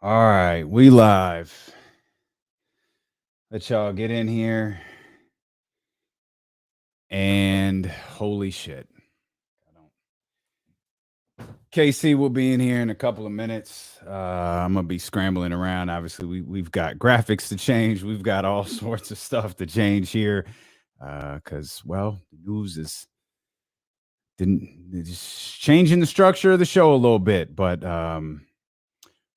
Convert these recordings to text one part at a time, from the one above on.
All right, we live. Let y'all get in here. And holy shit. KC will be in here in a couple of minutes. I'm gonna be scrambling around. Obviously, we've got graphics to change. We've got all sorts of stuff to change here. Because the news is just changing the structure of the show a little bit, but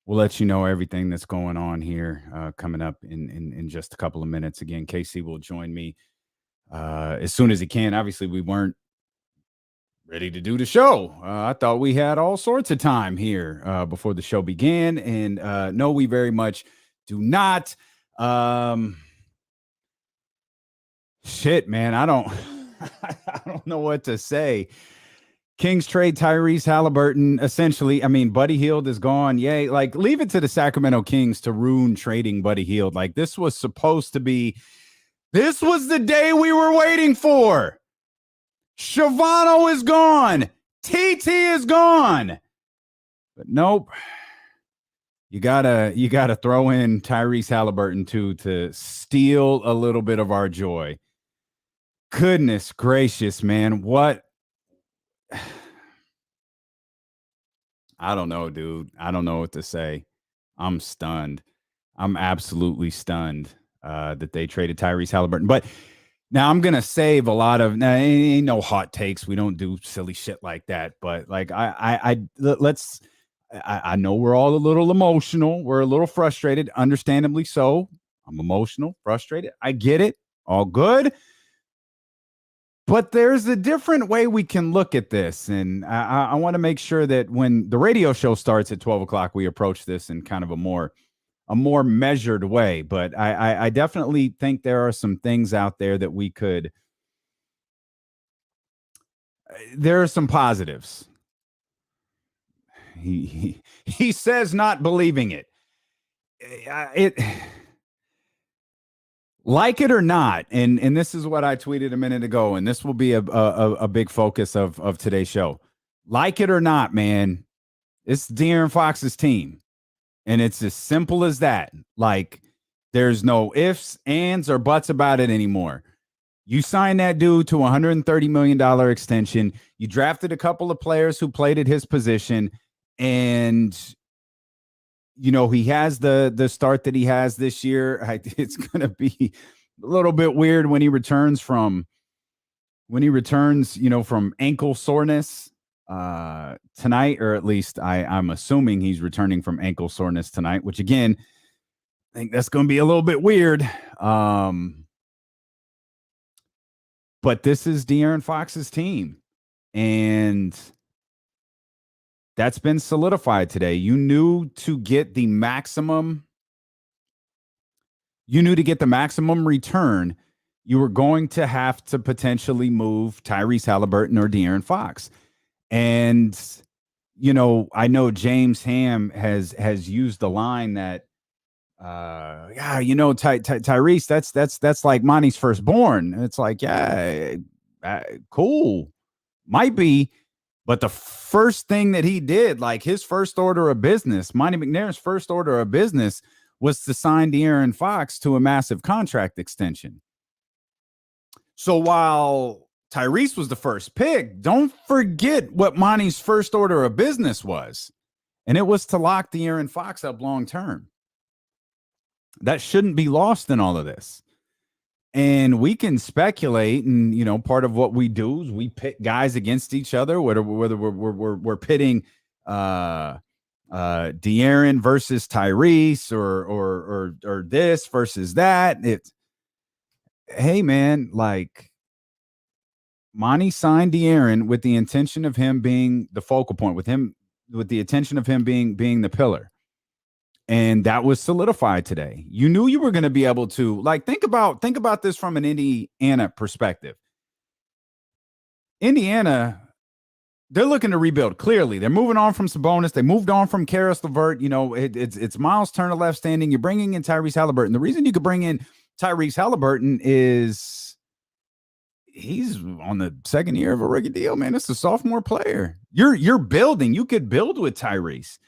we'll let you know everything that's going on here coming up in just a couple of minutes. Again, KC will join me as soon as he can. Obviously, we weren't ready to do the show. I thought we had all sorts of time here before the show began, and no, we very much do not. Shit, man, I don't know what to say. Kings trade Tyrese Haliburton. Essentially, I mean, Buddy Hield is gone. Yay. Like, leave it to the Sacramento Kings to ruin trading Buddy Hield. Like, this was supposed to be, this was the day we were waiting for. Shavano is gone. TT is gone. But nope. You gotta throw in Tyrese Haliburton too to steal a little bit of our joy. Goodness gracious, man. What? I don't know, dude. I don't know what to say. I'm stunned. I'm absolutely stunned that they traded Tyrese Haliburton. But now I'm gonna save a lot of. Now, ain't no hot takes. We don't do silly shit like that. But like, I know we're all a little emotional. We're a little frustrated, understandably so. I'm emotional, frustrated. I get it. All good. But there's a different way we can look at this. And I want to make sure that when the radio show starts at 12 o'clock, we approach this in kind of a more measured way. But I definitely think there are some things out there that we could. There are some positives. He says not believing it. Like it or not, and this is what I tweeted a minute ago, and this will be a big focus of today's show. Like it or not, man, it's De'Aaron Fox's team, and it's as simple as that. Like, there's no ifs, ands, or buts about it anymore. You signed that dude to a $130 million extension. You drafted a couple of players who played at his position, and you know, he has the start that he has this year. It's going to be a little bit weird when he returns from ankle soreness tonight, or at least I'm assuming he's returning from ankle soreness tonight, which again, I think that's going to be a little bit weird. But this is De'Aaron Fox's team, and that's been solidified today. You knew to get the maximum return, you were going to have to potentially move Tyrese Haliburton or De'Aaron Fox. And, you know, I know James Ham has used the line that, Tyrese, that's like Monty's firstborn. And it's like, cool. Might be. But the first thing that he did, like his first order of business, Monty McNair's first order of business, was to sign De'Aaron Fox to a massive contract extension. So while Tyrese was the first pick, don't forget what Monty's first order of business was. And it was to lock De'Aaron Fox up long term. That shouldn't be lost in all of this. And we can speculate, and you know, part of what we do is we pit guys against each other, whether we're pitting De'Aaron versus Tyrese, or this versus that. Hey man, like, Monty signed De'Aaron with the intention of him being the focal point, with the intention of him being the pillar. And that was solidified today. You knew you were going to be able to, like, think about this from an Indiana perspective. Indiana, they're looking to rebuild. Clearly, they're moving on from Sabonis. They moved on from Karis LeVert. You know, it's Miles Turner left standing. You're bringing in Tyrese Haliburton. The reason you could bring in Tyrese Haliburton is he's on the second year of a rookie deal, man. It's a sophomore player. You're building. You could build with Tyrese.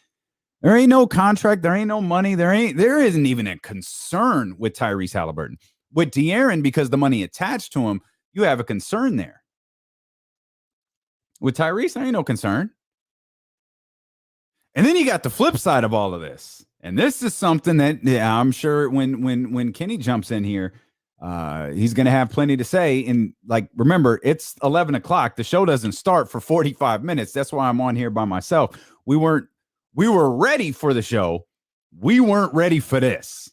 There ain't no contract. There ain't no money. There isn't even a concern with Tyrese Haliburton. With De'Aaron, because the money attached to him, you have a concern there. With Tyrese, there ain't no concern. And then you got the flip side of all of this. And this is something that I'm sure when Kenny jumps in here, he's going to have plenty to say. And like, remember, it's 11 o'clock. The show doesn't start for 45 minutes. That's why I'm on here by myself. We were ready for the show. We weren't ready for this.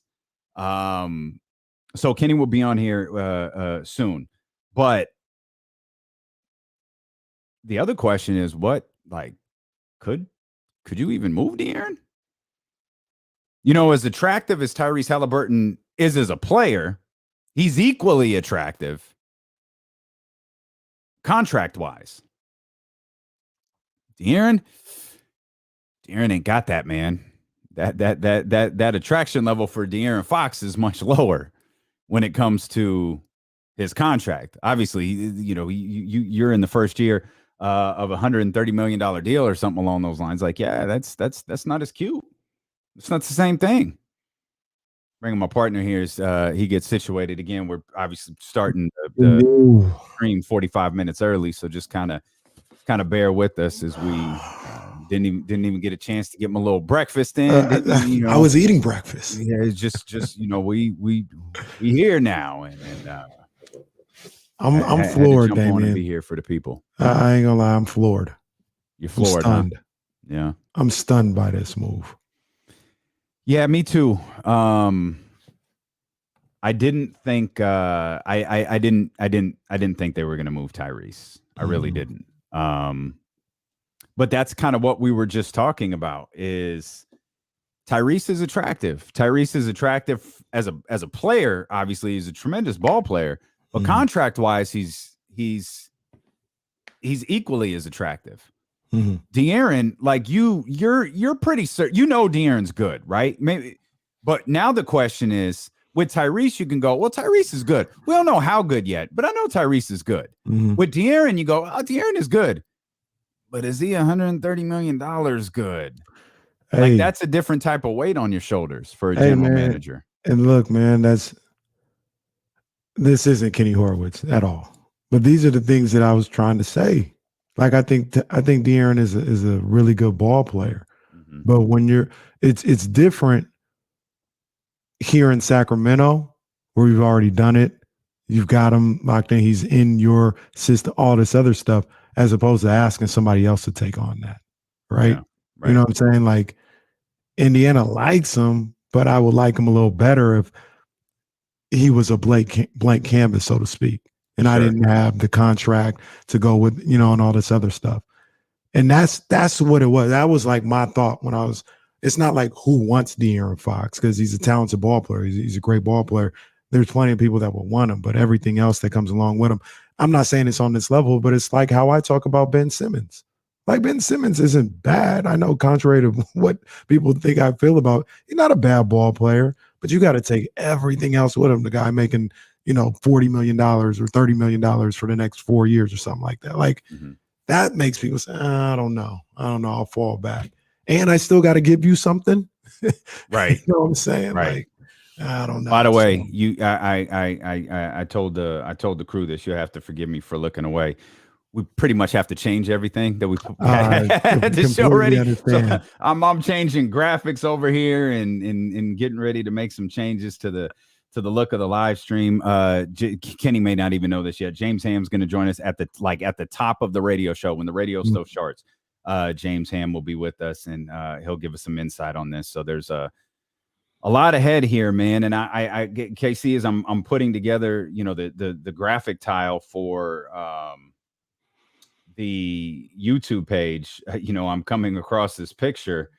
So Kenny will be on here soon. But the other question is, what, like, could you even move De'Aaron? You know, as attractive as Tyrese Haliburton is as a player, he's equally attractive contract-wise. De'Aaron ain't got that, man. That attraction level for De'Aaron Fox is much lower when it comes to his contract. Obviously, you know, you're in the first year of $130 million deal or something along those lines. Like, yeah, that's not as cute. It's not the same thing. Bringing my partner here as he gets situated again. We're obviously starting the stream 45 minutes early, so just kind of bear with us as we didn't even get a chance to get my little breakfast in. You know, I was eating breakfast. Yeah, it's just you know, we here now, and I'm floored, Damien. I want to be here for the people. I ain't gonna lie, I'm floored. You're floored, stunned. Huh? Yeah, I'm stunned by this move. Yeah, me too. I didn't think I didn't think they were going to move Tyrese. I really didn't. But that's kind of what we were just talking about. Is Tyrese is attractive. Tyrese is attractive as a player. Obviously, he's a tremendous ball player. But contract wise, he's equally as attractive. De'Aaron, like you're pretty certain. You know De'Aaron's good, right? Maybe, but now the question is, with Tyrese, you can go, well, Tyrese is good. We don't know how good yet, but I know Tyrese is good. With De'Aaron, you go, oh, De'Aaron is good. But is he $130 million good? Hey, like that's a different type of weight on your shoulders for a general manager. And look, man, this isn't Kenny Horowitz at all. But these are the things that I was trying to say. Like I think De'Aaron is a really good ball player. But when it's different here in Sacramento, where we've already done it. You've got him locked in. He's in your system, all this other stuff, as opposed to asking somebody else to take on that. Right? Yeah, right. You know what I'm saying? Like Indiana likes him, but I would like him a little better if he was a blank canvas, so to speak. And I didn't have the contract to go with, you know, and all this other stuff. And that's what it was. That was like my thought when I was. It's not like who wants De'Aaron Fox, because he's a talented ball player. He's a great ball player. There's plenty of people that will want him, but everything else that comes along with him. I'm not saying it's on this level, but it's like how I talk about Ben Simmons. Like Ben Simmons isn't bad. I know, contrary to what people think I feel about, he's not a bad ball player, but you got to take everything else with him. The guy making, you know, $40 million or $30 million for the next 4 years or something like that. Like that makes people say, I don't know. I'll fall back. And I still got to give you something. Right. You know what I'm saying? Right. Like, I don't know. By the way, I told the crew this. You'll have to forgive me for looking away. We pretty much have to change everything that we had the show ready. So I'm changing graphics over here and getting ready to make some changes to the look of the live stream. Kenny may not even know this yet. James Ham's going to join us at the top of the radio show when the radio still starts. James Ham will be with us, and he'll give us some insight on this. So there's a lot ahead here, man. And I KC, as I'm putting together, you know, the graphic tile for the YouTube page. You know, I'm coming across this picture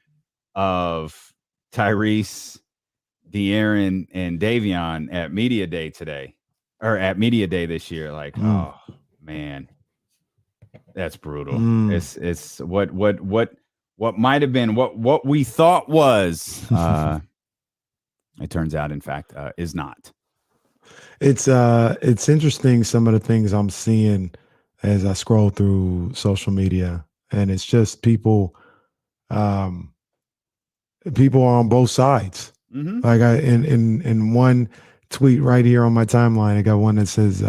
of Tyrese, De'Aaron, and Davion at Media Day today, or at Media Day this year. Like, oh man. That's brutal. It's what might have been what we thought was. It turns out, in fact, is not. It's interesting, some of the things I'm seeing as I scroll through social media, and it's just people people are on both sides. Mm-hmm. Like in one tweet right here on my timeline, I got one that says,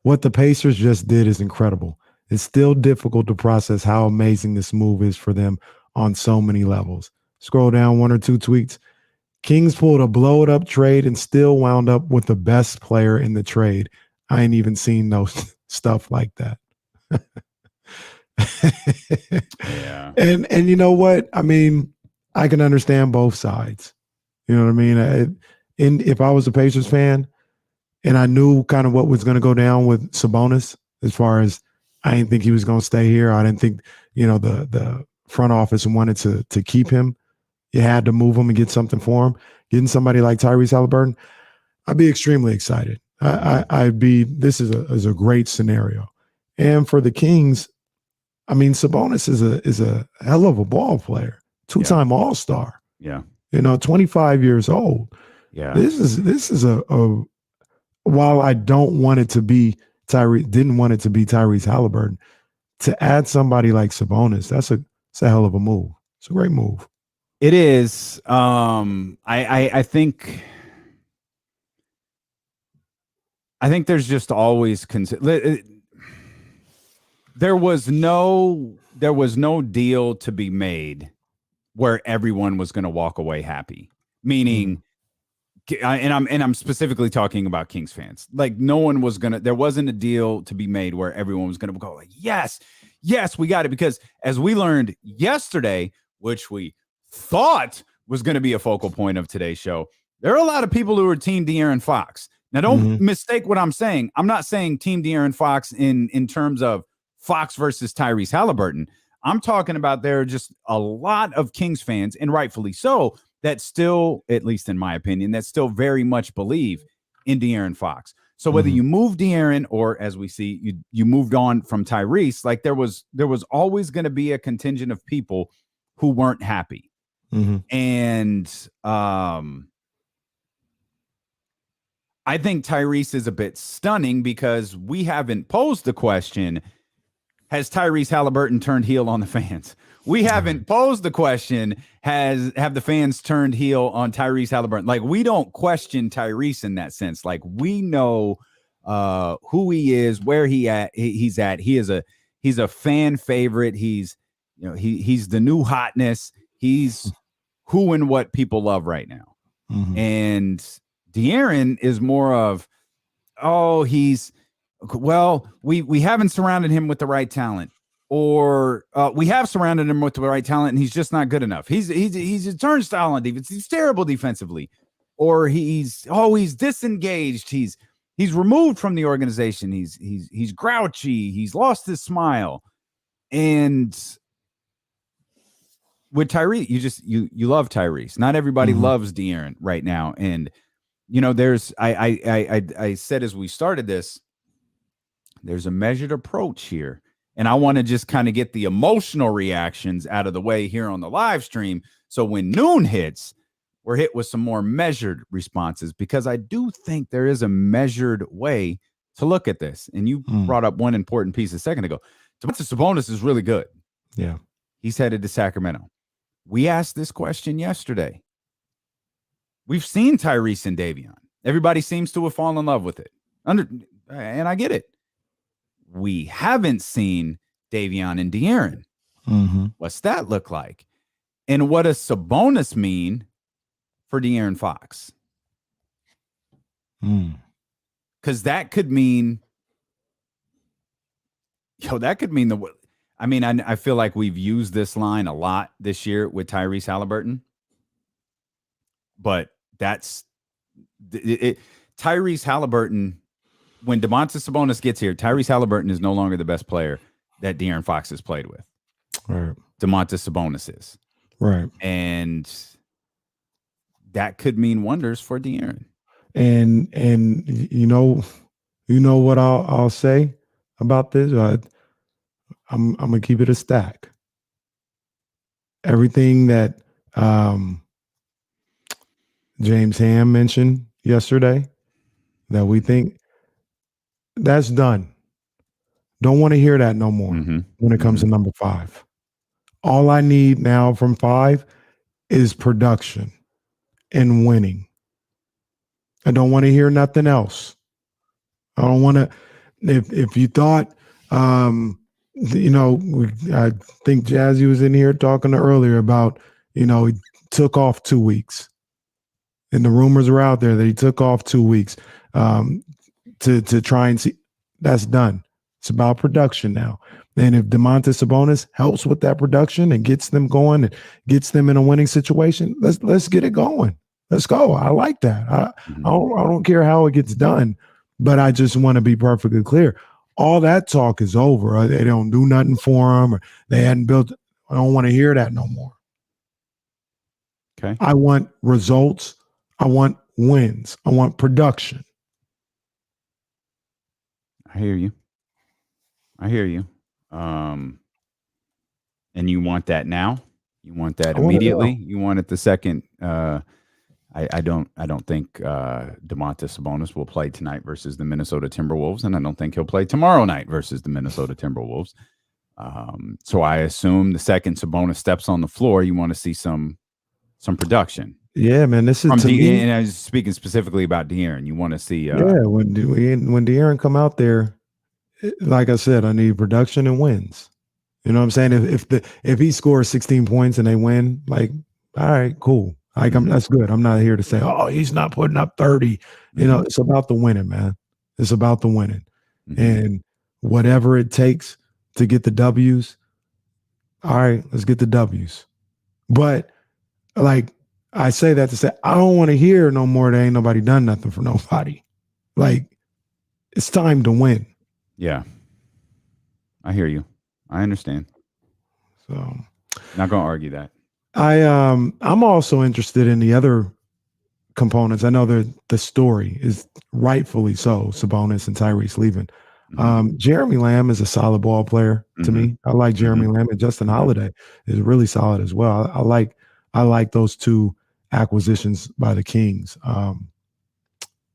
what the Pacers just did is incredible. It's still difficult to process how amazing this move is for them on so many levels. Scroll down one or two tweets. Kings pulled a blow-it-up trade and still wound up with the best player in the trade. I ain't even seen no stuff like that. Yeah. And you know what? I mean, I can understand both sides. You know what I mean? And if I was a Pacers fan and I knew kind of what was going to go down with Sabonis, as far as I didn't think he was going to stay here. I didn't think, the front office wanted to keep him. You had to move him and get something for him. Getting somebody like Tyrese Haliburton, I'd be extremely excited. This is a great scenario. And for the Kings, I mean, Sabonis is a hell of a ball player, two-time All-Star. Yeah. 25 years old. Yeah. This is a while I didn't want it to be Tyrese Haliburton, to add somebody like Sabonis, it's a hell of a move. It's a great move. It is. I think there's just always there was no deal to be made where everyone was going to walk away happy. Meaning, and I'm specifically talking about Kings fans. Like there wasn't a deal to be made where everyone was going to go like, yes, we got it. Because as we learned yesterday, which we thought was going to be a focal point of today's show, there are a lot of people who are team De'Aaron Fox. Now, don't mistake what I'm saying. I'm not saying team De'Aaron Fox in terms of Fox versus Tyrese Haliburton. I'm talking about there are just a lot of Kings fans, and rightfully so, that still, at least in my opinion, that still very much believe in De'Aaron Fox. So whether you move De'Aaron or, as we see, you moved on from Tyrese, like there was always going to be a contingent of people who weren't happy. And I think Tyrese is a bit stunning because we haven't posed the question, has Tyrese Haliburton turned heel on the fans? We haven't posed the question, have the fans turned heel on Tyrese Haliburton? Like, we don't question Tyrese in that sense. Like, we know who he is, where he's at. He's a fan favorite. He's the new hotness. He's who and what people love right now. And De'Aaron is more of, we haven't surrounded him with the right talent, or we have surrounded him with the right talent and he's just not good enough. He's a turnstile on defense. He's terrible defensively, or he's disengaged. He's removed from the organization. He's grouchy. He's lost his smile. And with Tyrese, you love Tyrese. Not everybody loves De'Aaron right now. And there's I said as we started this, there's a measured approach here. And I want to just kind of get the emotional reactions out of the way here on the live stream. So when noon hits, we're hit with some more measured responses, because I do think there is a measured way to look at this. And you brought up one important piece a second ago. Domantas Sabonis is really good. Yeah. He's headed to Sacramento. We asked this question yesterday. We've seen Tyrese and Davion. Everybody seems to have fallen in love with it. And I get it. We haven't seen Davion and De'Aaron. What's that look like? And what does Sabonis mean for De'Aaron Fox? Because that could mean, I feel like we've used this line a lot this year with Tyrese Haliburton, but that's it. Tyrese Haliburton, when Domantas Sabonis gets here, Tyrese Haliburton is no longer the best player that De'Aaron Fox has played with. Right. Domantas Sabonis is. Right. And that could mean wonders for De'Aaron. And you know what I'll say about this? I'm gonna keep it a stack. Everything that James Ham mentioned yesterday that we think, that's done. Don't want to hear that no more when it comes to number 5. All I need now from 5 is production and winning. I don't want to hear nothing else. I don't want to. If you thought, I think Jazzy was in here talking earlier about, he took off 2 weeks, and the rumors are out there that he took off 2 weeks to try and see. That's done. It's about production now. And if Domantas Sabonis helps with that production and gets them going and gets them in a winning situation, let's get it going. Let's go. I like that. I don't care how it gets done, but I just want to be perfectly clear. All that talk is over. They don't do nothing for them, or they hadn't built. I don't want to hear that no more. Okay. I want results. I want wins. I want production. I hear you. And you want that now? You want that immediately? You want it the second? I don't think Domantas Sabonis will play tonight versus the Minnesota Timberwolves, and I don't think he'll play tomorrow night versus the Minnesota Timberwolves. So I assume the second Sabonis steps on the floor, you want to see some production. Yeah, man. This is from me. And I was speaking specifically about De'Aaron. You want to see? When De'Aaron come out there, like I said, I need production and wins. You know what I'm saying? If he scores 16 points and they win, like, all right, cool. Like, that's good. I'm not here to say, oh, he's not putting up 30. It's about the winning, man. It's about the winning. And whatever it takes to get the W's, all right, let's get the W's. But, like, I say that to say, I don't want to hear no more that ain't nobody done nothing for nobody. Like, it's time to win. Yeah. I hear you. I understand. So, not going to argue that. I'm also interested in the other components. I know the story is rightfully so, Sabonis and Tyrese leaving. Jeremy Lamb is a solid ball player to me. I like Jeremy Lamb, and Justin Holiday is really solid as well. I like those two acquisitions by the Kings.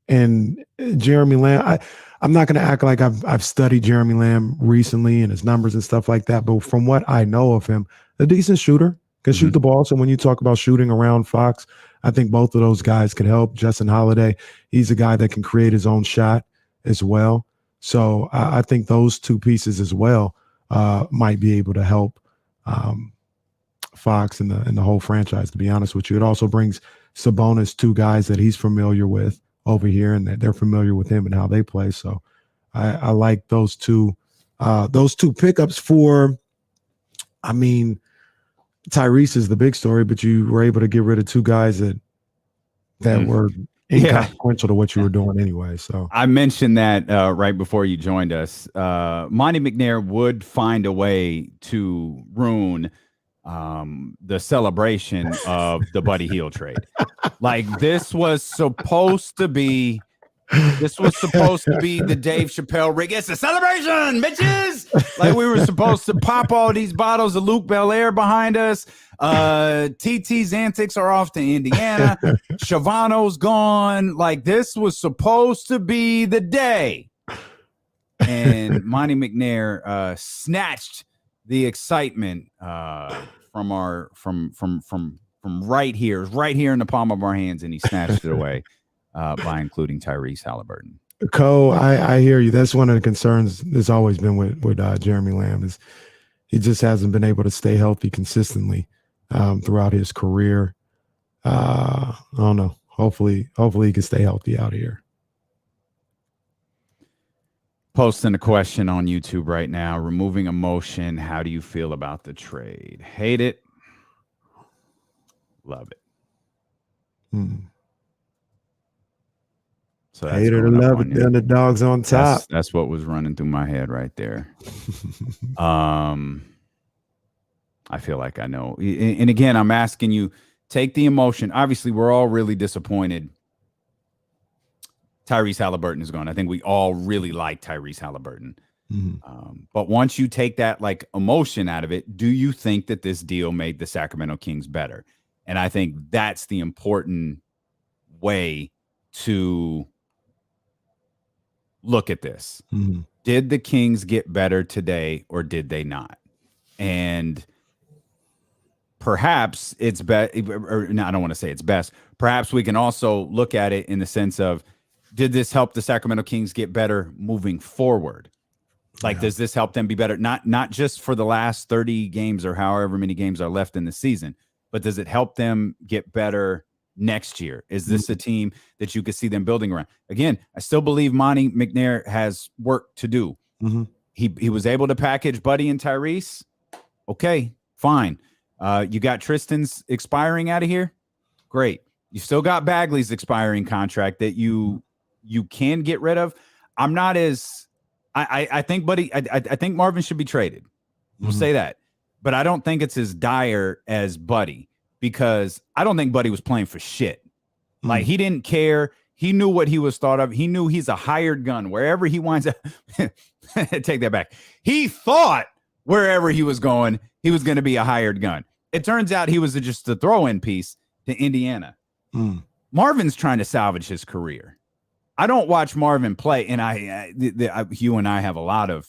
And Jeremy Lamb, I'm not going to act like I've studied Jeremy Lamb recently and his numbers and stuff like that. But from what I know of him, a decent shooter, can shoot the ball. So when you talk about shooting around Fox, I think both of those guys can help. Justin Holiday, he's a guy that can create his own shot as well. So I think those two pieces as well might be able to help Fox and the whole franchise, to be honest with you. It also brings Sabonis two guys that he's familiar with over here, and that they're familiar with him and how they play. So I like those two pickups for, I mean, Tyrese is the big story, but you were able to get rid of two guys that were inconsequential to what you were doing anyway. So I mentioned that right before you joined us. Monty McNair would find a way to ruin the celebration of the Buddy Hield trade. Like, this was supposed to be the Dave Chappelle rig. It's a celebration, bitches. Like, we were supposed to pop all these bottles of Luke Belaire behind us. TT's antics are off to Indiana. Shavano's gone. Like, this was supposed to be the day. And Monty McNair snatched the excitement from right here in the palm of our hands, and he snatched it away by including Tyrese Haliburton. Co, I hear you. That's one of the concerns that's always been with Jeremy Lamb, is he just hasn't been able to stay healthy consistently throughout his career. I don't know. Hopefully he can stay healthy out here. Posting a question on YouTube right now. Removing emotion. How do you feel about the trade? Hate it. Love it. So hate it or love it. The underdogs on top. That's what was running through my head right there. I feel like I know. And again, I'm asking you, take the emotion. Obviously, we're all really disappointed Tyrese Haliburton is gone. I think we all really like Tyrese Haliburton. But once you take that like emotion out of it, do you think that this deal made the Sacramento Kings better? And I think that's the important way to look at this. Did the Kings get better today, or did they not? And perhaps it's best, or no, I don't want to say it's best. Perhaps we can also look at it in the sense of, did this help the Sacramento Kings get better moving forward? Like, does this help them be better? Not just for the last 30 games or however many games are left in the season, but does it help them get better next year? Is this a team that you could see them building around? Again, I still believe Monty McNair has work to do. He was able to package Buddy and Tyrese. Okay, fine. You got Tristan's expiring out of here. Great. You still got Bagley's expiring contract that you can get rid of. I'm not as I think Buddy. I think Marvin should be traded. We'll say that, but I don't think it's as dire as Buddy, because I don't think Buddy was playing for shit. Like, he didn't care. He knew what he was thought of. He knew he's a hired gun wherever he winds up. Take that back. He thought wherever he was going, he was going to be a hired gun. It turns out he was just a throw-in piece to Indiana. Marvin's trying to salvage his career. I don't watch Marvin play, and you and I have a lot of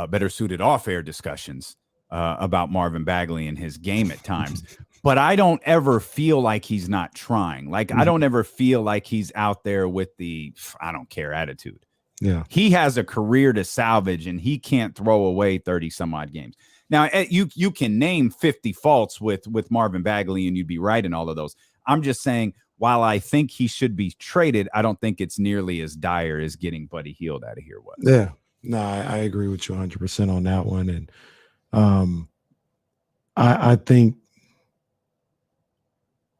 better suited off-air discussions about Marvin Bagley and his game at times. But I don't ever feel like he's not trying. Like, I don't ever feel like he's out there with the I don't care attitude. Yeah. He has a career to salvage, and he can't throw away 30 some odd games. Now, you can name 50 faults with Marvin Bagley, and you'd be right in all of those. I'm just saying, while I think he should be traded, I don't think it's nearly as dire as getting Buddy Hield out of here was. Yeah. No, I agree with you 100% on that one. And I think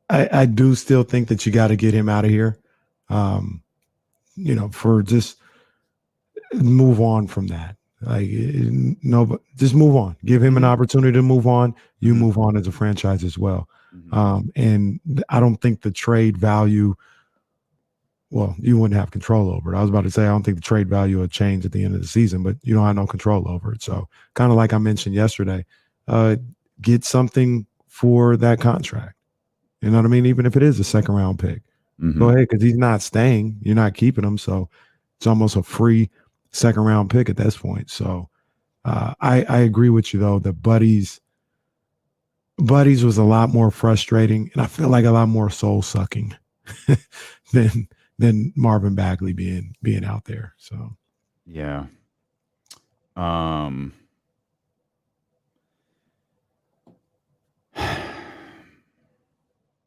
I do still think that you got to get him out of here. For just move on from that. Like, no, just move on. Give him an opportunity to move on. You move on as a franchise as well. And I don't think the trade value, well, you wouldn't have control over it. I was about to say, I don't think the trade value will change at the end of the season, but you don't have no control over it. So, kind of like I mentioned yesterday, get something for that contract. You know what I mean? Even if it is a second round pick, go ahead, because he's not staying. You're not keeping him. So it's almost a free second round pick at this point. So I agree with you, though. The Buddies was a lot more frustrating, and I feel like a lot more soul sucking than Marvin Bagley being out there. So yeah.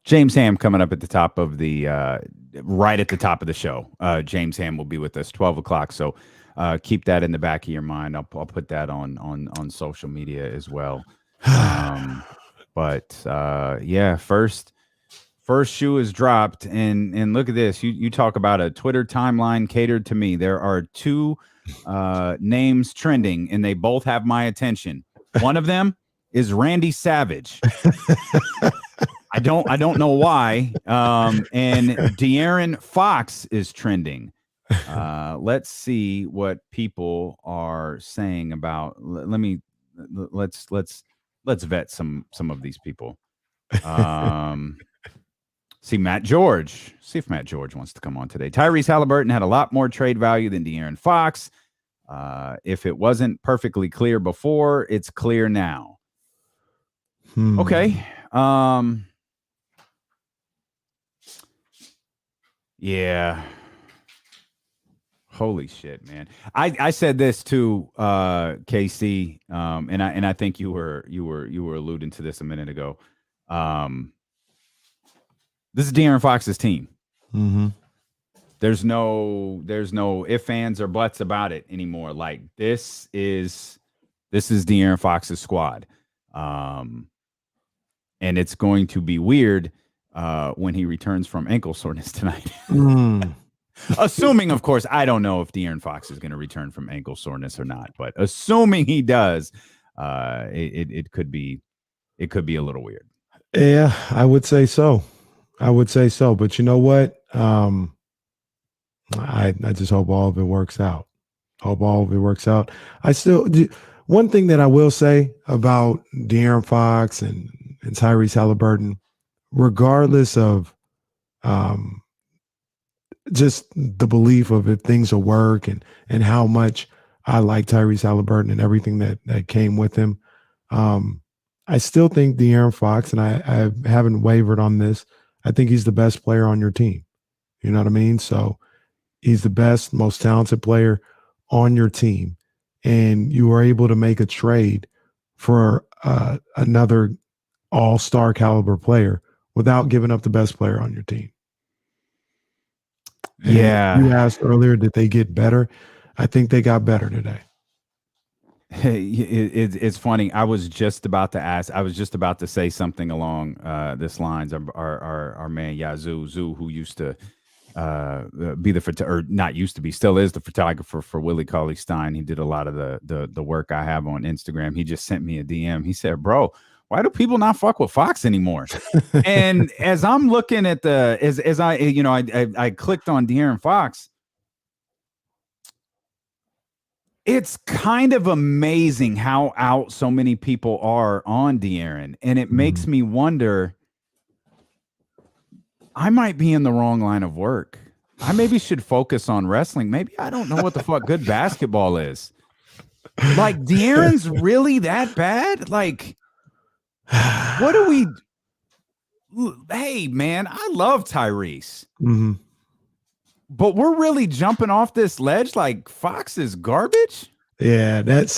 James Ham coming up at the top of the right at the top of the show. James Ham will be with us 12 o'clock. So keep that in the back of your mind. I'll put that on social media as well. But first shoe is dropped, and look at this. You talk about a Twitter timeline catered to me. There are two names trending, and they both have my attention. One of them is Randy Savage. I don't know why. And De'Aaron Fox is trending. Let's see what people are saying about. Let's vet some of these people. See Matt George. See if Matt George wants to come on today. Tyrese Haliburton had a lot more trade value than De'Aaron Fox. If it wasn't perfectly clear before, it's clear now. Okay. Yeah. Holy shit, man. I said this too, KC, and I think you were alluding to this a minute ago. This is De'Aaron Fox's team. There's no ifs, ands, or buts about it anymore. Like, this is De'Aaron Fox's squad. And it's going to be weird when he returns from ankle soreness tonight. Assuming, of course, I don't know if De'Aaron Fox is going to return from ankle soreness or not, but assuming he does, it could be a little weird. Yeah, I would say so. But you know what? I just hope all of it works out. I still, one thing that I will say about De'Aaron Fox and Tyrese Haliburton, regardless of just the belief of if things will work and how much I like Tyrese Haliburton and everything that came with him, I still think De'Aaron Fox, and I haven't wavered on this. I think he's the best player on your team. You know what I mean? So he's the best, most talented player on your team. And you were able to make a trade for another all-star caliber player without giving up the best player on your team. Yeah. And you asked earlier, did they get better? I think they got better today. It's funny. I was just about to ask. I was just about to say something along this lines. Our man Yazoo, who used to be or not used to be, still is the photographer for Willie Cauley-Stein. He did a lot of the work I have on Instagram. He just sent me a DM. He said, "Bro, why do people not fuck with Fox anymore?" And as I'm looking at as I clicked on De'Aaron Fox. It's kind of amazing how out so many people are on De'Aaron, and it makes me wonder, I might be in the wrong line of work. I maybe should focus on wrestling. Maybe I don't know what the fuck good basketball is. Like, De'Aaron's really that bad? Like, what do we... Hey, man, I love Tyrese. Mm-hmm. But we're really jumping off this ledge like Fox is garbage? Yeah, that's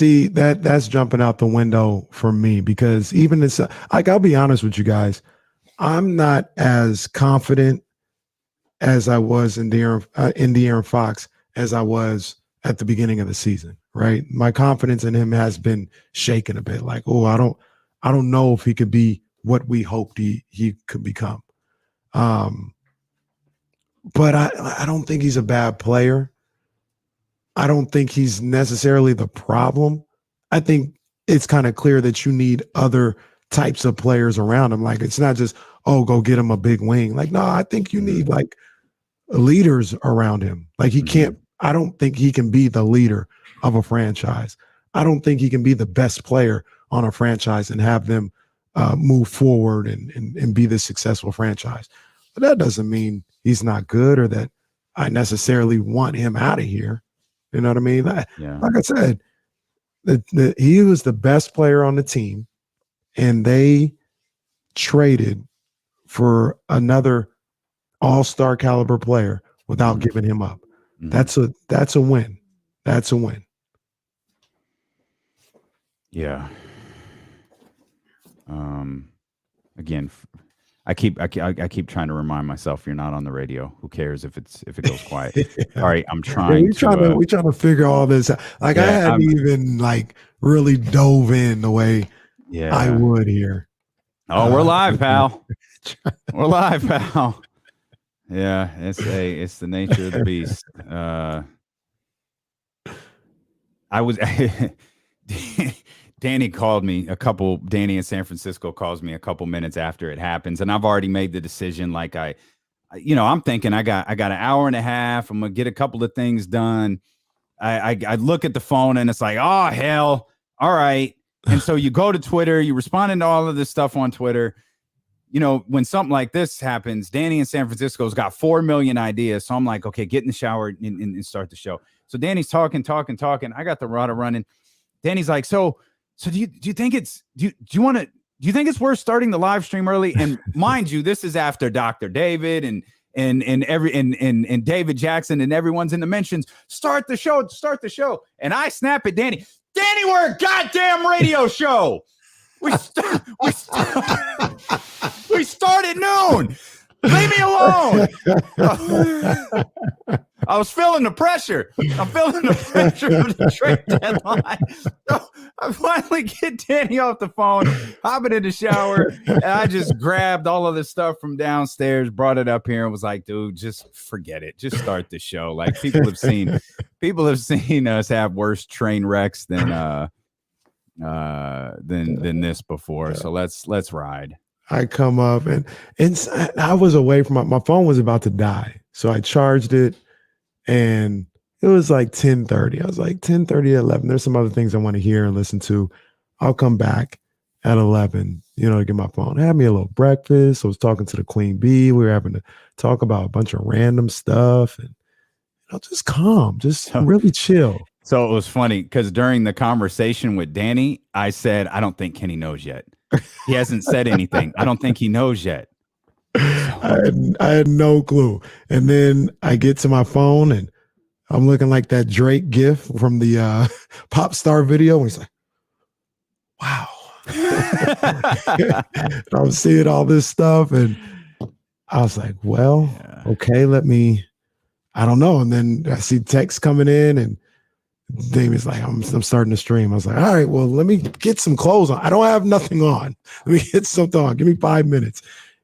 jumping out the window for me, because even this, like, I'll be honest with you guys, I'm not as confident as I was in De'Aaron Fox as I was at the beginning of the season, right? My confidence in him has been shaken a bit. Like, oh, I don't know if he could be what we hoped he could become. But I don't think he's a bad player. I don't think he's necessarily the problem. I think it's kind of clear that you need other types of players around him. Like, it's not just, oh, go get him a big wing. Like, no, I think you need like leaders around him. Like, I don't think he can be the leader of a franchise. I don't think he can be the best player on a franchise and have them move forward and be this successful franchise. But that doesn't mean he's not good or that I necessarily want him out of here. You know what I mean? Like I said, he was the best player on the team, and they traded for another all-star caliber player without giving him up. That's a win. That's a win. Yeah. Again, I keep trying to remind myself, you're not on the radio. Who cares if it goes quiet? All right, I'm trying. We're trying to figure all this out. Like, I hadn't even like really dove in the way I would here. Oh, we're live, pal. We're live, pal. Yeah, it's the nature of the beast. Danny called me Danny in San Francisco calls me a couple minutes after it happens, and I've already made the decision. Like, I'm thinking I got an hour and a half. I'm gonna get a couple of things done. I look at the phone and it's like, oh hell, all right. And so you go to Twitter, you responding to all of this stuff on Twitter. You know, when something like this happens, Danny in San Francisco's got 4 million ideas. So I'm like, okay, get in the shower and start the show. So Danny's talking. I got the rudder running. Danny's like, so do you think it's do you think it's worth starting the live stream early? And mind you, this is after Dr. David and David Jackson and everyone's in the mentions. Start the show. And I snap at Danny. Danny, we're a goddamn radio show. We start at noon. Leave me alone. I was feeling the pressure. I'm feeling the pressure of the trade deadline. So I finally get Danny off the phone, hopping in the shower, and I just grabbed all of this stuff from downstairs, brought it up here, and was like, dude, just forget it. Just start the show. Like, people have seen us have worse train wrecks than this before. So let's ride. I come up and I was away from my phone was about to die. So I charged it and it was like 10:30. I was like 10:30 at 11. There's some other things I want to hear and listen to. I'll come back at 11, to get my phone. Had me a little breakfast. I was talking to the Queen Bee. We were having to talk about a bunch of random stuff and just calm, just really chill. So it was funny because during the conversation with Danny, I said, I don't think Kenny knows yet. He hasn't said anything. I don't think he knows yet. I had no clue. And then I get to my phone and I'm looking like that Drake gif from the pop star video. And he's like, wow. I'm seeing all this stuff. And I was like, well, okay, I don't know. And then I see texts coming in and Damien's like, I'm starting to stream. I was like, all right, well, let me get some clothes on. I don't have nothing on. Let me get something on. Give me 5 minutes.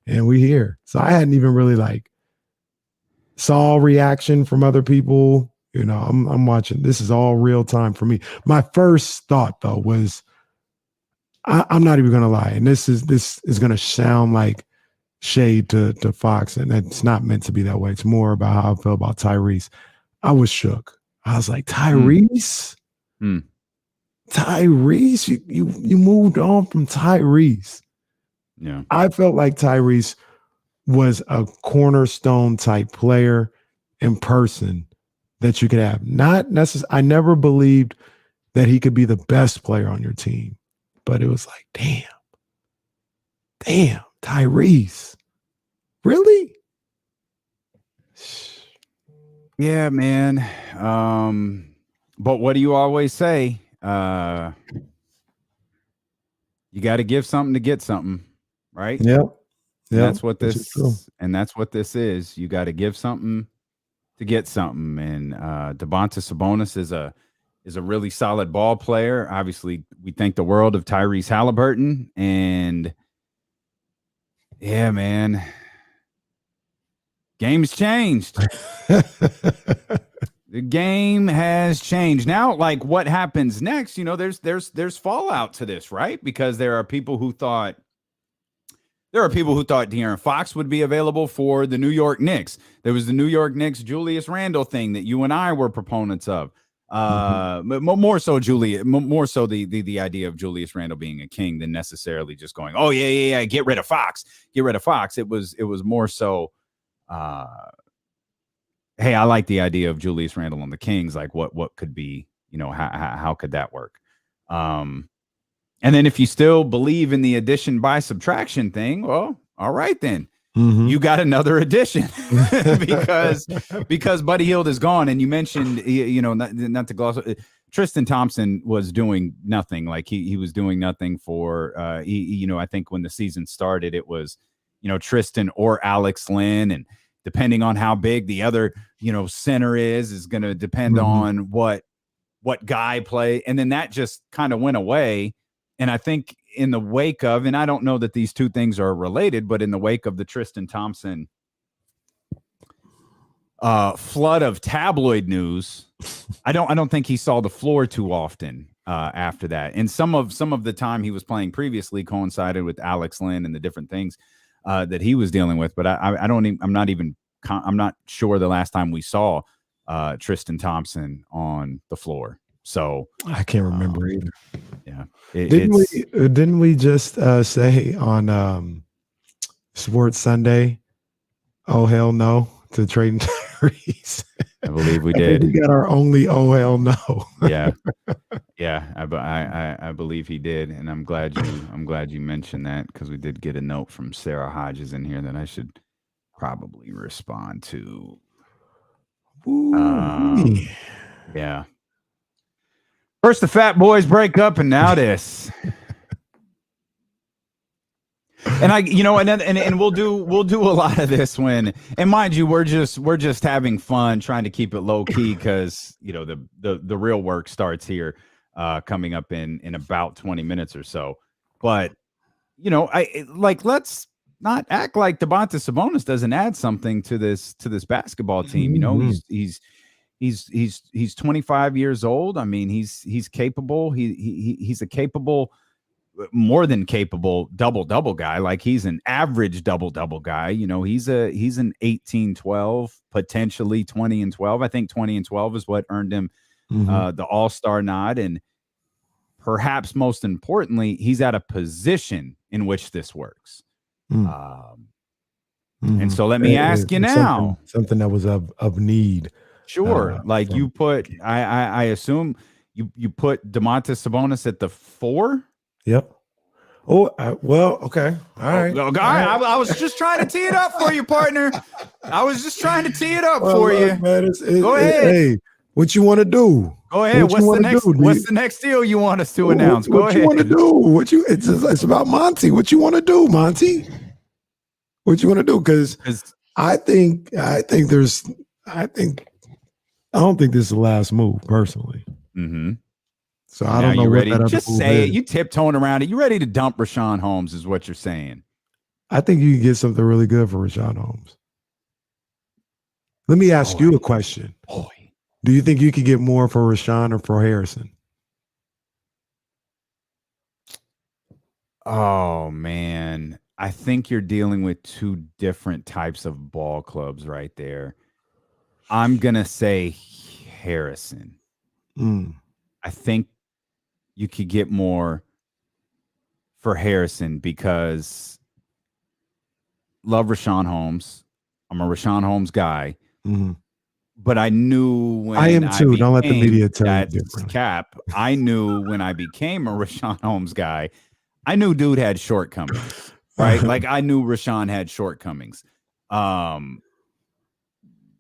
And we here. So I hadn't even really saw reaction from other people. I'm watching. This is all real time for me. My first thought though was, I'm not even gonna lie, and this is gonna sound like shade to Fox, and it's not meant to be that way. It's more about how I feel about Tyrese. I was shook. I was like, Tyrese? Tyrese? You moved on from Tyrese. Yeah. I felt like Tyrese was a cornerstone type player in person that you could have. Not necessarily, I never believed that he could be the best player on your team, but it was like, damn, Tyrese. Really? Yeah, man. But what do you always say? You got to give something to get something, right? Yep. And that's what this is. You got to give something to get something. And Domantas Sabonis is a really solid ball player. Obviously, we think the world of Tyrese Haliburton. And yeah, man, game's changed. The game has changed. Now, what happens next? There's fallout to this, right? Because there are people who thought De'Aaron Fox would be available for the New York Knicks. There was the New York Knicks Julius Randle thing that you and I were proponents of. More so the idea of Julius Randle being a king than necessarily just going, oh yeah, get rid of Fox. It was more so, hey, I like the idea of Julius Randle on the Kings. Like what could be, how could that work? And then if you still believe in the addition by subtraction thing, well, all right then. You got another addition because Buddy Hield is gone. And you mentioned, not to gloss, Tristan Thompson was doing nothing. Like he was doing nothing for, I think when the season started, it was, Tristan or Alex Lynn. And depending on how big the other, center is going to depend on what guy play. And then that just kind of went away. And I think in the wake of, and I don't know that these two things are related, but in the wake of the Tristan Thompson flood of tabloid news, I don't think he saw the floor too often after that. And some of the time he was playing previously coincided with Alex Lynn and the different things that he was dealing with. But I'm not sure the last time we saw Tristan Thompson on the floor. So I can't remember either. Yeah. Didn't we just say on Sports Sunday, oh hell no, to trading Tyrese? I believe we did. We got our only oh hell no. Yeah. I believe he did, and I'm glad you mentioned that, because we did get a note from Sarah Hodges in here that I should probably respond to. Yeah. First the fat boys break up, and now this. And and we'll do a lot of this when, and mind you, we're just having fun trying to keep it low key, because the real work starts here coming up in about 20 minutes or so. But let's not act like Domantas Sabonis doesn't add something to this basketball team. He's 25 years old. I mean, he's capable. He's a capable, more than capable double guy. Like, he's an average double guy. He's an 18-12, potentially 20-12. I think 20-12 is what earned him the All-Star nod. And perhaps most importantly, he's at a position in which this works. And so let me ask you now, something that was of need. Sure. You put, I assume you put Domantas Sabonis at the 4. Yep. Oh, well, okay. All right. All right. I was just trying to tee it up for you, partner. I was just trying to tee it up for look, you. man, Go ahead. Hey, what you want to do? Go ahead. What you want to do? What's the next deal you want us to announce? Go What ahead. you want to do? It's about Monty. What you want to do, Monty? What you want to do? Because I don't think this is the last move, personally. Mm-hmm. So I don't know you what ready. that other Just move say is. it. You tiptoeing around it. You ready to dump Rashawn Holmes is what you're saying. I think you can get something really good for Rashawn Holmes. Let me ask you a question. Do you think you could get more for Rashawn or for Harrison? Oh, man. I think you're dealing with two different types of ball clubs right there. I'm going to say Harrison. I think you could get more for Harrison because love Rashawn Holmes. I'm a Rashawn Holmes guy. But I knew when I am too. Don't let the media tell you differently. Cap. I knew when I became a Rashawn Holmes guy, I knew dude had shortcomings, right? Like I knew Rashawn had shortcomings.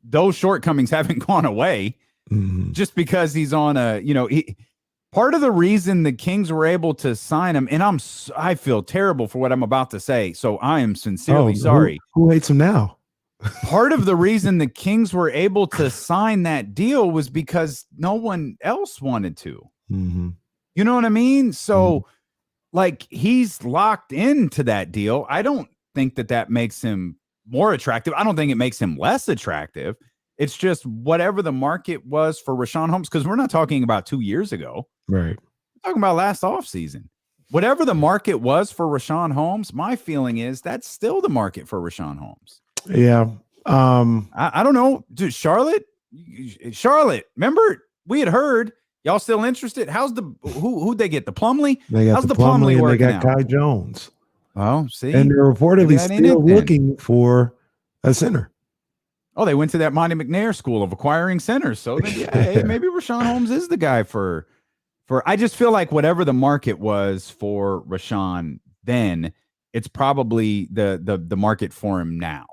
Those shortcomings haven't gone away just because he's on part of the reason the Kings were able to sign him, and I feel terrible for what I'm about to say, so I am sincerely sorry. Who hates him now? Part of the reason the Kings were able to sign that deal was because no one else wanted to. You know what I mean? So, like, he's locked into that deal. I don't think that makes him more attractive. I don't think it makes him less attractive. It's just whatever the market was for Rashawn Holmes, because we're not talking about 2 years ago. Right. We're talking about last offseason. Whatever the market was for Rashawn Holmes, my feeling is that's still the market for Rashawn Holmes. Yeah. I don't know. Dude, Charlotte, remember we had heard y'all still interested? How's who'd they get? The Plumlee? How's the Plumlee working out? They got Kai Jones. Oh, see. And they're reportedly still looking for a center. Oh, they went to that Monty McNair school of acquiring centers. So then, hey, maybe Rashawn Holmes is the guy for I just feel like whatever the market was for Rashawn then, it's probably the market for him now.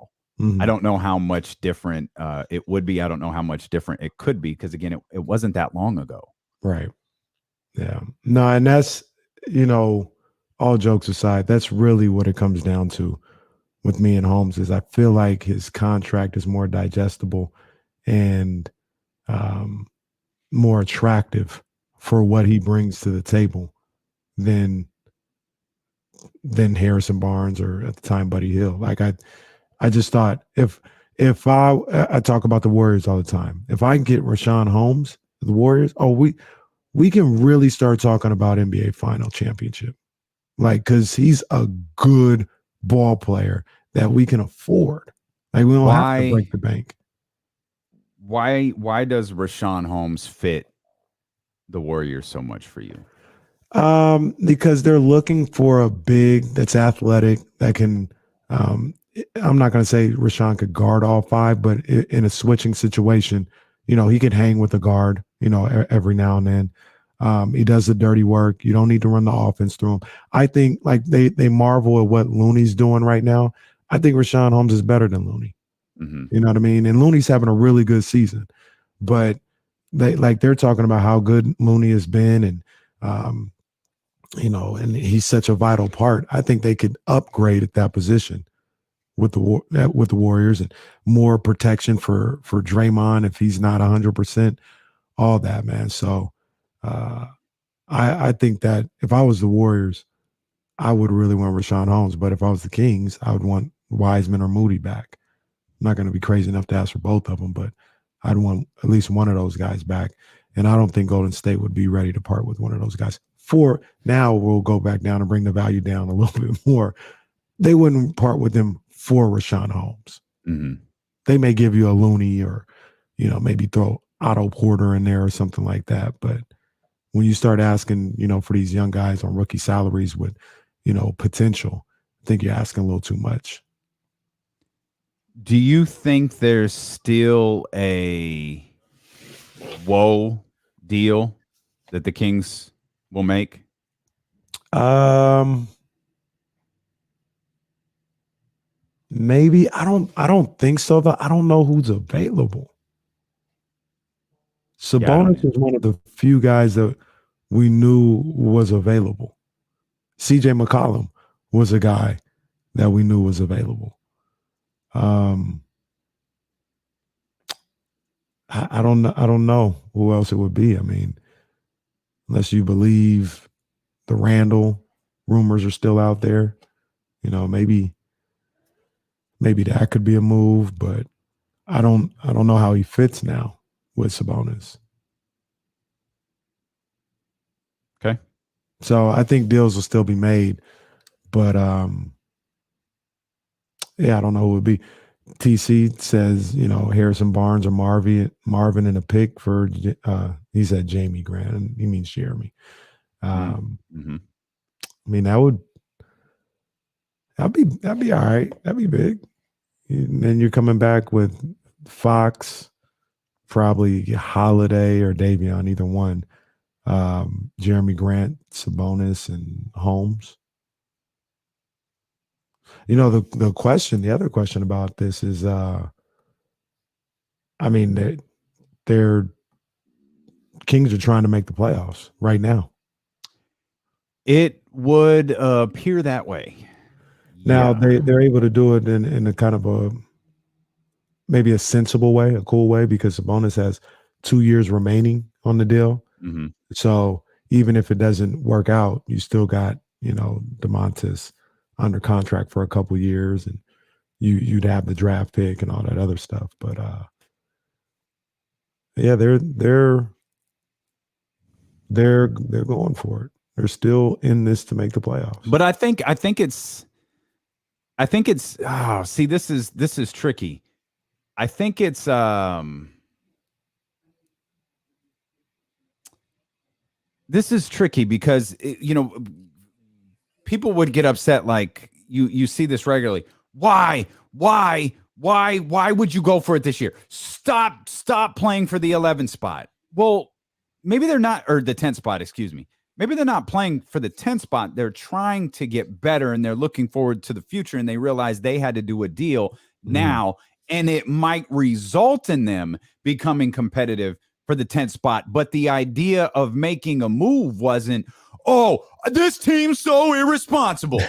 I don't know how much different it would be. I don't know how much different it could be because, again, it wasn't that long ago. Right. Yeah. No, and that's, all jokes aside, that's really what it comes down to with me and Holmes is I feel like his contract is more digestible and more attractive for what he brings to the table than Harrison Barnes or at the time Buddy Hield. Like I just thought if I talk about the Warriors all the time, if I can get Rashawn Holmes, the Warriors, we can really start talking about NBA final championship. Like, cause he's a good ball player that we can afford. Like we don't have to break the bank. Why does Rashawn Holmes fit the Warriors so much for you? Because they're looking for a big that's athletic that can I'm not going to say Rashawn could guard all five, but in a switching situation, he could hang with a guard, every now and then. He does the dirty work. You don't need to run the offense through him. I think like they marvel at what Looney's doing right now. I think Rashawn Holmes is better than Looney. You know what I mean? And Looney's having a really good season, but they're talking about how good Looney has been and, and he's such a vital part. I think they could upgrade at that position with the Warriors and more protection for Draymond if he's not 100%, all that, man. So I think that if I was the Warriors, I would really want Rashawn Holmes. But if I was the Kings, I would want Wiseman or Moody back. I'm not going to be crazy enough to ask for both of them, but I'd want at least one of those guys back. And I don't think Golden State would be ready to part with one of those guys. For now, we'll go back down and bring the value down a little bit more. They wouldn't part with him for Rashawn Holmes. They may give you a Looney or, maybe throw Otto Porter in there or something like that. But when you start asking, for these young guys on rookie salaries with, potential, I think you're asking a little too much. Do you think there's still a deal that the Kings will make? I Maybe I don't think so though. I don't know who's available. Sabonis is one of the few guys that we knew was available. CJ McCollum was a guy that we knew was available. I don't know. I don't know who else it would be. I mean, unless you believe the Randall rumors are still out there, maybe that could be a move, but I don't know how he fits now with Sabonis. Okay. So I think deals will still be made, but yeah, I don't know who it would be. TC says, Harrison Barnes or Marvin in a pick for he said Jamie Grant, and he means Jeremy. I mean, that'd be all right. That'd be big. And then you're coming back with Fox, probably Holiday or Davion, either one. Jeremy Grant, Sabonis, and Holmes. The other question about this is, I mean, they're Kings are trying to make the playoffs right now. It would appear that way. Now they're able to do it in a kind of maybe a sensible way, a cool way, because Sabonis has 2 years remaining on the deal. Mm-hmm. So even if it doesn't work out, you still got, DOMANTAS under contract for a couple years, and you'd have the draft pick and all that other stuff. But yeah, they're going for it. They're still in this to make the playoffs. But I think it's see, this is tricky. I think it's this is tricky because people would get upset, like you see this regularly. Why would you go for it this year? Stop playing for the 11th spot. Well, maybe they're not, or the 10th spot, excuse me. Maybe they're not playing for the 10th spot. They're trying to get better, and they're looking forward to the future, and they realize they had to do a deal now, and it might result in them becoming competitive for the 10th spot. But the idea of making a move wasn't, oh, this team's so irresponsible.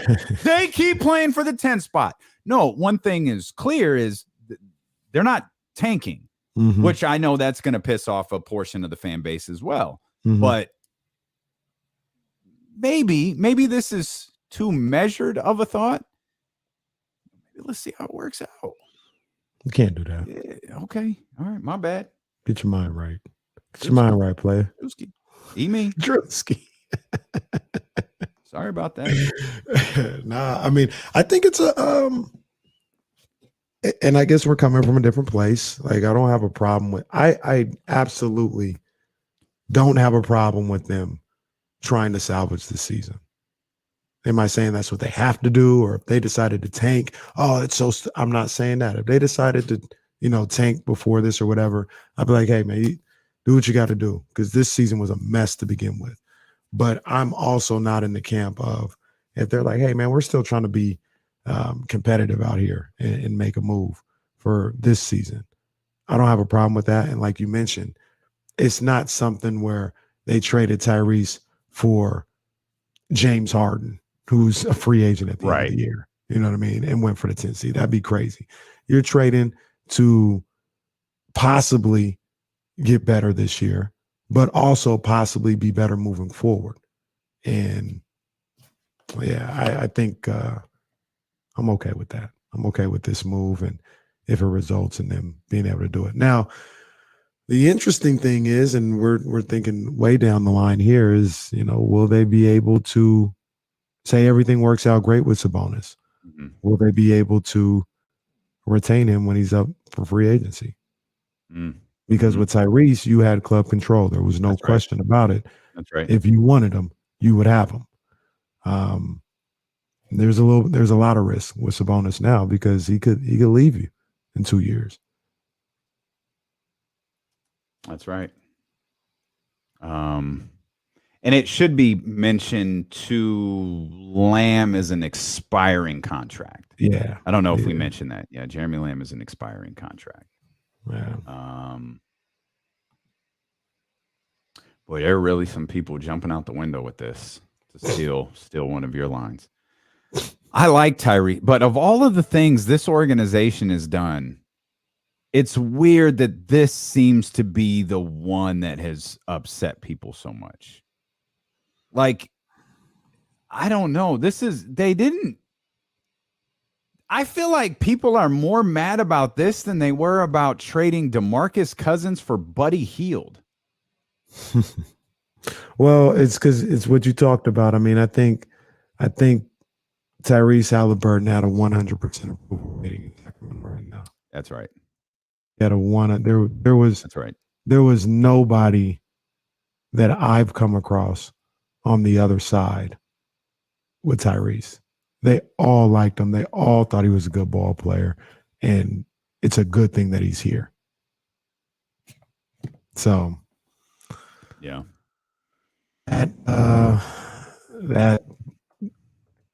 They keep playing for the 10th spot. No, one thing is clear is they're not tanking, which I know that's going to piss off a portion of the fan base as well. But maybe this is too measured of a thought. Maybe let's see how it works out. You can't do that. Yeah, okay. All right. My bad. Get your mind right. Get your mind right, player. E-me. Drewski. Sorry about that. Nah, I mean, I think it's and I guess we're coming from a different place. Like, I don't have a problem with, I absolutely don't have a problem with them trying to salvage the season. Am I saying that's what they have to do? Or if they decided to tank, I'm not saying that. If they decided to, tank before this or whatever, I'd be like, hey, man, do what you got to do, because this season was a mess to begin with. But I'm also not in the camp of, if they're like, hey, man, we're still trying to be competitive out here and make a move for this season, I don't have a problem with that. And like you mentioned, it's not something where they traded Tyrese for James Harden, who's a free agent at the end of the year. You know what I mean? And went for the 10th seed. That'd be crazy. You're trading to possibly get better this year, but also possibly be better moving forward. And yeah, I think I'm okay with that. I'm okay with this move, and if it results in them being able to do it. Now, the interesting thing is, and we're thinking way down the line here, is, will they be able to say everything works out great with Sabonis? Will they be able to retain him when he's up for free agency? Because with Tyrese, you had club control. There was no question about it. That's right. If you wanted him, you would have him. There's a lot of risk with Sabonis now, because he could leave you in 2 years. That's right. And it should be mentioned to Lamb is an expiring contract. Yeah. I don't know if we mentioned that. Yeah, Jeremy Lamb is an expiring contract. Yeah. Boy, there are really some people jumping out the window with this to steal one of your lines. I like Tyrese, but of all of the things this organization has done, it's weird that this seems to be the one that has upset people so much. Like, I don't know. I feel like people are more mad about this than they were about trading DeMarcus Cousins for Buddy Hield. Well, it's because it's what you talked about. I mean, I think Tyrese Haliburton had a 100% approval rating in Sacramento right now. That's right. He had a one. There was. That's right. There was nobody that I've come across on the other side with Tyrese. They all liked him. They all thought he was a good ball player, and it's a good thing that he's here. So, yeah, that,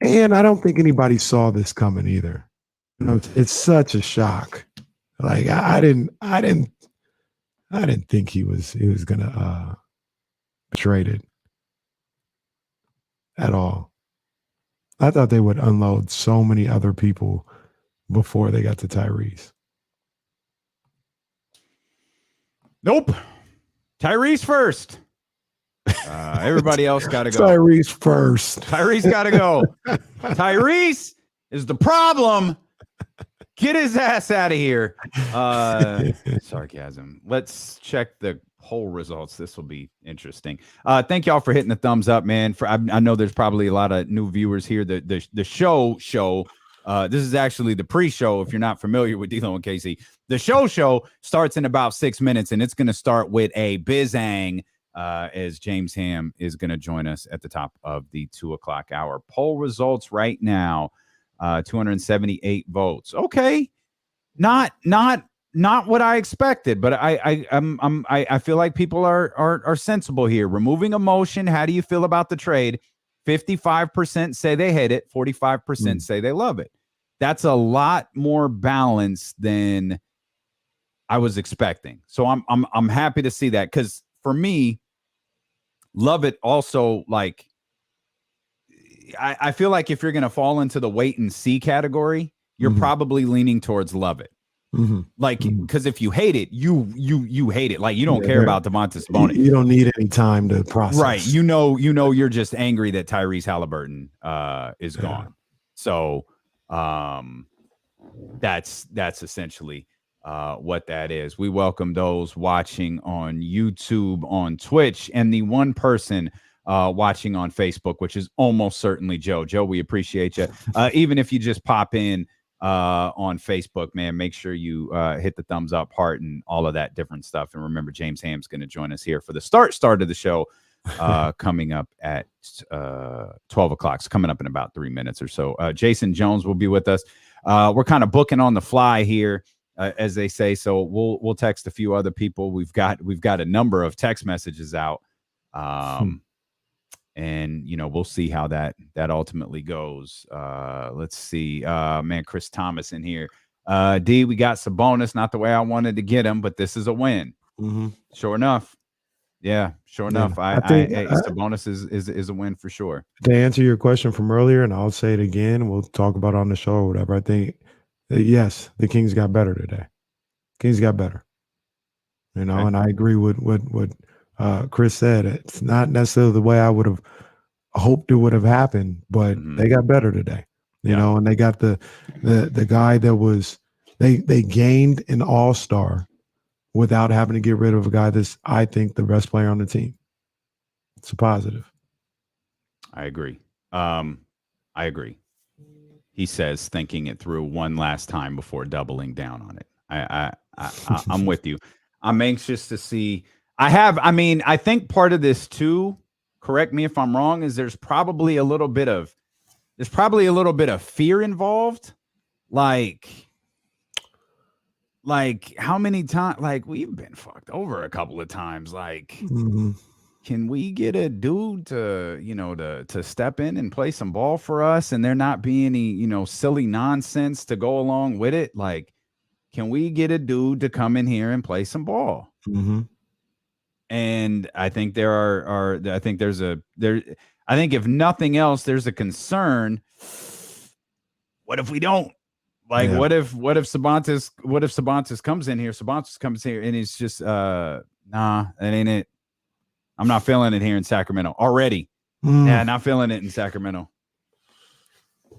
and I don't think anybody saw this coming either. You know, it's such a shock. Like I didn't think he was gonna be traded at all. I thought they would unload so many other people before they got to Tyrese. Nope. Tyrese first. Everybody else got to go. Tyrese first. Tyrese got to go. Tyrese is the problem. Get his ass out of here. Sarcasm. Let's check the poll results. This will be interesting. Thank y'all for hitting the thumbs up, man. I know there's probably a lot of new viewers here. The show. This is actually the pre-show. If you're not familiar with D'Lo and Casey, the show starts in about 6 minutes, and it's going to start with a bizang as James Ham is going to join us at the top of the 2:00 hour. Poll results right now. 278 votes. Okay, not what I expected, but I feel like people are sensible here. Removing emotion. How do you feel about the trade? 55% say they hate it. 45% say they love it. That's a lot more balanced than I was expecting. So I'm happy to see that, because for me, love it also, like, I feel like if you're going to fall into the wait and see category, you're probably leaning towards love it. Like, because if you hate it, you hate it. Like, you don't care about Domantas Sabonis. You don't need any time to process. Right. You know, you're just angry that Tyrese Haliburton is gone. So that's essentially what that is. We welcome those watching on YouTube, on Twitch, and the one person watching on Facebook, which is almost certainly Joe. Joe, we appreciate you. Even if you just pop in on Facebook, man, make sure you hit the thumbs up, heart, and all of that different stuff. And remember, James Ham's going to join us here for the start of the show coming up at 12 o'clock. It's coming up in about 3 minutes or so. Jason Jones will be with us. We're kind of booking on the fly here, as they say. So we'll text a few other people. We've got a number of text messages out. And, we'll see how that ultimately goes. Let's see. Man, Chris Thomas in here. D, we got Sabonis. Not the way I wanted to get him, but this is a win. Sure enough. Yeah, sure enough. I think Sabonis is a win for sure. To answer your question from earlier, and I'll say it again, we'll talk about it on the show or whatever. I think, yes, the Kings got better today. Kings got better. And I agree with what Chris said. It's not necessarily the way I would have hoped it would have happened, but they got better today, you know, and they got the guy that was, they gained an all-star without having to get rid of a guy that's, I think, the best player on the team. It's a positive. I agree. He says, thinking it through one last time before doubling down on it. I'm with you. I'm anxious to see. I think part of this too, correct me if I'm wrong, is there's probably a little bit of fear involved. Like how many times, like, we've been fucked over a couple of times. Like, can we get a dude to, to step in and play some ball for us, and there not be any, silly nonsense to go along with it? Like, can we get a dude to come in here and play some ball? Mm-hmm. And I think I think I think if nothing else, there's a concern. What if we don't? Like, what if Sabonis comes in here? Sabonis comes here and he's just, nah, that ain't it. I'm not feeling it here in Sacramento already. Yeah, not feeling it in Sacramento.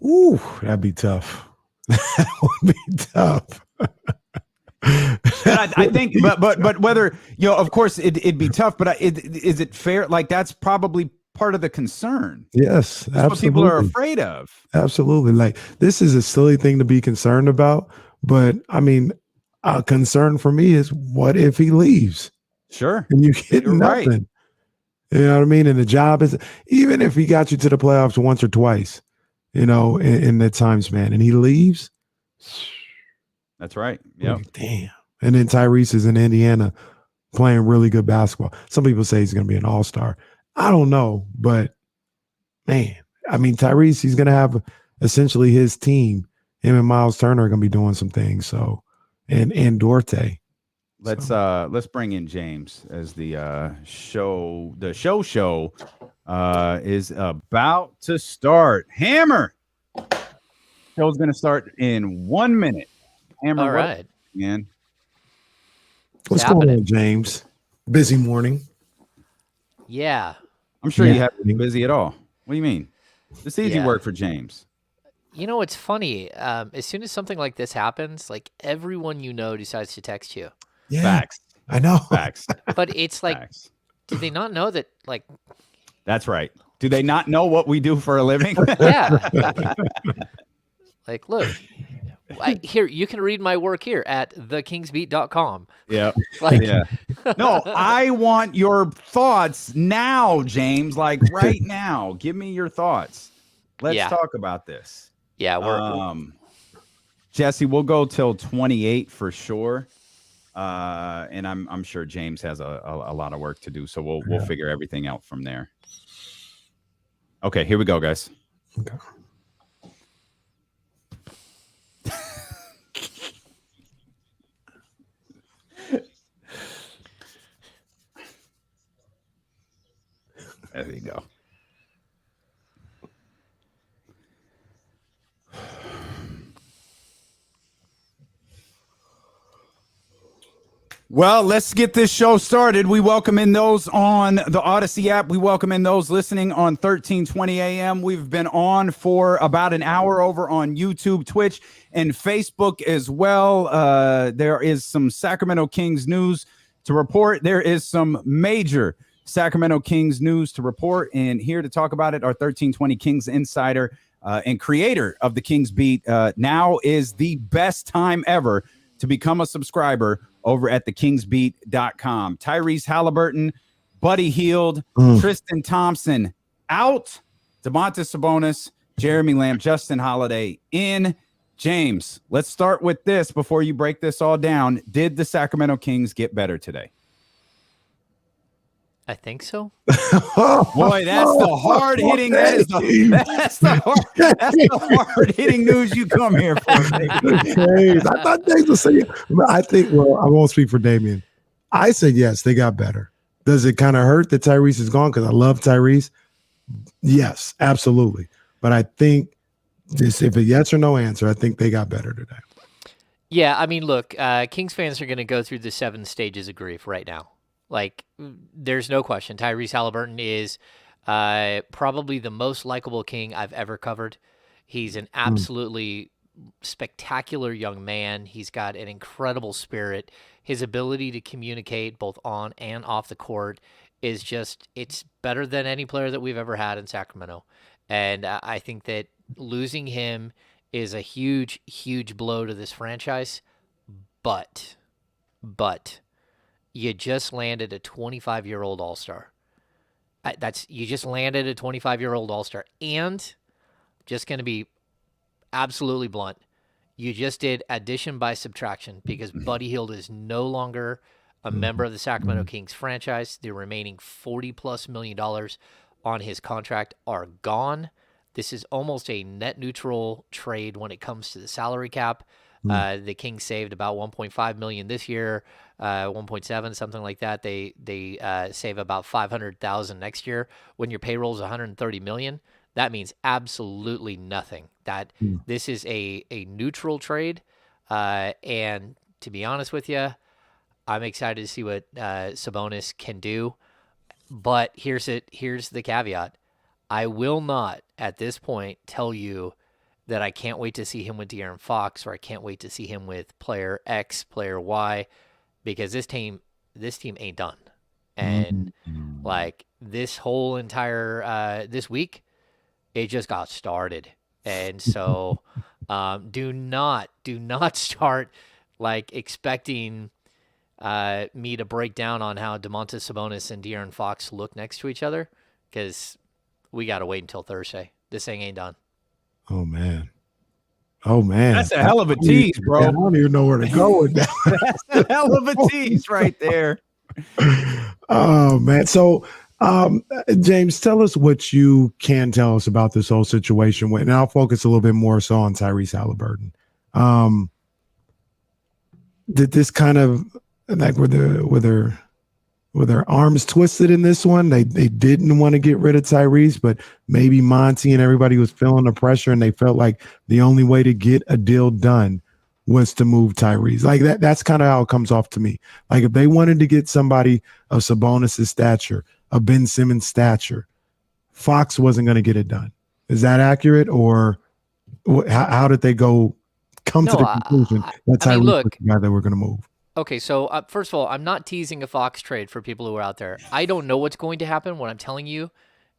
Ooh, that'd be tough. That would be tough. But I think, but whether, of course it'd be tough, but is it fair? Like, that's probably part of the concern. Yes, that's absolutely. What people are afraid of. Absolutely. Like, this is a silly thing to be concerned about, but I mean, a concern for me is, what if he leaves? Sure. And you get nothing. Right. You know what I mean? And the job is, even if he got you to the playoffs once or twice, in that time span, and he leaves. That's right. Yeah. Damn. And then Tyrese is in Indiana playing really good basketball. Some people say he's going to be an all-star. I don't know, but man, I mean, Tyrese, he's going to have essentially his team. Him and Miles Turner are going to be doing some things. So, and Duarte. Let's bring in James as the show. The show is about to start. Hammer. Show's going to start in 1 minute. Hammer. All right, man. What's going on, James? Busy morning. Yeah. I'm sure you haven't been busy at all. What do you mean? It's easy work for James. It's funny. As soon as something like this happens, like, everyone decides to text you. Yeah. Facts. I know. Facts. But it's like, do they not know that, like... That's right. Do they not know what we do for a living? Yeah. Like, look... here, you can read my work here at thekingsbeat.com. Yeah. No, I want your thoughts now, James. Like, right now. Give me your thoughts. Let's talk about this. Yeah. Jesse, we'll go till 28 for sure. And I'm sure James has a lot of work to do. So we'll figure everything out from there. Okay, here we go, guys. Okay. There you go. Well, let's get this show started. We welcome in those on the Odyssey app. We welcome in those listening on 1320 AM. We've been on for about an hour over on YouTube, Twitch, and Facebook as well. There is some Sacramento Kings news to report. There is some major Sacramento Kings news to report, and here to talk about it, our 1320 Kings insider and creator of the Kings Beat. Now is the best time ever to become a subscriber over at thekingsbeat.com. Tyrese Haliburton, Buddy Hield, Tristan Thompson out, Domantas Sabonis, Jeremy Lamb, Justin Holiday in. James, let's start with this before you break this all down. Did the Sacramento Kings get better today? I think so. Boy, that's the hard hitting. That's the hard hitting news you come here for. I thought James was saying. I think. Well, I won't speak for Damian. I said yes, they got better. Does it kind of hurt that Tyrese is gone? Because I love Tyrese. Yes, absolutely. But I think just if a yes or no answer, I think they got better today. Yeah, I mean, look, Kings fans are going to go through the 7 stages of grief right now. Like, there's no question. Tyrese Haliburton is probably the most likable King I've ever covered. He's an absolutely spectacular young man. He's got an incredible spirit. His ability to communicate both on and off the court is just, it's better than any player that we've ever had in Sacramento. And I think that losing him is a huge, huge blow to this franchise. But you just landed a 25-year-old All-Star. You just landed a 25-year-old All-Star. And just going to be absolutely blunt, you just did addition by subtraction because Buddy Hield is no longer a member of the Sacramento Kings franchise. The remaining $40+ million on his contract are gone. This is almost a net neutral trade when it comes to the salary cap. The Kings saved about $1.5 million this year, 1.7, something like that. They save about $500,000 next year. When your payroll is $130 million, that means absolutely nothing. This is a neutral trade, and to be honest with you, I'm excited to see what Sabonis can do. But here's the caveat. I will not, at this point, tell you that I can't wait to see him with De'Aaron Fox, or I can't wait to see him with player X, player Y, because this team ain't done. And like this whole entire this week, it just got started. And so do not start like expecting me to break down on how Domantas Sabonis and De'Aaron Fox look next to each other, because we got to wait until Thursday. This thing ain't done. Oh, man. That's a hell of a tease, bro. I don't even know where to go with that. That's a hell of a tease right there. Oh, man. So, James, tell us what you can tell us about this whole situation. And I'll focus a little bit more so on Tyrese Haliburton. Did this kind of, like, were their arms twisted in this one? They didn't want to get rid of Tyrese, but maybe Monty and everybody was feeling the pressure, and they felt like the only way to get a deal done was to move Tyrese. Like that's kind of how it comes off to me. Like if they wanted to get somebody of Sabonis' stature, a Ben Simmons stature, Fox wasn't going to get it done. Is that accurate, or how did they come to the conclusion that Tyrese was the guy that we're going to move? Okay, so first of all, I'm not teasing a Fox trade for people who are out there. I don't know what's going to happen. What I'm telling you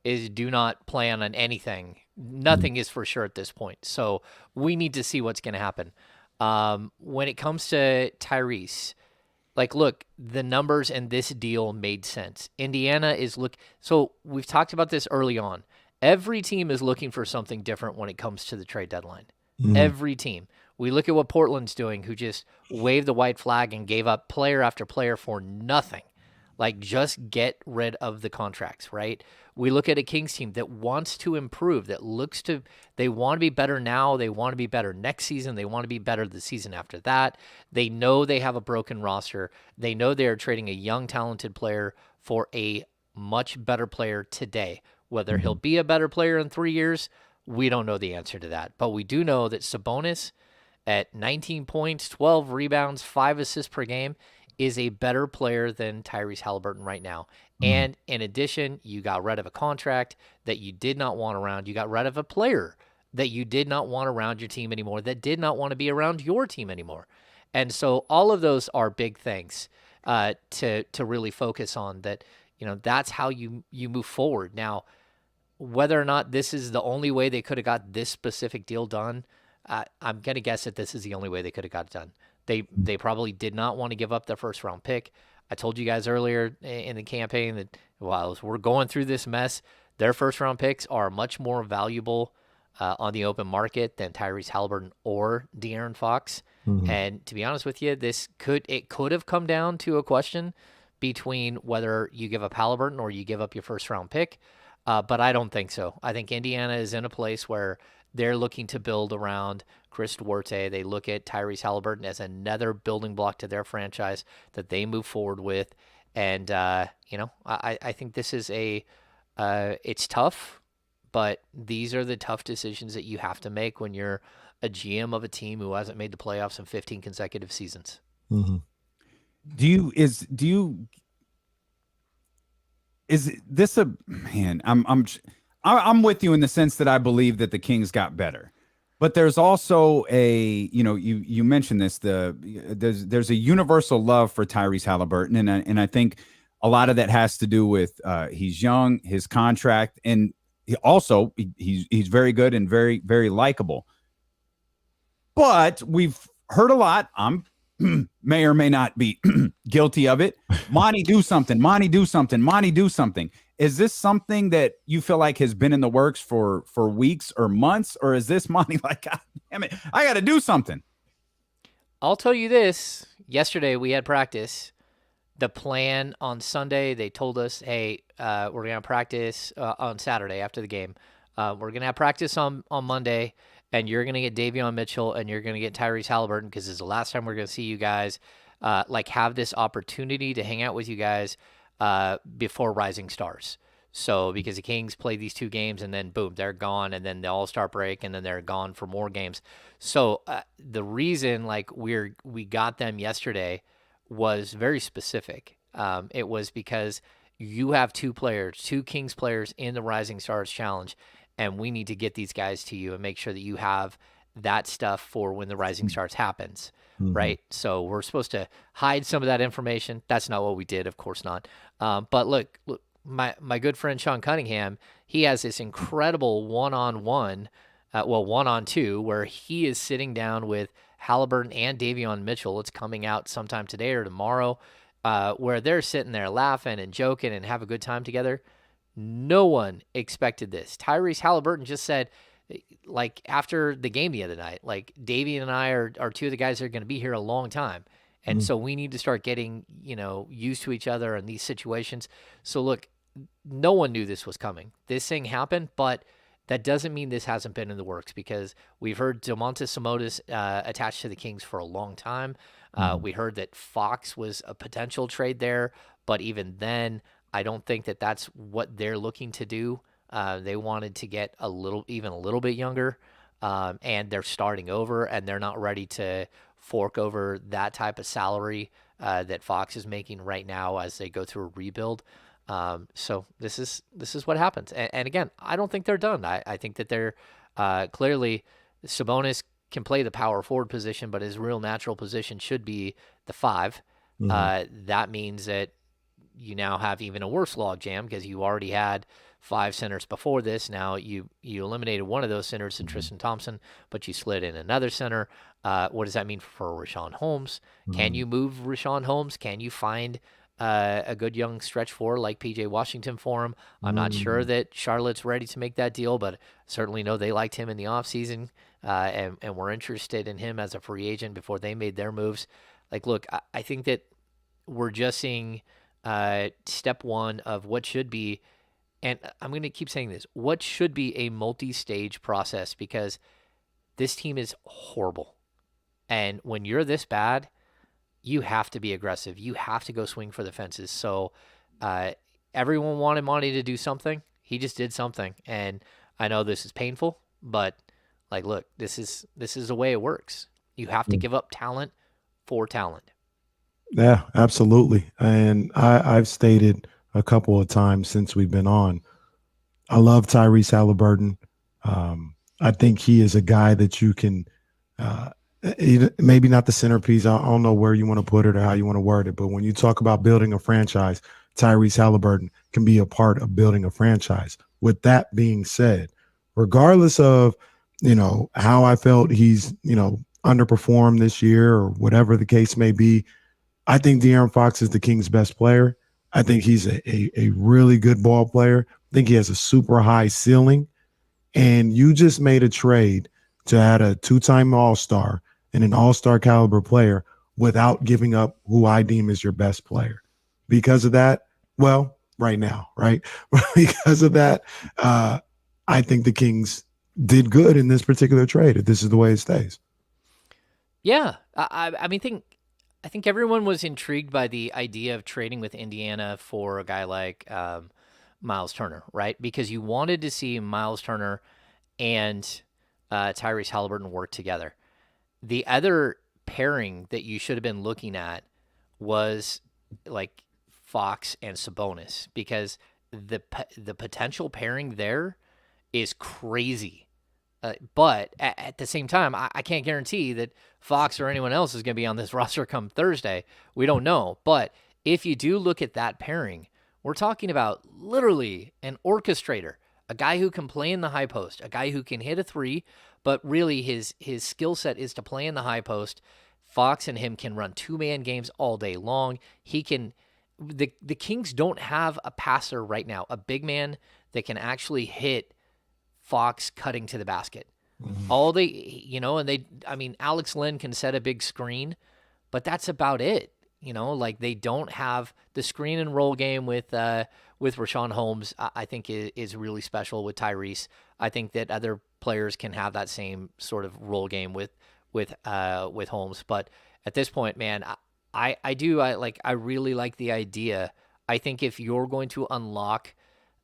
is do not plan on anything. Nothing is for sure at this point. So we need to see what's going to happen. When it comes to Tyrese, like, look, the numbers in this deal made sense. Indiana is so we've talked about this early on. Every team is looking for something different when it comes to the trade deadline. Every team. We look at what Portland's doing, who just waved the white flag and gave up player after player for nothing. Like, just get rid of the contracts, right? We look at a Kings team that wants to improve, they want to be better now, they want to be better next season, they want to be better the season after that. They know they have a broken roster. They know they are trading a young, talented player for a much better player today. Whether he'll be a better player in 3 years, we don't know the answer to that. But we do know that Sabonis, at 19 points, 12 rebounds, 5 assists per game, is a better player than Tyrese Haliburton right now. And in addition, you got rid of a contract that you did not want around. You got rid of a player that you did not want around your team anymore, that did not want to be around your team anymore. And so all of those are big things to really focus on, that, that's how you move forward. Now, whether or not this is the only way they could have got this specific deal done, I'm going to guess that this is the only way they could have got it done. They probably did not want to give up their first round pick. I told you guys earlier in the campaign that while we're going through this mess, their first round picks are much more valuable on the open market than Tyrese Haliburton or De'Aaron Fox. And to be honest with you, it could have come down to a question between whether you give up Haliburton or you give up your first round pick. But I don't think so. I think Indiana is in a place where they're looking to build around Chris Duarte. They look at Tyrese Haliburton as another building block to their franchise that they move forward with. And, I think this is it's tough, but these are the tough decisions that you have to make when you're a GM of a team who hasn't made the playoffs in 15 consecutive seasons. Is this a man? I'm with you in the sense that I believe that the Kings got better, but there's also you mentioned this, there's a universal love for Tyrese Haliburton, and I think a lot of that has to do with he's young, his contract, and he's very good and very, very likable. But we've heard a lot. I'm may or may not be guilty of it. Monty, do something. Monty, do something. Monty, do something. Is this something that you feel like has been in the works for weeks or months, or is this Monty like, God damn it, I got to do something? I'll tell you this. Yesterday we had practice. the plan on Sunday, they told us, hey, we're going to practice on Saturday after the game. We're going to have practice on Monday, and you're going to get Davion Mitchell, and you're going to get Tyrese Haliburton, because this is the last time we're going to see you guys have this opportunity to hang out with you guys before Rising Stars. So because the Kings play these 2 games, and then boom, they're gone, and then the All-Star break, and then they're gone for more games. So the reason we got them yesterday was very specific. It was because you have 2 Kings players in the Rising Stars Challenge, and we need to get these guys to you and make sure that you have that stuff for when the Rising Stars happens, right? So we're supposed to hide some of that information. That's not what we did, of course not. But look, my good friend Sean Cunningham, he has this incredible one-on-one, 1-on-2, where he is sitting down with Haliburton and Davion Mitchell. It's coming out sometime today or tomorrow, where they're sitting there laughing and joking and have a good time together. No one expected this. Tyrese Haliburton just said, after the game the other night, Davion and I are 2 of the guys that are going to be here a long time. And so we need to start getting, used to each other in these situations. So look, no one knew this was coming. This thing happened, but that doesn't mean this hasn't been in the works, because we've heard Sabonis attached to the Kings for a long time. We heard that Fox was a potential trade there, but even then, I don't think that that's what they're looking to do. They wanted to get even a little bit younger, and they're starting over, and they're not ready to fork over that type of salary that Fox is making right now as they go through a rebuild. So this is what happens. And again, I don't think they're done. I think that they're clearly, Sabonis can play the power forward position, but his real natural position should be the 5. That means that you now have even a worse logjam, because you already had 5 centers before this. Now you eliminated one of those centers in TRISTAN Thompson, but you slid in another center. What does that mean for Richaun Holmes? Can you move Richaun Holmes? Can you find a good young stretch 4 like PJ Washington for him? I'm not sure that Charlotte's ready to make that deal, but certainly know they liked him in the offseason, and were interested in him as a free agent before they made their moves. Look, I think that we're just seeing step 1 of what should be, and I'm going to keep saying this, what should be a multi-stage process, because this team is horrible. And when you're this bad, you have to be aggressive. You have to go swing for the fences. So everyone wanted Monty to do something. He just did something. And I know this is painful, but look, this is the way it works. You have to give up talent for talent. Yeah, absolutely. And I've stated a couple of times since we've been on, I love Tyrese Haliburton. I think he is a guy that you can, maybe not the centerpiece. I don't know where you want to put it or how you want to word it, but when you talk about building a franchise, Tyrese Haliburton can be a part of building a franchise. With that being said, regardless of, how I felt he's, underperformed this year or whatever the case may be, I think De'Aaron Fox is the Kings' best player. I think he's a really good ball player. I think he has a super high ceiling. And you just made a trade to add a 2-time All-Star and an All-Star caliber player without giving up who I deem is your best player. Because of that, well, right now, right? Because of that, I think the Kings did good in this particular trade, if this is the way it stays. Yeah. I think everyone was intrigued by the idea of trading with Indiana for a guy like Miles Turner, right? Because you wanted to see Miles Turner and Tyrese Haliburton work together. The other pairing that you should have been looking at was Fox and Sabonis, because the potential pairing there is crazy. But at the same time, I can't guarantee that Fox or anyone else is going to be on this roster come Thursday. We don't know. But if you do look at that pairing, we're talking about literally an orchestrator, a guy who can play in the high post, a guy who can hit a 3, but really his skill set is to play in the high post. Fox and him can run 2-man games all day long. The Kings don't have a passer right now, a big man that can actually hit Fox cutting to the basket. All Alex Len can set a big screen, but that's about it. like they don't have the screen and roll game with Rashawn Holmes. I think is really special with Tyrese. I think that other players can have that same sort of roll game with Holmes. But at this point, man, I really like the idea. I think if you're going to unlock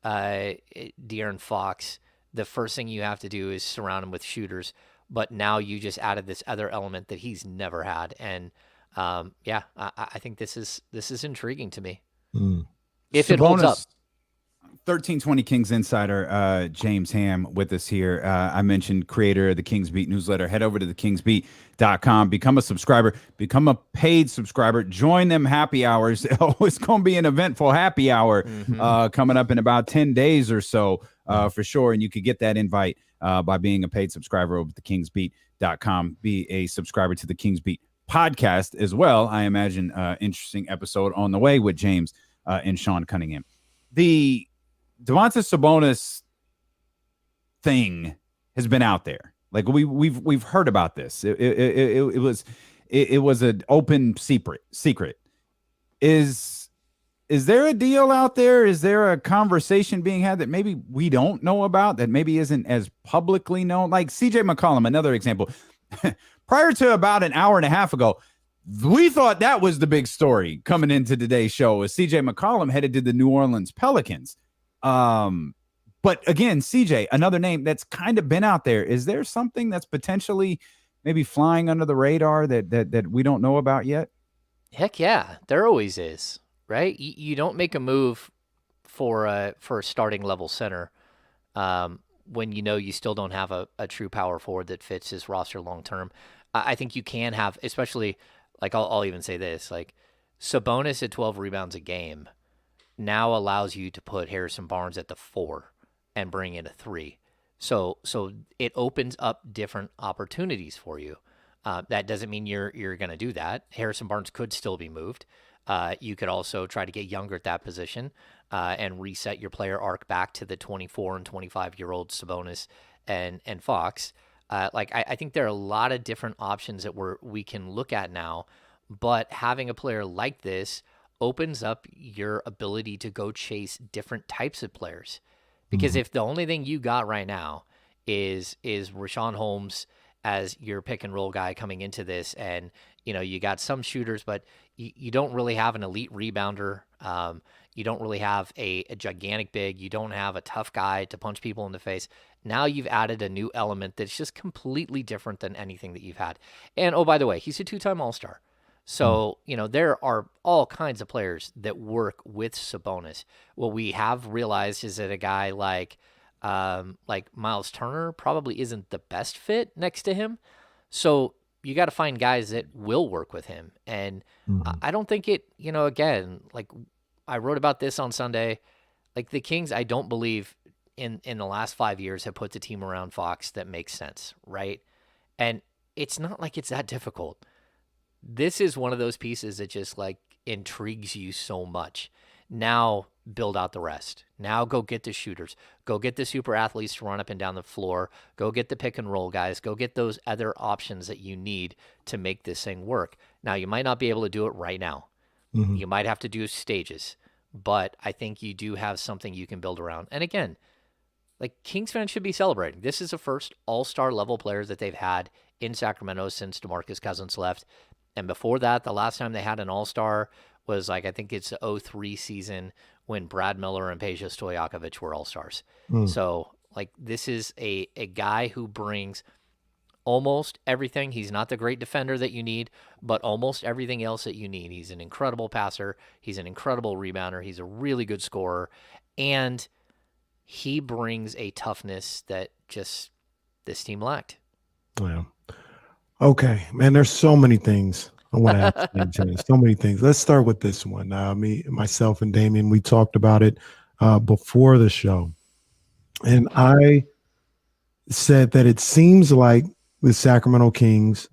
De'Aaron Fox, the first thing you have to do is surround him with shooters. But now you just added this other element that he's never had, and I think this is intriguing to me. If it holds up. 1320 Kings insider James Ham with us here. I mentioned creator of the Kings Beat newsletter. Head over to thekingsbeat.com. Become a subscriber. Become a paid subscriber. Join them happy hours. It's going to be an eventful happy hour coming up in about 10 days or so for sure. And you could get that invite by being a paid subscriber over at thekingsbeat.com. Be a subscriber to the Kings Beat podcast as well. I imagine interesting episode on the way with James and Sean Cunningham. The Domantas Sabonis thing has been out there. Like we've heard about this. It was an open secret. Is there a deal out there? Is there a conversation being had that maybe we don't know about, that maybe isn't as publicly known? Like CJ McCollum, another example. Prior to about an hour and a half ago, we thought that was the big story coming into today's show, is CJ McCollum headed to the New Orleans Pelicans. But again, CJ, another name that's kind of been out there. Is there something that's potentially maybe flying under the radar that we don't know about yet? Heck yeah, there always is, right? You don't make a move for a starting level center when you still don't have a true power forward that fits his roster long term. I think you can have, especially like I'll even say this, like Sabonis at 12 rebounds a game now allows you to put Harrison Barnes at the 4 and bring in a 3. So it opens up different opportunities for you. That doesn't mean you're going to do that. Harrison Barnes could still be moved. You could also try to get younger at that position and reset your player arc back to the 24 and 25-year-old Sabonis and Fox. I think there are a lot of different options that we can look at now, but having a player like this opens up your ability to go chase different types of players. Because if the only thing you got right now is Rashawn Holmes as your pick and roll guy coming into this, and you got some shooters, but you don't really have an elite rebounder. You don't really have a gigantic big. You don't have a tough guy to punch people in the face. Now you've added a new element that's just completely different than anything that you've had. And oh, by the way, he's a 2-time All-Star. So, there are all kinds of players that work with Sabonis. What we have realized is that a guy like Miles Turner probably isn't the best fit next to him. So you got to find guys that will work with him. And I don't think it, again, like I wrote about this on Sunday, like the Kings, I don't believe in the last 5 years have put the team around Fox that makes sense, right? And it's not like it's that difficult. This is one of those pieces that just like intrigues you so much. Now build out the rest. Now go get the shooters. Go get the super athletes to run up and down the floor. Go get the pick and roll guys. Go get those other options that you need to make this thing work. Now, you might not be able to do it right now. You might have to do stages. But I think you do have something you can build around. And again, like Kings fans should be celebrating. This is the first all-star level player that they've had in Sacramento since DeMarcus Cousins left. And before that, the last time they had an all-star was I think it's the 2003 season when Brad Miller and Peja Stojakovic were all-stars. So this is a guy who brings almost everything. He's not the great defender that you need, but almost everything else that you need. He's an incredible passer. He's an incredible rebounder. He's a really good scorer. And he brings a toughness that just this team lacked. Yeah. Okay, man, there's so many things I want to ask. So many things. Let's start with this one. Myself and Damien, we talked about it before the show. And I said that it seems like the Sacramento Kings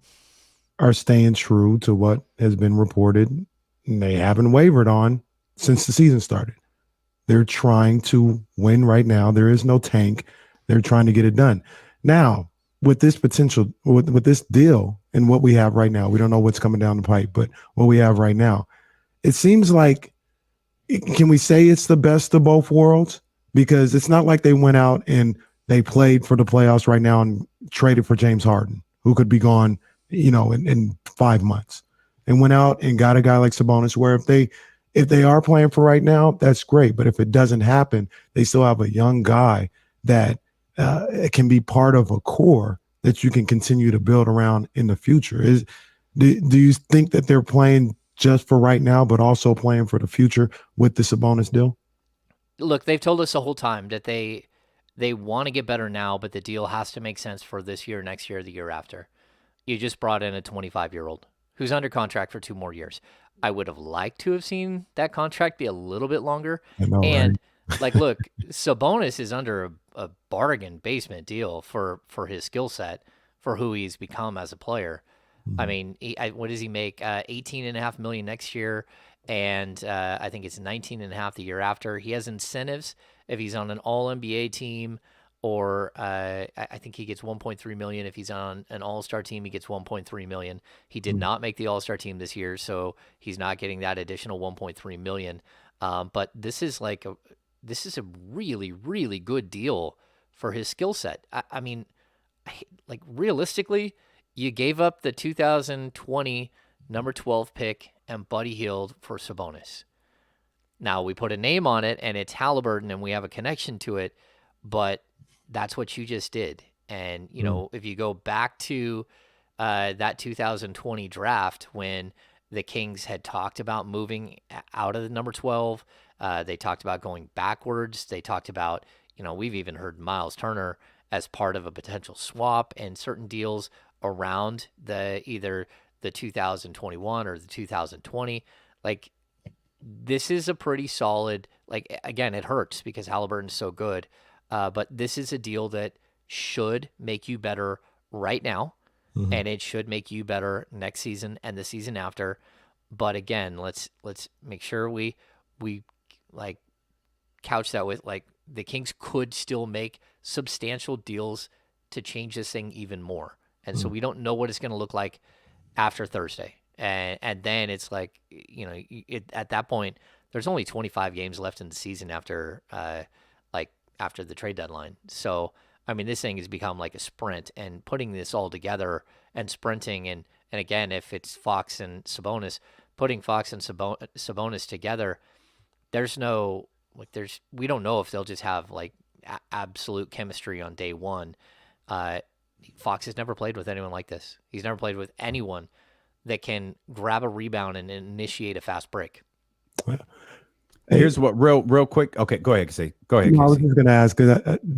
are staying true to what has been reported. And they haven't wavered on since the season started. They're trying to win right now. There is no tank. They're trying to get it done. Now, with this potential, with this deal and what we have right now, we don't know what's coming down the pipe, but what we have right now, it seems like, can we say it's the best of both worlds? Because it's not like they went out and they played for the playoffs right now and traded for James Harden, who could be gone, in 5 months, and went out and got a guy like Sabonis, where if they are playing for right now, that's great. But if it doesn't happen, they still have a young guy that can be part of a core that you can continue to build around in the future. Do you think that they're playing just for right now, but also playing for the future with the Sabonis deal? Look, they've told us the whole time that they want to get better now, but the deal has to make sense for this year, next year, the year after. You just brought in a 25-year-old who's under contract for 2 more years. I would have liked to have seen that contract be a little bit longer. I know, And right? look, Sabonis is under a bargain basement deal for his skill set, for who he's become as a player. I mean, what does he make? $18.5 million next year, and I think it's 19.5 million the year after. He has incentives if he's on an All NBA team, or I think he gets 1.3 million if he's on an All-Star team. He gets 1.3 million. He did not make the All-Star team this year, so he's not getting that additional 1.3 million. But this is a really, really good deal for his skill set. I mean, like, realistically, you gave up the 2020 number 12 pick and Buddy Hield for Sabonis. Now, we put a name on it, and it's Haliburton, and we have a connection to it, but that's what you just did. And, if you go back to that 2020 draft, when the Kings had talked about moving out of the number 12, they talked about going backwards. They talked about, we've even heard Miles Turner as part of a potential swap and certain deals around either the 2021 or the 2020. Like, this is a pretty solid, like, again, it hurts because Halliburton's so good, but this is a deal that should make you better right now, and it should make you better next season and the season after. But again, let's make sure we like couch that with, like, the Kings could still make substantial deals to change this thing even more. And so we don't know what it's going to look like after Thursday. And then it's like, at that point, there's only 25 games left in the season after the trade deadline. So, I mean, this thing has become like a sprint, and putting this all together and sprinting. And again, if it's Fox and Sabonis, putting Fox and Sabonis together, we don't know if they'll just have like absolute chemistry on day one. Fox has never played with anyone like this. He's never played with anyone that can grab a rebound and initiate a fast break. Here's what real quick. Okay, go ahead, Casey. Go ahead. I was just going to ask,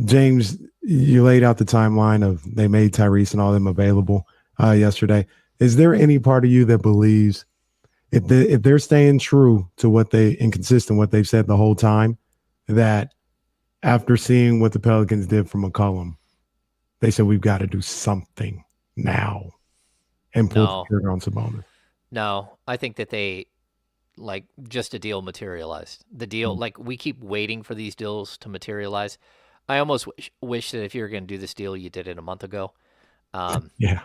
James, you laid out the timeline of they made Tyrese and all them available yesterday. Is there any part of you that believes if they're staying true to what they've said the whole time, that after seeing what the Pelicans did for McCollum, they said we've got to do something now and pull the trigger on Sabonis? No, I think that they, like, just a deal materialized. The deal, like, we keep waiting for these deals to materialize. I almost wish that if you were going to do this deal, you did it a month ago. Yeah.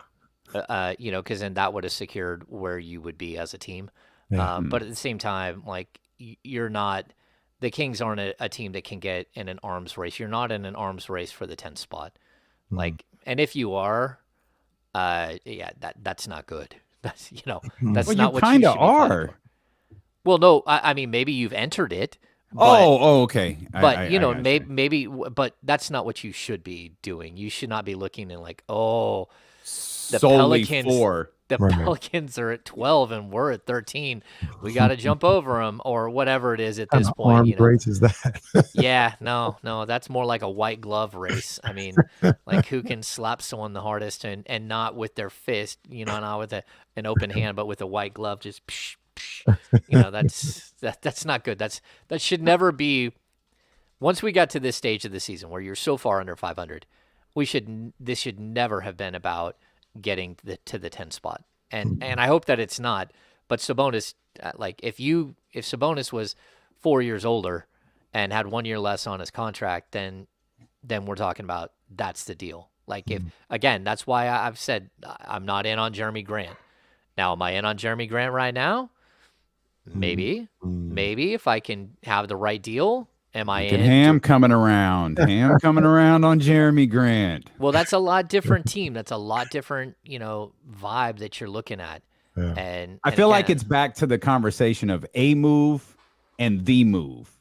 Because then that would have secured where you would be as a team. Yeah. But at the same time, like, the Kings aren't a team that can get in an arms race. You're not in an arms race for the 10th spot. Like, and if you are, that's not good. That's, that's Well, not you what you should be kind of fighting are. for. Well, no, I mean, maybe you've entered it. But, Okay. But maybe, but that's not what you should be doing. You should not be looking and like, the solely Pelicans, for Pelicans are at 12 and we're at 13. We got to jump over them, or whatever it is at this point. Arms race is that? Yeah, no, that's more like a white glove race. I mean, like, who can slap someone the hardest and not with their fist, not with an open hand, but with a white glove, just psh, psh. That's not good. That should never be. Once we got to this stage of the season where you're so far under 500, this should never have been about getting to the 10th spot. And I hope that it's not. But Sabonis, like, if Sabonis was 4 years older and had 1 year less on his contract, then we're talking about that's the deal. Like, if again, that's why I've said I'm not in on Jeremy Grant. Now, am I in on Jeremy Grant right now? Maybe if I can have the right deal, am I Look at in? Ham coming around. Ham coming around on Jeremy Grant. Well, that's a lot different team. That's a lot different, vibe that you're looking at. Yeah. And I feel like again, it's back to the conversation of a move and the move.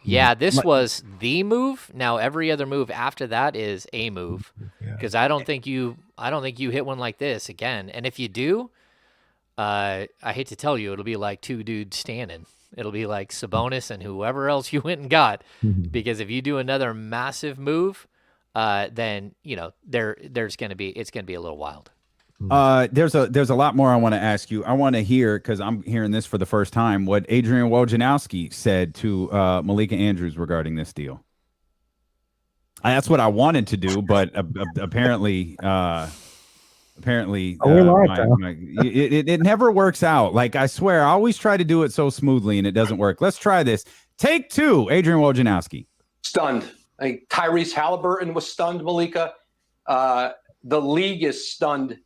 yeah, this was the move. Now every other move after that is a move, because I don't think you hit one like this again. And if you do, I hate to tell you, it'll be like two dudes standing. It'll be like Sabonis and whoever else you went and got, because if you do another massive move, then it's gonna be a little wild. There's a lot more I want to ask you. I want to hear, because I'm hearing this for the first time, what Adrian Wojnarowski said to Malika Andrews regarding this deal. That's what I wanted to do, but apparently, it never works out. Like, I swear, I always try to do it so smoothly, and it doesn't work. Let's try this. Take two, Adrian Wojnarowski. Stunned. Tyrese Haliburton was stunned, Malika. The league is stunned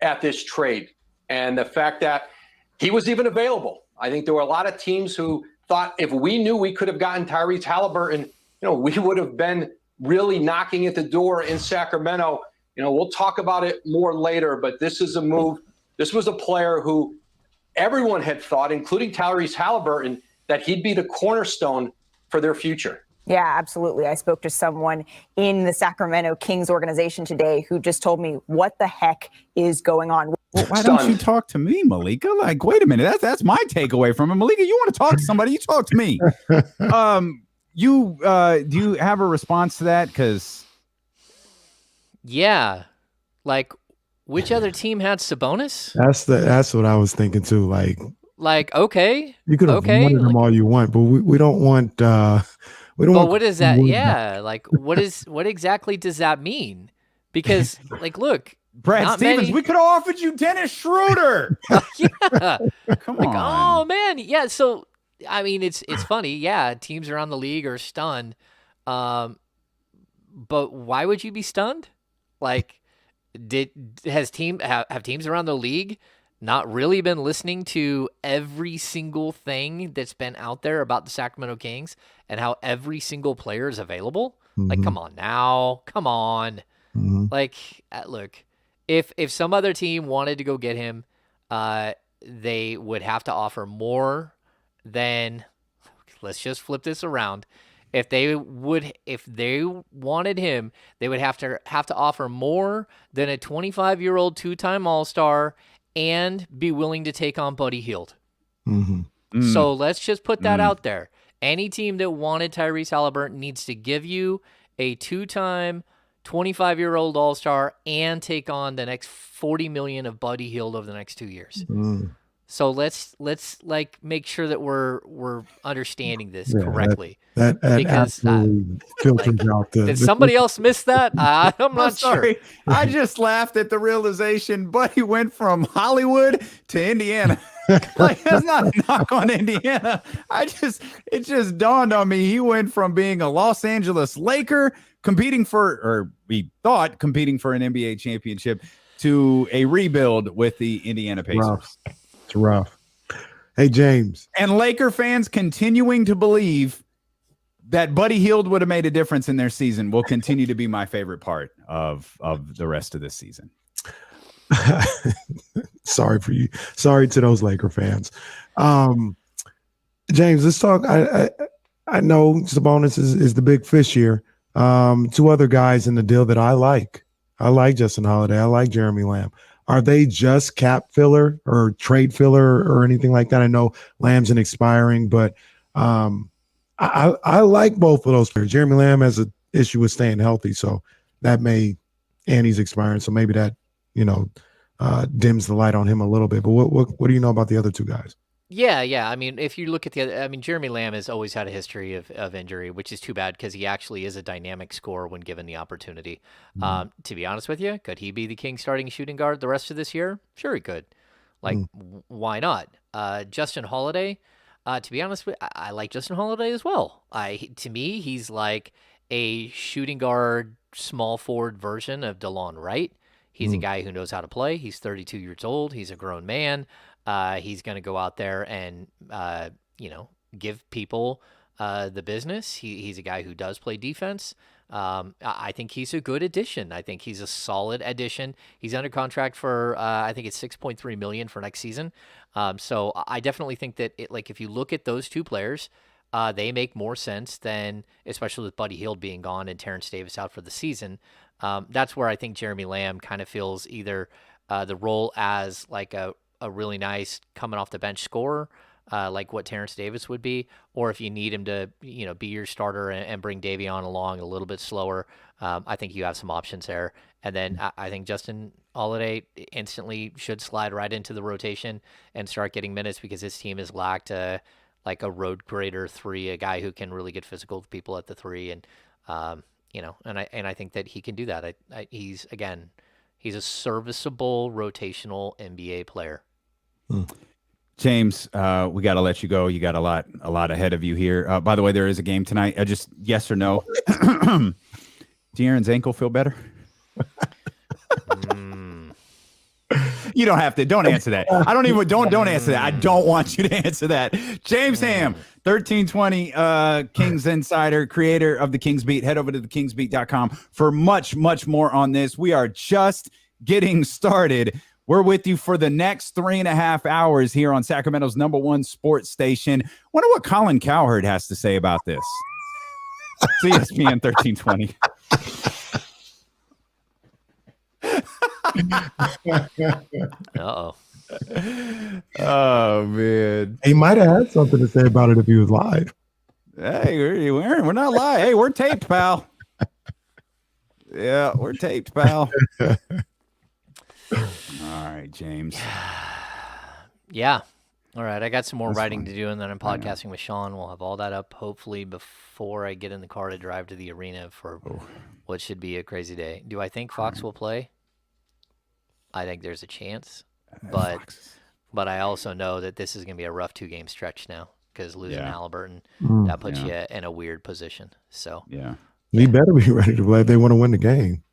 at this trade, and the fact that he was even available. I think there were a lot of teams who thought if we knew we could have gotten Tyrese Haliburton, we would have been really knocking at the door in Sacramento. We'll talk about it more later, but this is a move. This was a player who everyone had thought, including Tyrese Haliburton, that he'd be the cornerstone for their future. Yeah, absolutely. I spoke to someone in the Sacramento Kings organization today who just told me, what the heck is going on? Well, why don't you talk to me, Malika? Like, wait a minute. That's my takeaway from it. Malika, you want to talk to somebody, you talk to me. Do you have a response to that? Because yeah, like, which other team had Sabonis? That's what I was thinking too. Like, okay, you could have wanted them all you want, but we don't want. We don't. But want what is that? Yeah, like, what exactly does that mean? Because, like, look, Brad Stevens, we could have offered you Dennis Schroeder. Yeah, come on. Oh man, yeah. So I mean, it's funny. Yeah, teams around the league are stunned. But why would you be stunned? Like, have teams around the league not really been listening to every single thing that's been out there about the Sacramento Kings and how every single player is available? Like, come on now. Come on. Like, look, if some other team wanted to go get him, they would have to offer more than, let's just flip this around. If they wanted him, they would have to offer more than a 25-year-old two-time All-Star and be willing to take on Buddy Hield. So let's just put that out there. Any team that wanted Tyrese Haliburton needs to give you a two-time 25-year-old All-Star and take on the next $40 million of Buddy Hield over the next 2 years. So let's like make sure that we're understanding this correctly. That because filters out the. Did somebody else miss that? I'm not sorry. sure. I just laughed at the realization Buddy went from Hollywood to Indiana. Like, that's not a knock on Indiana. It just dawned on me he went from being a Los Angeles Laker competing for an NBA championship to a rebuild with the Indiana Pacers. It's rough. Hey, James. And Laker fans continuing to believe that Buddy Hield would have made a difference in their season will continue to be my favorite part of the rest of this season. Sorry for you. Sorry to those Laker fans. James, let's talk. I know Sabonis is the big fish here. Two other guys in the deal that I like. I like Justin Holiday. I like Jeremy Lamb. Are they just cap filler or trade filler or anything like that? I know Lamb's an expiring, but I like both of those players. Jeremy Lamb has an issue with staying healthy, so and he's expiring, so maybe that dims the light on him a little bit. But what do you know about the other two guys? Yeah. I mean, if you look at Jeremy Lamb has always had a history of injury, which is too bad because he actually is a dynamic scorer when given the opportunity. To be honest with you, could he be the Kings starting shooting guard the rest of this year? Sure, he could. Like, why not? Justin Holiday, to be honest with you, I like Justin Holiday as well. To me, he's like a shooting guard, small forward version of DeLon Wright. He's a guy who knows how to play. He's 32 years old. He's a grown man. He's going to go out there and, give people the business. He's a guy who does play defense. I think he's a good addition. I think he's a solid addition. He's under contract for I think it's $6.3 million for next season. So I definitely think that if you look at those two players, they make more sense than, especially with Buddy Hield being gone and Terrence Davis out for the season. That's where I think Jeremy Lamb kind of fills either the role as like a really nice coming off the bench scorer, like what Terrence Davis would be, or if you need him to, be your starter and bring Davion along a little bit slower, I think you have some options there. And then I think Justin Holiday instantly should slide right into the rotation and start getting minutes because his team has lacked like a road grader 3, a guy who can really get physical with people at the 3, and and I think that he can do that. He's a serviceable rotational NBA player. James, we got to let you go. You got a lot ahead of you here. By the way, there is a game tonight. Just yes or no. De'Aaron's ankle feel better? You don't have to. Don't answer that. I don't even. Don't answer that. I don't want you to answer that. James Ham, 1320 Kings Insider, creator of the Kings Beat. Head over to thekingsbeat.com for much more on this. We are just getting started. We're with you for the next 3.5 hours here on Sacramento's #1 sports station. Wonder what Colin Cowherd has to say about this. It's ESPN 1320. Uh-oh. Oh, man. He might have had something to say about it if he was live. Hey, we're not live. Hey, we're taped, pal. Yeah, we're taped, pal. All right, James. Yeah. All right. I got some more writing to do, and then I'm podcasting with Sean. We'll have all that up hopefully before I get in the car to drive to the arena for what should be a crazy day. Do I think Fox will play? I think there's a chance, but I also know that this is going to be a rough 2-game stretch now because losing Haliburton, that puts you in a weird position. So he better be ready to play if they want to win the game.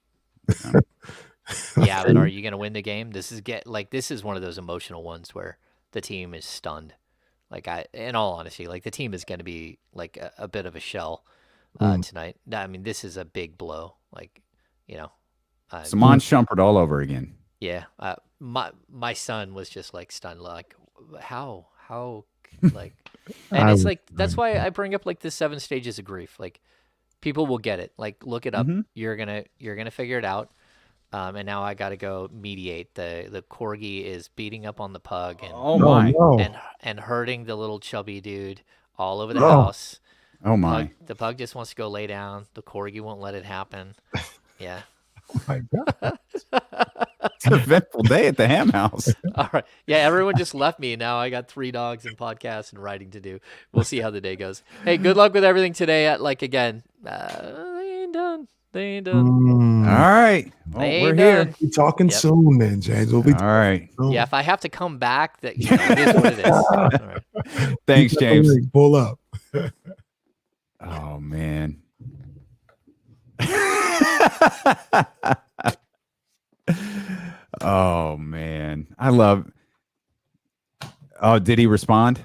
Yeah, but are you going to win the game? This is one of those emotional ones where the team is stunned. In all honesty, the team is going to be like a bit of a shell tonight. I mean, this is a big blow. Simon Shumpert all over again. Yeah, my son was just stunned, how and it's that's why I bring up the 7 stages of grief. People will get it. Look it up. You're gonna figure it out. And now I got to go mediate. The corgi is beating up on the pug and hurting the little chubby dude all over the house. Oh my! The pug just wants to go lay down. The corgi won't let it happen. Yeah. Oh my God. It's an eventful day at the Ham House. All right. Yeah, everyone just left me. Now I got 3 dogs and podcasts and writing to do. We'll see how the day goes. Hey, good luck with everything today. Again, they ain't done. They ain't done. All right. Well, we're here. We're talking soon then, James. We'll be all right. Soon. Yeah, if I have to come back, it is what it is. All right. Thanks, James. Pull up. Oh, man. Oh, man. I love. Oh, did he respond?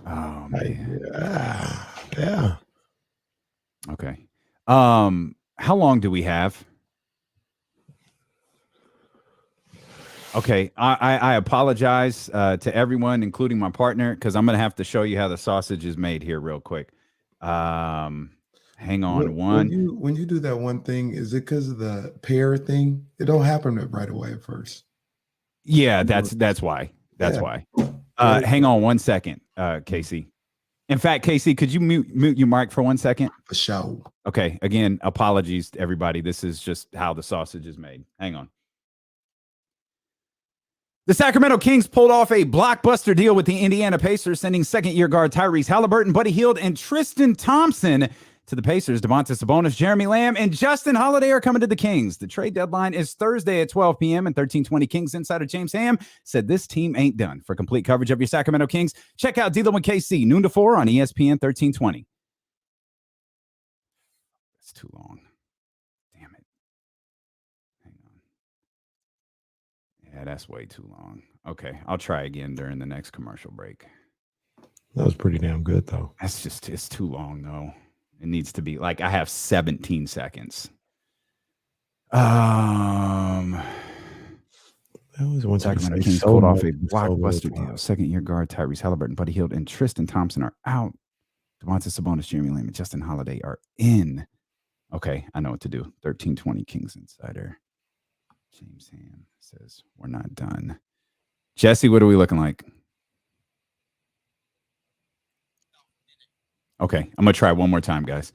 Oh, man. Yeah. Okay. How long do we have? Okay. I apologize to everyone, including my partner, because I'm going to have to show you how the sausage is made here real quick. Hang on when you do that one thing, is it because of the pair thing? It don't happen right away at first. Yeah, that's why. That's why. Hang on 1 second, Casey. In fact, Casey, could you mute your mic for 1 second? For sure. Okay. Again, apologies to everybody. This is just how the sausage is made. Hang on. The Sacramento Kings pulled off a blockbuster deal with the Indiana Pacers, sending second-year guard Tyrese Haliburton, Buddy Hield, and Tristan Thompson to the Pacers. DOMANTAS, Sabonis, Jeremy Lamb, and Justin Holiday are coming to the Kings. The trade deadline is Thursday at 12 p.m. and 1320 Kings insider James Ham said this team ain't done. For complete coverage of your Sacramento Kings, check out D'Lo and KC, noon to 4 on ESPN 1320. That's too long. Damn it. Hang on. Yeah, that's way too long. Okay, I'll try again during the next commercial break. That was pretty damn good, though. It's too long, though. It needs to be like I have 17 seconds. That was one Sacramento Kings pulled off a blockbuster deal. Second-year guard Tyrese Haliburton, Buddy Hield, and Tristan Thompson are out. DOMANTAS, Sabonis, Jeremy Lamb, and Justin Holiday are in. Okay, I know what to do. 1320 Kings Insider. James Ham says we're not done. Jesse, what are we looking like? Okay, I'm going to try one more time, guys.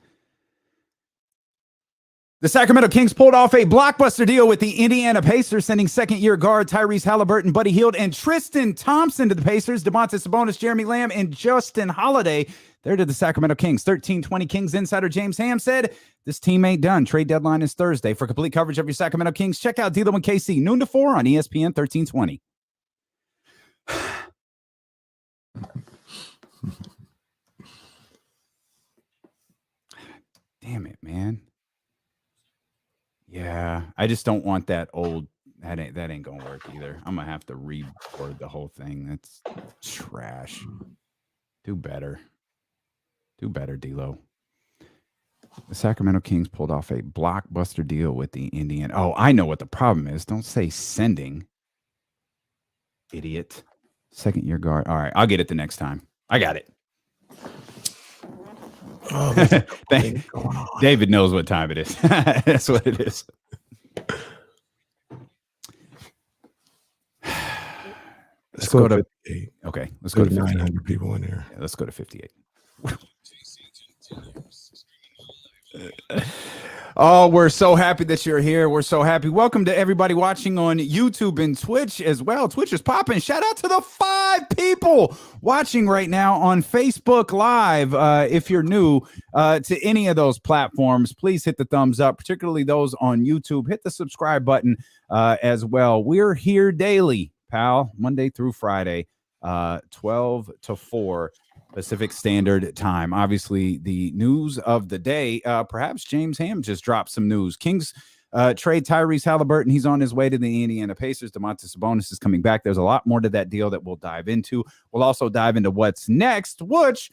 The Sacramento Kings pulled off a blockbuster deal with the Indiana Pacers, sending second-year guard Tyrese Haliburton, Buddy Hield, and Tristan Thompson to the Pacers. DOMANTAS, Sabonis, Jeremy Lamb, and Justin Holiday. They're to the Sacramento Kings. 1320 Kings insider James Ham said, this team ain't done. Trade deadline is Thursday. For complete coverage of your Sacramento Kings, check out D'Lo and KC, noon to 4 on ESPN 1320. Damn it, man. Yeah, I just don't want that old. That ain't gonna work either. I'm gonna have to re-record the whole thing. That's trash. Do better, D'Lo. The Sacramento Kings pulled off a blockbuster deal with the Indiana. Oh, I know what the problem is. Don't say sending. Idiot. Second-year guard. All right, I'll get it the next time. I got it. Oh, David knows what time it is. That's what it is. Let's go to 58. Okay, let's go to 900 people in here. Yeah, let's go to 58. Oh, we're so happy that you're here. We're so happy. Welcome to everybody watching on YouTube and Twitch as well. Twitch is popping. Shout out to the 5 people watching right now on Facebook Live. If you're new to any of those platforms, please hit the thumbs up, particularly those on YouTube. Hit the subscribe button as well. We're here daily, pal, Monday through Friday, 12 to 4. Pacific Standard Time. Obviously, the news of the day, perhaps James Ham just dropped some news. Kings trade Tyrese Haliburton. He's on his way to the Indiana Pacers. DOMANTAS Sabonis is coming back. There's a lot more to that deal that we'll dive into. We'll also dive into what's next, which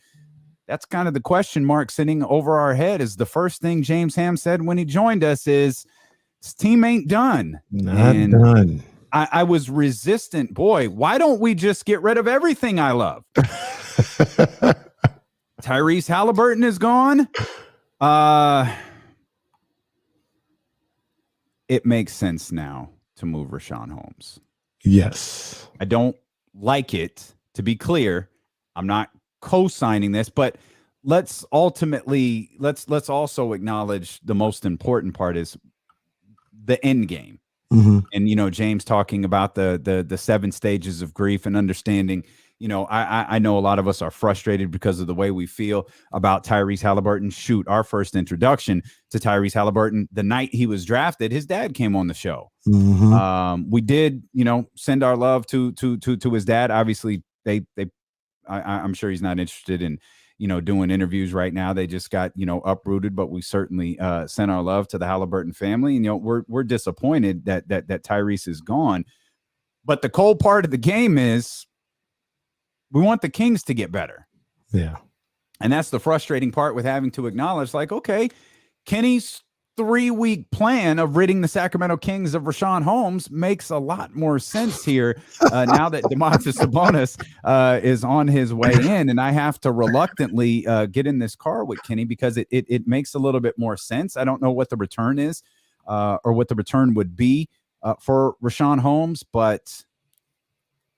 that's kind of the question mark sitting over our head. Is the first thing James Ham said when he joined us is, this team ain't done. Not done. I was resistant. Boy, why don't we just get rid of everything I love? Tyrese Haliburton is gone. It makes sense now to move Richaun Holmes. Yes. I don't like it, to be clear. I'm not co-signing this, but let's ultimately let's also acknowledge the most important part is the end game. Mm-hmm. And, you know, James talking about the 7 stages of grief and understanding, you know, I know a lot of us are frustrated because of the way we feel about Tyrese Haliburton. Shoot, our first introduction to Tyrese Haliburton, the night he was drafted, his dad came on the show. Mm-hmm. We did, you know, send our love to his dad. Obviously, I'm sure he's not interested in, you know, doing interviews right now. They just got, you know, uprooted, but we certainly sent our love to the Haliburton family. And, you know, we're disappointed that Tyrese is gone. But the cold part of the game is we want the Kings to get better. Yeah. And that's the frustrating part with having to acknowledge, like, okay, Kenny's 3-week plan of ridding the Sacramento Kings of Richaun Holmes makes a lot more sense here now that DOMANTAS Sabonis is on his way in, and I have to reluctantly get in this car with Kenny because it makes a little bit more sense. I don't know what the return is or what the return would be for Richaun Holmes, but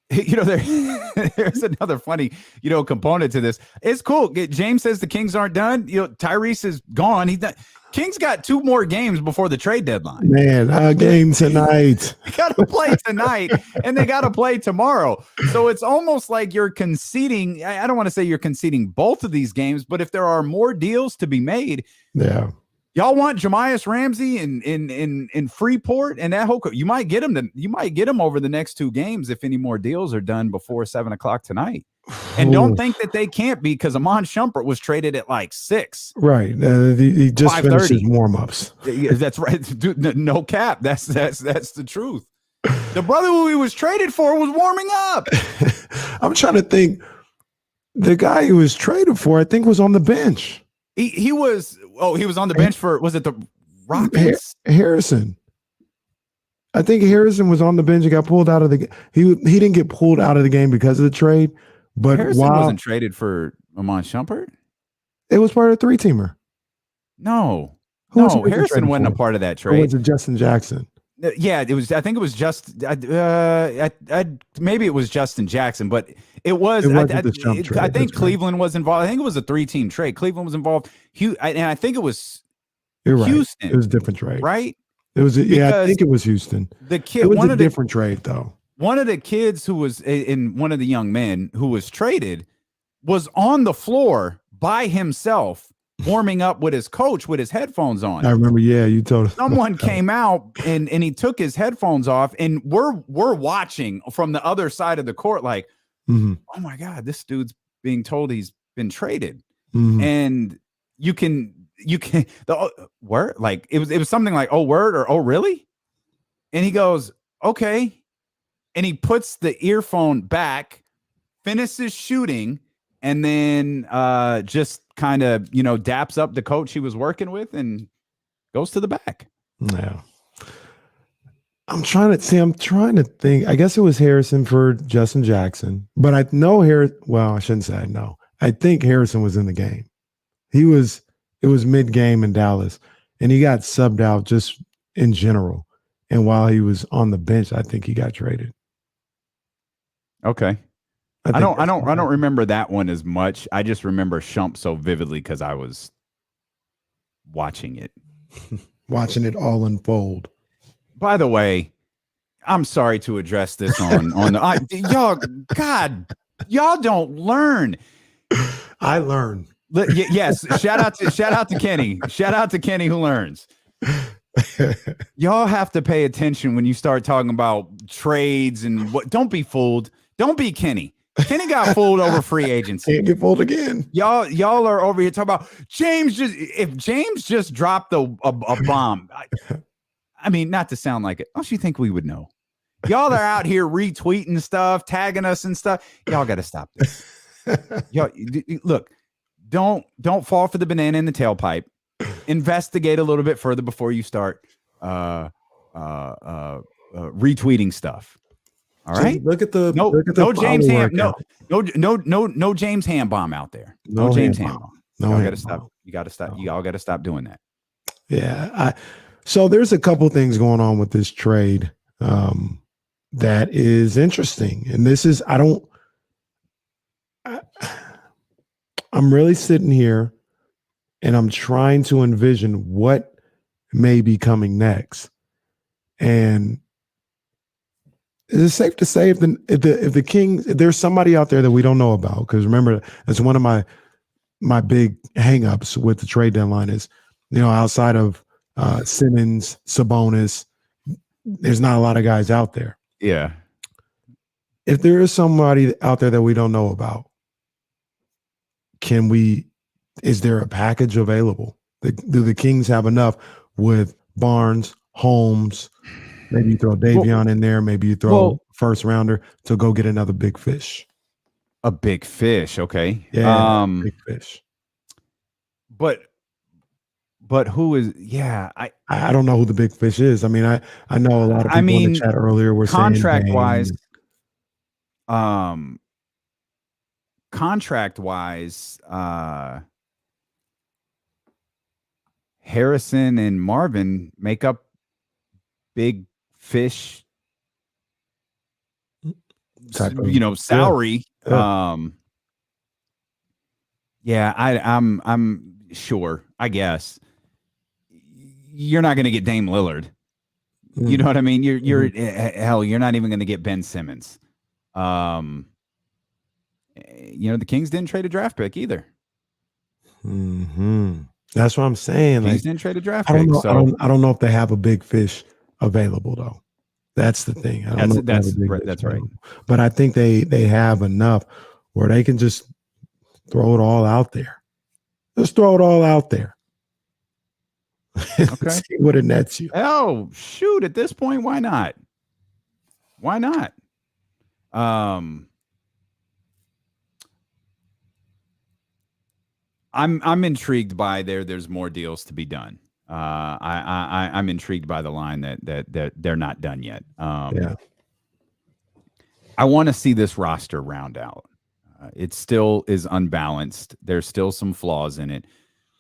you know, there's another funny, you know, component to this. It's cool. James says the Kings aren't done. You know, Tyrese is gone. He's done. Kings got 2 more games before the trade deadline. Man, our game tonight. They got to play tonight, and they got to play tomorrow. So it's almost like you're conceding. I don't want to say you're conceding both of these games, but if there are more deals to be made, yeah. Y'all want Jamias Ramsey in Freeport and that whole. You might get him over the next 2 games if any more deals are done before 7:00 tonight. And don't think that they can't be, because Amon Shumpert was traded at like 6. Right. He just finished his warm-ups. That's right. Dude, no cap. That's the truth. The brother who he was traded for was warming up. I'm trying to think. The guy who was traded for, I think, was on the bench. He was on the bench for, was it the Rockets? Harrison. I think Harrison was on the bench and got pulled out of the game. He didn't get pulled out of the game because of the trade, but Harrison wasn't traded for Amon Shumpert. It was part of the 3-teamer. No, Harrison wasn't a part of that trade. Or was it Justin Jackson? Yeah, it was. I think it was just. Maybe it was Justin Jackson, but it was. I think Cleveland was involved. I think it was a 3-team trade. Cleveland was involved. And I think it was Houston. Right. It was a different trade, right? It was. I think it was Houston. The kid. It was a different trade, though. One of the kids who was in one of the young men who was traded was on the floor by himself, warming up with his coach with his headphones on. I remember. Yeah, you told us. Someone came out and he took his headphones off, and we're watching from the other side of the court, like, oh my God, this dude's being told he's been traded, and you can the word, like it was something like, oh word, or oh really, and he goes okay, and he puts the earphone back, finishes shooting, and then just kind of, daps up the coach he was working with and goes to the back. Yeah. I'm trying to think. I guess it was Harrison for Justin Jackson, but I know I shouldn't say I know. I think Harrison was in the game. It was mid-game in Dallas, and he got subbed out just in general. And while he was on the bench, I think he got traded. Okay. I don't remember that one as much. I just remember Shump so vividly because I was watching it. Watching it all unfold. By the way, I'm sorry to address this on the y'all don't learn. I learn. Yes, shout out to Kenny. Shout out to Kenny who learns. Y'all have to pay attention when you start talking about trades and what. Don't be fooled. Don't be Kenny. Kenny got fooled over free agency. Can't get fooled again. Y'all are over here talking about if James just dropped a bomb. I mean, not to sound like it. Don't you think we would know? Y'all are out here retweeting stuff, tagging us and stuff. Y'all got to stop this. Y'all, look, don't fall for the banana in the tailpipe. Investigate a little bit further before you start retweeting stuff. All right. Look at the no James Ham. No James Ham bomb out there. No James Ham bomb. Y'all got to stop. You got to stop. Y'all got to stop doing that. Yeah. So there's a couple things going on with this trade that is interesting, and this is I'm really sitting here and I'm trying to envision what may be coming next, and is it safe to say if the Kings, if there's somebody out there that we don't know about? Because remember, that's one of my big hangups with the trade deadline is, outside of Simmons, Sabonis, there's not a lot of guys out there. Yeah. If there is somebody out there that we don't know about, is there a package available? Do the Kings have enough with Barnes, Holmes? Maybe you throw Davion in there. Maybe you throw first rounder to go get another big fish. A big fish, okay. Yeah, big fish. But who is? Yeah, I don't know who the big fish is. I mean, I know a lot of people in the chat earlier were contract saying contract wise, Harrison and Marvin make up big fish, salary. Yeah. I'm sure. I guess you're not going to get Dame Lillard. You know what I mean? Hell, you're not even going to get Ben Simmons. The Kings didn't trade a draft pick either. That's what I'm saying. Kings didn't trade a draft pick. I don't know if they have a big fish available though. That's the thing. That's right. But I think they have enough where they can just throw it all out there. Just throw it all out there. Okay. See what it nets you. Oh, shoot. At this point, why not? Why not? I'm intrigued by there's more deals to be done. I'm intrigued by the line that they're not done yet. Yeah. I want to see this roster round out. It still is unbalanced. There's still some flaws in it,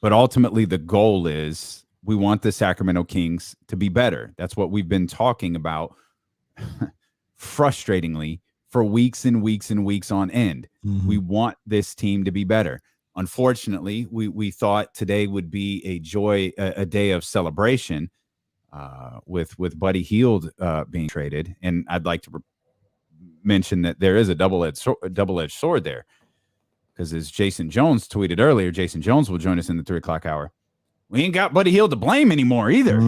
but ultimately the goal is we want the Sacramento Kings to be better. That's what we've been talking about frustratingly for weeks and weeks and weeks on end. Mm-hmm. We want this team to be better. Unfortunately, we thought today would be a day of celebration with Buddy Hield being traded, and I'd like to mention that there is a double-edged sword there, because as Jason Jones tweeted earlier, Jason Jones will join us in the 3 o'clock hour. We ain't got Buddy Hield to blame anymore either.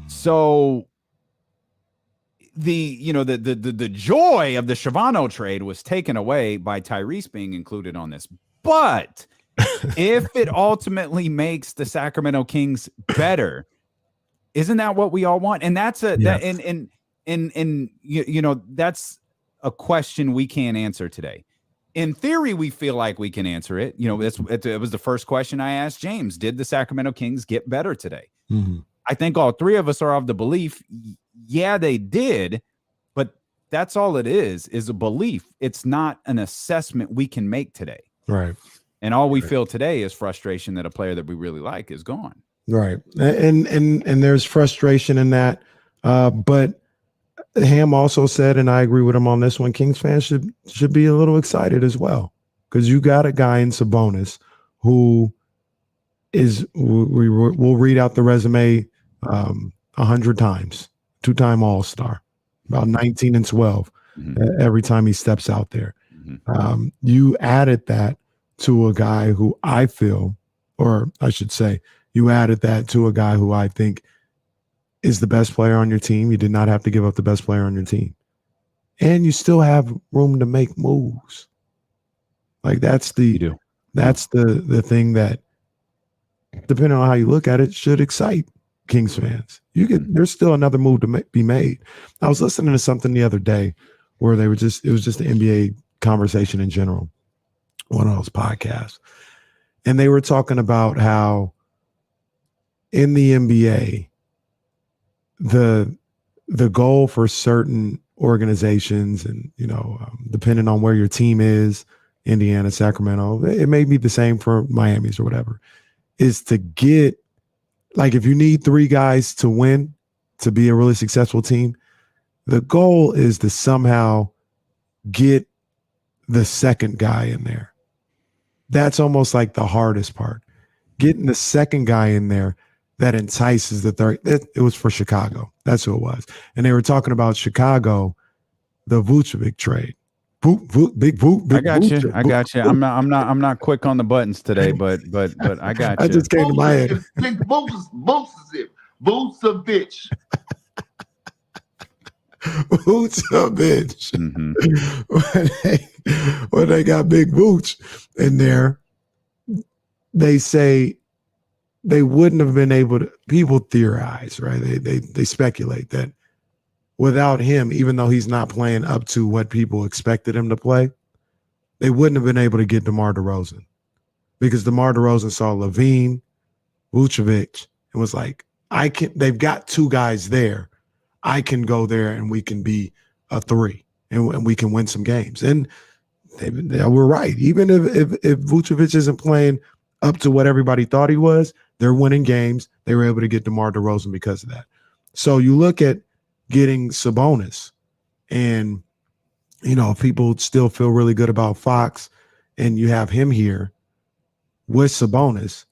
So the joy of the Schiavone trade was taken away by Tyrese being included on this. But if it ultimately makes the Sacramento Kings better, isn't that what we all want? And that's that's a question we can't answer today. In theory, we feel like we can answer it. It was the first question I asked James. Did the Sacramento Kings get better today? Mm-hmm. I think all three of us are of the belief, yeah, they did, but that's all it is a belief. It's not an assessment we can make today. Right. And all we feel today is frustration that a player that we really like is gone. Right. And there's frustration in that. But Ham also said, and I agree with him on this one, Kings fans should be a little excited as well, because you got a guy in Sabonis who is, we'll read out the resume 100 times, 2-time All-Star, about 19 and 12 every time he steps out there. You added that to a guy who I feel, or I should say, you added that to a guy who I think is the best player on your team. You did not have to give up the best player on your team. And you still have room to make moves. Like that's the thing that, depending on how you look at it, should excite Kings fans. There's still another move to be made. I was listening to something the other day where it was just the NBA conversation in general, one of those podcasts. And they were talking about how in the NBA, the goal for certain organizations, and depending on where your team is, Indiana, Sacramento, it may be the same for Miami's or whatever, is to get, like, if you need 3 guys to win, to be a really successful team, the goal is to somehow get the second guy in there. That's almost like the hardest part, getting the second guy in there that entices the third. It was for Chicago. That's who it was. And they were talking about Chicago, the Vucevic trade. Big Vucevic. I got you. I'm not quick on the buttons today, but I got you. I just came to my head. Big Vucevic. Vucevic. When they got Big Vooch in there, they say they wouldn't have been able to. People theorize, right? They speculate that without him, even though he's not playing up to what people expected him to play, they wouldn't have been able to get DeMar DeRozan, because DeMar DeRozan saw Levine, Vucevic, and was like, they've got 2 guys there. I can go there and we can be a 3 and we can win some games. And they were right. Even if Vucevic isn't playing up to what everybody thought he was, they're winning games. They were able to get DeMar DeRozan because of that. So you look at getting Sabonis, and people still feel really good about Fox, and you have him here with Sabonis,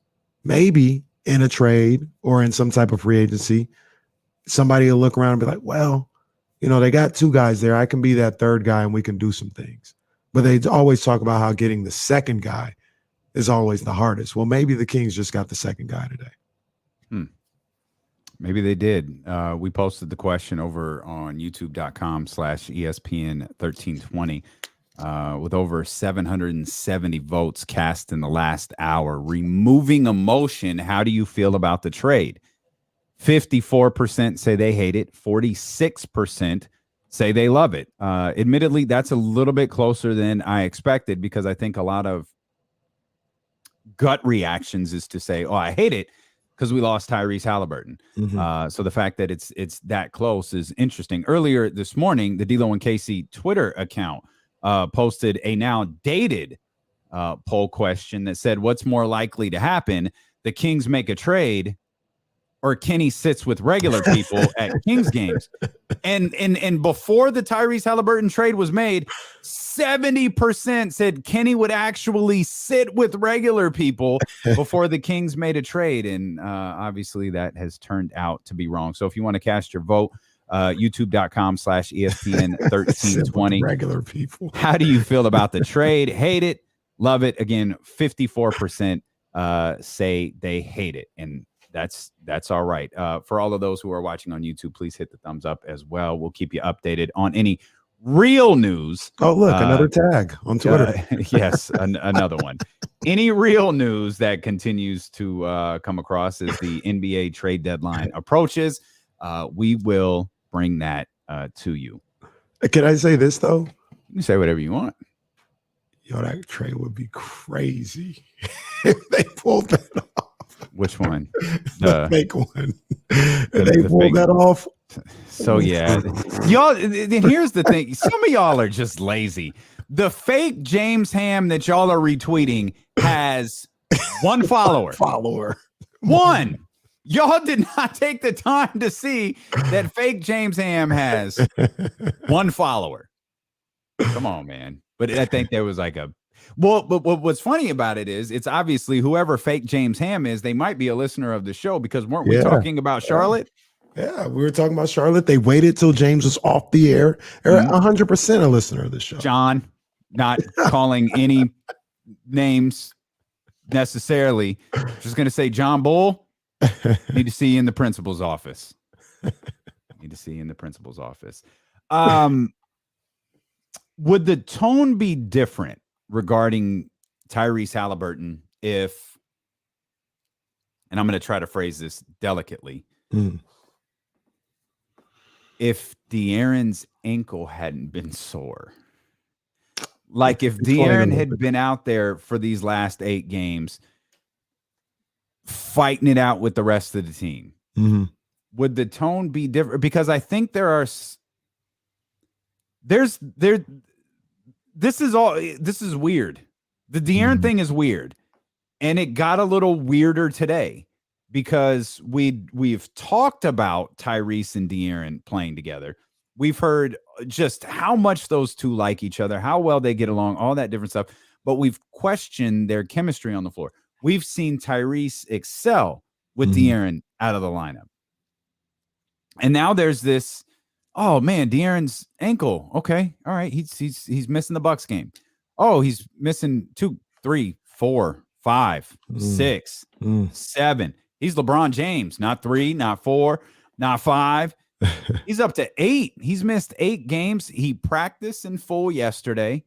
maybe in a trade or in some type of free agency, somebody will look around and be like, well, they got 2 guys there. I can be that third guy and we can do some things. But they always talk about how getting the second guy is always the hardest. Well, maybe the Kings just got the second guy today. Maybe they did. We posted the question over on youtube.com/ESPN 1320 with over 770 votes cast in the last hour. Removing emotion, how do you feel about the trade? 54% say they hate it. 46% say they love it. Admittedly, that's a little bit closer than I expected, because I think a lot of gut reactions is to say, oh, I hate it because we lost Tyrese Haliburton. So the fact that it's that close is interesting. Earlier this morning, the D'Lo and KC Twitter account posted a now dated poll question that said, what's more likely to happen? The Kings make a trade, or Kenny sits with regular people at Kings games? And before the Tyrese Haliburton trade was made, 70% said Kenny would actually sit with regular people before the Kings made a trade. And obviously that has turned out to be wrong. So if you want to cast your vote, youtube.com/ESPN 1320. Regular people. How do you feel about the trade? Hate it? Love it? Again, 54% say they hate it. And that's all right. For all of those who are watching on YouTube, please hit the thumbs up as well. We'll keep you updated on any real news. Oh, look, another tag on Twitter. Yes, another one. Any real news that continues to come across as the NBA trade deadline approaches, we will bring that to you. Can I say this, though? You say whatever you want. Yo, that trade would be crazy if they pulled that off. Which one? The fake one. They pulled that off. So yeah, y'all. Here's the thing: some of y'all are just lazy. The fake James Ham that y'all are retweeting has one follower. One. Y'all did not take the time to see that fake James Ham has one follower. Come on, man. But I think there was like a. Well, but what's funny about it is it's obviously whoever fake James Ham is, they might be a listener of the show, because weren't we talking about Charlotte? Yeah, we were talking about Charlotte. They waited till James was off the air. They're 100% a listener of the show. John, not calling any names necessarily. Just going to say, John Bull, need to see you in the principal's office. Would the tone be different regarding Tyrese Haliburton if, and I'm going to try to phrase this delicately, if De'Aaron's ankle hadn't been sore? Like if De'Aaron had been out there for these last 8 games, fighting it out with the rest of the team, would the tone be different? Because I think this is weird. The De'Aaron thing is weird, and it got a little weirder today because we've talked about Tyrese and De'Aaron playing together. We've heard just how much those two like each other, how well they get along, all that different stuff. But we've questioned their chemistry on the floor. We've seen Tyrese excel with De'Aaron out of the lineup. And now there's this, oh man, De'Aaron's ankle. Okay. All right. He's missing the Bucks game. Oh, he's missing 2, 3, 4, 5, 6, 7. He's LeBron James, not 3, not 4, not 5. He's up to 8. He's missed 8 games. He practiced in full yesterday.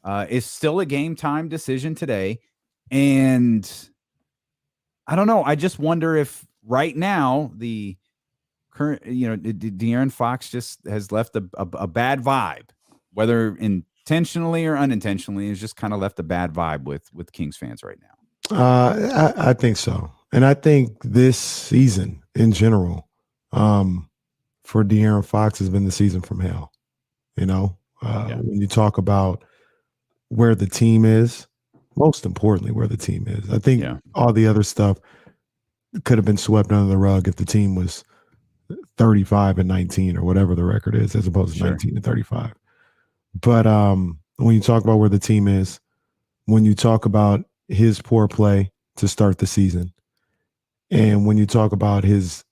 It's still a game time decision today. And I don't know. I just wonder if right now the current, De'Aaron Fox just has left a bad vibe, whether intentionally or unintentionally, has just kind of left a bad vibe with Kings fans right now. I think so. And I think this season in general, for De'Aaron Fox has been the season from hell. When you talk about where the team is, most importantly, where the team is. I think all the other stuff could have been swept under the rug if the team was 35-19 or whatever the record is, as opposed to 19-35. But when you talk about where the team is, when you talk about his poor play to start the season, and when you talk about his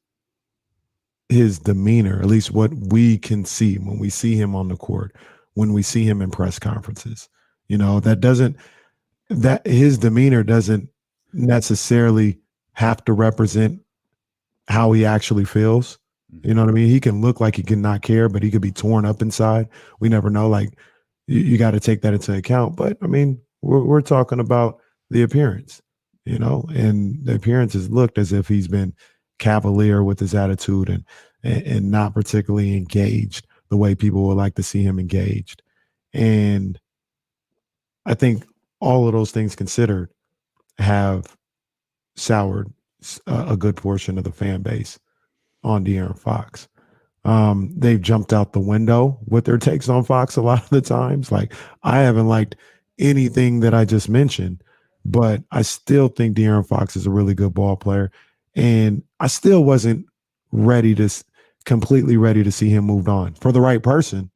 demeanor, at least what we can see when we see him on the court, when we see him in press conferences, that his demeanor doesn't necessarily have to represent how he actually feels. You know what I mean? He can look like he can not care, but he could be torn up inside. We never know. Like, you got to take that into account. But I mean, we're talking about the appearance, and the appearance has looked as if he's been cavalier with his attitude and not particularly engaged the way people would like to see him engaged. And I think all of those things considered have soured a good portion of the fan base on De'Aaron Fox. They've jumped out the window with their takes on Fox a lot of the times. Like, I haven't liked anything that I just mentioned, but I still think De'Aaron Fox is a really good ball player. And I still wasn't completely ready to see him moved on. For the right person,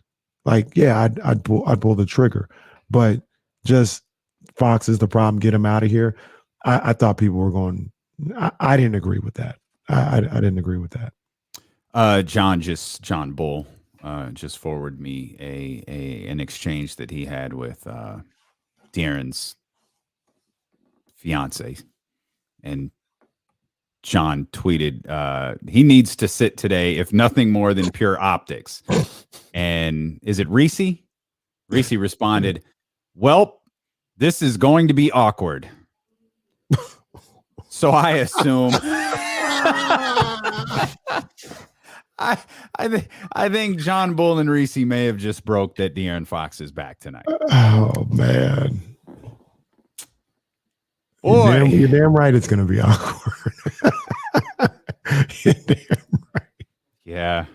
like, yeah, I'd pull the trigger. But just Fox is the problem, get him out of here. I thought people were going, I didn't agree with that. I didn't agree with that. John Bull just forwarded me an exchange that he had with De'Aaron's fiance, and John tweeted, he needs to sit today, if nothing more than pure optics. And is it Reese? Reese responded, well, this is going to be awkward. So I assume I think John Bull and Reese may have just broke that De'Aaron Fox is back tonight. Oh man. Boy. You're damn right it's gonna be awkward. You're damn right. Yeah.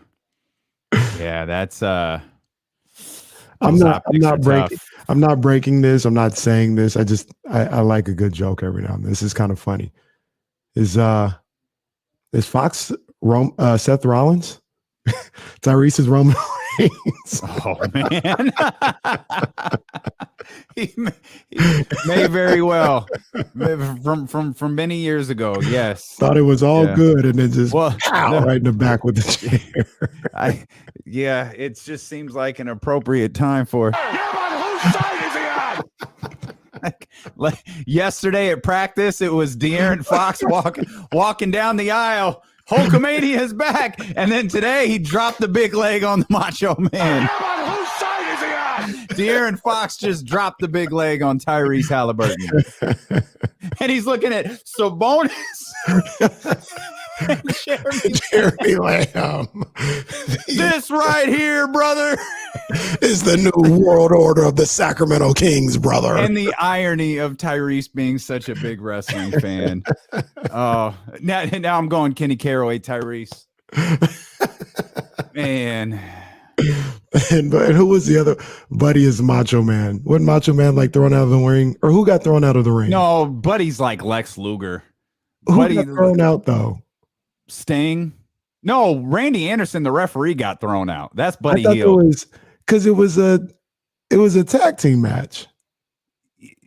Yeah, that's I'm not breaking this. I'm not saying this. I like a good joke every now and then. This is kind of funny. Is Fox Seth Rollins? Tyrese is Roman Reigns. Oh man. he may very well from many years ago. Yes. Thought it was all good and then just right in the back with the chair. It just seems like an appropriate time for whose side is he on? like yesterday at practice, it was De'Aaron Fox walking down the aisle. Hulkamania is back, and then today he dropped the big leg on the Macho Man. Whose side is he on? De'Aaron Fox just dropped the big leg on Tyrese Haliburton, and he's looking at Sabonis and Jeremy Lamb. This right here, brother, is the new world order of the Sacramento Kings, brother. And the irony of Tyrese being such a big wrestling fan. Oh, now I'm going Kenny Caraway, Tyrese. Man. And who was the other buddy? Is Macho Man? Wasn't Macho Man like thrown out of the ring? Or who got thrown out of the ring? No, Buddy's like Lex Luger. Who got thrown out though? Sting. No, Randy Anderson, the referee, got thrown out. That's Buddy Hield. Because it was a tag team match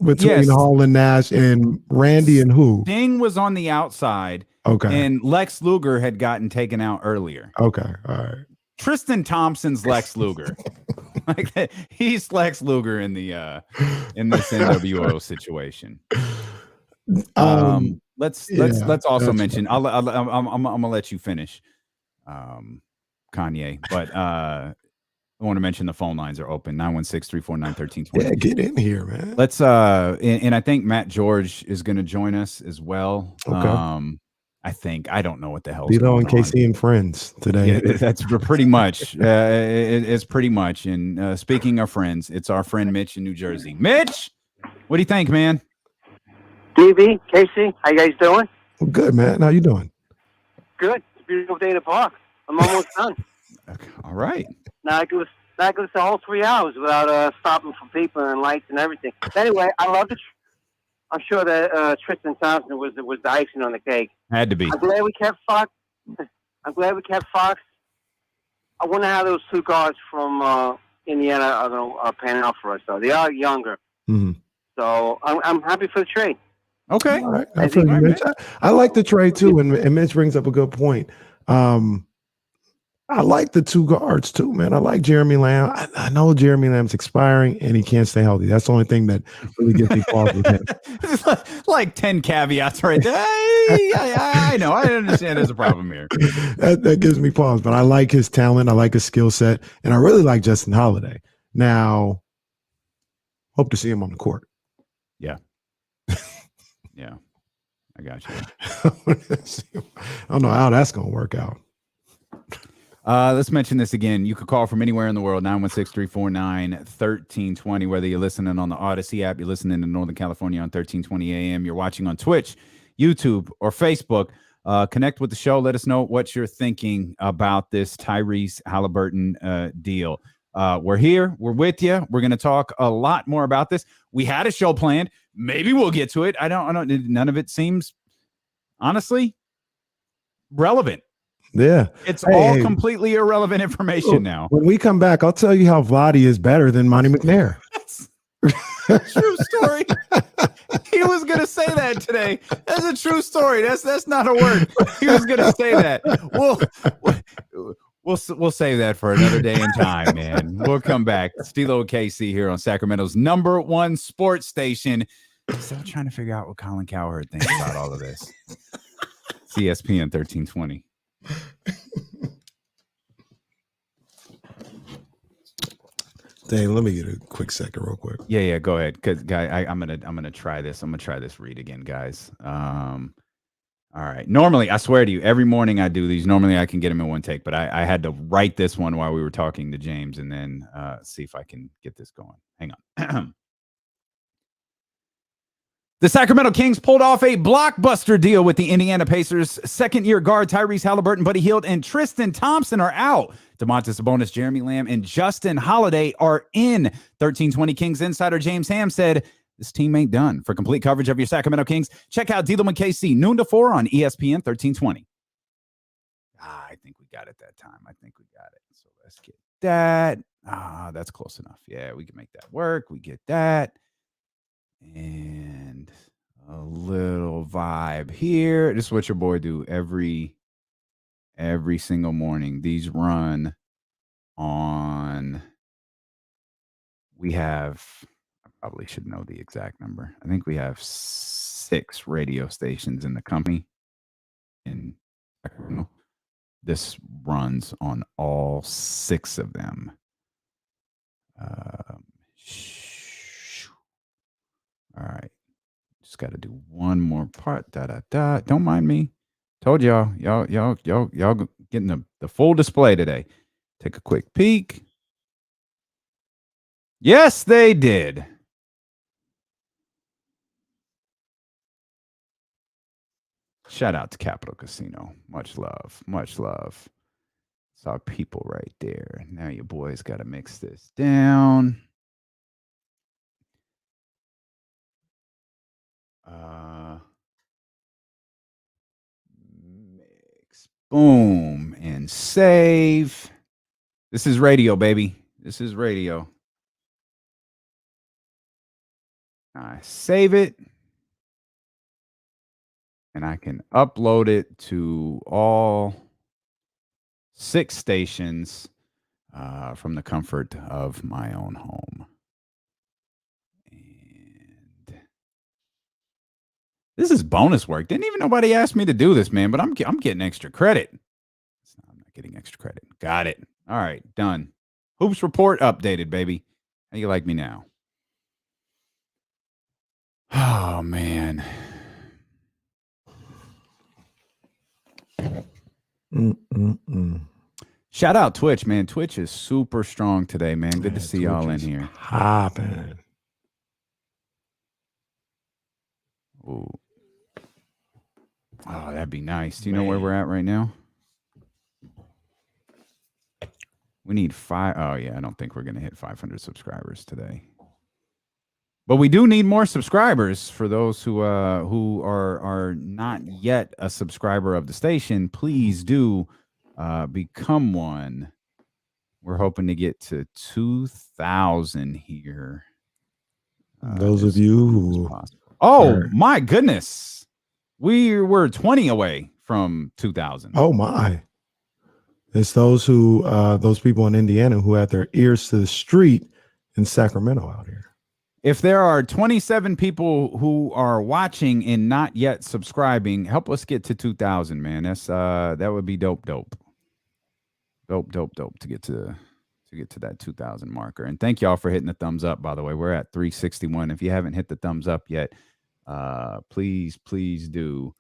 between Hall and Nash and Randy and who? Sting was on the outside. Okay. And Lex Luger had gotten taken out earlier. Okay. All right. Tristan Thompson's Lex Luger. Like that, he's Lex Luger in the in this NWO situation. Let's also mention. I'm gonna let you finish, Kanye. But I want to mention the phone lines are open 916-349-1320. Yeah, get in here, man. Let's and I think Matt George is going to join us as well. Okay. I don't know what the hell. Dilo and KC and friends today. Yeah, that's pretty much. It's pretty much. And speaking of friends, it's our friend Mitch in New Jersey. Mitch, what do you think, man? DB, Casey, how you guys doing? Well, good, man. How you doing? Good. It's a beautiful day to park. I'm almost done. Okay. All right. Now I could the whole 3 hours without stopping for people and lights and everything. Anyway, I love it. I'm sure that Tristan Thompson was the icing on the cake. Had to be. I'm glad we kept Fox. I wonder how those two guards from Indiana are going to pan out for us, though. They are younger. Mm-hmm. So I'm happy for the trade. Okay. All right. I like the trade, too. And Mitch brings up a good point. I like the two guards too, man. I like Jeremy Lamb. I know Jeremy Lamb's expiring and he can't stay healthy. That's the only thing that really gets me pause with him. Like 10 caveats right there. I know. I understand there's a problem here. That gives me pause, but I like his talent. I like his skill set. And I really like Justin Holiday. Now, hope to see him on the court. Yeah. Yeah. I got you. I don't know how that's going to work out. Let's mention this again. You could call from anywhere in the world, 916-349-1320, whether you're listening on the Odyssey app, you're listening in Northern California on 1320 AM, you're watching on Twitch, YouTube, or Facebook. Connect with the show. Let us know what you're thinking about this Tyrese Haliburton deal. We're here. We're with you. We're going to talk a lot more about this. We had a show planned. Maybe we'll get to it. I don't. None of it seems, honestly, relevant. Yeah. It's all completely irrelevant information now. When we come back, I'll tell you how Vladdy is better than Monty McNair. True story. He was gonna say that today. That's a true story. That's not a word. He was gonna say that. We'll save that for another day and time, man. We'll come back. Stilo KC here on Sacramento's #1 sports station. Still trying to figure out what Colin Cowherd thinks about all of this. ESPN 1320. Dang, let me get a quick second real quick. Yeah, go ahead. Cause guy, I'm gonna try this. I'm gonna try this read again, guys. All right. Normally, I swear to you, every morning I do these. Normally I can get them in one take, but I had to write this one while we were talking to James and then see if I can get this going. Hang on. The Sacramento Kings pulled off a blockbuster deal with the Indiana Pacers. Second-year guard Tyrese Haliburton, Buddy Hield, and Tristan Thompson are out. DOMANTAS, Sabonis, Jeremy Lamb, and Justin Holiday are in. 1320 Kings insider James Ham said, this team ain't done. For complete coverage of your Sacramento Kings, check out D'Lo and KC, noon to 4 on ESPN 1320. I think we got it that time. I think we got it. So let's get that. That's close enough. Yeah, we can make that work. We get that. And a little vibe here. This is what your boy do every single morning. These run on, we have, I probably should know the exact number. I think we have 6 radio stations in the company. In Sacramento. This runs on all 6 of them. All right. Just got to do one more part. Don't mind me. Told y'all getting the full display today. Take a quick peek. Yes, they did. Shout out to Capital Casino. Much love. Much love. It's our people right there. Now your boys got to mix this down. Mix, boom, and save. This is radio, baby. This is radio. I save it, and I can upload it to all 6 stations from the comfort of my own home. This is bonus work. Didn't even nobody ask me to do this, man, but I'm getting extra credit. I'm not getting extra credit. Got it. All right, done. Hoops report updated, baby. How you like me now? Oh, man. Shout out Twitch, man. Twitch is super strong today, man. Good to see y'all in here. Hopping. Ooh. Oh, that'd be nice. Do you know where we're at right now? We need 5. Oh, yeah. I don't think we're going to hit 500 subscribers today. But we do need more subscribers. For those who are not yet a subscriber of the station, please do become one. We're hoping to get to 2,000 here. Those of you who... Oh, my goodness. We were 20 away from 2,000. Oh, my. It's those people in Indiana who had their ears to the street in Sacramento out here. If there are 27 people who are watching and not yet subscribing, help us get to 2,000, man. That would be dope to get to that 2,000 marker. And thank y'all for hitting the thumbs up, by the way. We're at 361. If you haven't hit the thumbs up yet, please do.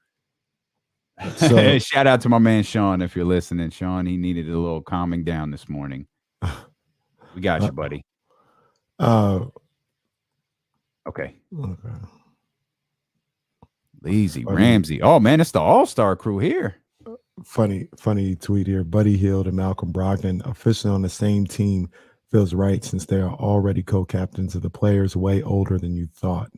So Shout out to my man Sean if you're listening. Sean, he needed a little calming down this morning. We got you, buddy. Okay. Lazy Ramsey. Oh man, it's the all-star crew here. Funny tweet here. Buddy Hield and Malcolm Brogdon officially on the same team feels right since they are already co-captains of the players way older than you thought.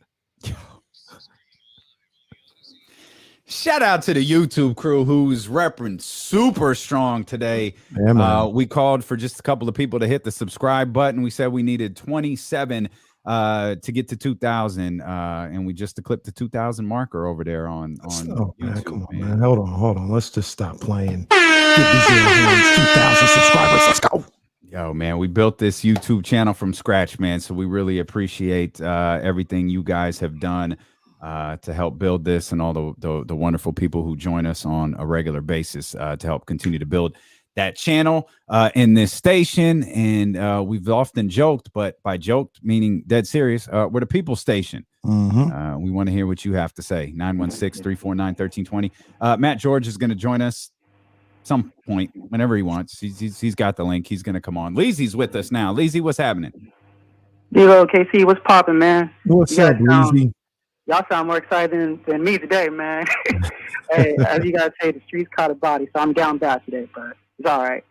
Shout out to the YouTube crew who's repping super strong today. Yeah, we called for just a couple of people to hit the subscribe button. We said we needed 27 to get to 2,000, and we just clipped the 2,000 marker over there on YouTube. Man, come on, man. Hold on. Let's just stop playing. Get these 2,000 subscribers. Let's go. Yo, man, we built this YouTube channel from scratch, man. So we really appreciate everything you guys have done to help build this, and all the wonderful people who join us on a regular basis to help continue to build that channel in this station. And we've often joked, but by joked meaning dead serious, we're the people station. We want to hear what you have to say. 916-349-1320. Matt George is going to join us some point whenever he wants. He's got the link. He's going to come on. Leezy's with us now. Leezy, what's happening? Hello, KC. What's popping, man? What's up, Leezy? Y'all sound more excited than me today, man. Hey, as you guys say, the streets caught a body, so I'm down bad today, but it's all right.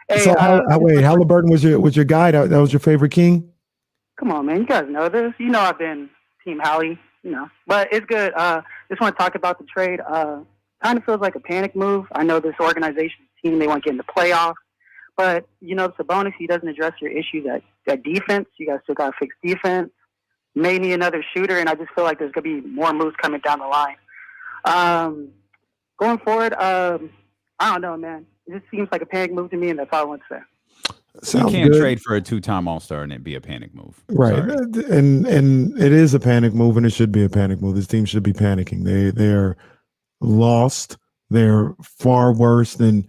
Hey, so, wait, Haliburton was your guy? That was your favorite King? Come on, man. You guys know this. You know I've been Team Hallie, but it's good. Just want to talk about the trade. Kind of feels like a panic move. I know this organization team, they want to get in the playoffs, but, Sabonis, he doesn't address your issues at defense. You guys still got to fix defense. May need another shooter, and I just feel like there's going to be more moves coming down the line. Going forward, I don't know, man. It just seems like a panic move to me, and that's all I want to say. You can't trade for a two-time All-Star and it be a panic move. Right. And it is a panic move, and it should be a panic move. This team should be panicking. They're lost. They're far worse than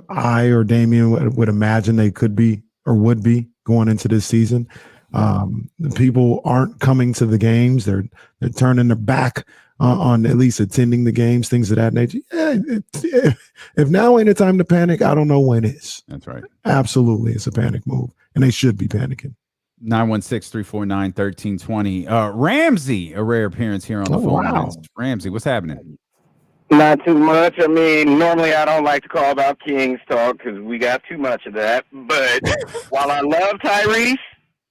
I or Damian would imagine they could be or would be going into this season. People aren't coming to the games. They're turning their back on at least attending the games, things of that nature. If now ain't the time to panic, I don't know when is. That's right. Absolutely, it's a panic move, and they should be panicking. 916-349-1320. Ramsey, a rare appearance here on the phone. Wow. Ramsey, what's happening? Not too much. I mean, normally I don't like to call about Kings talk because we got too much of that. But while I love Tyrese,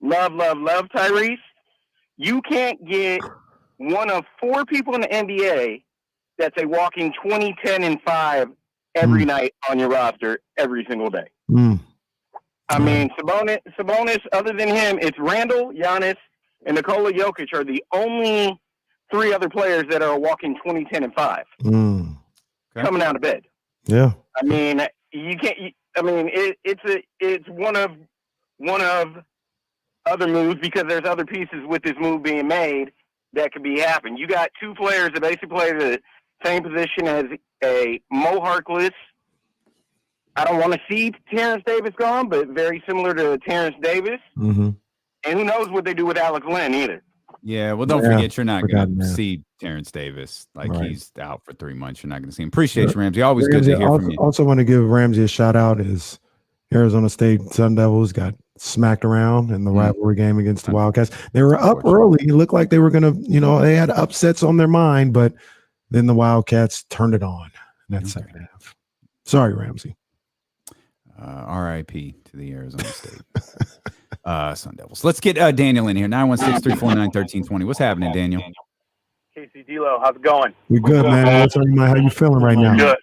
love Tyrese, you can't get one of four people in the NBA that's a walking 20, 10, and 5 every night on your roster every single day. I mean, Sabonis, other than him, it's Randall, Giannis, and Nikola Jokic are the only three other players that are walking 20, 10, and 5 coming out of bed. Yeah. I mean, you can't. It's one of other moves because there's other pieces with this move being made that could be happening. You got two players that basically play the same position as a Mo Harkless. I don't want to see Terrence Davis gone, but very similar to Terrence Davis. And who knows what they do with Alex Len either. Yeah, well, don't forget you're not going to see Terrence Davis. He's out for 3 months. You're not going to see him. Appreciate you, Ramsey. Always good to hear from you. Also want to give Ramsey a shout out. His Arizona State Sun Devils got smacked around in the rivalry game against the Wildcats. They were up early. It looked like they were going to, they had upsets on their mind, but then the Wildcats turned it on in that second half. Sorry, Ramsey. R.I.P. to the Arizona State Sun Devils. Let's get Daniel in here. 916-349-1320. What's happening, Daniel? Casey D-Lo, how's it going? We good, man. What's on your mind? How you feeling right now? Good.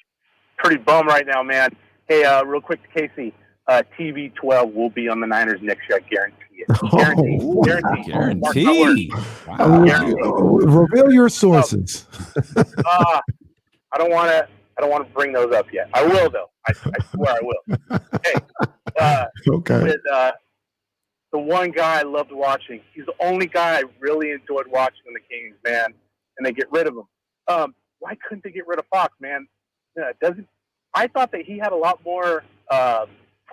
Pretty bummed right now, man. Hey, real quick to Casey. TV12 will be on the Niners next year. I guarantee it. Guarantee. Wow. Reveal your sources. I don't want to bring those up yet. I will though. I swear I will. Hey, okay. With, the one guy I loved watching. He's the only guy I really enjoyed watching in the Kings, man. And they get rid of him. Why couldn't they get rid of Fox, man? I thought that he had a lot more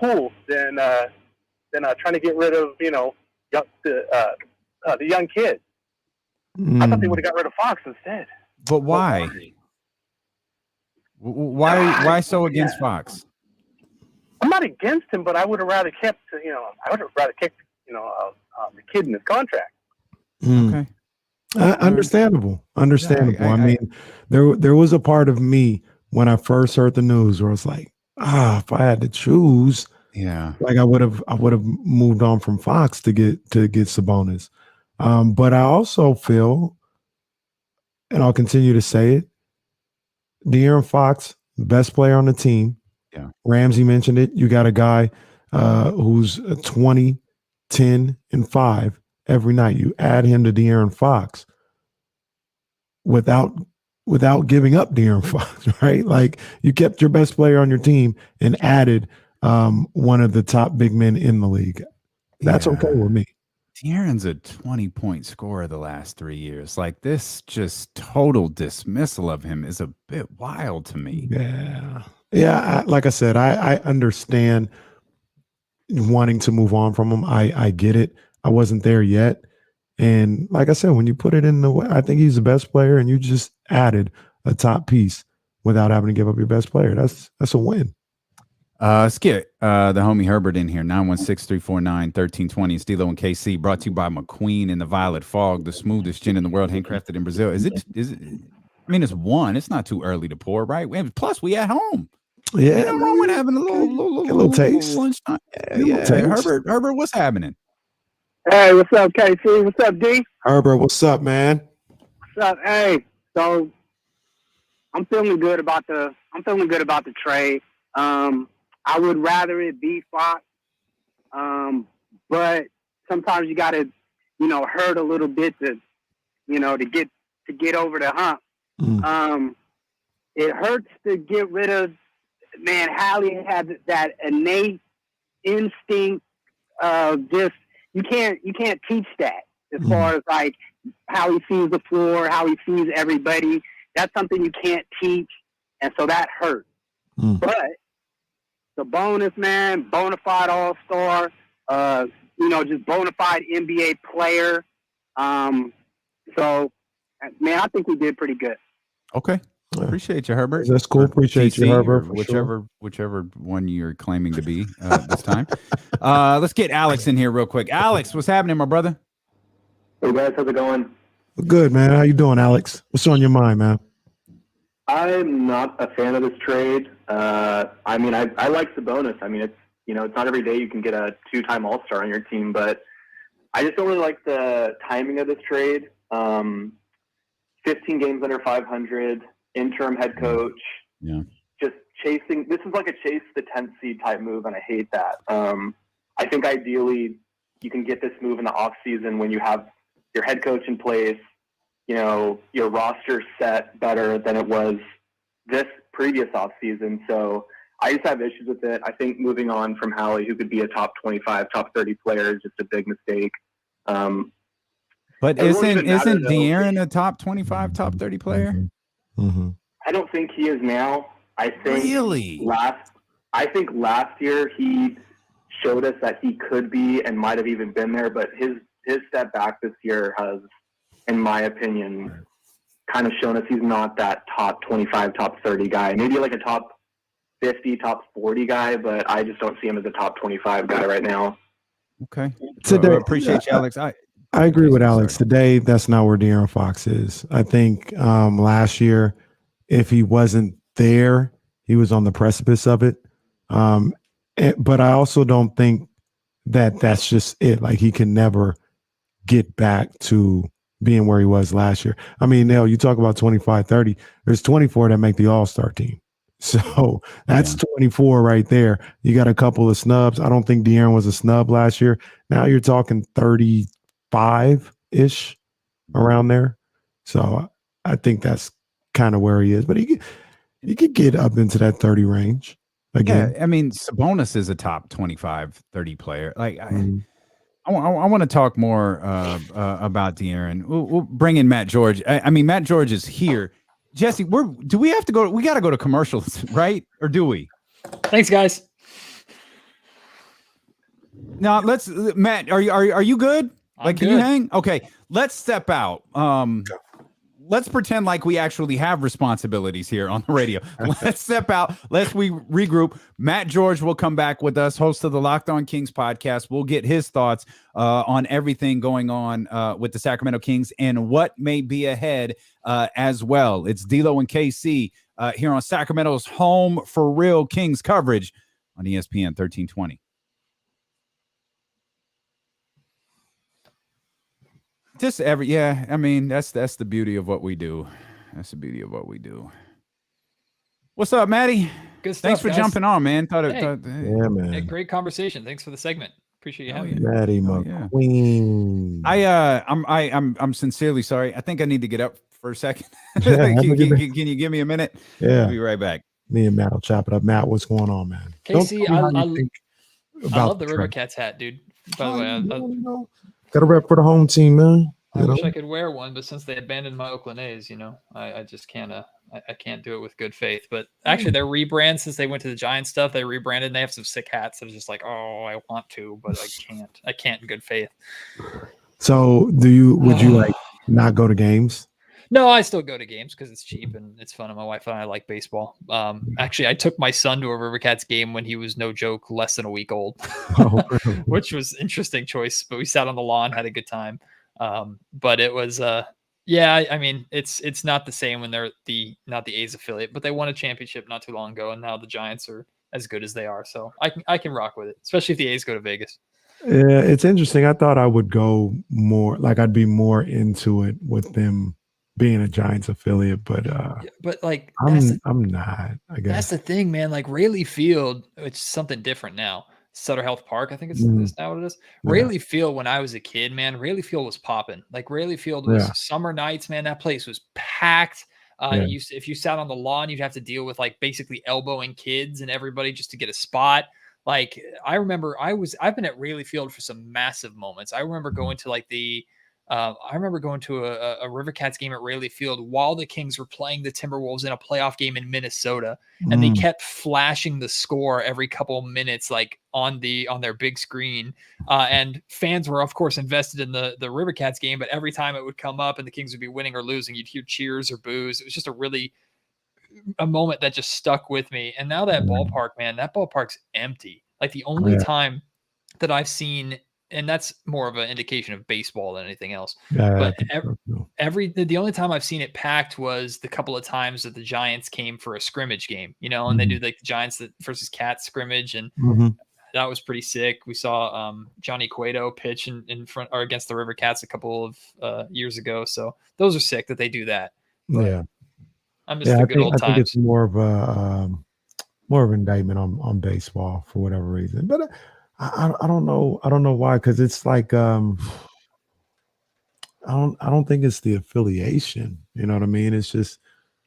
pull than trying to get rid of the young kids. I thought they would have got rid of Fox instead. But why? Why so against Fox? I'm not against him, but I would have rather kept, the kid in his contract. Okay. Understandable. I mean, there was a part of me when I first heard the news where I was like, if I had to choose, like I would have moved on from Fox to get Sabonis. But I also feel, and I'll continue to say it, De'Aaron Fox, best player on the team. Yeah. Ramsey mentioned it. You got a guy who's 20, 10, and 5 every night. You add him to De'Aaron Fox without giving up De'Aaron Fox, right? Like you kept your best player on your team and added one of the top big men in the league. That's okay with me. De'Aaron's a 20-point scorer the last 3 years. Like this just total dismissal of him is a bit wild to me. Yeah. Like I said, I understand wanting to move on from him. I get it. I wasn't there yet. And like I said, when you put it in the way, I think he's the best player and you just added a top piece without having to give up your best player. That's a win. Let's get the homie Herbert in here. 916-349-1320. Stilo and KC, brought to you by McQueen and the Violet Fog, the smoothest gin in the world, handcrafted in Brazil. Is it? I mean, it's 1. It's not too early to pour, right? Plus, we at home. Yeah, ain't no wrong with having a little taste. Lunchtime. Little taste. Herbert, what's happening? Hey, what's up, KC? What's up, D? Herbert, what's up, man? What's up? Hey, so I'm feeling good about the trade. I would rather it be Fox, but sometimes you got to, hurt a little bit to get over the hump. It hurts to get rid of. Man, Hallie had that innate instinct of just you can't teach that as far as like how he sees the floor, how he sees everybody. That's something you can't teach, and so that hurt. But the bonus, man, bona fide all-star, just bona fide NBA player. So, man, I think we did pretty good. Okay. Appreciate you, Herbert. That's cool. Appreciate you, Herbert. Whichever one you're claiming to be this time. Let's get Alex in here real quick. Alex, what's happening, my brother? Hey guys, how's it going? Good, man. How you doing, Alex? What's on your mind, man? I'm not a fan of this trade. I like Sabonis. I mean, it's not every day you can get a 2-time All-Star on your team, but I just don't really like the timing of this trade. 15 games under 500. Interim head coach, just chasing. This is like a chase the 10th seed type move, and I hate that. I think ideally you can get this move in the off season when you have your head coach in place, your roster set better than it was this previous off season. So I just have issues with it. I think moving on from Hallie, who could be a top 25, top 30 player, is just a big mistake. But isn't De'Aaron a top 25, top 30 player? I don't think he is now. I think last year he showed us that he could be and might have even been there, but his step back this year has, in my opinion, kind of shown us he's not that top 25, top 30 guy. Maybe like a top 50, top 40 guy, but I just don't see him as a top 25 guy right now. Okay. Today, appreciate you, Alex. I agree with Alex. Today, that's not where De'Aaron Fox is. I think last year, if he wasn't there, he was on the precipice of it. But I also don't think that that's just it. Like he can never get back to being where he was last year. I mean, now you talk about 25, 30. There's 24 that make the All-Star team. So that's 24 right there. You got a couple of snubs. I don't think De'Aaron was a snub last year. Now you're talking 35-ish around there. So I think that's kind of where he is, but he could get up into that 30 range again. Yeah, I mean, Sabonis is a top 25, 30 player. Like I want to talk more about De'Aaron. We'll bring in Matt George. I mean, Matt George is here. Jesse, do we have to go? We got to go to commercials, right? Or do we? Thanks, guys. Now Matt, are you good? Can you hang? Okay, let's step out. let's pretend like we actually have responsibilities here on the radio. Let's step out. We regroup. Matt George will come back with us, host of the Locked On Kings podcast. We'll get his thoughts on everything going on with the Sacramento Kings and what may be ahead as well. It's D'Lo and KC here on Sacramento's home for real Kings coverage on ESPN 1320. I mean, that's the beauty of what we do. That's the beauty of what we do. What's up, Maddie? Good stuff. Thanks for jumping on, man. Yeah, man. Great conversation. Thanks for the segment. Appreciate you having me. Maddie McQueen. I'm sincerely sorry. I think I need to get up for a second. Yeah, can you give me a minute? Yeah. I'll be right back. Me and Matt will chop it up. Matt, what's going on, man? Casey, I love the trade. River Cats hat, dude. By the way, Got a rep for the home team, man. I wish I could wear one, but since they abandoned my Oakland A's, I just can't. I can't do it with good faith. But actually, their rebrand, since they went to the Giants stuff, they rebranded. And they have some sick hats that are just like, oh, I want to, but I can't. I can't in good faith. So, would you like not go to games? No, I still go to games because it's cheap and it's fun. And my wife and I like baseball. Actually, I took my son to a River Cats game when he was, no joke, less than a week old, which was interesting choice. But we sat on the lawn, had a good time. But it was, I mean, it's not the same when they're not the A's affiliate, but they won a championship not too long ago, and now the Giants are as good as they are. So I can rock with it, especially if the A's go to Vegas. Yeah, it's interesting. I thought I would go more, like I'd be more into it with them being a Giants affiliate, but like I'm not. I guess that's the thing, man. Like Rayleigh Field, it's something different now. Sutter Health Park, I think it's now what it is. Rayleigh Field, when I was a kid, man, Rayleigh Field was popping. Like Rayleigh Field was summer nights, man. That place was packed. If you sat on the lawn, you'd have to deal with like basically elbowing kids and everybody just to get a spot. Like I remember, I've been at Rayleigh Field for some massive moments. I remember going to like a River Cats game at Rayleigh Field while the Kings were playing the Timberwolves in a playoff game in Minnesota, and they kept flashing the score every couple of minutes, like on their big screen. And fans were, of course, invested in the River Cats game, but every time it would come up and the Kings would be winning or losing, you'd hear cheers or boos. It was just a moment that just stuck with me. And now that ballpark, man, that ballpark's empty. Like the only time that I've seen, and that's more of an indication of baseball than anything else. But the only time I've seen it packed was the couple of times that the Giants came for a scrimmage game, and they do like the Giants versus Cats scrimmage, and that was pretty sick. We saw Johnny Cueto pitch in front or against the River Cats a couple of years ago. So those are sick that they do that. But I miss the good old times. I think it's more of an indictment on baseball for whatever reason, but. I don't know. I don't know why, because it's like I don't think it's the affiliation. You know what I mean? It's just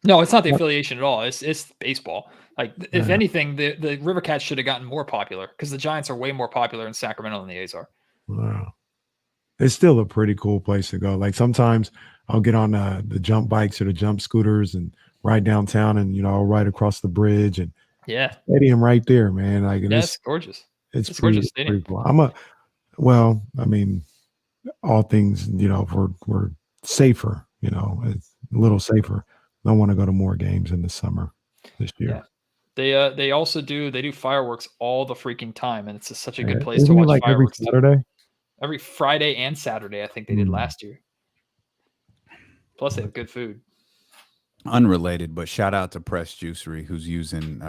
no. It's not the affiliation at all. It's baseball. Like if anything, the River Cats should have gotten more popular because the Giants are way more popular in Sacramento than the A's are. Wow. It's still a pretty cool place to go. Like sometimes I'll get on the jump bikes or the jump scooters and ride downtown, and I'll ride across the bridge and stadium right there, man. Like it's gorgeous. It's pretty cool. I mean, all things, we're safer, it's a little safer. I want to go to more games in the summer this year. Yeah. They also do fireworks all the freaking time, and it's such a good place to watch like fireworks. Every Saturday? Every Friday and Saturday, I think they did last year. Plus, they have good food. Unrelated, but shout out to Press Juicery, who's using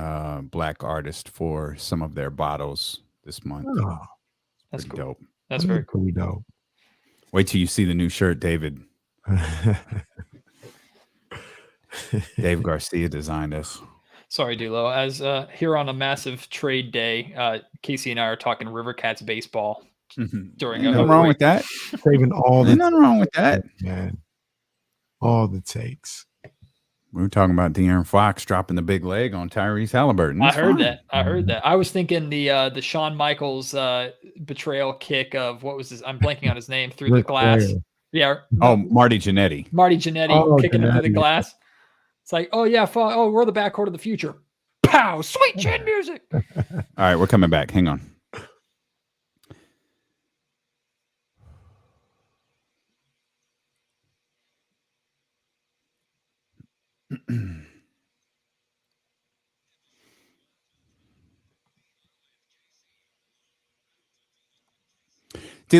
Black Artist for some of their bottles this month. Oh, that's cool. Dope. That's very cool. Pretty dope. Wait till you see the new shirt, David. Dave Garcia designed us. Sorry, D'Lo. As here on a massive trade day, Casey and I are talking River Cats baseball during. Nothing wrong with that. Saving all the. Nothing wrong with that, man. All the takes. We were talking about De'Aaron Fox dropping the big leg on Tyrese Haliburton. I heard that. I was thinking the Shawn Michaels betrayal kick of what was his? I'm blanking on his name through the glass. Flair. Yeah. Oh, Marty Jannetty. Marty Jannetty kicking him through the glass. It's like, oh yeah, we're the backcourt of the future. Pow! Sweet chin music. All right, we're coming back. Hang on. Dealer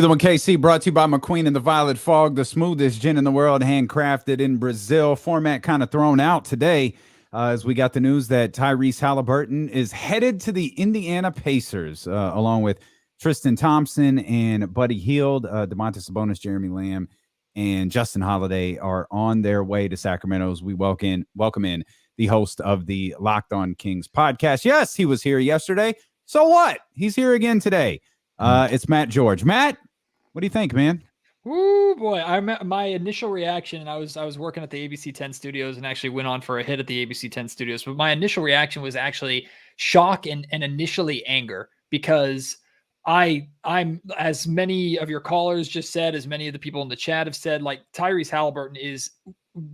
with KC brought to you by McQueen and the Violet Fog, the smoothest gin in the world, handcrafted in Brazil. Format kind of thrown out today as we got the news that Tyrese Haliburton is headed to the Indiana Pacers, along with Tristan Thompson and Buddy Hield. Domantas Sabonis, Jeremy Lamb, and Justin Holiday are on their way to Sacramento as we welcome in the host of the Locked On Kings podcast. Yes, he was here yesterday. So what? He's here again today. It's Matt George. Matt, what do you think, man? Ooh, boy. My initial reaction, and I was working at the ABC 10 studios and actually went on for a hit at the ABC 10 studios. But my initial reaction was actually shock and initially anger, because I'm, as many of your callers just said, as many of the people in the chat have said, like, Tyrese Haliburton is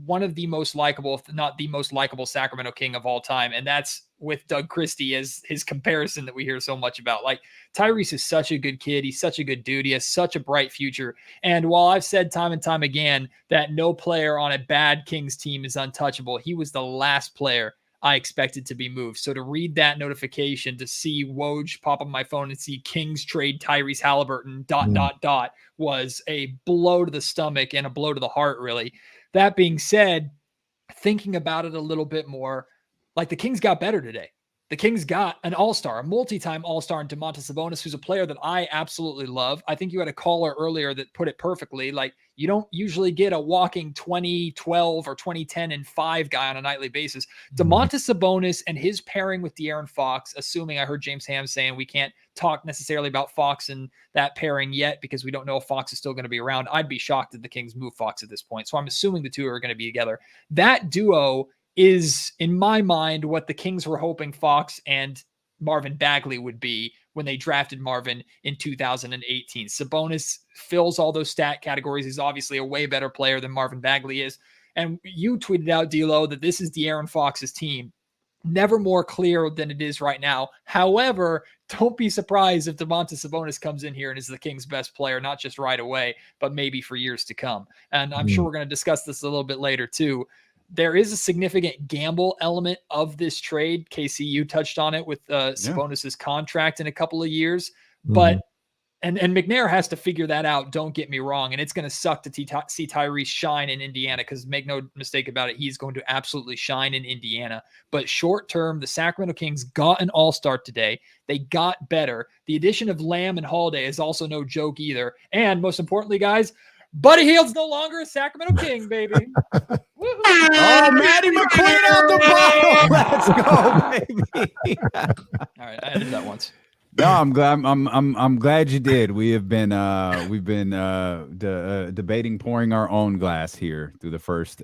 one of the most likable, if not the most likable Sacramento King of all time. And that's with Doug Christie as his comparison that we hear so much about. Like, Tyrese is such a good kid. He's such a good dude. He has such a bright future. And while I've said time and time again that no player on a bad Kings team is untouchable, he was the last player I expected to be moved. So to read that notification, to see Woj pop up my phone and see Kings trade Tyrese Haliburton ... was a blow to the stomach and a blow to the heart, really. That being said, thinking about it a little bit more, like, the Kings got better today. The Kings got an all-star, a multi-time all-star in Domantas Sabonis, who's a player that I absolutely love. I think you had a caller earlier that put it perfectly. Like, you don't usually get a walking 2012 or 2010 and 5 guy on a nightly basis. Domantas Sabonis and his pairing with De'Aaron Fox, assuming I heard James Ham saying we can't talk necessarily about Fox and that pairing yet because we don't know if Fox is still going to be around. I'd be shocked if the Kings move Fox at this point. So I'm assuming the two are going to be together. That duo is, in my mind, what the Kings were hoping Fox and Marvin Bagley would be when they drafted Marvin in 2018. Sabonis fills all those stat categories. He's obviously a way better player than Marvin Bagley is. And you tweeted out, D'Lo, that this is De'Aaron Fox's team. Never more clear than it is right now. However, don't be surprised if Domantas Sabonis comes in here and is the Kings' best player, not just right away, but maybe for years to come. And I'm sure we're going to discuss this a little bit later too. There is a significant gamble element of this trade. Casey, you touched on it with Sabonis's contract in a couple of years, but and McNair has to figure that out. Don't get me wrong. And it's going to suck to see Tyrese shine in Indiana, because make no mistake about it, he's going to absolutely shine in Indiana. But short term, the Sacramento Kings got an all-star today. They got better. The addition of Lamb and Holiday is also no joke either. And most importantly, guys, Buddy Hield's no longer a Sacramento King, baby. Oh, Matty McQueen out the ball. Let's go, baby. All right, I did that once. No, I'm glad. I'm glad you did. We've been debating pouring our own glass here through the first.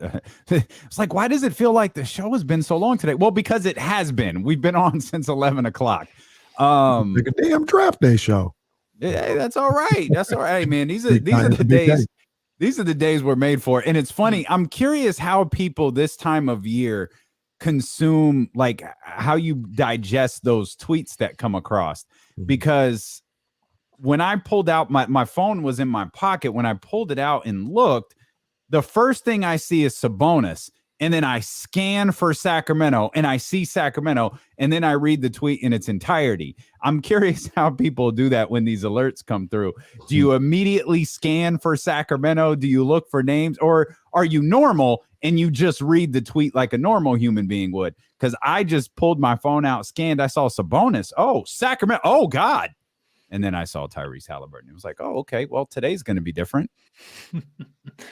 It's like, why does it feel like the show has been so long today? Well, because it has been. We've been on since 11 o'clock. Like a damn draft day show. Yeah, that's all right. That's all right, man. These are the days. These are the days we're made for. And it's funny. I'm curious how people this time of year consume, like, how you digest those tweets that come across. Because when I pulled out my phone was in my pocket. When I pulled it out and looked, the first thing I see is Sabonis. And then I scan for Sacramento and I see Sacramento, and then I read the tweet in its entirety. I'm curious how people do that when these alerts come through. Do you immediately scan for Sacramento? Do you look for names, or are you normal and you just read the tweet like a normal human being would? Because I just pulled my phone out, scanned. I saw Sabonis. Oh, Sacramento. Oh, God. And then I saw Tyrese Haliburton. It was like, oh, okay, well, today's going to be different.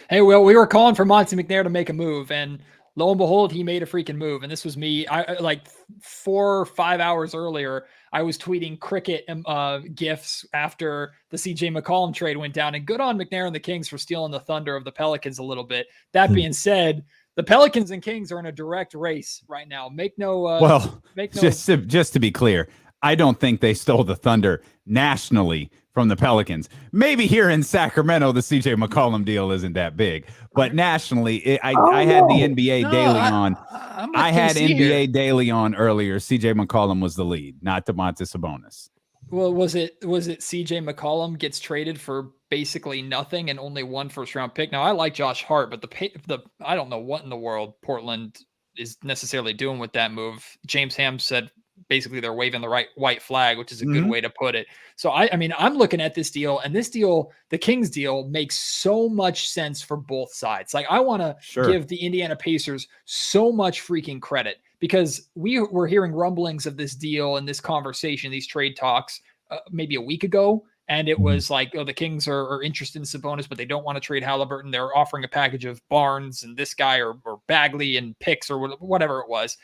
Hey, well, we were calling for Monty McNair to make a move, and lo and behold, he made a freaking move. And this was me. I like 4 or 5 hours earlier, I was tweeting cricket gifs after the CJ McCollum trade went down. And good on McNair and the Kings for stealing the thunder of the Pelicans a little bit. That being said, the Pelicans and Kings are in a direct race right now. Just to be clear, I don't think they stole the thunder nationally from the Pelicans. Maybe here in Sacramento, the CJ McCollum deal isn't that big, but nationally, I had the NBA Daily on. I had NBA Daily on earlier. CJ McCollum was the lead, not Domantas Sabonis. Well, was it CJ McCollum gets traded for basically nothing and only 1 first-round pick? Now, I like Josh Hart, but the I don't know what in the world Portland is necessarily doing with that move. James Ham said basically they're waving the white flag, which is a good way to put it. So I mean, I'm looking at this deal, and this deal, the Kings deal, makes so much sense for both sides. Like, I want to give the Indiana Pacers so much freaking credit, because we were hearing rumblings of this deal and this conversation, these trade talks, maybe a week ago. And it was like, oh, the Kings are interested in Sabonis, but they don't want to trade Haliburton. They're offering a package of Barnes and this guy or Bagley and picks or whatever it was.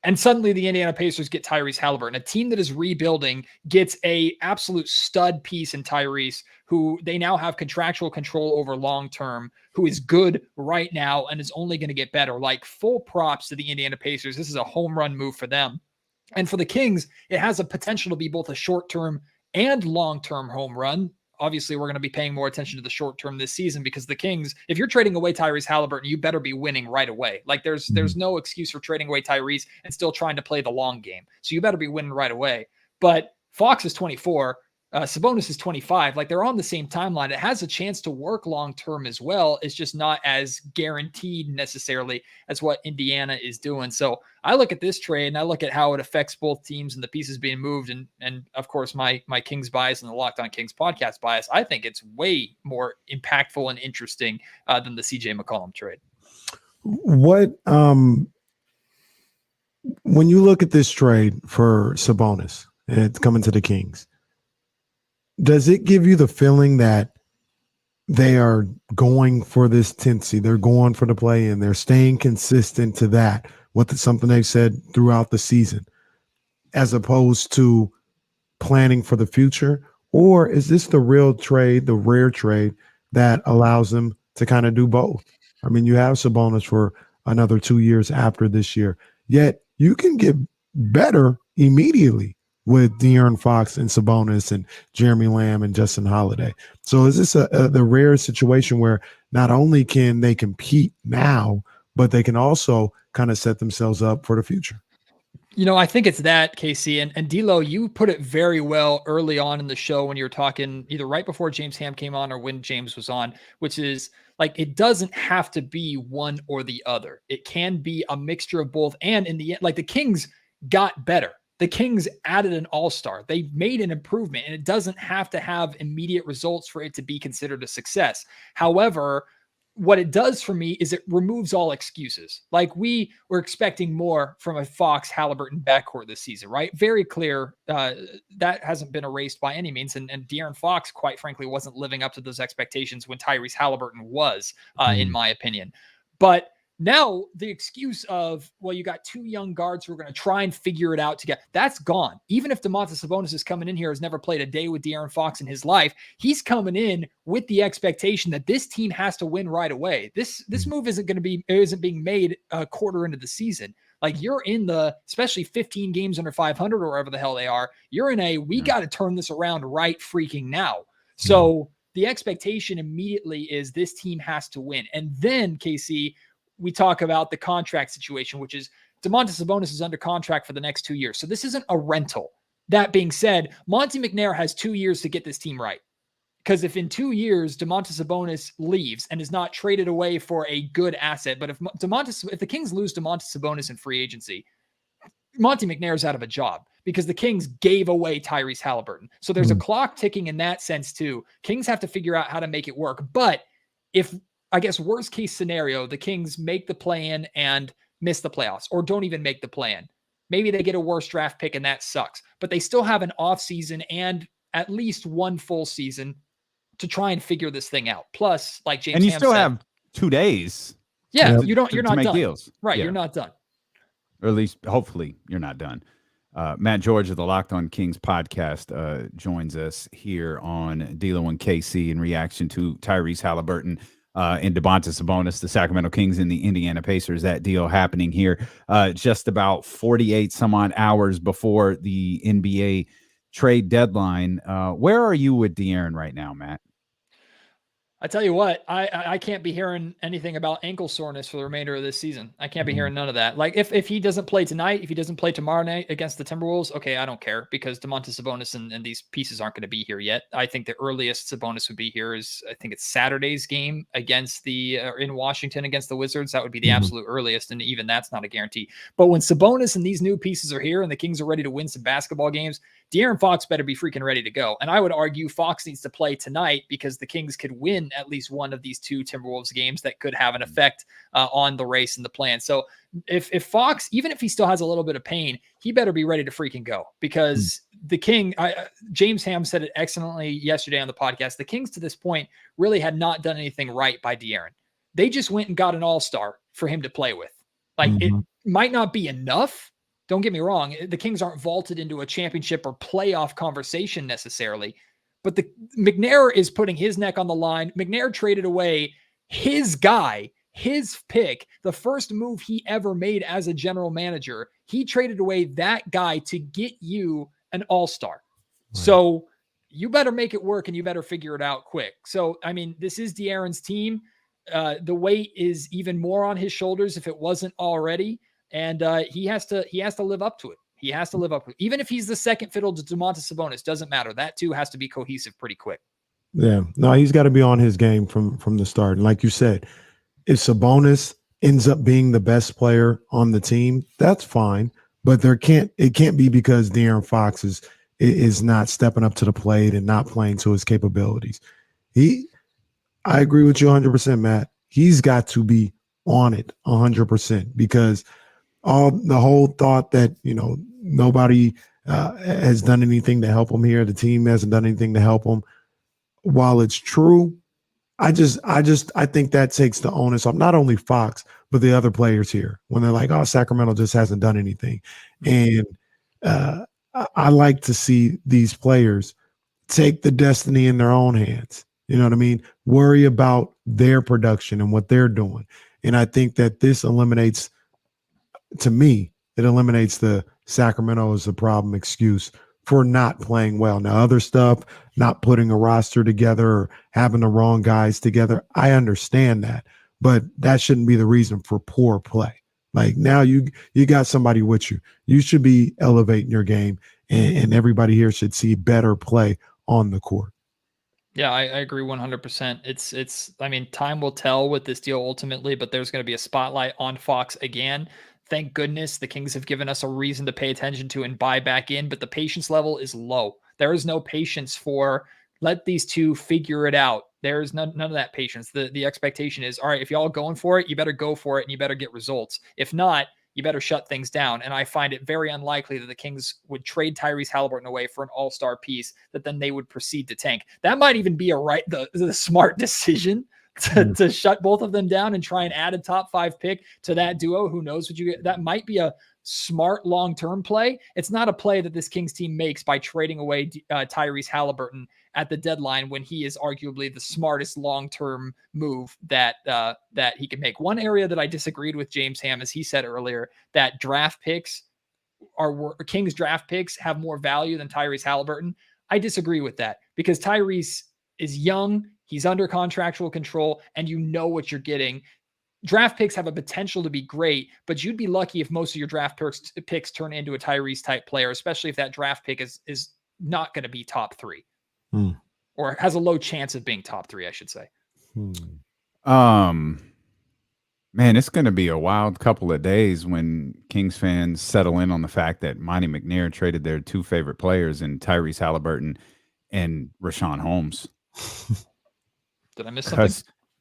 And suddenly the Indiana Pacers get Tyrese Haliburton. A team that is rebuilding gets a absolute stud piece in Tyrese, who they now have contractual control over long-term, who is good right now and is only going to get better. Like, full props to the Indiana Pacers. This is a home run move for them. And for the Kings, it has a potential to be both a short-term and long-term home run. Obviously, we're going to be paying more attention to the short term this season, because the Kings, if you're trading away Tyrese Haliburton, you better be winning right away. Like, there's no excuse for trading away Tyrese and still trying to play the long game. So you better be winning right away. But Fox is 24. Sabonis is 25. Like, they're on the same timeline. It has a chance to work long-term as well. It's just not as guaranteed necessarily as what Indiana is doing. So I look at this trade and I look at how it affects both teams and the pieces being moved. And of course, my Kings bias and the Locked On Kings podcast bias, I think it's way more impactful and interesting than the CJ McCollum trade. What, when you look at this trade for Sabonis, it's coming to the Kings, does it give you the feeling that they are going for this 10th seed? They're going for the play and they're staying consistent to that, something they've said throughout the season, as opposed to planning for the future? Or is this the real trade, the rare trade that allows them to kind of do both? I mean, you have Sabonis for another 2 years after this year, yet you can get better immediately with De'Aaron Fox and Sabonis and Jeremy Lamb and Justin Holiday. So is this the rare situation where not only can they compete now, but they can also kind of set themselves up for the future? You know, I think it's that, Casey. And D'Lo, you put it very well early on in the show when you were talking, either right before James Ham came on or when James was on, which is like, it doesn't have to be one or the other. It can be a mixture of both. And in the end, like, the Kings got better. The Kings added an all-star. They made an improvement, and it doesn't have to have immediate results for it to be considered a success. However, what it does for me is it removes all excuses. Like, we were expecting more from a Fox Haliburton backcourt this season, right? Very clear. That hasn't been erased by any means. And De'Aaron Fox, quite frankly, wasn't living up to those expectations when Tyrese Haliburton was, in my opinion. But now the excuse of, well, you got two young guards who are going to try and figure it out together, that's gone. Even if Domantas Sabonis is coming in here, has never played a day with De'Aaron Fox in his life, he's coming in with the expectation that this team has to win right away. This move isn't being made a quarter into the season. Like, you're in the, especially 15 games under 500 or wherever the hell they are, you're in we got to turn this around right freaking now. So the expectation immediately is this team has to win. And then, KC, we talk about the contract situation, which is Domantas Sabonis is under contract for the next 2 years. So this isn't a rental. That being said, Monte McNair has 2 years to get this team right. Because if in 2 years Domantas Sabonis leaves and is not traded away for a good asset, but if the Kings lose Domantas Sabonis in free agency, Monte McNair is out of a job because the Kings gave away Tyrese Haliburton. So there's a clock ticking in that sense too. Kings have to figure out how to make it work. But if, I guess, worst case scenario, the Kings make the play-in and miss the playoffs, or don't even make the play-in. Maybe they get a worse draft pick and that sucks, but they still have an off season and at least one full season to try and figure this thing out. Plus, like James and you Ham still said, have 2 days. Yeah, to you're not make done. Deals. Right, Yeah. you're not done. Or at least, hopefully, you're not done. Matt George of the Locked On Kings podcast joins us here on D'Lo and KC in reaction to Tyrese Haliburton and Domantas Sabonis, the Sacramento Kings and the Indiana Pacers. That deal happening here just about 48 some odd hours before the NBA trade deadline. Where are you with De'Aaron right now, Matt? I tell you what, I can't be hearing anything about ankle soreness for the remainder of this season. I can't be hearing none of that. Like if he doesn't play tonight, if he doesn't play tomorrow night against the Timberwolves, okay, I don't care because Domantas Sabonis and these pieces aren't going to be here yet. I think the earliest Sabonis would be here is I think it's Saturday's game against the in Washington against the Wizards. That would be the absolute earliest, and even that's not a guarantee. But when Sabonis and these new pieces are here and the Kings are ready to win some basketball games, De'Aaron Fox better be freaking ready to go. And I would argue Fox needs to play tonight because the Kings could win at least one of these two Timberwolves games that could have an effect on the race and the plan. So if Fox, even if he still has a little bit of pain, he better be ready to freaking go because the King, James Ham said it excellently yesterday on the podcast. The Kings to this point really had not done anything right by De'Aaron. They just went and got an all-star for him to play with. Like it might not be enough. Don't get me wrong. The Kings aren't vaulted into a championship or playoff conversation necessarily, but the McNair is putting his neck on the line. McNair traded away his guy, his pick, the first move he ever made as a general manager. He traded away that guy to get you an all-star. Right. So you better make it work and you better figure it out quick. So, I mean, this is De'Aaron's team. The weight is even more on his shoulders if it wasn't already. And he has to live up to it. He has to live up to it. Even if he's the second fiddle to Domantas Sabonis, doesn't matter. That too has to be cohesive pretty quick. Yeah. No, he's got to be on his game from the start. And like you said, if Sabonis ends up being the best player on the team, that's fine. But it can't be because De'Aaron Fox is not stepping up to the plate and not playing to his capabilities. I agree with you 100%, Matt. He's got to be on it 100% because the whole thought that, nobody has done anything to help him here. The team hasn't done anything to help him. While it's true, I think that takes the onus off not only Fox, but the other players here when they're like, oh, Sacramento just hasn't done anything. And I like to see these players take the destiny in their own hands. You know what I mean? Worry about their production and what they're doing. And I think that this eliminates, to me, it eliminates the Sacramento is the problem excuse for not playing well. Now, other stuff, not putting a roster together or having the wrong guys together, I understand that. But that shouldn't be the reason for poor play. Like now you got somebody with you. You should be elevating your game, and everybody here should see better play on the court. Yeah, I agree 100%. It's I mean, time will tell with this deal ultimately, but there's going to be a spotlight on Fox again. Thank goodness the Kings have given us a reason to pay attention to and buy back in, but the patience level is low. There is no patience for let these two figure it out. There's none of that patience. The expectation is, all right, if y'all going for it, you better go for it and you better get results. If not, you better shut things down. And I find it very unlikely that the Kings would trade Tyrese Haliburton away for an all-star piece that then they would proceed to tank. That might even be the smart decision to shut both of them down and try and add a top 5 pick to that duo. Who knows what you get? That might be a smart long-term play. It's not a play that this Kings team makes by trading away Tyrese Haliburton at the deadline when he is arguably the smartest long-term move that he can make. One area that I disagreed with James Ham, as he said earlier, that draft picks Kings draft picks have more value than Tyrese Haliburton. I disagree with that because Tyrese is young. He's under contractual control and you know what you're getting. Draft picks have a potential to be great, but you'd be lucky if most of your draft picks turn into a Tyrese type player, especially if that draft pick is not going to be top 3 or has a low chance of being top 3, I should say. Man, it's going to be a wild couple of days when Kings fans settle in on the fact that Monty McNair traded their 2 favorite players in Tyrese Haliburton and Rashawn Holmes. Did I miss something?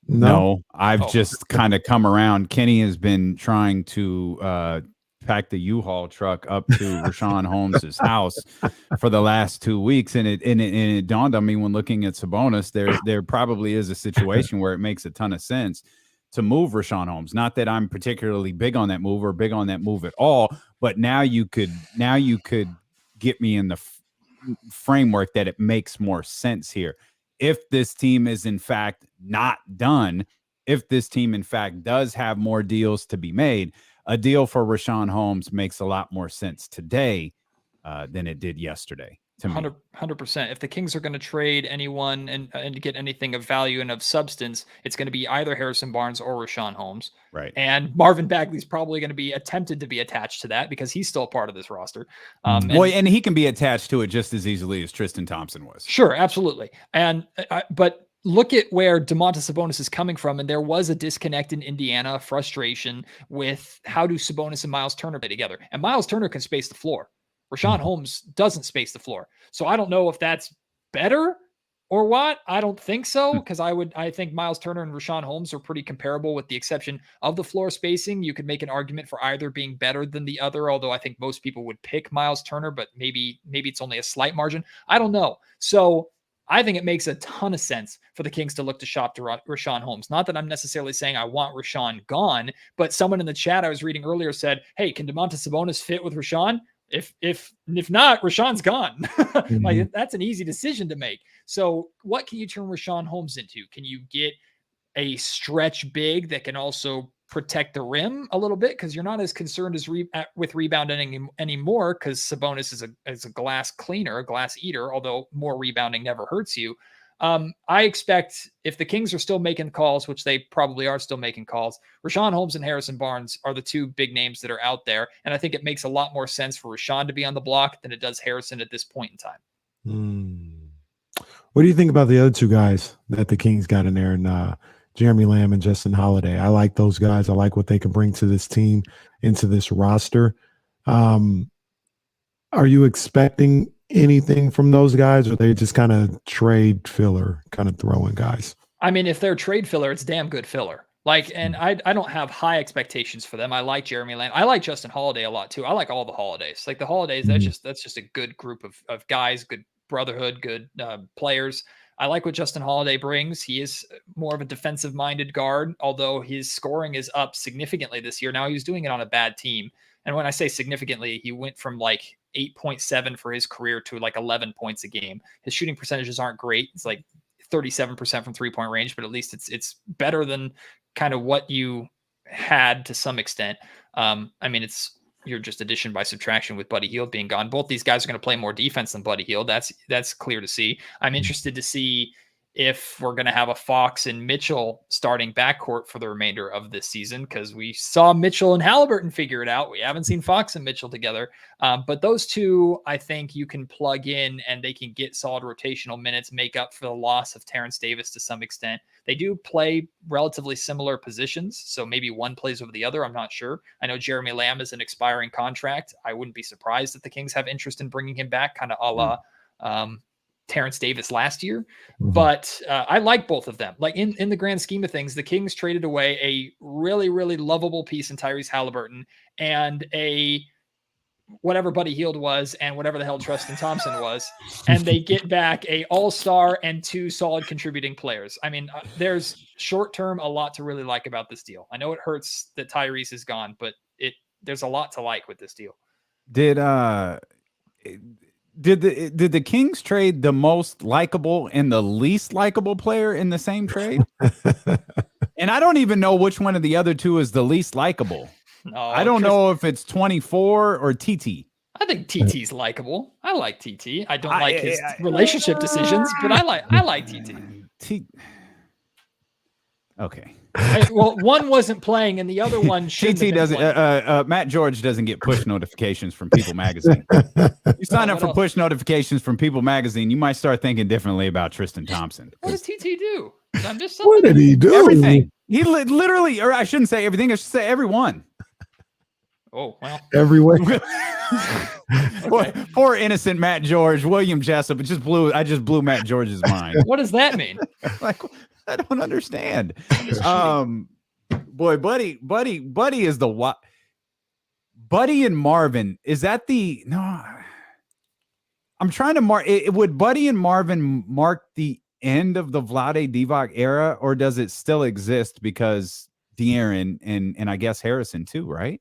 No, I've just kind of come around. Kenny has been trying to pack the U-Haul truck up to Rashawn Holmes' house for the last 2 weeks, and it dawned on me when looking at Sabonis, there probably is a situation where it makes a ton of sense to move Rashawn Holmes. Not that I'm particularly big on that move or big on that move at all, but now you could get me in the framework that it makes more sense here. If this team is in fact not done, if this team in fact does have more deals to be made, a deal for Rashawn Holmes makes a lot more sense today than it did yesterday. to me. 100%. If the Kings are going to trade anyone and get anything of value and of substance, it's going to be either Harrison Barnes or Rashawn Holmes. Right. And Marvin Bagley's probably going to be attempted to be attached to that because he's still a part of this roster. And he can be attached to it just as easily as Tristan Thompson was. Sure, absolutely. And but look at where Domantas Sabonis is coming from, and there was a disconnect in Indiana, frustration with how do Sabonis and Miles Turner play together. And Miles Turner can space the floor. Rashawn Holmes doesn't space the floor. So I don't know if that's better or what. I don't think so, because I think Miles Turner and Rashawn Holmes are pretty comparable with the exception of the floor spacing. You could make an argument for either being better than the other, although I think most people would pick Miles Turner, but maybe it's only a slight margin. I don't know. So I think it makes a ton of sense for the Kings to look to shop to Rashawn Holmes. Not that I'm necessarily saying I want Rashawn gone, but someone in the chat I was reading earlier said, hey, can Domantas Sabonis fit with Rashawn? If not, Rashawn's gone. Like, that's an easy decision to make. So what can you turn Rashawn Holmes into? Can you get a stretch big that can also protect the rim a little bit? Because you're not as concerned as with rebounding anymore, because Sabonis is a glass cleaner, a glass eater, although more rebounding never hurts you. I expect if the Kings are still making calls, which they probably are still making calls, Rashawn Holmes and Harrison Barnes are the two big names that are out there. And I think it makes a lot more sense for Rashawn to be on the block than it does Harrison at this point in time. What do you think about the other two guys that the Kings got in there, and Jeremy Lamb and Justin Holiday? I like those guys. I like what they can bring to this team, into this roster. Are you expecting anything from those guys, or are they just kind of trade filler, kind of throwing guys? I mean, if they're trade filler, it's damn good filler. Like, and I don't have high expectations for them. I like Jeremy Lamb. I like Justin Holiday a lot too. I like all the Holidays. Like the Holidays, that's just a good group of guys, good brotherhood, good players. I like what Justin Holiday brings. He is more of a defensive-minded guard, although his scoring is up significantly this year. Now, he was doing it on a bad team. And when I say significantly, he went from like 8.7 for his career to like 11 points a game. His shooting percentages aren't great. It's like 37% from three-point range, but at least it's better than kind of what you had to some extent. I mean, you're just addition by subtraction with Buddy Hield being gone. Both these guys are going to play more defense than Buddy Hield. That's clear to see. I'm interested to see if we're going to have a Fox and Mitchell starting backcourt for the remainder of this season, because we saw Mitchell and Haliburton figure it out. We haven't seen Fox and Mitchell together. But those two, I think you can plug in and they can get solid rotational minutes, make up for the loss of Terrence Davis to some extent. They do play relatively similar positions, so maybe one plays over the other. I'm not sure. I know Jeremy Lamb is an expiring contract. I wouldn't be surprised if the Kings have interest in bringing him back, kind of a la Terrence Davis last year. But I like both of them. Like in the grand scheme of things, the Kings traded away a really, really lovable piece in Tyrese Haliburton and a whatever Buddy Hield was and whatever the hell Tristan Thompson was. And they get back a all-star and two solid contributing players. I mean, there's short-term a lot to really like about this deal. I know it hurts that Tyrese is gone, but there's a lot to like with this deal. Did the Kings trade the most likable and the least likable player in the same trade? And I don't even know which one of the other two is the least likable. No, I don't know if it's 24 or TT. I think TT's likable. I like TT. I don't like his relationship decisions, but I like TT. Okay. Well, one wasn't playing and the other one shouldn't. TT doesn't. Matt George doesn't get push notifications from People Magazine. You sign up for push notifications from People Magazine, you might start thinking differently about Tristan Thompson. What does TT do? I'm just what did he do? Everything. He literally, or I shouldn't say everything. I should say everyone. Oh, well. Everywhere. Okay. Poor innocent Matt George, William Jessup. I just blew Matt George's mind. What does that mean? Like, I don't understand. Boy, Buddy is the what? Buddy and Marvin, is that the no? I'm trying to mark. Would Buddy and Marvin mark the end of the Vlade Divac era, or does it still exist because De'Aaron and I guess Harrison too, right?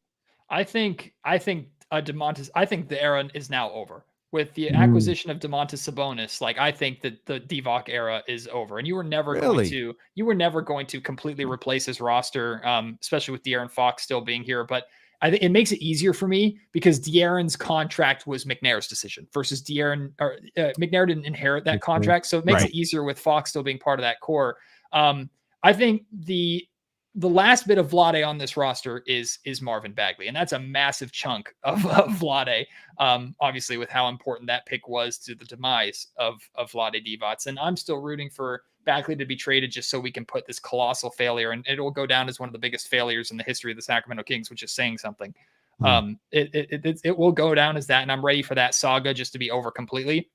I think Domantas. I think the era is now over with the acquisition of Domantas Sabonis. Like, I think that the Divac era is over, and you were never going to completely replace his roster, especially with De'Aaron Fox still being here. But I think it makes it easier for me because De'Aaron's contract was McNair's decision versus McNair didn't inherit that contract. So it makes it easier with Fox still being part of that core. I think the last bit of Vlade on this roster is Marvin Bagley, and that's a massive chunk of Vlade. Obviously, with how important that pick was to the demise of Vlade Divac, and I'm still rooting for Bagley to be traded just so we can put this colossal failure, and it will go down as one of the biggest failures in the history of the Sacramento Kings, which is saying something. It will go down as that, and I'm ready for that saga just to be over completely.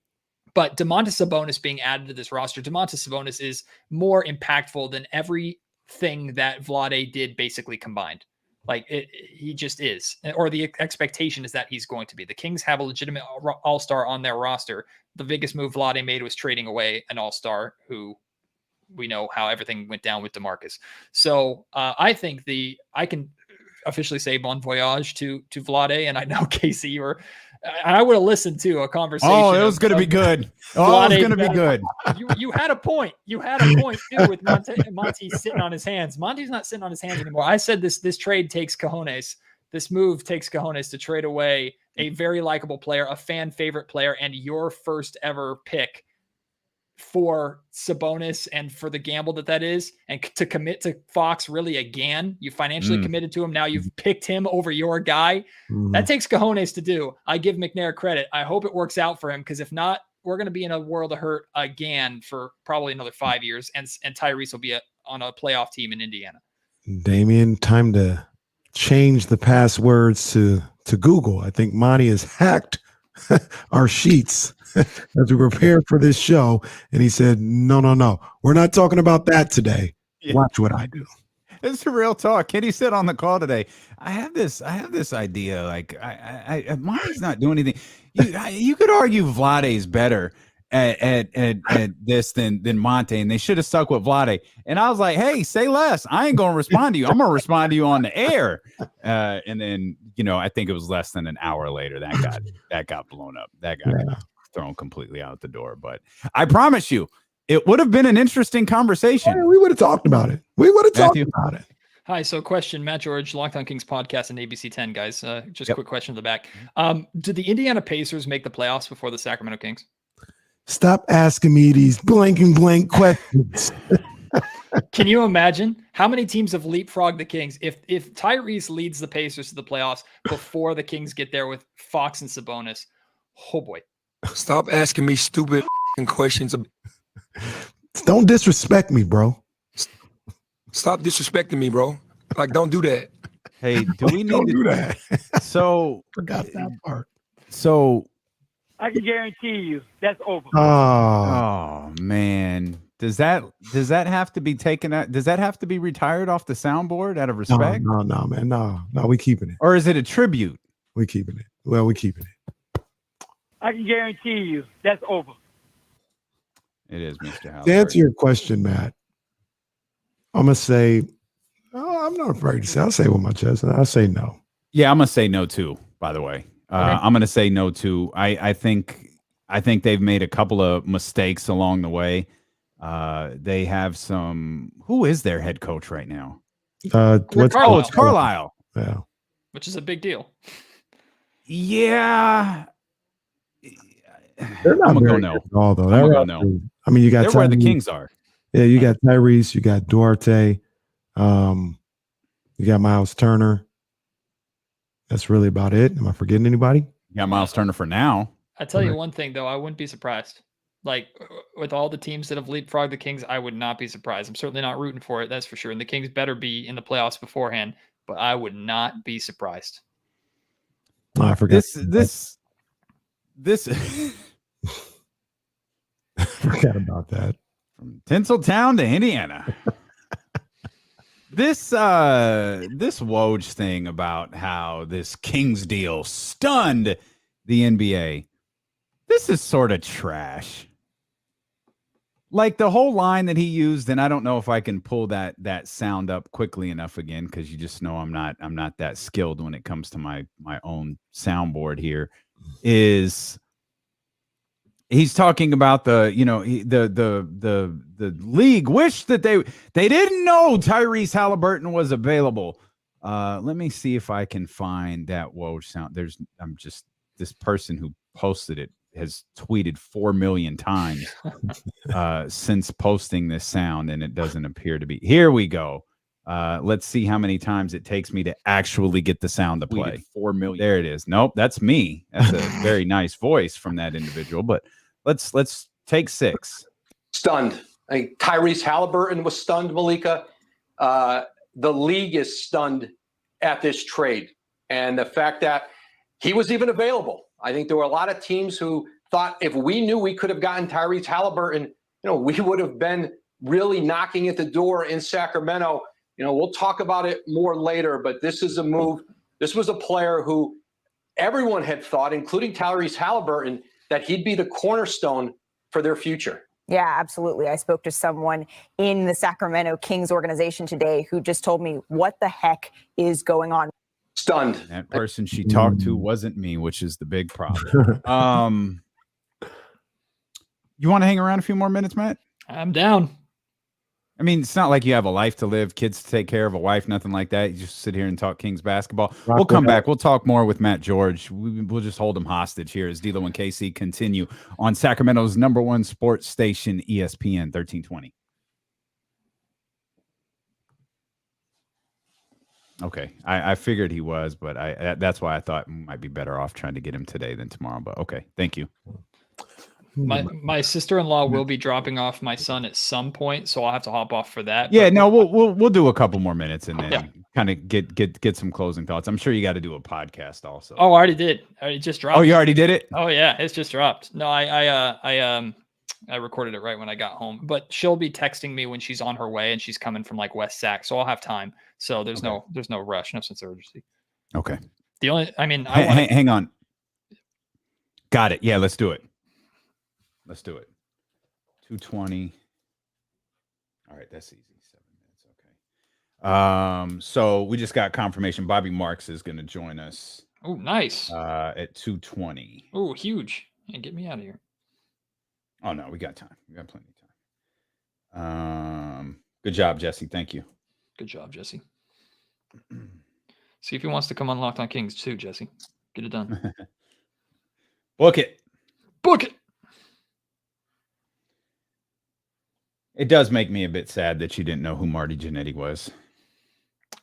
But Domantas Sabonis being added to this roster, Domantas Sabonis is more impactful than everything that Vlade did basically combined. Like he just is, or the expectation is that he's going to be. The Kings have a legitimate all-star on their roster. The biggest move Vlade made was trading away an all-star who we know how everything went down with DeMarcus. So I think I can officially say bon voyage to Vlade, and I know Casey, I would have listened to a conversation. Oh, it was going to be good. Oh, it was going to be good. You had a point. You had a point too with Monty sitting on his hands. Monty's not sitting on his hands anymore. I said this trade takes cojones. This move takes cojones to trade away a very likable player, a fan favorite player, and your first ever pick for Sabonis and for the gamble that is, and to commit to Fox really again. You financially committed to him. Now you've picked him over your guy. That takes cojones to do. I give McNair credit. I hope it works out for him, because if not, we're going to be in a world of hurt again for probably another 5 years, and Tyrese will be on a playoff team in Indiana. Damian, time to change the passwords to Google. I think Monty has hacked our sheets as we prepare for this show, and he said, no, we're not talking about that today. Watch what I do. It's a real talk. Kenny said on the call today, I have this idea, like Monty's not doing anything. You could argue Vlade's better at this than Monte, and they should have stuck with Vlade. And I was like, hey, say less. I ain't gonna respond to you. I'm gonna respond to you on the air. And then, I think it was less than an hour later that got blown up. That got thrown completely out the door. But I promise you, it would have been an interesting conversation. Yeah, we would have talked about it. About it. Hi, so question, Matt George, Locked On Kings podcast and ABC 10, guys. Just a quick question to the back. Did the Indiana Pacers make the playoffs before the Sacramento Kings? Stop asking me these blank questions. Can you imagine how many teams have leapfrogged the Kings? If Tyrese leads the Pacers to the playoffs before the Kings get there with Fox and Sabonis, oh boy. Stop asking me stupid questions. Don't disrespect me, bro. Stop disrespecting me, bro. Like, don't do that. Hey, do we need to do that? So forgot that part. So I can guarantee you that's over. Oh man. Does that have to be taken out? Does that have to be retired off the soundboard out of respect? No, man. No, we keeping it. Or is it a tribute? We keeping it. Well, we keeping it. I can guarantee you that's over. It is, Mr. Haliburton. To answer your question, Matt, I'm going to say, I'm not afraid to say. I'll say it with my chest. I'll say no. Yeah, I'm going to say no, too, by the way. I'm going to say no, too. I think they've made a couple of mistakes along the way. They have some. Who is their head coach right now? It's Carlisle. Yeah. Which is a big deal. Yeah. They're not I'm very gonna go good at all, though. I'm gonna go no. I mean, you got they're where the Kings are. Yeah, you got Tyrese, you got Duarte, you got Miles Turner. That's really about it. Am I forgetting anybody? You got Miles Turner for now. I tell you one thing, though, I wouldn't be surprised. Like, with all the teams that have leapfrogged the Kings, I would not be surprised. I'm certainly not rooting for it, that's for sure. And the Kings better be in the playoffs beforehand, but I would not be surprised. Oh, I forgot. This I forgot about that. From Tinseltown to Indiana. This Woj thing about how this Kings deal stunned the NBA. This is sort of trash. Like the whole line that he used, and I don't know if I can pull that sound up quickly enough again, because you just know I'm not that skilled when it comes to my own soundboard here. Is he's talking about the league wished that they didn't know Tyrese Haliburton was available. Let me see if I can find that Woj sound. This person who posted it has tweeted 4 million times since posting this sound, and it doesn't appear to be. Here we go. Let's see how many times it takes me to actually get the sound to play. 4 million. There it is. Nope, that's me. That's a very nice voice from that individual. But let's take 6. Stunned. Tyrese Haliburton was stunned, Malika. The league is stunned at this trade and the fact that he was even available. I think there were a lot of teams who thought if we knew we could have gotten Tyrese Haliburton, we would have been really knocking at the door in Sacramento. We'll talk about it more later, but this is a move. This was a player who everyone had thought, including Tyrese Haliburton, that he'd be the cornerstone for their future. Yeah, absolutely. I spoke to someone in the Sacramento Kings organization today who just told me what the heck is going on. Stunned. That person she talked to wasn't me, which is the big problem. You want to hang around a few more minutes, Matt? I'm down. I mean, it's not like you have a life to live, kids to take care of, a wife, nothing like that. You just sit here and talk Kings basketball. We'll come back. We'll talk more with Matt George. We'll just hold him hostage here as D'Lo and KC continue on Sacramento's #1 sports station, ESPN 1320. Okay, I figured he was, but that's why I thought we might be better off trying to get him today than tomorrow. But okay, thank you. My sister-in-law will be dropping off my son at some point, so I'll have to hop off for that. Yeah, no, we'll do a couple more minutes and then kind of get some closing thoughts. I'm sure you got to do a podcast also. Oh, I already did. It just dropped. Oh, you already did it? Oh yeah, it's just dropped. No, I recorded it right when I got home, but she'll be texting me when she's on her way and she's coming from like West Sac, so I'll have time. So there's no rush, no sense of urgency. Okay. The only, hang on. Got it. Yeah, let's do it. Let's do it. 2:20. All right, that's easy. 7 minutes. Okay. So we just got confirmation. Bobby Marks is going to join us. Oh, nice. At 2:20. Oh, huge. And get me out of here. Oh no, we got time. We got plenty of time. Good job, Jesse. Thank you. Good job, Jesse. See if he wants to come on Locked On Kings too, Jesse. Get it done. Book it. Book it. It does make me a bit sad that you didn't know who Marty Jannetty was.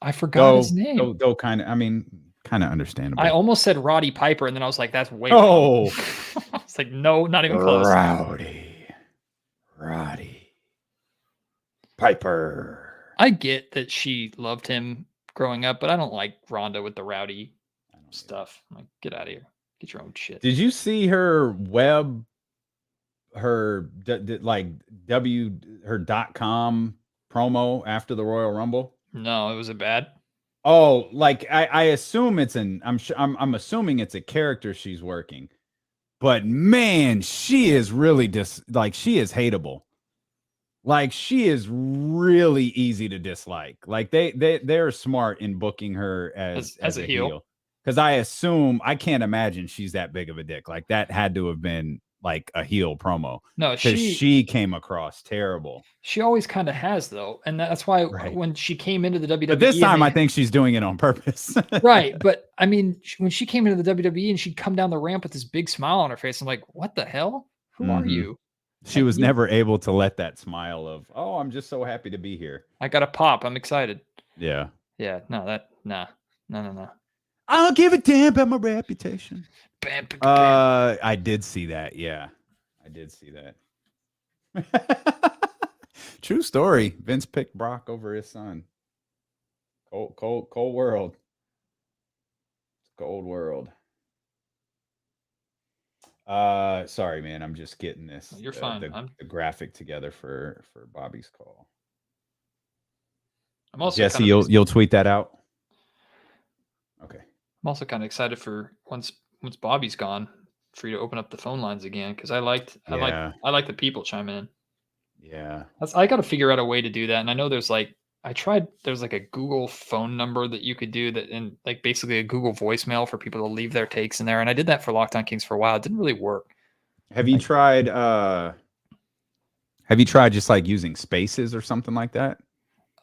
I forgot his name. Though kind of understandable. I almost said Roddy Piper, and then I was like, that's way wrong. I was like, no, not even close. Roddy Piper. I get that she loved him growing up, but I don't like Rhonda with the rowdy stuff. I'm like, get out of here. Get your own shit. Did you see her her .com promo after the Royal Rumble? No, was it bad? Oh, like I assume I'm assuming it's a character she's working, but man, she is really she is hateable. Like she is really easy to dislike. Like they're smart in booking her as a heel. Because I can't imagine she's that big of a dick. Like that had to have been like a heel promo. No, because she came across terrible. She always kind of has though, and that's why when she came into the WWE, but this time I think she's doing it on purpose. Right, but I mean, when she came into the WWE and she'd come down the ramp with this big smile on her face, I'm like, what the hell? Who are you? She was never able to let that smile of, oh, I'm just so happy to be here. I got a pop. I'm excited. Yeah. Yeah. No. I don't give a damn about my reputation. I did see that. Yeah, I did see that. True story. Vince picked Brock over his son. Cold world. Cold world. Sorry, man. I'm just getting this. You're fine. The graphic together for Bobby's call. I'm also Jesse. You'll tweet that out. Okay. I'm also kind of excited for once Bobby's gone, for you to open up the phone lines again, because I like the people chiming in. Yeah. I got to figure out a way to do that, and I know there's like a Google phone number that you could do that, and like basically a Google voicemail for people to leave their takes in there. And I did that for Locked On Kings for a while. It didn't really work. Have you tried just like using spaces or something like that?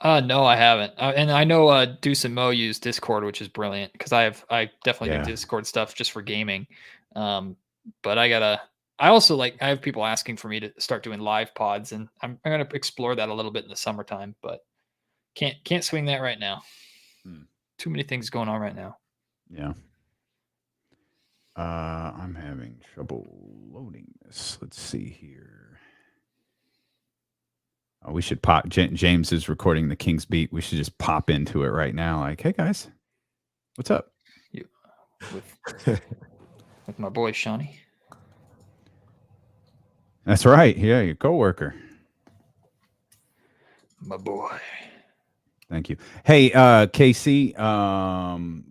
No, I haven't. And I know Deuce and Mo use Discord, which is brilliant because I definitely do Discord stuff just for gaming. But I have people asking for me to start doing live pods, and I'm gonna explore that a little bit in the summertime, but can't swing that right now. Too many things going on right now. Yeah. I'm having trouble loading this. Let's see here. Oh, we should pop. James is recording the Kings Beat. We should just pop into it right now. Like, hey guys, what's up? With my boy Shawnee. That's right. Yeah, your coworker. My boy. Thank you. Hey, KC,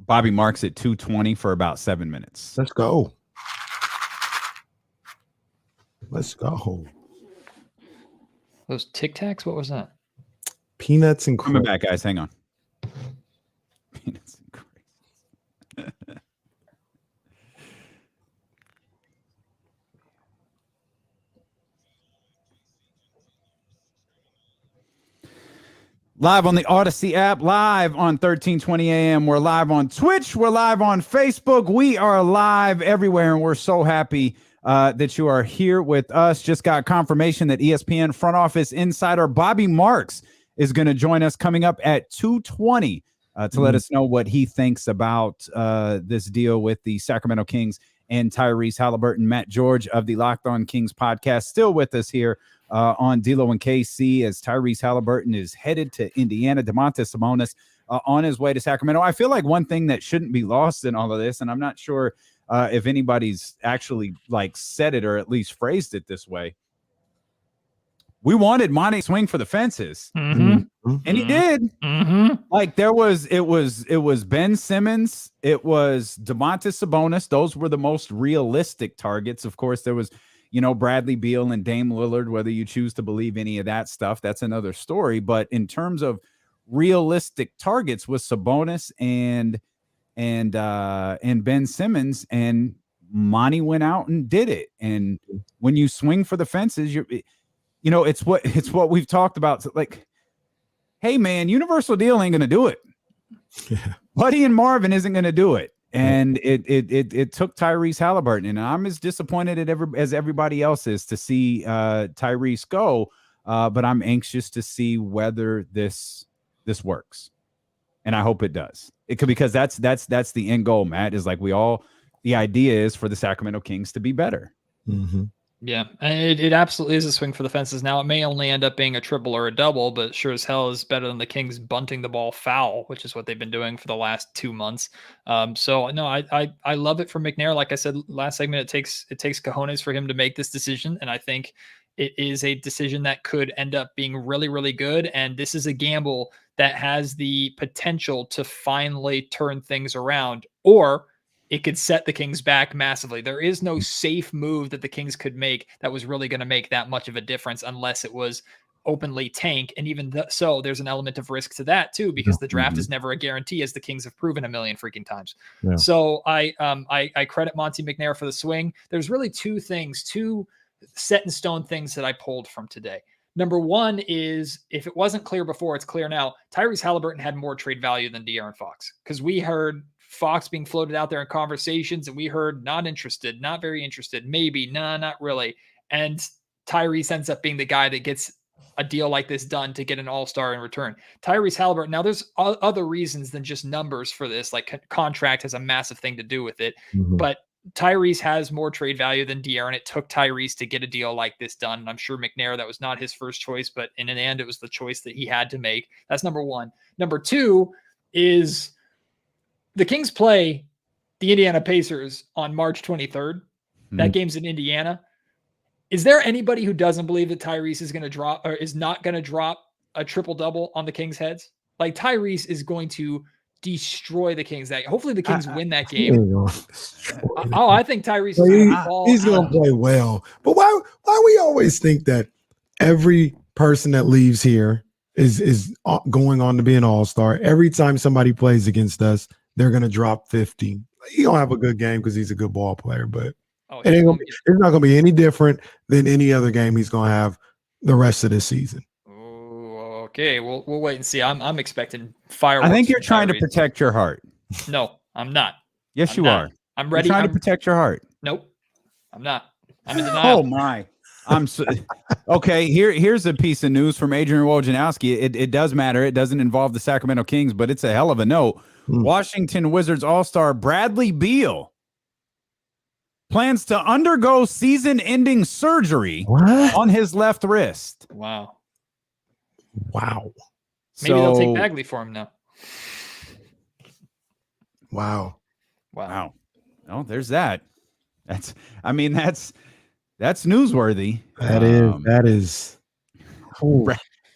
Bobby Marks at 2:20 for about 7 minutes. Let's go. Let's go. Those Tic Tacs? What was that? Peanuts and coming back, guys. Hang on. Peanuts and crazy. Live on the Odyssey app, live on 1320 AM. We're live on Twitch. We're live on Facebook. We are live everywhere, and we're so happy that you are here with us. Just got confirmation that ESPN front office insider Bobby Marks is going to join us coming up at 2:20 to let us know what he thinks about this deal with the Sacramento Kings and Tyrese Haliburton. Matt George of the Locked On Kings podcast still with us here on D-Lo and KC as Tyrese Haliburton is headed to Indiana. DOMANTAS Sabonis on his way to Sacramento. I feel like one thing that shouldn't be lost in all of this, and I'm not sure if anybody's actually like said it or at least phrased it this way. We wanted Monty swing for the fences, and he did. Like it was Ben Simmons, it was DOMANTAS Sabonis. Those were the most realistic targets. Of course, there was, Bradley Beal and Dame Lillard. Whether you choose to believe any of that stuff, that's another story. But in terms of realistic targets, was Sabonis and Ben Simmons, and Monty went out and did it. And when you swing for the fences, it's what we've talked about. Like, hey man, universal deal ain't gonna do it. Buddy and Marvin isn't gonna do it. And it took Tyrese Haliburton, and I'm as disappointed as everybody else is to see Tyrese go. But I'm anxious to see whether this works, and I hope it does. It could, because that's the end goal, Matt. Is like the idea is for the Sacramento Kings to be better. Yeah, and it absolutely is a swing for the fences. Now, it may only end up being a triple or a double, but sure as hell is better than the Kings bunting the ball foul, which is what they've been doing for the last 2 months. So no, I love it for McNair. Like I said last segment, it takes cojones for him to make this decision, and I think it is a decision that could end up being really, really good. And this is a gamble that has the potential to finally turn things around, or it could set the Kings back massively. There is no safe move that the Kings could make that was really going to make that much of a difference unless it was openly tank. And even so, there's an element of risk to that too, because the draft is never a guarantee, as the Kings have proven a million freaking times. Yeah. So I credit Monty McNair for the swing. There's really two set in stone things that I pulled from today. Number one is, if it wasn't clear before, it's clear now. Tyrese Haliburton had more trade value than De'Aaron Fox, because we heard Fox being floated out there in conversations, and we heard not interested, not very interested, maybe, nah, not really. And Tyrese ends up being the guy that gets a deal like this done to get an all-star in return. Tyrese Haliburton, now there's other reasons than just numbers for this, like contract has a massive thing to do with it, but Tyrese has more trade value than De'Aaron. It took Tyrese to get a deal like this done. And I'm sure McNair, that was not his first choice, but in the end, it was the choice that he had to make. That's number one. Number two is the Kings play the Indiana Pacers on March 23rd. That game's in Indiana. Is there anybody who doesn't believe that Tyrese is going to drop, or is not going to drop, a triple-double on the Kings' heads? Like, Tyrese is going to destroy the Kings. Hopefully the Kings win that game. I think Tyrese he's going to play well. But why we always think that every person that leaves here is going on to be an all-star? Every time somebody plays against us, they're going to drop 50. He don't have a good game because he's a good ball player, but it's not going to be any different than any other game he's going to have the rest of this season. Okay, we'll wait and see. I'm expecting fireworks. I think you're from trying to Tyrese. protect your heart. No, I'm not. Yes, I'm you not. are. I'm ready. You're trying I'm, to protect your heart. Nope, I'm not. I'm in denial. Oh my! I'm so, okay. Here's a piece of news from Adrian Wojnarowski. It does matter. It doesn't involve the Sacramento Kings, but it's a hell of a note. Washington Wizards All-Star Bradley Beal plans to undergo season-ending surgery on his left wrist. Wow. So, Maybe they'll take Bagley for him now. Wow. Oh, there's that. That's newsworthy. That is.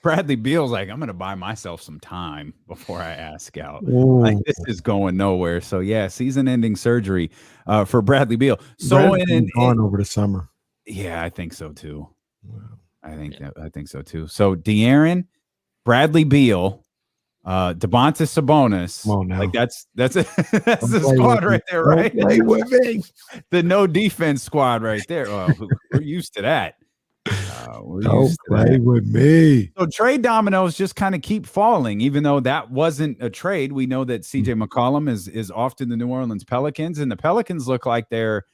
Bradley Beal's like, I'm going to buy myself some time before I ask out. Ooh. Like, this is going nowhere. So, yeah, season-ending surgery for Bradley Beal. So, on over the summer. Yeah, I think so too. I think so too. So, De'Aaron, Bradley Beal, DOMANTAS Sabonis. Come on now. Like that's the squad right there, right? Play with me. The no defense squad right there. We're used to that. Don't play with me. So trade dominoes just kind of keep falling, even though that wasn't a trade. We know that CJ McCollum is off to the New Orleans Pelicans, and the Pelicans look like they're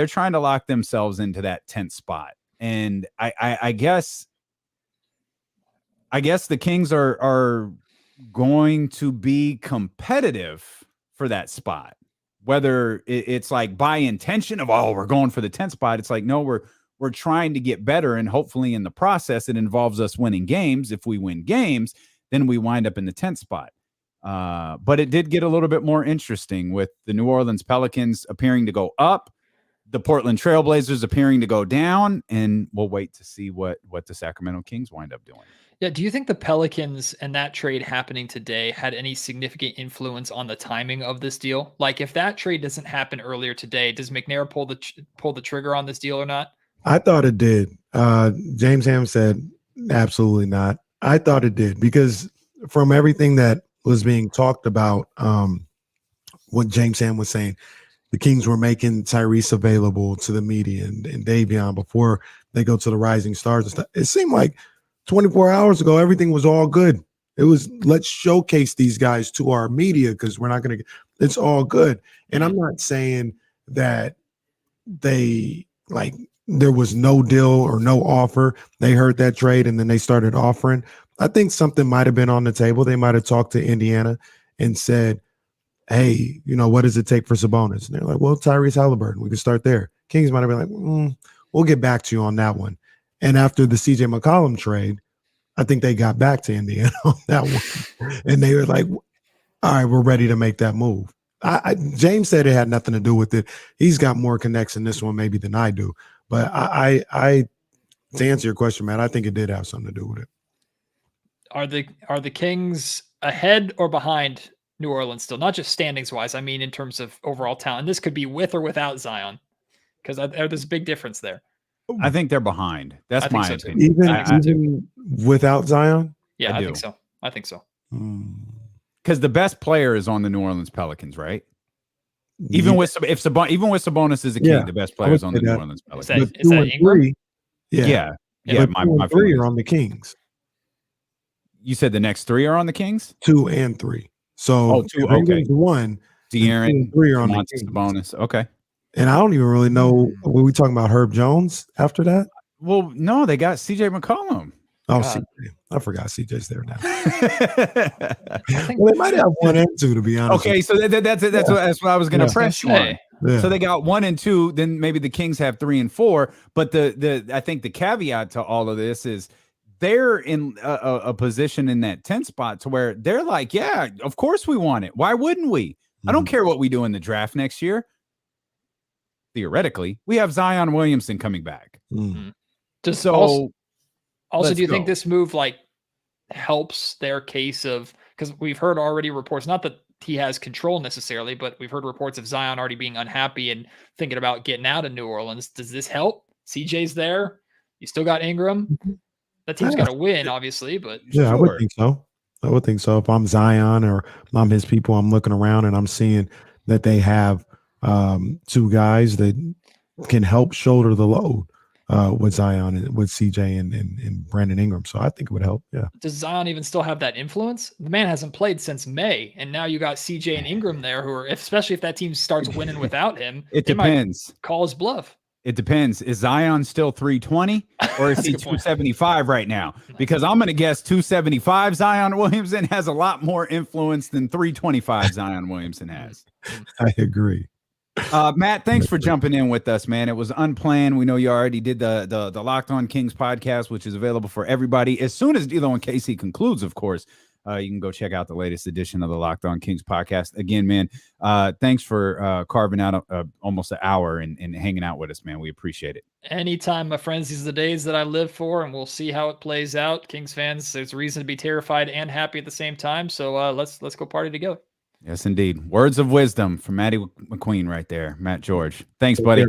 trying to lock themselves into that 10th spot. And I guess the Kings are going to be competitive for that spot. Whether it's like by intention of, we're going for the 10th spot. It's like, no, we're trying to get better, and hopefully in the process it involves us winning games. If we win games, then we wind up in the 10th spot. But it did get a little bit more interesting with the New Orleans Pelicans appearing to go up, the Portland Trailblazers appearing to go down, and we'll wait to see what the Sacramento Kings wind up doing. Yeah, do you think the Pelicans and that trade happening today had any significant influence on the timing of this deal? Like, if that trade doesn't happen earlier today, does McNair pull the trigger on this deal or not? I thought it did. James Ham said absolutely not. I thought it did because from everything that was being talked about, what James Ham was saying, the Kings were making Tyrese available to the media and Davion before they go to the Rising Stars and stuff. It seemed like 24 hours ago, everything was all good. It was, let's showcase these guys to our media because we're not going to – it's all good. And I'm not saying that they like – there was no deal or no offer. They heard that trade and then they started offering. I think something might have been on the table. They might have talked to Indiana and said, hey, what does it take for Sabonis? And they're like, well, Tyrese Haliburton, we can start there. Kings might have been like, we'll get back to you on that one. And after the CJ McCollum trade, I think they got back to Indiana on that one. And they were like, all right, we're ready to make that move. James said it had nothing to do with it. He's got more connects in this one maybe than I do. But I to answer your question, man, I think it did have something to do with it. Are the Kings ahead or behind New Orleans still? Not just standings wise. I mean, in terms of overall talent. This could be with or without Zion, because there's a big difference there. I think they're behind. That's my opinion. Even without Zion? Yeah, I think so. I think so. Because the best player is on the New Orleans Pelicans, right? Even with Sabonis is a king, the best players on the New Orleans Pelicans. Is that Ingram? Yeah. My 3 are on the Kings. You said the next 3 are on the Kings? 2 and 3. So 2. Okay. 1. De'Aaron, 3 are on the Kings. Sabonis. Okay. And I don't even really know. Were we talking about Herb Jones after that? Well, no, they got CJ McCollum. Oh, CJ. I forgot CJ's there now. Well, they might have 1 and 2, to be honest. Okay, so that's what I was going to press you on. Yeah. So they got 1 and 2. Then maybe the Kings have 3 and 4. But I think the caveat to all of this is they're in a position in that 10th spot to where they're like, yeah, of course we want it. Why wouldn't we? I don't care what we do in the draft next year. Theoretically, we have Zion Williamson coming back. Also, do you think this move helps their case of, because we've heard already reports, not that he has control necessarily, but we've heard reports of Zion already being unhappy and thinking about getting out of New Orleans. Does this help? CJ's there. You still got Ingram. That team's got to win, obviously, but I would think so. I would think so. If I'm Zion or I'm his people, I'm looking around and I'm seeing that they have 2 guys that can help shoulder the load. with Zion and with CJ and Brandon Ingram. So I think it would help. Yeah. Does Zion even still have that influence? The man hasn't played since May, and now you got CJ and Ingram there, who are, especially if that team starts winning without him, It depends. Call his bluff. It depends. Is Zion still 320 or is he 275 right now? Because I'm going to guess 275 Zion Williamson has a lot more influence than 325 Zion Williamson has. I agree. Matt, thanks for jumping in with us, man. It was unplanned. We know you already did the Locked On Kings podcast, which is available for everybody. As soon as D'Lo and Casey concludes, of course, you can go check out the latest edition of the Locked On Kings podcast. Again, man, thanks for carving out almost an hour and hanging out with us, man. We appreciate it. Anytime, my friends. These are the days that I live for, and we'll see how it plays out. Kings fans, there's reason to be terrified and happy at the same time. So let's go party together. Yes, indeed. Words of wisdom from Matty McQueen right there. Matt George. Thanks, buddy.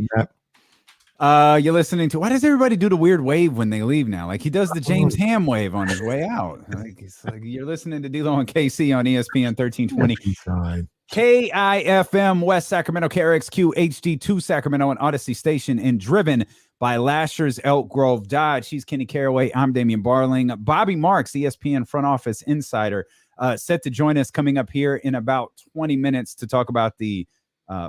You're listening to, why does everybody do the weird wave when they leave now? Like he does the James Ham wave on his way out. It's like you're listening to D'Lo and KC on ESPN 1320. KIFM West Sacramento, KRXQ HD2 Sacramento, and Odyssey Station, and driven by Lasher's Elk Grove Dodge. She's Kenny Caraway. I'm Damian Barling. Bobby Marks, ESPN front office insider, set to join us coming up here in about 20 minutes to talk about the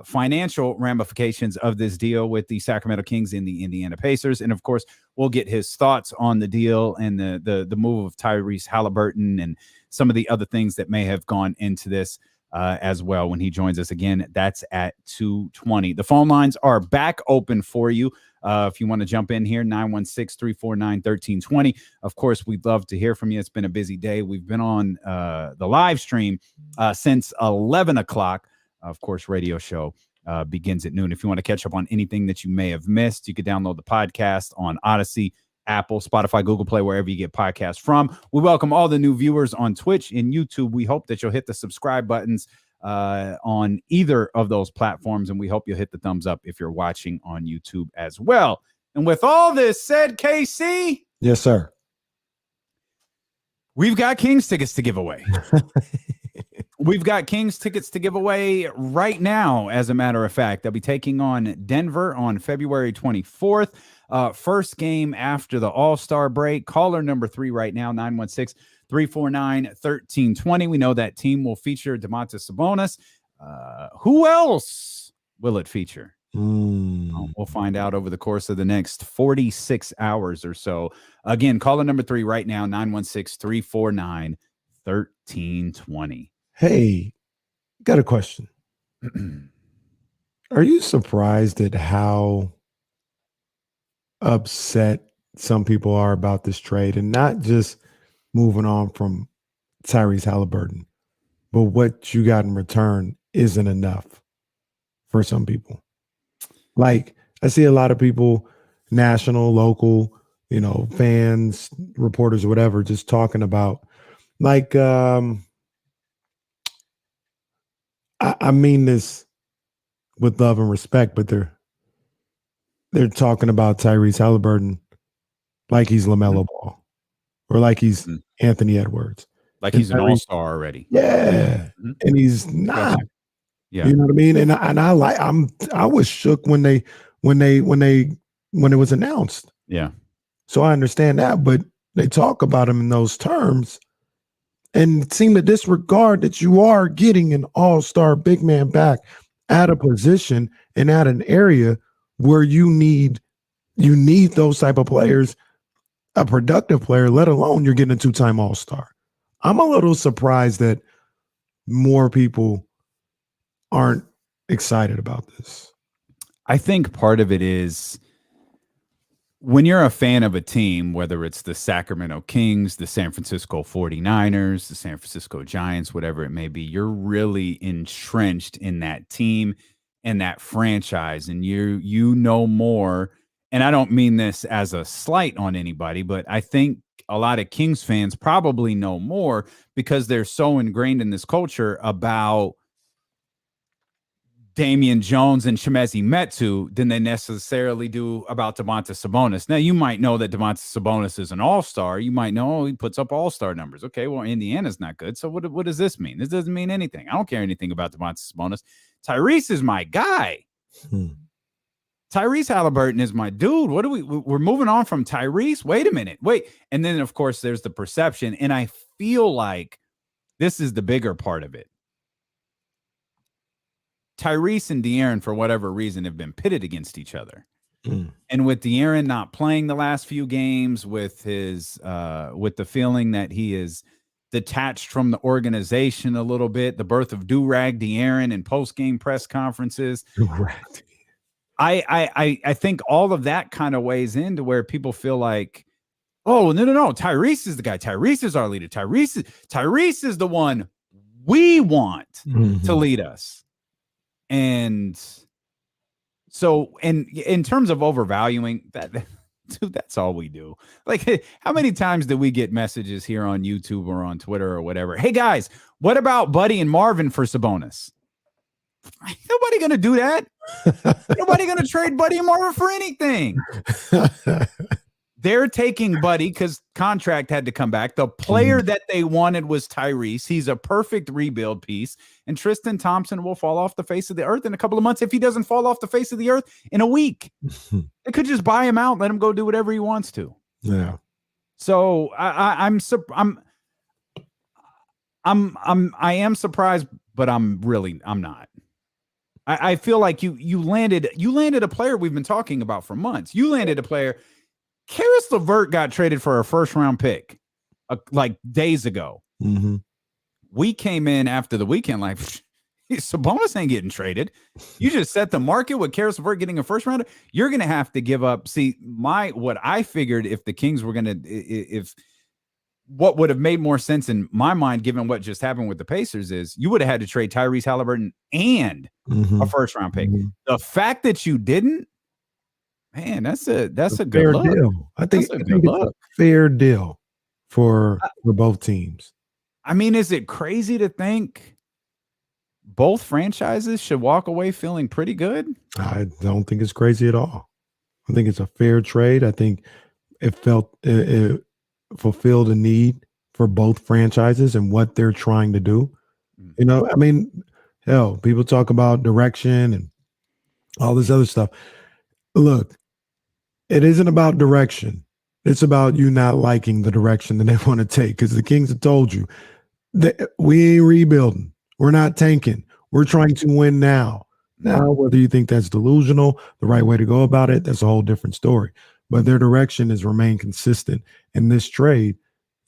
financial ramifications of this deal with the Sacramento Kings and the Indiana Pacers. And of course, we'll get his thoughts on the deal and the move of Tyrese Haliburton and some of the other things that may have gone into this as well when he joins us again. That's at 2:20. The phone lines are back open for you. If you want to jump in here, 916-349-1320. Of course, we'd love to hear from you. It's been a busy day. We've been on the live stream since 11 o'clock. Of course, radio show begins at noon. If you want to catch up on anything that you may have missed, you could download the podcast on Odyssey, Apple, Spotify, Google Play, wherever you get podcasts from. We welcome all the new viewers on Twitch and YouTube. We hope that you'll hit the subscribe buttons on either of those platforms, and we hope you'll hit the thumbs up if you're watching on YouTube as well. And with all this said, KC? Yes, sir. We've got Kings tickets to give away. We've got Kings tickets to give away right now, as a matter of fact. They'll be taking on Denver on February 24th. First game after the All-Star break. Caller number 3 right now, 916-349-1320. We know that team will feature Domantas Sabonis. Who else will it feature? We'll find out over the course of the next 46 hours or so. Again, caller number 3 right now, 916-349-1320. Hey, got a question. Are you surprised at how upset some people are about this trade, and not just moving on from Tyrese Haliburton, but what you got in return isn't enough for some people? Like, I see a lot of people, national, local, fans, reporters, whatever, just talking about like, I mean this with love and respect, but they're talking about Tyrese Haliburton like he's LaMelo Ball or like he's Anthony Edwards. Like he's an all-star already. Yeah. And he's not. Gotcha. Yeah. You know what I mean? And I was shook when it was announced. Yeah. So I understand that, but they talk about him in those terms and seem to disregard that you are getting an all-star big man back at a position and at an area where you need those type of players, a productive player, let alone you're getting a 2-time all-star. I'm a little surprised that more people aren't excited about this. I think part of it is when you're a fan of a team, whether it's the Sacramento Kings, the San Francisco 49ers, the San Francisco Giants, whatever it may be, you're really entrenched in that team and that franchise, and you know more. And I don't mean this as a slight on anybody, but I think a lot of Kings fans probably know more because they're so ingrained in this culture about Damian Jones and Chimezie Metu than they necessarily do about Domantas Sabonis. Now, you might know that Domantas Sabonis is an all-star. You might know he puts up all-star numbers. Okay, well, Indiana's not good. So what does this mean? This doesn't mean anything. I don't care anything about Domantas Sabonis. Tyrese is my guy. Tyrese Haliburton is my dude. What do we're moving on from Tyrese? Wait a minute. Wait. And then, of course, there's the perception. And I feel like this is the bigger part of it. Tyrese and De'Aaron, for whatever reason, have been pitted against each other. And with De'Aaron not playing the last few games, with his with the feeling that he is detached from the organization a little bit, the birth of Do-Rag De'Aaron in post-game press conferences. Correct. I think all of that kind of weighs into where people feel like, oh, no. Tyrese is the guy. Tyrese is our leader. Tyrese is the one we want to lead us. And so, and in terms of overvaluing that, dude, that's all we do. Like, how many times do we get messages here on YouTube or on Twitter or whatever? Hey guys, what about Buddy and Marvin for Sabonis? Nobody gonna do that. Nobody gonna trade Buddy and Marvin for anything. They're taking Buddy because contract had to come back. The player that they wanted was Tyrese. He's a perfect rebuild piece. And Tristan Thompson will fall off the face of the earth in a couple of months if he doesn't fall off the face of the earth in a week. They could just buy him out, let him go do whatever he wants to. Yeah. So I am surprised, but I'm not. I feel like you landed a player we've been talking about for months. You landed a player. Caris LeVert got traded for a first-round pick like days ago. We came in after the weekend like, Sabonis ain't getting traded. You just set the market with Caris LeVert getting a first-rounder. You're going to have to give up. See, what I figured if the Kings were going to – if what would have made more sense in my mind, given what just happened with the Pacers, is you would have had to trade Tyrese Haliburton and a first-round pick. The fact that you didn't, man, that's a good fair look. deal. I think That's a it's a fair deal for both teams. I mean, is it crazy to think both franchises should walk away feeling pretty good? I don't think it's crazy at all. I think it's a fair trade. I think it fulfilled a need for both franchises and what they're trying to do. You know, I mean, hell, people talk about direction and all this other stuff. Look, it isn't about direction. It's about you not liking the direction that they want to take, because the Kings have told you that we ain't rebuilding. We're not tanking. We're trying to win now. Now, whether you think that's delusional, the right way to go about it, that's a whole different story. But their direction has remained consistent, and this trade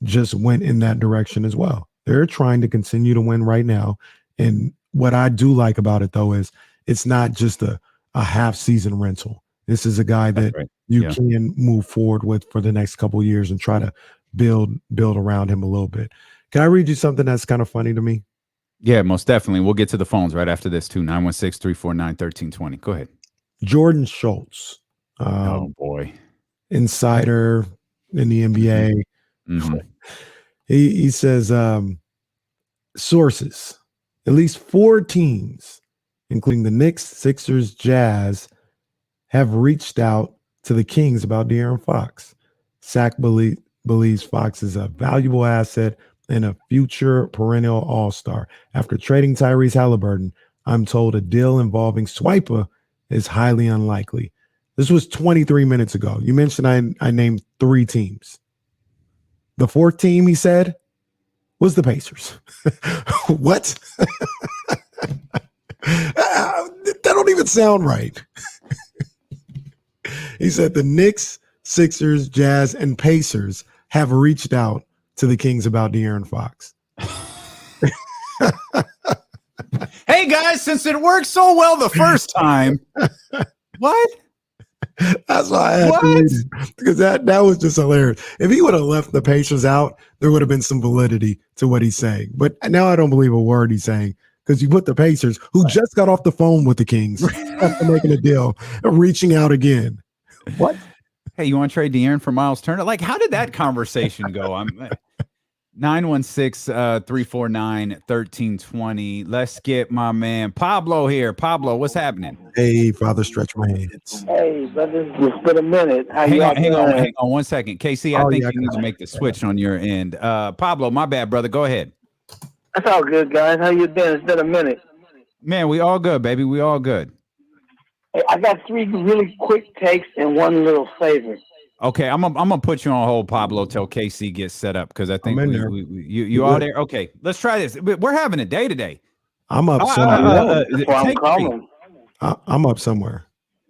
just went in that direction as well. They're trying to continue to win right now. And what I do like about it, though, is it's not just a half-season rental. This is a guy that you can move forward with for the next couple of years and try to build around him a little bit. Can I read you something that's kind of funny to me? Yeah, most definitely. We'll get to the phones right after this, too. 916-349-1320. Go ahead. Jordan Schultz. Oh, boy. Insider in the NBA. He says, sources, at least 4 teams, including the Knicks, Sixers, Jazz, have reached out to the Kings about De'Aaron Fox. Sac believes Fox is a valuable asset and a future perennial all-star. After trading Tyrese Haliburton, I'm told a deal involving Swiper is highly unlikely. This was 23 minutes ago. You mentioned I named 3 teams. The 4th team, he said, was the Pacers. What? That don't even sound right. He said the Knicks, Sixers, Jazz, and Pacers have reached out to the Kings about De'Aaron Fox. Hey, guys, since it worked so well the first time. What? That's why I had to read it, because that was just hilarious. If he would have left the Pacers out, there would have been some validity to what he's saying. But now I don't believe a word he's saying, because you put the Pacers, who just got off the phone with the Kings after making a deal, reaching out again. What? Hey, you want to trade De'Aaron for Miles Turner? Like, how did that conversation go? I'm 916-349-1320. Let's get my man Pablo here. Pablo, what's happening? Hey, Father, stretch my hands. Hey, brother, it's been a minute. Hang on 1 second. KC, I think you need to make the switch on your end. Pablo, my bad, brother. Go ahead. That's all good, guys. How you been? It's been a minute. Man, we all good, baby. We all good. Hey, I got 3 really quick takes and 1 little favor. Okay, I'm gonna put you on hold, Pablo, till KC gets set up because I think I'm in there. you all there. Okay, let's try this. We're having a day today. I'm up somewhere. That's why I'm Take 3. calling. I'm up somewhere.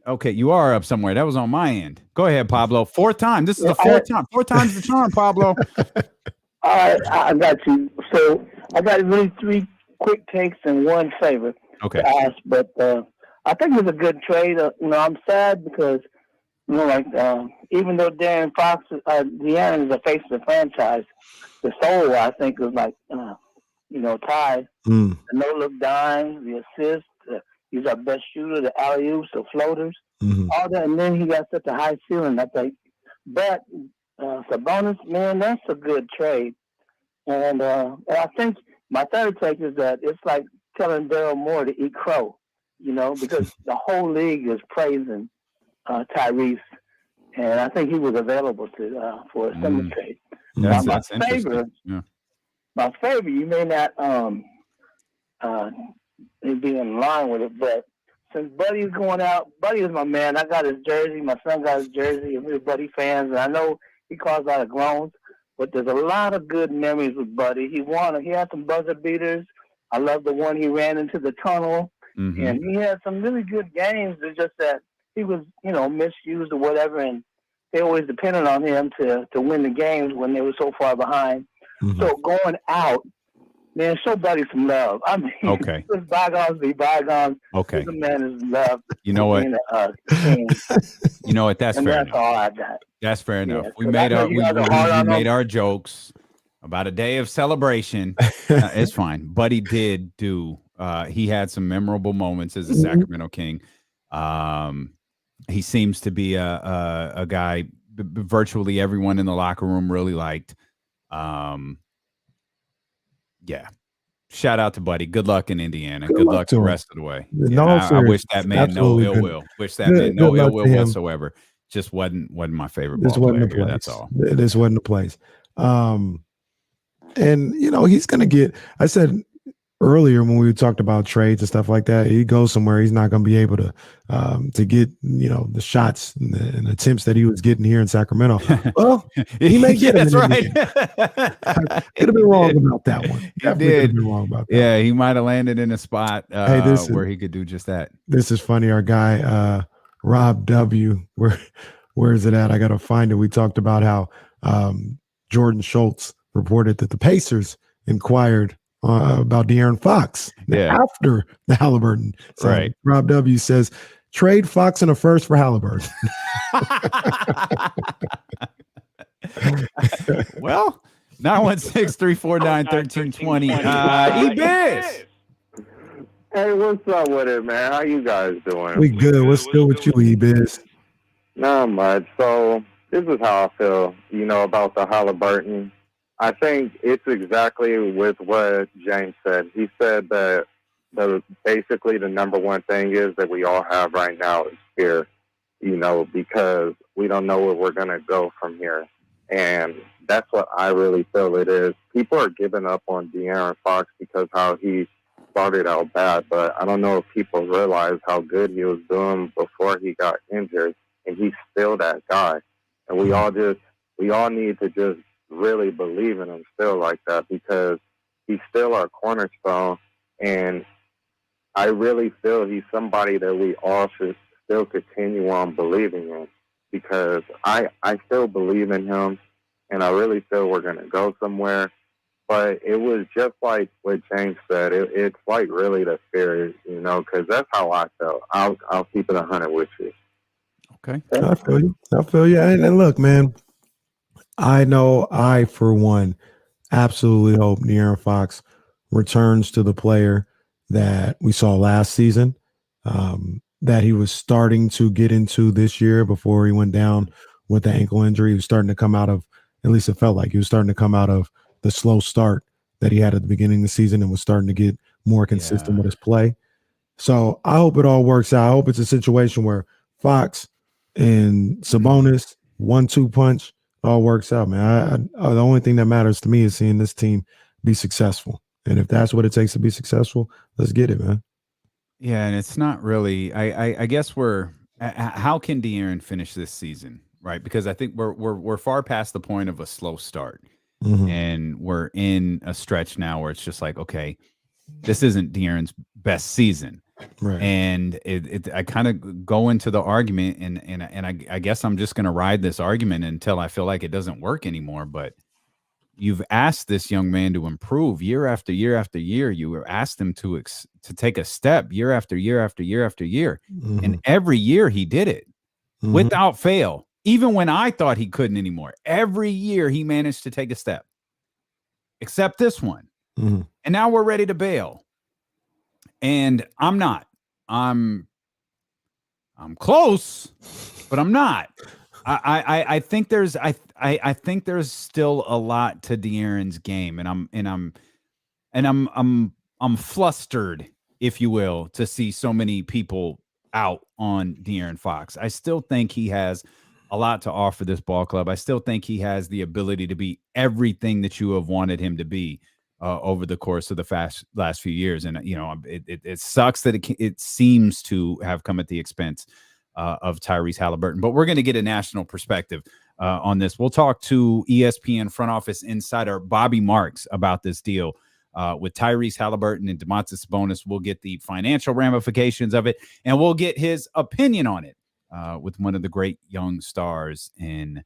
Okay, you are up somewhere. That was on my end. Go ahead, Pablo. 4th time. This is the 4th time. 4 times the charm, Pablo. All right, I got you. So I got really 3 quick takes and 1 favor Okay. to ask, but I think it's a good trade. I'm sad because even though De'Aaron Fox, De'Aaron is the face of the franchise, the soul I think is like tied. The no-look dime, the assist, he's our best shooter, the alley-oops, the floaters, all that, and then he got such a high ceiling, I think. But Sabonis, man, that's a good trade. And I think my third take is that it's like telling Daryl Morey to eat crow, because the whole league is praising Tyrese, and I think he was available for a summer trade. That's interesting. My favorite, you may not be in line with it, but since Buddy's going out, Buddy is my man. I got his jersey. My son got his jersey, and we're Buddy fans. And I know he caused a lot of groans, but there's a lot of good memories with Buddy. He had some buzzer beaters. I love the one he ran into the tunnel, and he had some really good games. It's just that he was, misused or whatever, and they always depended on him to win the games when they were so far behind. So going out, man, show Buddy some love. I mean, okay. Bygones be bygones. Okay. The man is loved. You know what? You know what? That's fair. That's all I got. That's fair enough. Yeah, we made our jokes about a day of celebration. It's fine. Buddy did do. He had some memorable moments as a Sacramento King. He seems to be a guy virtually everyone in the locker room really liked. Yeah. Shout out to Buddy. Good luck in Indiana. Good luck the rest of the way. Yeah, I wish that man no ill will. Wish that man no ill will whatsoever. Just wasn't my favorite ball player here. That's all. This wasn't the place. And he's gonna get. I said earlier when we talked about trades and stuff like that, he goes somewhere he's not going to be able to get the shots and attempts that he was getting here in Sacramento. Well, he may get them. That's right. Could have been wrong about that one. He did. Been wrong about that. Yeah, he might have landed in a spot where he could do just that. This is funny. Our guy Rob W. Where is it at? I got to find it. We talked about how Jordan Schultz reported that the Pacers inquired about De'Aaron Fox after the Haliburton. So right. Rob W. says, trade Fox in a first for Haliburton. Well, 916-349-1320. E-Biz. Hey, what's up with it, man? How you guys doing? We good. What's good with you, E-Biz? Not much. So this is how I feel, about the Haliburton. I think it's exactly with what James said. He said that basically the number one thing is that we all have right now is fear, because we don't know where we're going to go from here. And that's what I really feel it is. People are giving up on De'Aaron Fox because how he started out bad, but I don't know if people realize how good he was doing before he got injured, and he's still that guy. And we all need to just really believe in him still like that, because he's still our cornerstone, and I really feel he's somebody that we all should still continue on believing in, because I still believe in him, and I really feel we're going to go somewhere. But it was just like what James said. It's like really the fear, because that's how I felt. I'll keep it 100 with you. Okay. I feel you. And look, man, I know I, for one, absolutely hope De'Aaron Fox returns to the player that we saw last season, that he was starting to get into this year before he went down with the ankle injury. He was starting to come out of, at least it felt like he was starting to come out of the slow start that he had at the beginning of the season and was starting to get more consistent with his play. So I hope it all works out. I hope it's a situation where Fox and Sabonis, 1-2 punch, all works out, man. The only thing that matters to me is seeing this team be successful. And if that's what it takes to be successful, let's get it, man. Yeah, and it's not really. I guess we're. How can De'Aaron finish this season, right? Because I think we're far past the point of a slow start, and we're in a stretch now where it's just like, okay, this isn't De'Aaron's best season, Right. and I kind of go into the argument, and I guess I'm just going to ride this argument until I feel like it doesn't work anymore. But you've asked this young man to improve year after year after year. You asked him to take a step year after year after year after year. And every year he did it without fail. Even when I thought he couldn't anymore, every year he managed to take a step, except this one. And now we're ready to bail. And I'm not. I'm close, but I'm not. I think there's I think there's still a lot to De'Aaron's game, and I'm flustered, if you will, to see so many people out on De'Aaron Fox. I still think he has a lot to offer this ball club. I still think he has the ability to be everything that you have wanted him to be over the course of the last few years. And it sucks that it seems to have come at the expense of Tyrese Haliburton. But we're going to get a national perspective on this. We'll talk to ESPN front office insider Bobby Marks about this deal with Tyrese Haliburton and DOMANTAS Sabonis. We'll get the financial ramifications of it, and we'll get his opinion on it with one of the great young stars in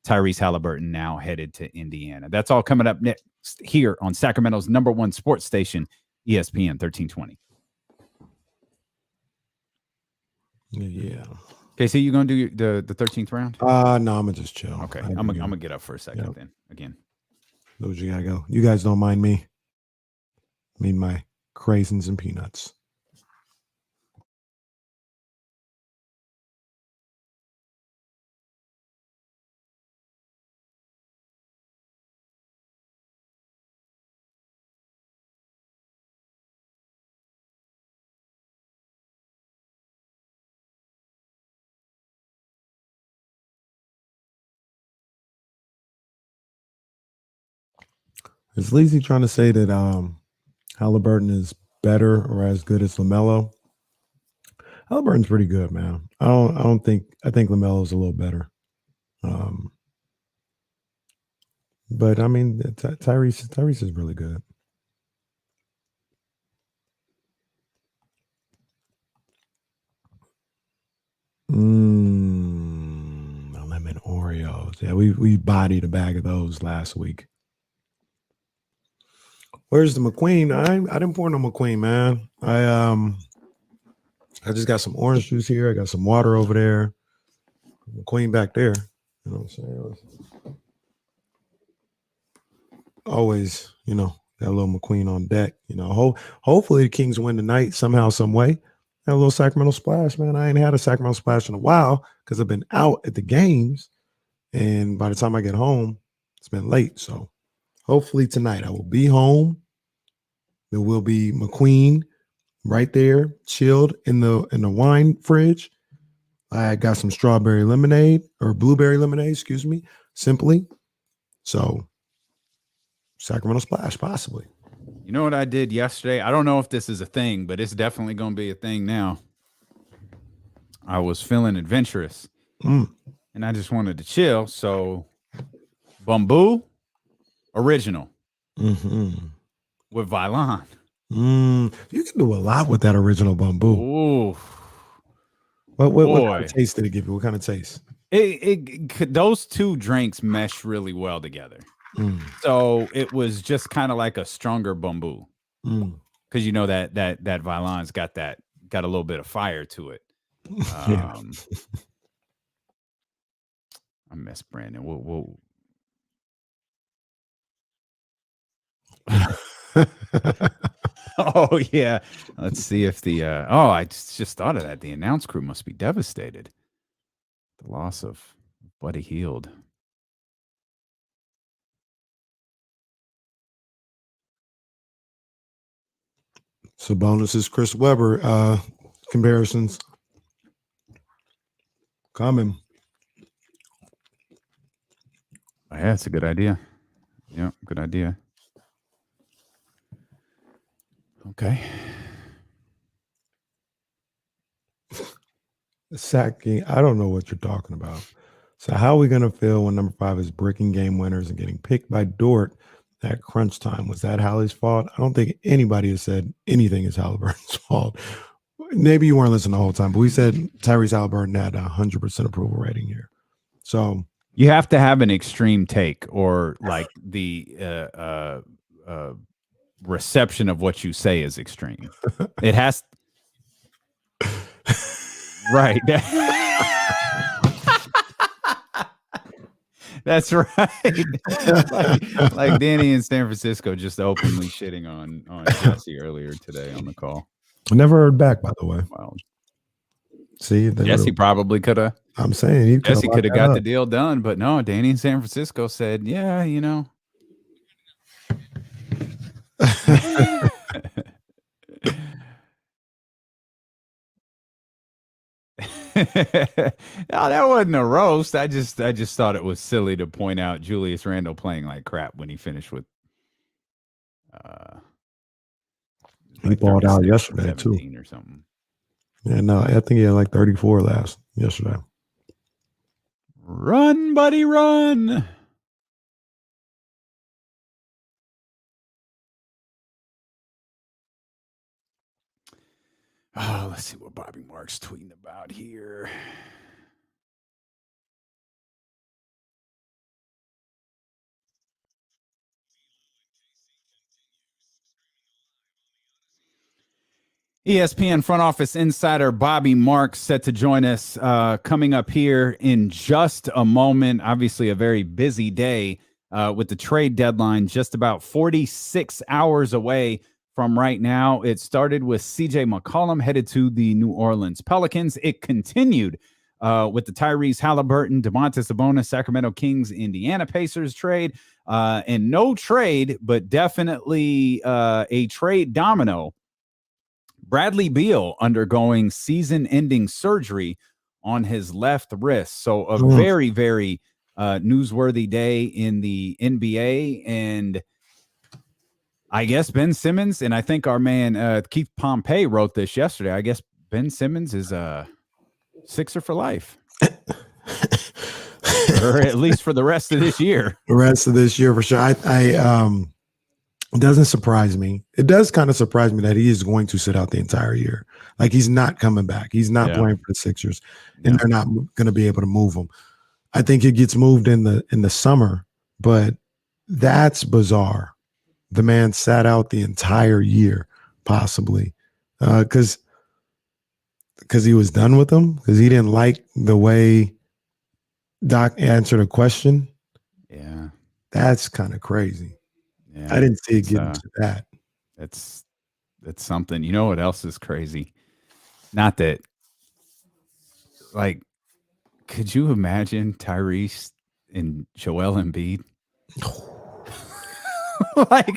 Tyrese Haliburton, now headed to Indiana. That's all coming up next here on Sacramento's #1 sports station, ESPN 1320. Yeah. KC, you gonna do the 13th round? No, I'm gonna just chill. Okay, I'm gonna get up for a second then. Again, those you gotta go. You guys don't mind me. I mean my craisins and peanuts. Is Leezy trying to say that Haliburton is better or as good as LaMelo? Haliburton's pretty good, man. I think LaMelo's a little better. But I mean Tyrese is really good. Lemon Oreos. Yeah, we bodied a bag of those last week. Where's the McQueen? I didn't pour no McQueen, man. I just got some orange juice here. I got some water over there. McQueen back there. You know what I'm saying? Always, that little McQueen on deck. Hopefully the Kings win tonight somehow, some way. Have a little Sacramento splash, man. I ain't had a Sacramento splash in a while because I've been out at the games, and by the time I get home, it's been late. So hopefully tonight I will be home. There will be McQueen right there, chilled in the wine fridge. I got some strawberry lemonade or blueberry lemonade, excuse me, simply. So Sacramento splash, possibly. You know what I did yesterday? I don't know if this is a thing, but it's definitely going to be a thing now. I was feeling adventurous, and I just wanted to chill. So, Bamboo Original with Vylon. You can do a lot with that original Bamboo. Ooh. What kind of taste did it give you? What kind of taste? Those two drinks mesh really well together. So it was just kind of like a stronger Bamboo, because that Vylon's got a little bit of fire to it. I miss Brandon. We'll Oh yeah, let's see if the I just thought of that. The announce crew must be devastated. The loss of Buddy Hield. Sabonis' Chris Webber comparisons coming. Yeah, that's a good idea. Yeah, good idea. Okay. Sacking. I don't know what you're talking about. So how are we going to feel when number 5 is bricking game winners and getting picked by Dort at crunch time? Was that Hallie's fault? I don't think anybody has said anything is Haliburton's fault. Maybe you weren't listening the whole time, but we said Tyrese Haliburton had a 100% approval rating here. So you have to have an extreme take, or like the reception of what you say is extreme. It has right. That's right. like Danny in San Francisco just openly shitting on Jesse earlier today on the call. I never heard back, by the way. Wow. See, Jesse probably could have. I'm saying Jesse could have got the deal done, but no. Danny in San Francisco said, "Yeah, you know." No, that wasn't a roast. I just thought it was silly to point out Julius Randle playing like crap when he finished with he balled out yesterday too or something. Yeah, no, I think he had like 34 yesterday. Run, buddy, run. Oh, let's see what Bobby Marks tweeting about here. ESPN front office insider Bobby Marks set to join us coming up here in just a moment. Obviously, a very busy day with the trade deadline just about 46 hours away from right now. It started with CJ McCollum headed to the New Orleans Pelicans. It continued with the Tyrese Haliburton, DOMANTAS Sabonis, Sacramento Kings, Indiana Pacers trade. And no trade, but definitely a trade domino. Bradley Beal undergoing season-ending surgery on his left wrist. So a very, very newsworthy day in the NBA. And I guess Ben Simmons, and I think our man Keith Pompey wrote this yesterday. I guess Ben Simmons is a Sixer for life. Or at least for the rest of this year. The rest of this year for sure. It doesn't surprise me. It does kind of surprise me that he is going to sit out the entire year. Like he's not coming back. He's not playing for the Sixers, and they're not going to be able to move him. I think it gets moved in the summer, but that's bizarre. The man sat out the entire year, possibly, because he was done with them, because he didn't like the way Doc answered a question. Yeah, that's kind of crazy. Yeah, I didn't see it getting to that. That's something. You know what else is crazy? Not that, like, could you imagine Tyrese and Joel Embiid? Like,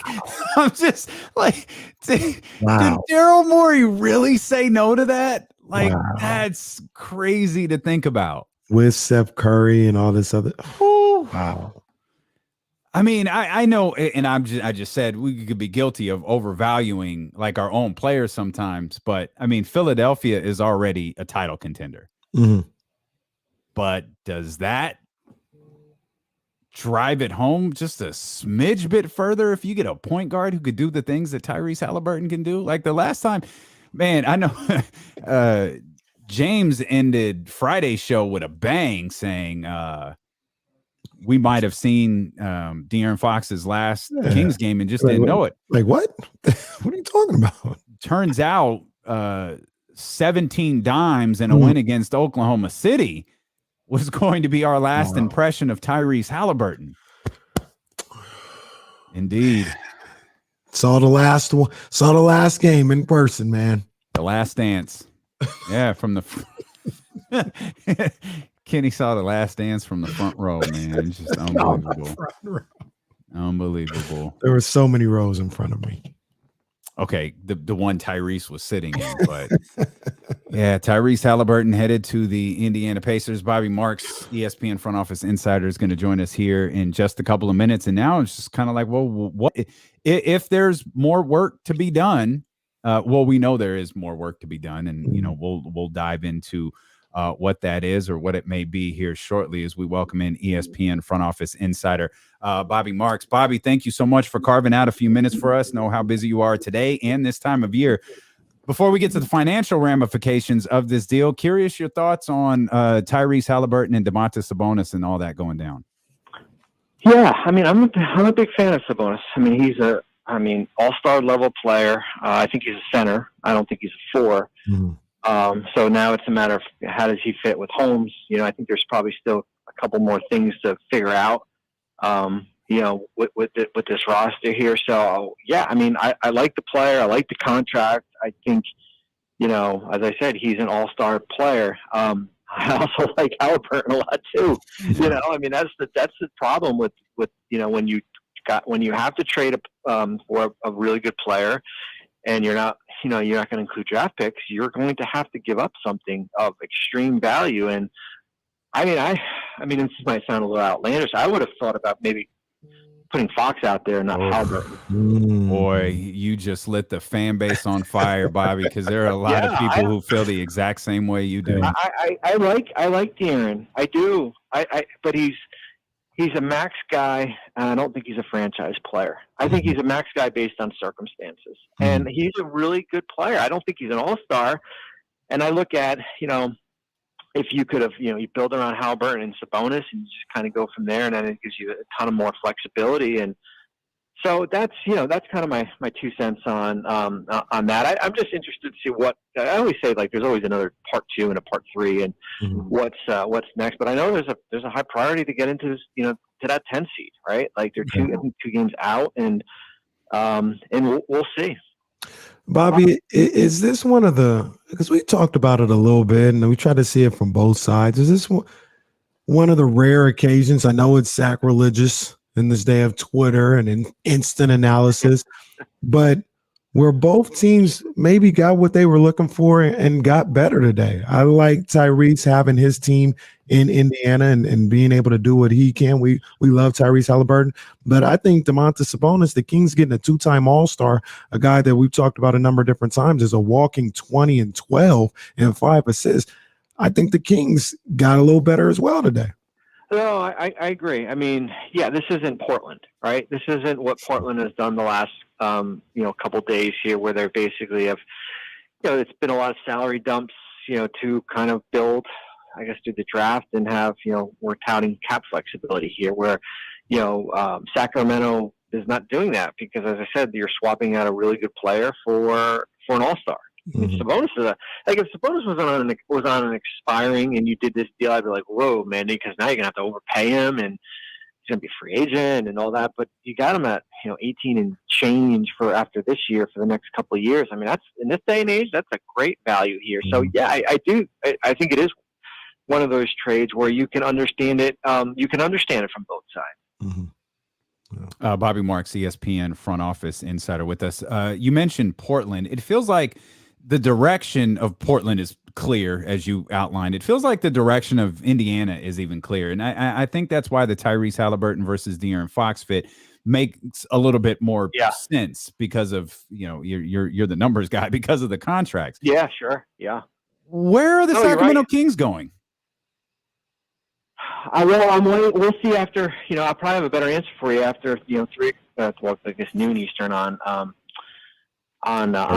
I'm just like, did Daryl Morey really say no to that? Like, that's crazy to think about. With Steph Curry and all this other. Wow. I mean, I know, and I just said we could be guilty of overvaluing like our own players sometimes, but I mean, Philadelphia is already a title contender. Mm-hmm. But does that drive it home just a smidge bit further if you get a point guard who could do the things that Tyrese Haliburton can do? Like the last time, man, I know James ended Friday's show with a bang saying, we might have seen De'Aaron Fox's last Kings game and just didn't know it. Like what? What are you talking about? Turns out 17 dimes and a win against Oklahoma City was going to be our last impression of Tyrese Haliburton. Indeed. Saw the last one. Saw the last game in person, man. The Last Dance. Yeah, from the Kenny saw The Last Dance from the front row, man. It's just unbelievable. Unbelievable. There were so many rows in front of me. Okay, the one Tyrese was sitting in, but yeah, Tyrese Haliburton headed to the Indiana Pacers. Bobby Marks, ESPN front office insider, is going to join us here in just a couple of minutes. And now it's just kind of like, well, what if there's more work to be done? Well, we know there is more work to be done, and you know we'll dive into what that is or what it may be here shortly as we welcome in ESPN front office insider Bobby Marks. Bobby, thank you so much for carving out a few minutes for us. Know how busy you are today and this time of year. Before we get to the financial ramifications of this deal, curious your thoughts on Tyrese Haliburton and Domantas Sabonis and all that going down. Yeah, I mean, I'm a big fan of Sabonis. I mean, he's all-star level player. I think he's a center. I don't think he's a 4. So now it's a matter of how does he fit with Holmes. I think there's probably still a couple more things to figure out, with this roster here. So, yeah, I mean, I like the player. I like the contract. I think, as I said, he's an all-star player. I also like Haliburton a lot too. I mean, that's the problem with when you have to trade for a really good player, and you're not going to include draft picks. You're going to have to give up something of extreme value. And I mean, this might sound a little outlandish. I would have thought about maybe putting Fox out there, not Haliburton. Boy, you just lit the fan base on fire, Bobby, because there are a lot of people who feel the exact same way you do. I like De'Aaron. I do. But he's a max guy, and I don't think he's a franchise player. I think he's a max guy based on circumstances, and he's a really good player. I don't think he's an all-star. And I look at, if you could have, you build around Haliburton and Sabonis and just kind of go from there, and then it gives you a ton of more flexibility. And so that's kind of my 2 cents on that. I'm just interested to see what I always say. Like, there's always another part 2 and a part 3, and what's next. But I know there's a high priority to get into this, to that 10 seed, right? Like, they're 2 games out, and we'll see. Bobby, is this one of the, because we talked about it a little bit and we tried to see it from both sides. Is this one of the rare occasions? I know it's sacrilegious in this day of Twitter and instant analysis, but where both teams maybe got what they were looking for and got better today. I like Tyrese having his team in Indiana and being able to do what he can. We love Tyrese Haliburton, but I think Domantas Sabonis, the Kings getting a 2-time All-Star, a guy that we've talked about a number of different times, is a walking 20 and 12 and 5 assists. I think the Kings got a little better as well today. No, I agree. I mean, yeah, this isn't Portland, right? This isn't what Portland has done the last, couple days here, where they basically have, it's been a lot of salary dumps, to kind of build, I guess, through the draft and have, we're touting cap flexibility here, where, Sacramento is not doing that because, as I said, you're swapping out a really good player for an all-star. Sabonis is if Sabonis was on an expiring and you did this deal, I'd be like, whoa, man, because now you're gonna have to overpay him and he's gonna be a free agent and all that. But you got him at 18 and change for after this year for the next couple of years. I mean, that's in this day and age, that's a great value here. So yeah, I do. I think it is one of those trades where you can understand it. You can understand it from both sides. Bobby Marks, ESPN front office insider with us. You mentioned Portland. It feels like the direction of Portland is clear, as you outlined. It feels like the direction of Indiana is even clear. And I think that's why the Tyrese Haliburton versus De'Aaron Fox fit makes a little bit more sense because of, you're the numbers guy because of the contracts. Yeah, sure. Yeah. Where are the Sacramento Kings going? We'll see after, I'll probably have a better answer for you after, 3, I guess noon Eastern on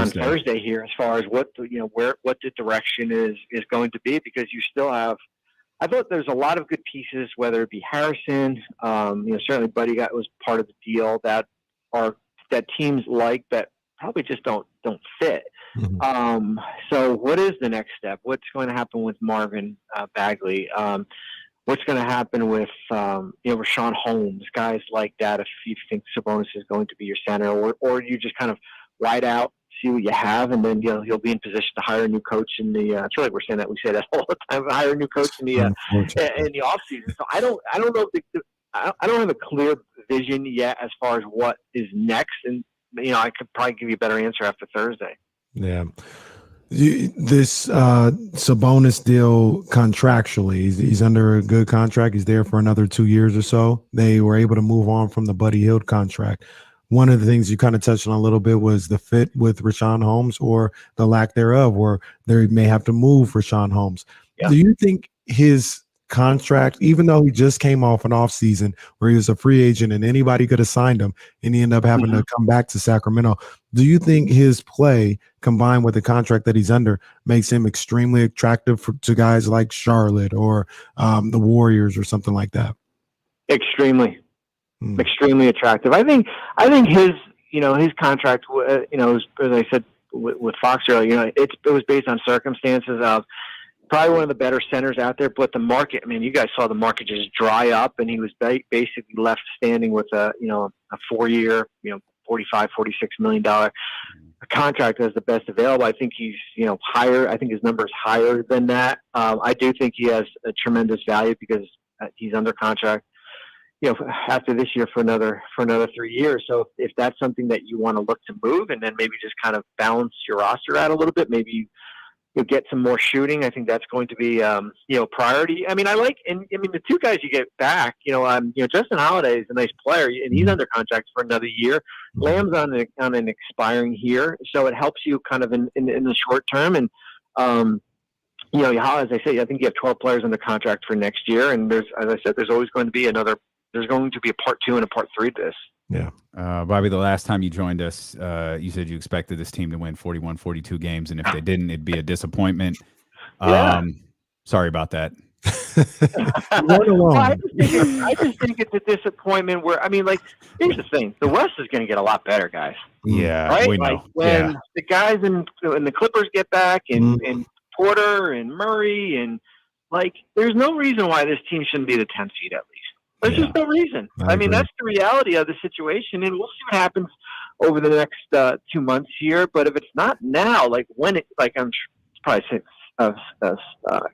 Thursday here, as far as what the direction is going to be, because you still have, I thought there's a lot of good pieces, whether it be Harrison, certainly Buddy was part of the deal that teams like that probably just don't fit. So what is the next step? What's going to happen with Marvin Bagley? What's going to happen with Rashawn Holmes, guys like that? If you think Sabonis is going to be your center, or you just kind of ride out, see what you have, and then he'll be in position to hire a new coach in the. I feel like we say that all the time. Hire a new coach in the offseason. So I don't know. I don't have a clear vision yet as far as what is next, and I could probably give you a better answer after Thursday. Yeah. This Sabonis deal contractually, he's under a good contract. He's there for another 2 years or so. They were able to move on from the Buddy Hield contract. One of the things you kind of touched on a little bit was the fit with Rashawn Holmes, or the lack thereof, where they may have to move Rashawn Holmes. Do you think his contract, even though he just came off an off season where he was a free agent and anybody could have signed him and he ended up having to come back to Sacramento, do you think his play combined with the contract that he's under makes him extremely attractive to guys like Charlotte or the Warriors or something like that? Extremely attractive. I think his contract, as I said with Fox earlier, it was based on circumstances of probably one of the better centers out there, but the market, I mean, you guys saw the market just dry up, and he was basically left standing with a 4-year, $45, $46 million contract as the best available. I think he's, higher. I think his number is higher than that. I do think he has a tremendous value because he's under contract, after this year for another 3 years. So if that's something that you want to look to move and then maybe just kind of balance your roster out a little bit, maybe you'll get some more shooting. I think that's going to be, priority. I mean, the two guys you get back, Justin Holiday is a nice player and he's under contract for another year. Lamb's on an expiring here. So it helps you kind of in the short term. And, as I say, I think you have 12 players under contract for next year. And there's always going to be there's going to be a part 2 and a part 3 to this. Yeah. Bobby, the last time you joined us, you said you expected this team to win 41, 42 games. And if they didn't, it'd be a disappointment. Sorry about that. I just think it's a disappointment where, here's the thing. The West is going to get a lot better, guys. Yeah. Right? We know. When the guys in the Clippers get back and Porter and Murray and there's no reason why this team shouldn't be the 10th seed at least. There's just no reason. I mean, that's the reality of the situation, and we'll see what happens over the next 2 months here. But if it's not now, I'm probably saying,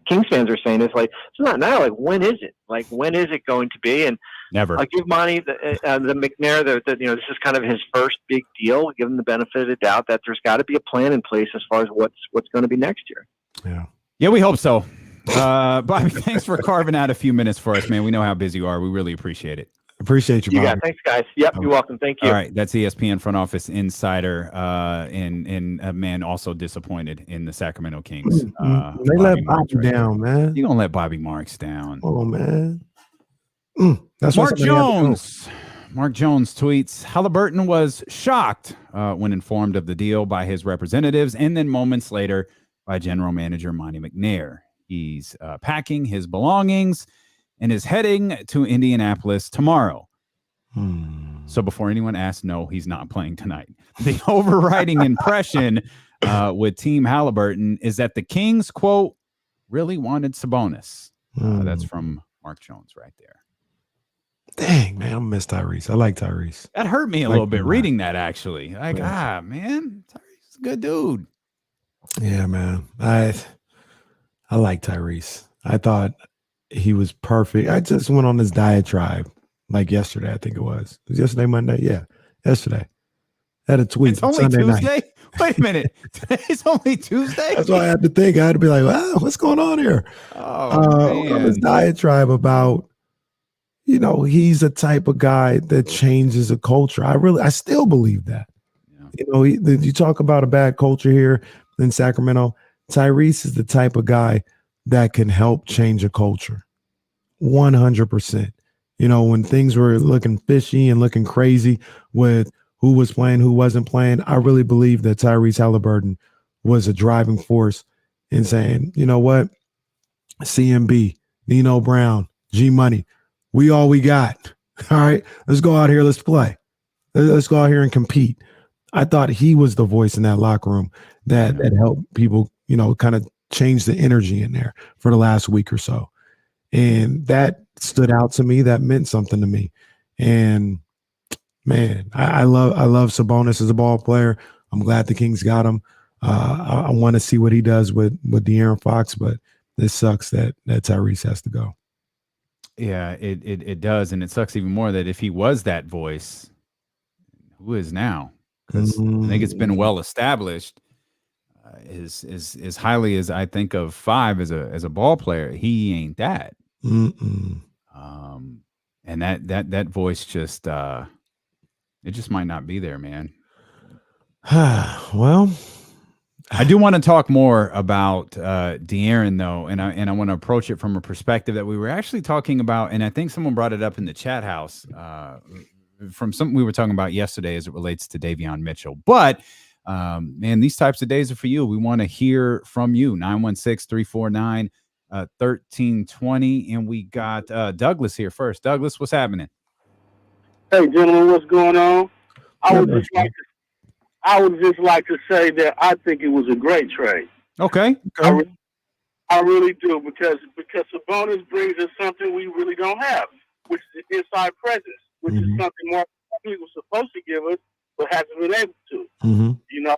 Kings fans are saying, it's not now. When is it? When is it going to be? And never. I'll give Monty the McNair this is kind of his first big deal. Give him the benefit of the doubt that there's got to be a plan in place as far as what's going to be next year. Yeah, we hope so. Bobby, thanks for carving out a few minutes for us, man. We know how busy you are. We really appreciate it. Appreciate you, Bobby. Yeah, thanks, guys. Yep, you're welcome. Thank you. All right, that's ESPN front office insider, and a man also disappointed in the Sacramento Kings. They let Bobby down, man. You don't let Bobby Marks down. Oh, man. That's Mark Jones. Mark Jones tweets, Haliburton was shocked when informed of the deal by his representatives, and then moments later by general manager Monty McNair. He's packing his belongings and is heading to Indianapolis tomorrow. So before anyone asks, no, he's not playing tonight. The overriding impression with Team Haliburton is that the Kings, quote, really wanted Sabonis. That's from Mark Jones right there. Dang, man, I miss Tyrese. I like Tyrese. That hurt me a little bit reading that, actually. Man, Tyrese is a good dude. Yeah, man. I like Tyrese. I thought he was perfect. I just went on this diatribe yesterday, I think it was. It was yesterday, Monday? Yeah, yesterday. I had a tweet. It's only Sunday Tuesday? night. Wait a minute. It's only Tuesday? That's why I had to think. I had to be like, wow, what's going on here? On this diatribe about, he's a type of guy that changes a culture. I still believe that. Yeah. You talk about a bad culture here in Sacramento. Tyrese is the type of guy that can help change a culture. 100%. When things were looking fishy and looking crazy with who was playing, who wasn't playing, I really believe that Tyrese Haliburton was a driving force in saying, you know what? CMB, Nino Brown, G Money, we all we got. All right, let's go out here. Let's play. Let's go out here and compete. I thought he was the voice in that locker room that helped people, kind of change the energy in there for the last week or so. And that stood out to me. That meant something to me. And man, I love Sabonis as a ball player. I'm glad the Kings got him. I want to see what he does with De'Aaron Fox, but this sucks that Tyrese has to go. Yeah, it does. And it sucks even more that if he was that voice, who is now? Because I think it's been well established. As highly as I think of Five as a ball player, he ain't that. And that voice just it just might not be there, man. Well, I do want to talk more about De'Aaron, though, and I want to approach it from a perspective that we were actually talking about, and I think someone brought it up in the chat house from something we were talking about yesterday as it relates to Davion Mitchell. But, man, these types of days are for you. We want to hear from you, 916-349-1320, and we got Douglas here first. Douglas, what's happening? Hey, gentlemen, what's going on? I would just like to say that I think it was a great trade. Okay. I really do because Sabonis brings us something we really don't have, which is an inside presence, which is something more he was supposed to give us, but hasn't been able to. You know,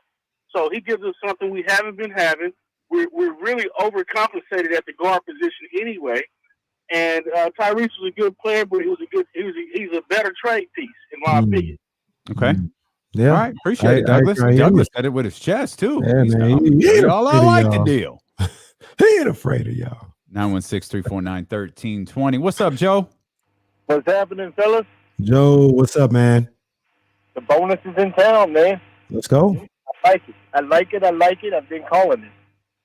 so he gives us something we haven't been having. We're really overcompensated at the guard position anyway. And Tyrese was a good player, but he's a better trade piece in my opinion. Okay. Yeah. All right. Appreciate it, Douglas. Douglas said it with his chest, too. Yeah, man. Y'all like the deal. He ain't afraid of y'all. 916-349-1320. What's up, Joe? What's happening, fellas? Joe, what's up, man? The bonus is in town, man. Let's go. I like it. I've been calling it.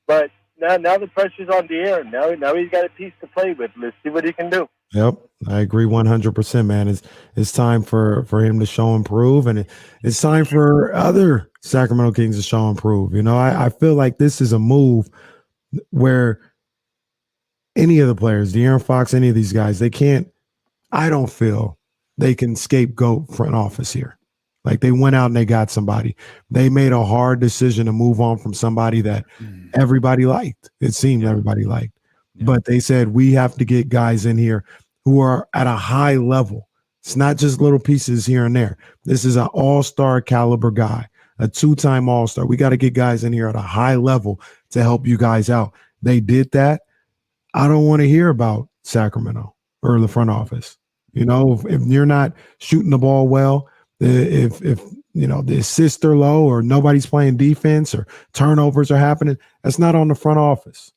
But now the pressure's on De'Aaron. Now he's got a piece to play with. Let's see what he can do. Yep, I agree 100%, man. It's time for him to show and prove, and it's time for other Sacramento Kings to show and prove. You know, I feel like this is a move where any of the players, De'Aaron Fox, any of these guys, I don't feel they can scapegoat front office here. Like they went out and they got somebody. They made a hard decision to move on from somebody that everybody liked. It seemed everybody liked. But they said, we have to get guys in here who are at a high level. It's not just little pieces here and there. This is an all-star caliber guy, a two-time all-star. We got to get guys in here at a high level to help you guys out. They did that. I don't want to hear about Sacramento or the front office. You know, if you're not shooting the ball well, if you know the assists are low or nobody's playing defense or turnovers are happening, that's not on the front office.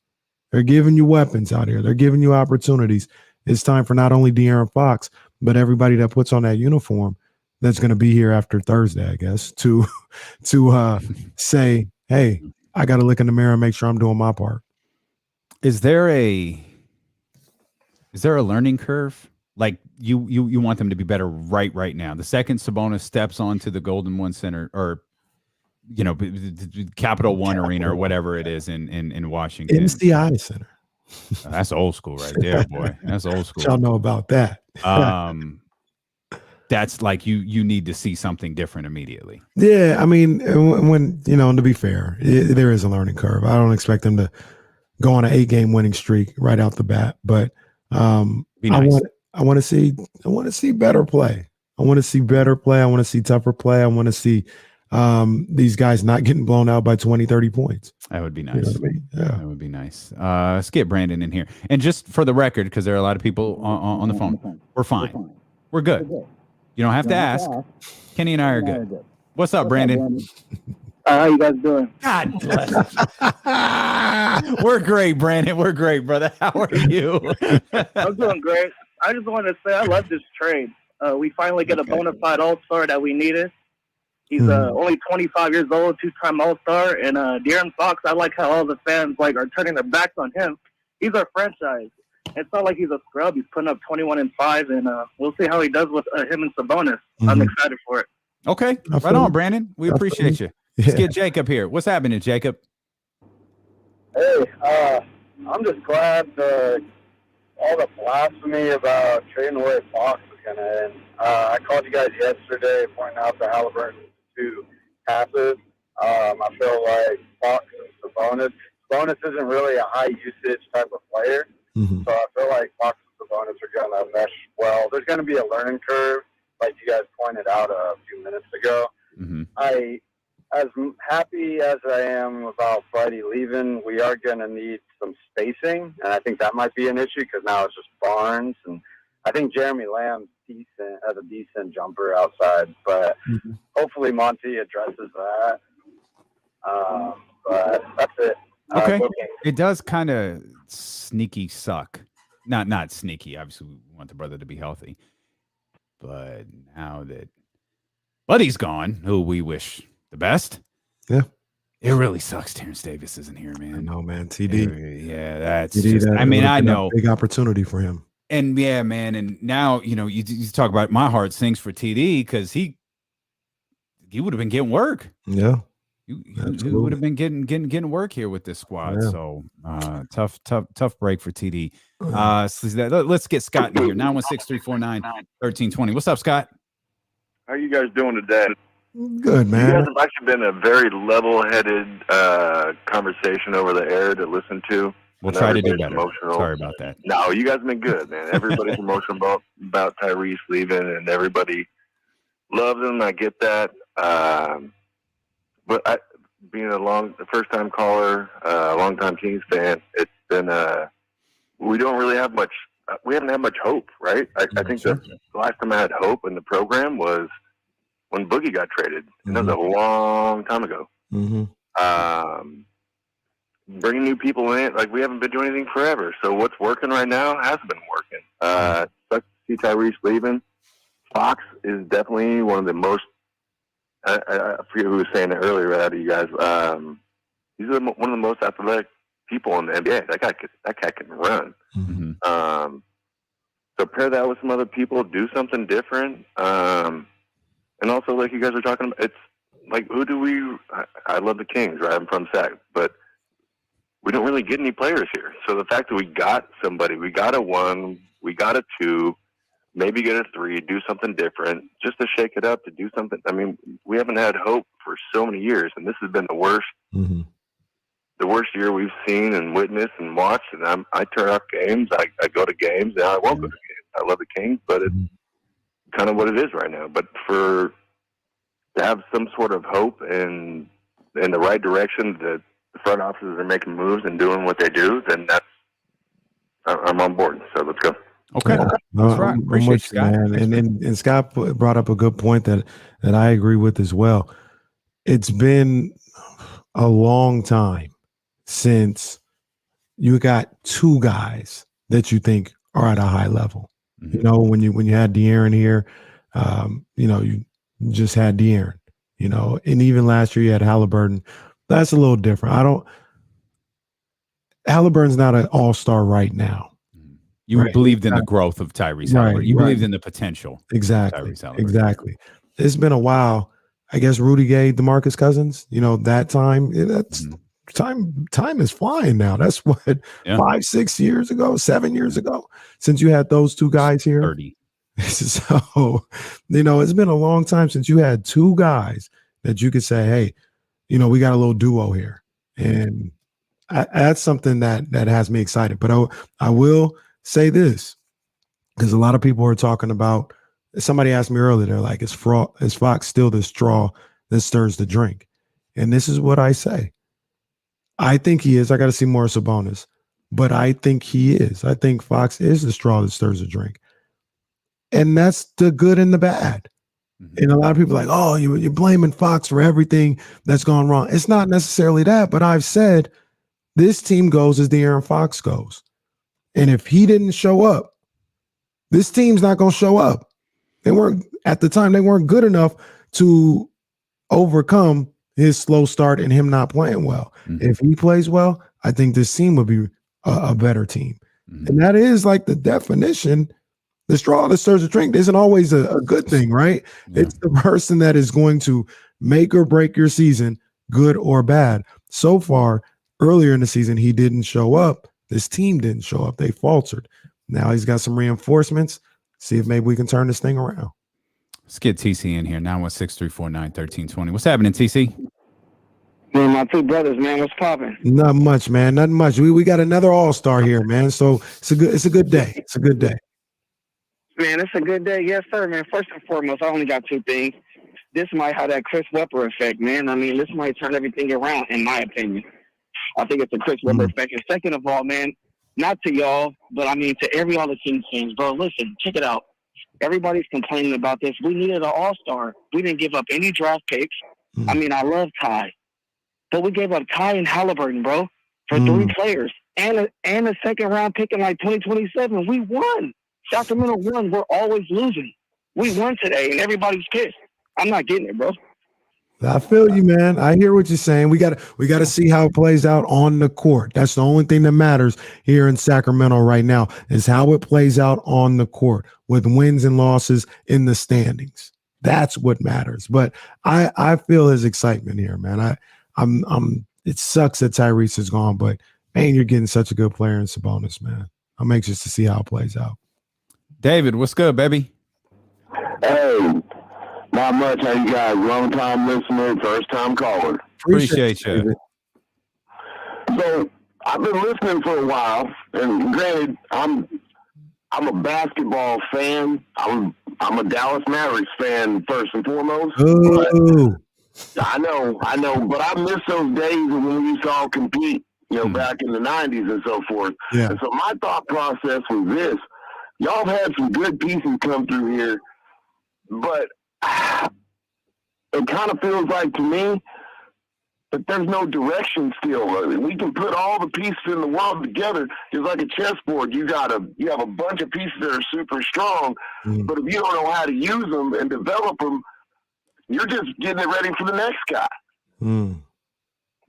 They're giving you weapons out here. They're giving you opportunities. It's time for not only De'Aaron Fox, but everybody that puts on that uniform that's going to be here after Thursday, I guess, to say, hey, I got to look in the mirror and make sure I'm doing my part. Is there a learning curve? Like you want them to be better right now. The second Sabonis steps onto the Golden One Center or you know, Capital One Arena or whatever it is in Washington. MCI Center. That's old school right there, boy. That's old school. Y'all know about that. That's like you need to see something different immediately. Yeah, I mean, when you know, to be fair, there is a learning curve. I don't expect them to go on an 8-game winning streak right out the bat, but Be nice. I want to see better play. I want to see better play. I want to see tougher play. I want to see these guys not getting blown out by 20, 30 points. That would be nice. You know what I mean? Yeah. That would be nice. Let's get Brandon in here. And just for the record, because there are a lot of people on the phone, we're fine. We're good. You don't have to ask. Kenny and I are good. What's up, Brandon? How you guys doing? God bless. We're great, Brandon. We're great, brother. How are you? I'm doing great. I just wanted to say I love this trade. We finally get a bona fide all-star that we needed. He's only 25 years old, two-time all-star. And De'Aaron Fox, I like how all the fans are turning their backs on him. He's our franchise. It's not like he's a scrub. He's putting up 21 and 5, and we'll see how he does with him and Sabonis. I'm excited for it. Okay, right on, Brandon. We appreciate you. Let's get Jacob here. What's happening, Jacob? Hey, I'm just glad all the blasphemy about trading away Fox is going to end. I called you guys yesterday pointing out the Haliburton 2 passes. I feel like Fox and Sabonis isn't really a high usage type of player. So I feel like Fox and Sabonis are going to mesh well. There's going to be a learning curve, like you guys pointed out a few minutes ago. As happy as I am about Freddie leaving, we are going to need some spacing, and I think that might be an issue because now it's just Barnes, and I think Jeremy Lamb's decent as a decent jumper outside, but hopefully Monty addresses that. But that's it. Okay. It does kind of sneaky suck. Not sneaky. Obviously, we want the brother to be healthy. But now that Buddy's gone, who we wish the best. Yeah. It really sucks Terrence Davis isn't here, man. I know, man. TD. Yeah, that's TD, just. I mean, I know. Big opportunity for him. And yeah, man. And now, you talk about my heart sings for TD because he would have been getting work. Yeah. You would have been getting work here with this squad. Yeah. So tough break for TD. So let's get Scott in here. 916-349-1320. What's up, Scott? How are you guys doing today? Good, man. You guys have actually been a very level-headed conversation over the air to listen to. We'll try to do better. Emotional. Sorry about that. No, you guys have been good, man. Everybody's emotional about Tyrese leaving, and everybody loves him. I get that. But being a first-time caller, long-time Kings fan, it's been we don't really have much. We haven't had much hope, right? I think the last time I had hope in the program was when Boogie got traded, and that was a long time ago. Bringing new people in, like we haven't been doing anything forever. So what's working right now has been working. Sucks to see Tyrese leaving. Fox is definitely one of the most. I forget who was saying it earlier out of you guys. He's one of the most athletic people in the NBA. That guy can run. So pair that with some other people, do something different. And also, like you guys are talking about, it's like, who do we? I love the Kings, right? I'm from Sac, but we don't really get any players here. So the fact that we got somebody, we got a 1, we got a 2, maybe get a 3, do something different, just to shake it up, to do something. I mean, we haven't had hope for so many years, and this has been the worst. The worst year we've seen and witnessed and watched. And I turn off games. I go to games, and I won't go to games. I love the Kings, but it's kind of what it is right now. But to have some sort of hope and in the right direction, that the front offices are making moves and doing what they do, then I'm on board. So let's go. Okay. That's right. Appreciate you, Scott. Man. And Scott brought up a good point that I agree with as well. It's been a long time since you got 2 guys that you think are at a high level. You know, when you had De'Aaron here, you just had De'Aaron, and even last year you had Haliburton. That's a little different. Haliburton's not an all-star right now. You believed in the growth of Tyrese Haliburton. You believed in the potential. Exactly. Exactly. It's been a while. I guess Rudy Gay, DeMarcus Cousins, that time, that's time is flying now. That's what 5, 6 years ago, 7 years ago, since you had those 2 guys here. 30. So, it's been a long time since you had 2 guys that you could say, hey, we got a little duo here. And that's something that has me excited. But I will say this, because a lot of people are talking about, somebody asked me earlier, they're like, is Fox still the straw that stirs the drink? And this is what I say. I think he is. I got to see more Sabonis, but I think he is. I think Fox is the straw that stirs the drink. And that's the good and the bad. And a lot of people are like, oh, you're blaming Fox for everything that's gone wrong. It's not necessarily that, but I've said this team goes as De'Aaron Fox goes. And if he didn't show up, this team's not going to show up. They weren't, at the time, they weren't good enough to overcome his slow start and him not playing well. If he plays well, I think this team would be a better team. And that is like the definition. The straw that stirs the drink isn't always a good thing, right? It's the person that is going to make or break your season, good or bad. So far, earlier in the season, he didn't show up. This team didn't show up. They faltered. Now he's got some reinforcements. See if maybe we can turn this thing around. Let's get TC in here. 916-349-1320. What's happening, TC? Man, my 2 brothers, man. What's popping? Not much, man. Not much. We got another all-star here, man. So it's a good day. It's a good day. Man, it's a good day. Yes, sir, man. First and foremost, I only got 2 things. This might have that Chris Webber effect, man. I mean, this might turn everything around, in my opinion. I think it's a Chris Webber effect. And second of all, man, not to y'all, but I mean to every other Kings fans, bro. Listen, check it out. Everybody's complaining about this. We needed an all-star. We didn't give up any draft picks. I mean, I love Ty. But we gave up Ty and Haliburton, bro, for 3 players. And a second-round pick in, 2027. We won. Sacramento won. We're always losing. We won today, and everybody's pissed. I'm not getting it, bro. I feel you, man. I hear what you're saying. We got to see how it plays out on the court. That's the only thing that matters here in Sacramento right now is how it plays out on the court with wins and losses in the standings. That's what matters. But I feel his excitement here, man. I'm it sucks that Tyrese is gone, but man, you're getting such a good player in Sabonis, man. I'm anxious to see how it plays out. David, what's good, baby? Hey, not much. How you guys? Long time listener, first time caller. Appreciate you. So I've been listening for a while, and granted, I'm a basketball fan. I'm a Dallas Mavericks fan first and foremost. Ooh. I know, but I miss those days when we saw compete, back in the 90s and so forth. Yeah. And so my thought process was this. Y'all have had some good pieces come through here, but it kind of feels like to me that there's no direction still. We can put all the pieces in the world together. It's like a chessboard. You have a bunch of pieces that are super strong, but if you don't know how to use them and develop them, you're just getting it ready for the next guy.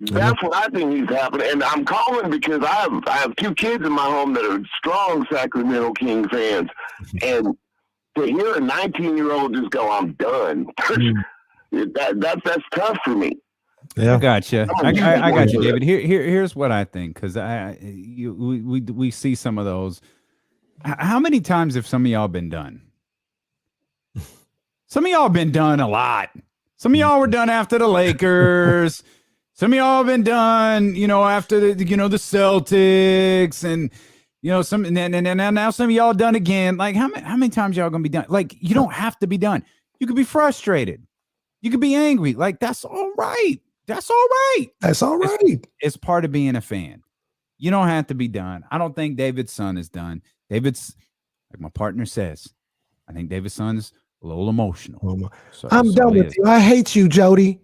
That's what I think needs to happen. And I'm calling because I have two kids in my home that are strong Sacramento King fans. And to hear a 19-year-old just go, I'm done, that's tough for me. Yeah, I got you. I got you, David. Here's what I think, because we see some of those. How many times have some of y'all been done? Some of y'all been done a lot. Some of y'all were done after the Lakers. Some of y'all have been done, after the Celtics, and some, and now some of y'all done again. Like how many times y'all gonna be done? Like you don't have to be done. You could be frustrated. You could be angry. Like that's all right. That's all right. That's all right. It's part of being a fan. You don't have to be done. I don't think David's son is done. David's, like my partner says, I think David's son is a little emotional. I'm done with you. I hate you, Jody.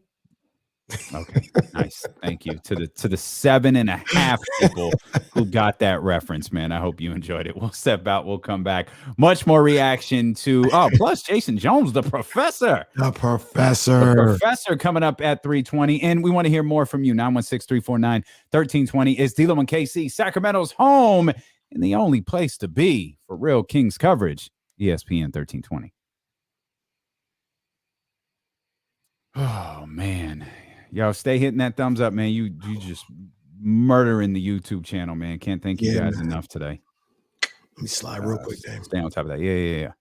Okay, nice. Thank you to the 7.5 people who got that reference, man. I hope you enjoyed it. We'll step out. We'll come back. Much more reaction to plus Jason Jones, the professor. The professor coming up at 3:20. And we want to hear more from you. 916-349-1320 is D'Lo and KC, Sacramento's home and the only place to be for real Kings coverage. ESPN 1320. Oh man. Yo, stay hitting that thumbs up, man. You just murdering the YouTube channel, man. Can't thank you guys enough today. Let me slide real quick, Dave. Stay on top of that. Yeah.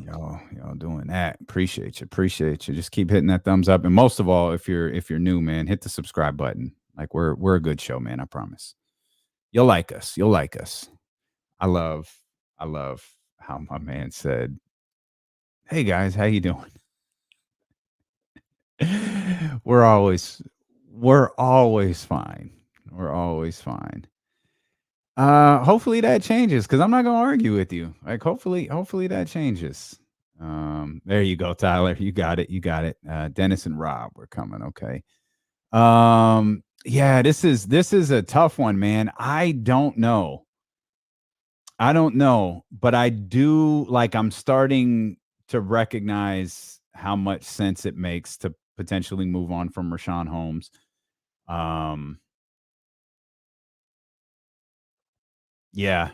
Y'all doing that. Appreciate you. Just keep hitting that thumbs up. And most of all, if you're new, man, hit the subscribe button. Like we're a good show, man. I promise. You'll like us. I love how my man said, "Hey guys, how you doing?" We're always fine. Hopefully that changes, because I'm not gonna argue with you. Like hopefully that changes. There you go, Tyler. You got it. Dennis and Rob, we're coming. Okay. Yeah, this is a tough one, man. I don't know, but I do, like, I'm starting to recognize how much sense it makes to potentially move on from Rashawn Holmes. Yeah,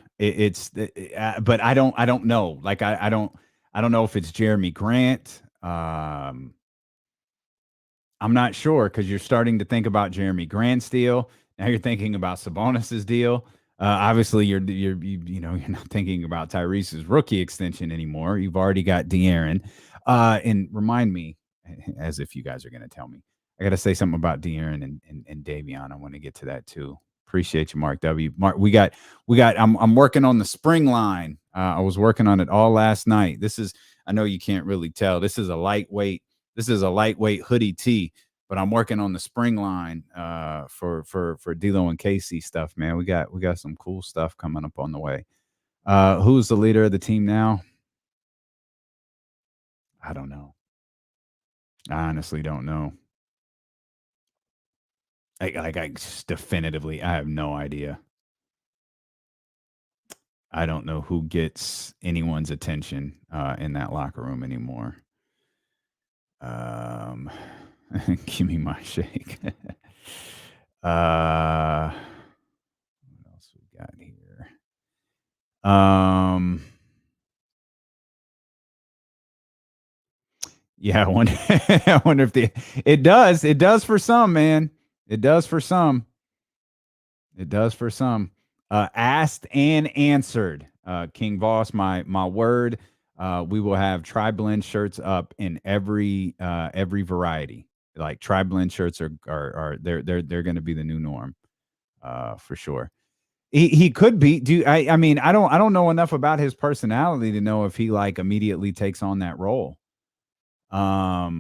but I don't know. Like, I don't know if it's Jeremy Grant. I'm not sure, because you're starting to think about Jeremy Grant's deal. Now you're thinking about Sabonis's deal. Obviously, you're not thinking about Tyrese's rookie extension anymore. You've already got De'Aaron. And remind me, as if you guys are going to tell me, I got to say something about De'Aaron and Davion. I want to get to that too. Appreciate you, Mark W. Mark, we got. I'm working on the spring line. I was working on it all last night. I know you can't really tell. This is a lightweight hoodie tee, but I'm working on the spring line for D'Lo and KC stuff, man. We got some cool stuff coming up on the way. Who's the leader of the team now? I don't know. I honestly don't know. I just definitively, I have no idea. I don't know who gets anyone's attention in that locker room anymore. Give me my shake. What else we got here? Yeah, I wonder if it does for some, man. It does for some. Asked and answered. King Voss, my word. We will have tri-blend shirts up in every variety. Like tri-blend shirts are they're going to be the new norm, for sure. He could be. I mean, I don't know enough about his personality to know if he like immediately takes on that role. Yeah,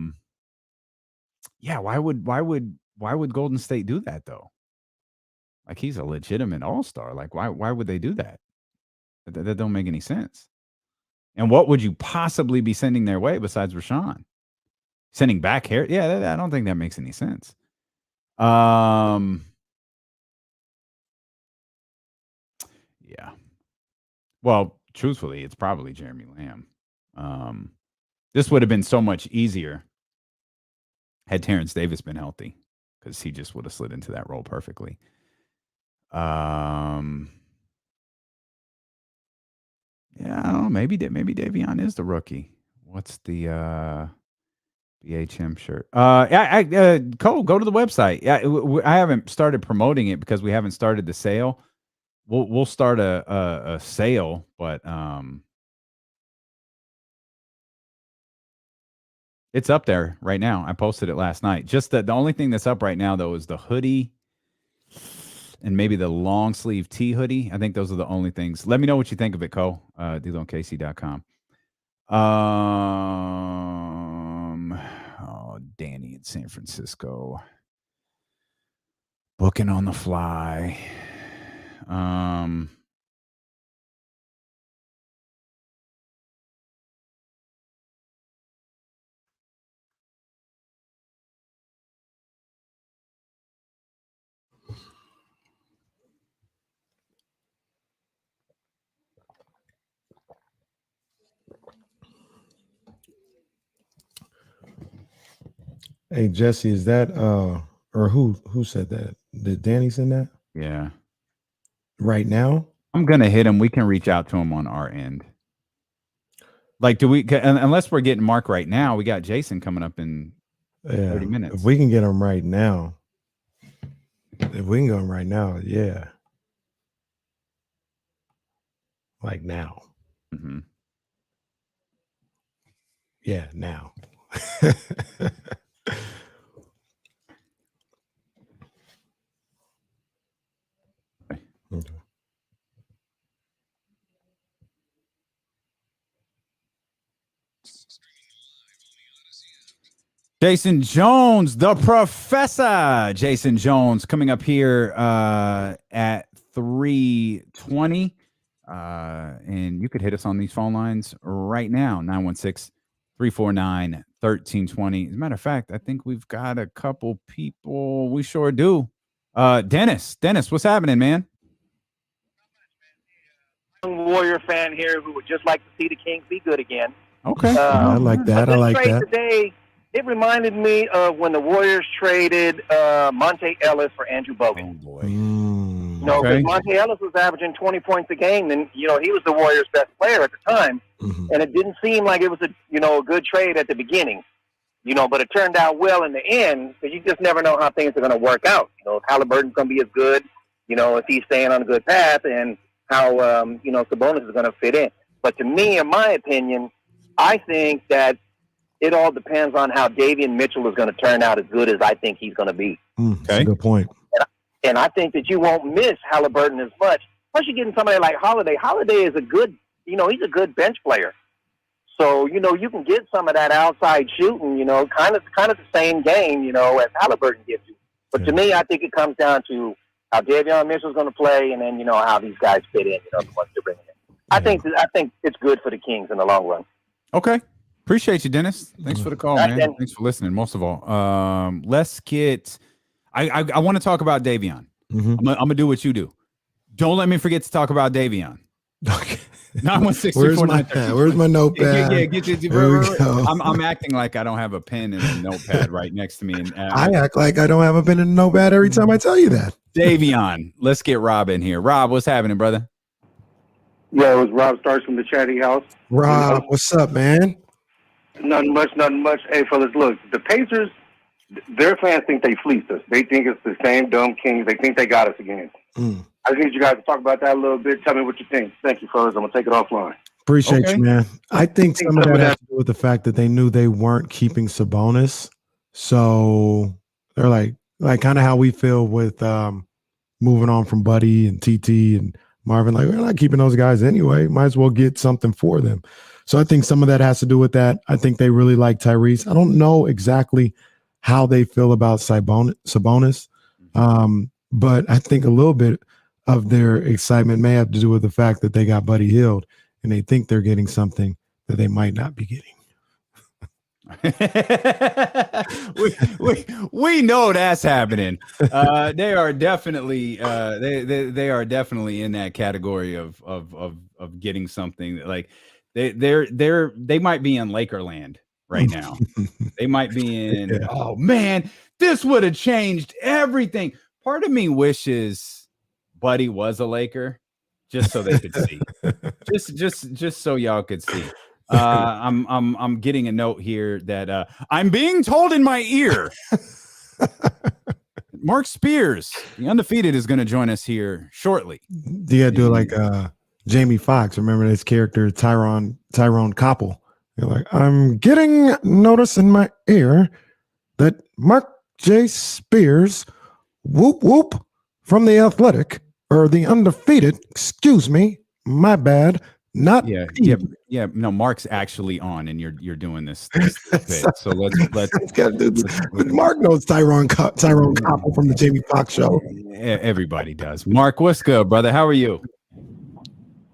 why would Golden State do that though? Like he's a legitimate all-star. Like why would they do that? That don't make any sense. And what would you possibly be sending their way besides Rashawn? Sending back Harris? Yeah, I don't think that makes any sense. Yeah. Well, truthfully, it's probably Jeremy Lamb. This would have been so much easier had Terrence Davis been healthy, because he just would have slid into that role perfectly. Yeah, I don't know. Maybe Davion is the rookie. What's the BHM shirt? Cole, go to the website. Yeah, I haven't started promoting it because we haven't started the sale. We'll start a sale, but it's up there right now. I posted it last night. Just the only thing that's up right now though is the hoodie and maybe the long sleeve tee hoodie. I think those are the only things. Let me know what you think of it, Cole. DLONKC.com. Danny in San Francisco. Booking on the fly. Hey Jesse, is that or who said that? Did Danny send that? Yeah. Right now? I'm gonna hit him. We can reach out to him on our end. Like, do we? Unless we're getting Mark right now, we got Jason coming up in 30 minutes. If we can get him right now, yeah. Like now. Mm-hmm. Yeah, now. Okay. Jason Jones, the professor. Jason Jones coming up here at 3:20. And you could hit us on these phone lines right now, 916-349-1320. As a matter of fact, I think we've got a couple people. We sure do. Dennis, what's happening, man? Warrior fan here who would just like to see the Kings be good again. Okay. I like that. I like trade that. Today, it reminded me of when the Warriors traded Monte Ellis for Andrew Bogut. Oh, boy. You know, because Monte Ellis was averaging 20 points a game, and, you know, he was the Warriors' best player at the time. Mm-hmm. And it didn't seem like it was a good trade at the beginning, you know, but it turned out well in the end, because you just never know how things are going to work out. You know, if Haliburton's going to be as good, you know, if he's staying on a good path, and how, Sabonis is going to fit in. But to me, in my opinion, I think that it all depends on how Davion Mitchell is going to turn out as good as I think he's going to be. That's a good point. And I think that you won't miss Haliburton as much. Plus, you're getting somebody like Holiday. Holiday is a good, he's a good bench player. So, you can get some of that outside shooting, kind of the same game, as Haliburton gives you. But to me, I think it comes down to how Davion Mitchell's going to play, and then, how these guys fit in, the ones they're bringing in. I think it's good for the Kings in the long run. Okay. Appreciate you, Dennis. Thanks for the call, man. Thanks for listening, most of all. Let's get – I want to talk about Davion. Mm-hmm. I'm going to do what you do. Don't let me forget to talk about Davion. 916 Where's my notepad? Get There we go. I'm acting like I don't have a pen and a notepad right next to me. And I act like I don't have a pen and a notepad every time I tell you that. Davion, let's get Rob in here. Rob, what's happening, brother? Yeah, it was Rob Starks from the Chatty House. Rob, what's up, man? Nothing much. Hey, fellas, look, the Pacers, their fans think they fleeced us. They think it's the same dumb Kings. They think they got us again. I just need you guys to talk about that a little bit. Tell me what you think. Thank you, fellas. I'm going to take it offline. Appreciate you, man. I think some of that has to do with the fact that they knew they weren't keeping Sabonis. So they're like kind of how we feel with moving on from Buddy and TT and Marvin. Like, we're not keeping those guys anyway. Might as well get something for them. So I think some of that has to do with that. I think they really like Tyrese. I don't know exactly how they feel about Sabonis. But I think a little bit of their excitement may have to do with the fact that they got Buddy Hield and they think they're getting something that they might not be getting. we know that's happening. They are definitely they are definitely in that category of getting something. Like they might be in Lakerland right now. They might be in oh man, this would have changed everything. Part of me wishes Buddy was a Laker just so they could see. just so y'all could see. I'm getting a note here that I'm being told in my ear. Mark Spears, the undefeated, is going to join us here shortly. You gotta do it like Jamie Foxx. Remember his character Tyrone Koppel. You're like, I'm getting notice in my ear that Mark J. Spears, whoop whoop, from the Athletic or the undefeated. Excuse me, my bad. Not yeah. No, Mark's actually on, and you're doing this bit. So let's gotta do this. Mark knows Tyrone Koppel from the Jamie Foxx show. Everybody does. Mark, what's good, brother? How are you?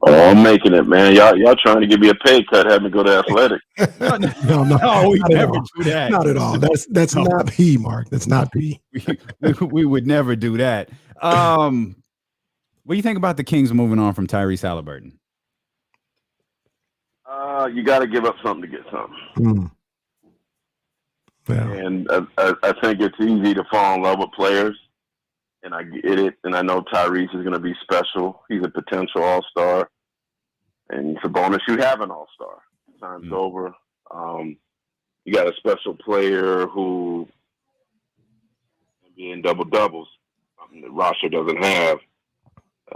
Oh, I'm making it, man. Y'all trying to give me a pay cut, have me go to Athletic. No, we never do that. Not at all. That's not P, Mark. That's not P. we would never do that. What do you think about the Kings moving on from Tyrese Haliburton? You got to give up something to get something. Yeah. And I think it's easy to fall in love with players, and I get it. And I know Tyrese is going to be special. He's a potential all-star. And Sabonis, you have an all-star. Time's over. You got a special player who can be in double-doubles, something that roster doesn't have.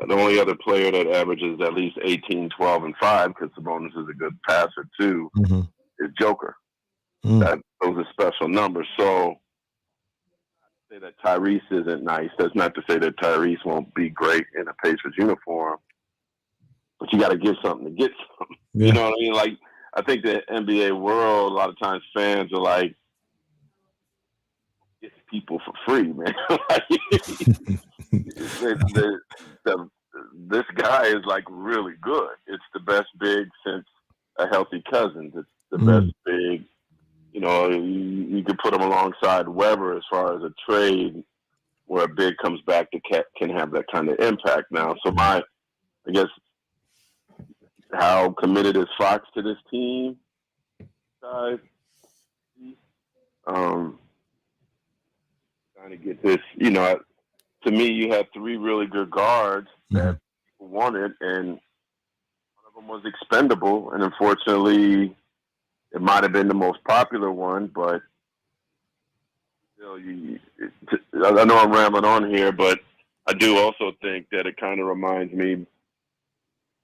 The only other player that averages at least 18, 12, and 5, because Sabonis is a good passer too, is Joker. Those are special numbers. So I say that Tyrese isn't nice. That's not to say that Tyrese won't be great in a Pacers uniform, but you got to give something to get something. Yeah. You know what I mean? Like, I think the NBA world, a lot of times fans are like, get people for free, man. This guy is like really good. It's the best big since a healthy Cousins. It's the best big. You know, you could put him alongside Weber as far as a trade where a big comes back to can have that kind of impact now. So I guess, how committed is Fox to this team? Guys, trying to get this, to me, you had three really good guards that people wanted, and one of them was expendable. And unfortunately, it might have been the most popular one, but still, I know I'm rambling on here, but I do also think that it kind of reminds me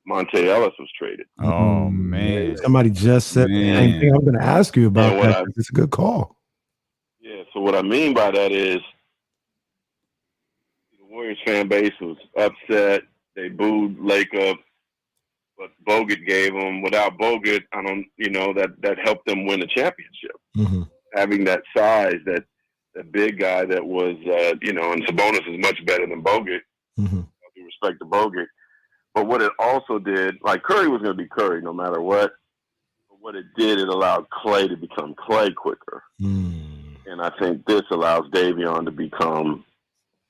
Monte Ellis was traded. Oh, man. Somebody just said the same thing. I'm going to ask you about that. It's a good call. Yeah, so what I mean by that is, Warriors fan base was upset. They booed Laker, but Bogut gave them. Without Bogut, that helped them win a championship. Having that size, that big guy that was, and Sabonis is much better than Bogut. With respect to Bogut, but what it also did, like Curry was going to be Curry no matter what. But what it did, it allowed Clay to become Clay quicker, and I think this allows Davion to become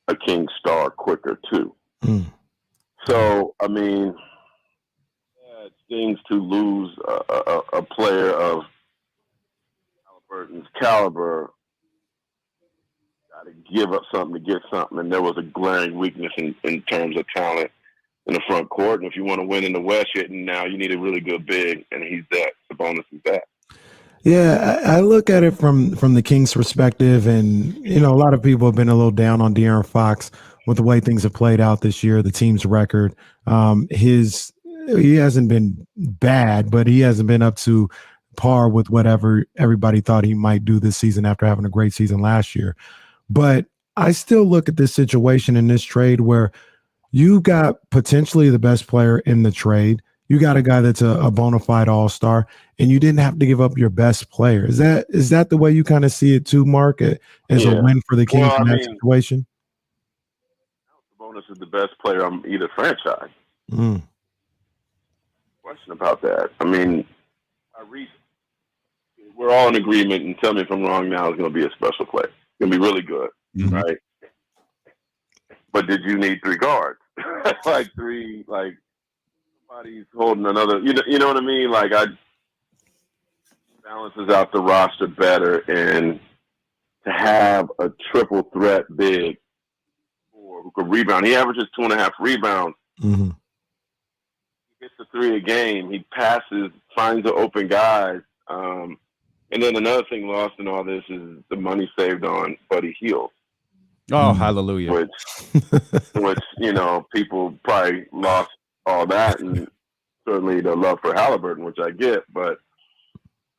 a King star quicker too. So, I mean, stings to lose a player of Haliburton's caliber. Got to give up something to get something, and there was a glaring weakness in terms of talent in the front court. And if you want to win in the West, now you need a really good big, and he's that. Sabonis is that. Yeah, I look at it from the Kings' perspective, and a lot of people have been a little down on De'Aaron Fox with the way things have played out this year, the team's record. He hasn't been bad, but he hasn't been up to par with whatever everybody thought he might do this season after having a great season last year. But I still look at this situation in this trade where you got potentially the best player in the trade. You got a guy that's a bona fide all-star, and you didn't have to give up your best player. Is that the way you kind of see it too, Mark, as a win for the Kings in that situation? Sabonis is the best player on either franchise. Mm. Question about that. I mean, Tyrese, we're all in agreement, and tell me if I'm wrong now, is going to be a special player. It's going to be really good, right? But did you need three guards? Somebody's holding another, you know what I mean? Balances out the roster better, and to have a triple threat big who could rebound. He averages 2.5 rebounds. Mm-hmm. He gets the 3 a game. He passes, finds the open guys. And then another thing lost in all this is the money saved on Buddy Hield. Oh, hallelujah. Which people probably lost all that, and certainly the love for Haliburton, which I get. But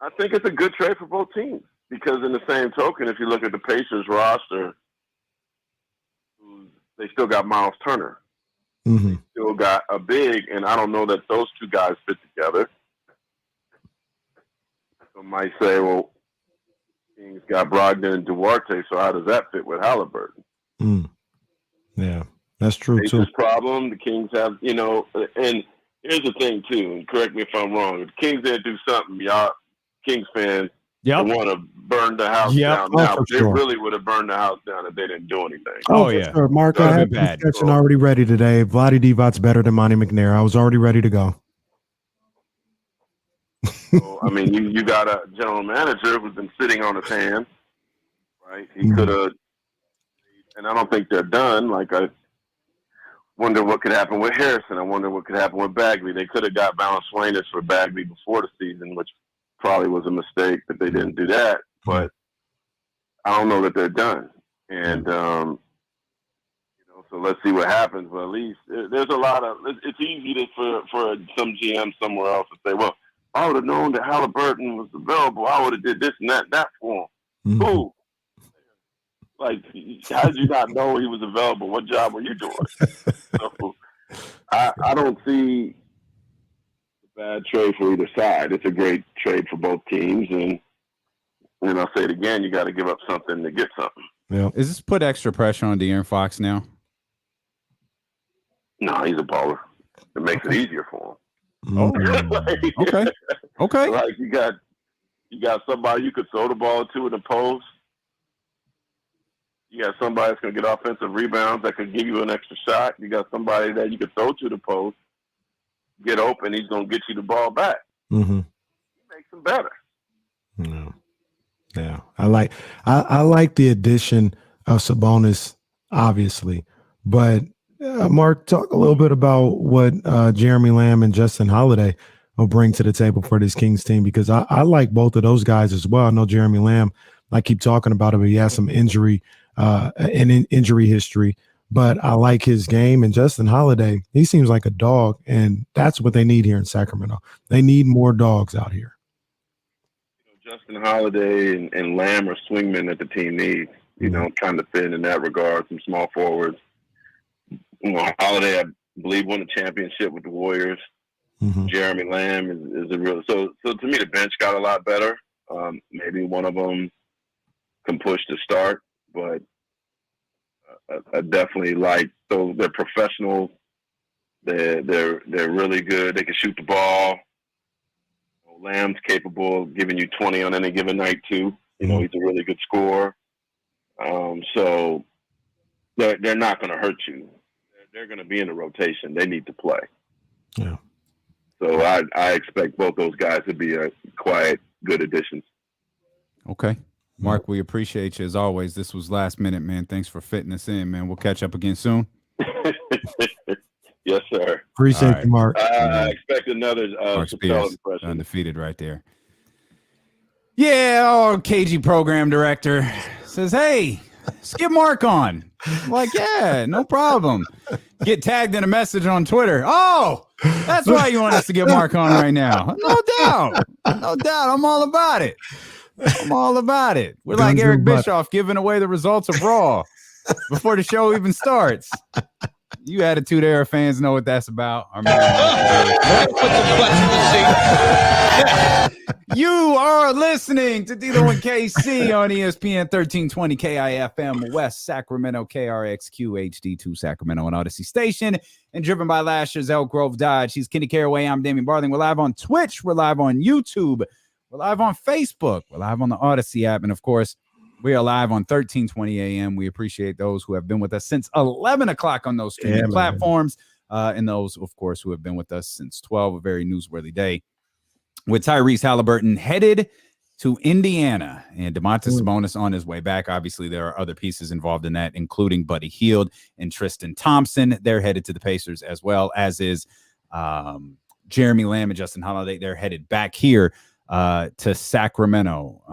I think it's a good trade for both teams, because in the same token, if you look at the Pacers roster, they still got Miles Turner. Mm-hmm. They still got a big, and I don't know that those two guys fit together. Some might say, well, Kings got Brogdon and Duarte, so how does that fit with Haliburton? Mm. Yeah, that's true, too. Pacers problem, the Kings have, and here's the thing, too, and correct me if I'm wrong. If the Kings didn't do something, y'all Kings fans want to burn the house down now. They really would have burned the house down if they didn't do anything. Oh yeah. Sure. Mark, I had the discussion already ready today. Vlade Divac's better than Monty McNair. I was already ready to go. So, I mean, you got a general manager who's been sitting on his hands, right? He could have, and I don't think they're done. I wonder what could happen with Harrison. I wonder what could happen with Bagley. They could have got Valanciunas for Bagley before the season, which probably was a mistake that they didn't do that. But I don't know that they're done. And, so let's see what happens. But at least there's a lot of, it's easy for some GM somewhere else to say, well, I would have known that Haliburton was available. I would have did this and that for him. Cool. How did you not know he was available? What job were you doing? So I don't see a bad trade for either side. It's a great trade for both teams. And I'll say it again, you got to give up something to get something. Yeah. Is this put extra pressure on De'Aaron Fox now? No, he's a baller. It makes it easier for him. Oh, okay. You got somebody you could throw the ball to in the post. You got somebody that's going to get offensive rebounds that could give you an extra shot. You got somebody that you could throw to the post, get open, he's going to get you the ball back. Mm-hmm. He makes them better. Yeah. I like the addition of Sabonis, obviously, but Mark, talk a little bit about what Jeremy Lamb and Justin Holiday will bring to the table for this Kings team, because I like both of those guys as well. I know Jeremy Lamb, I keep talking about it, but he has some injury history, but I like his game. And Justin Holiday, he seems like a dog, and that's what they need here in Sacramento. They need more dogs out here. Justin Holiday and Lamb are swingmen that the team needs, kind of fit in that regard, some small forwards. Holiday, I believe, won a championship with the Warriors. Mm-hmm. Jeremy Lamb is a real. So to me, the bench got a lot better. Maybe one of them can push to start, but I definitely like. So they're professional. They're really good. They can shoot the ball. Lamb's capable of giving you 20 on any given night too. He's a really good scorer. So they're not going to hurt you. They're going to be in the rotation. They need to play. Yeah. So I expect both those guys to be a quiet, good additions. Okay. Mark, we appreciate you as always. This was last minute, man. Thanks for fitting us in, man. We'll catch up again soon. Yes, sir. Appreciate you, Mark. I expect another Mark Capella Spears, impression. undefeated right there. Yeah, our KG program director says, hey, skip Mark on. I'm like, yeah, no problem. Get tagged in a message on Twitter. Oh, that's why you want us to get Mark on right now. No doubt. No doubt. I'm all about it. I'm all about it. We're like Eric Bischoff giving away the results of Raw before the show even starts. You Attitude Era fans know what that's about. You are listening to Dilo and KC on ESPN 1320 KIFM West Sacramento, KRXQ HD2 Sacramento and Odyssey Station, and driven by last year's Elk Grove Dodge. He's Kenny Caraway. I'm Damian Barling. We're live on Twitch. We're live on YouTube. We're live on Facebook. We're live on the Odyssey app. And, of course, we are live on 1320 AM. We appreciate those who have been with us since 11 o'clock on those streaming platforms. And those, of course, who have been with us since 12, a very newsworthy day. With Tyrese Haliburton headed to Indiana and DOMANTAS Sabonis on his way back. Obviously, there are other pieces involved in that, including Buddy Hield and TRISTAN Thompson. They're headed to the Pacers, as well as is Jeremy Lamb and Justin Holiday. They're headed back here to Sacramento.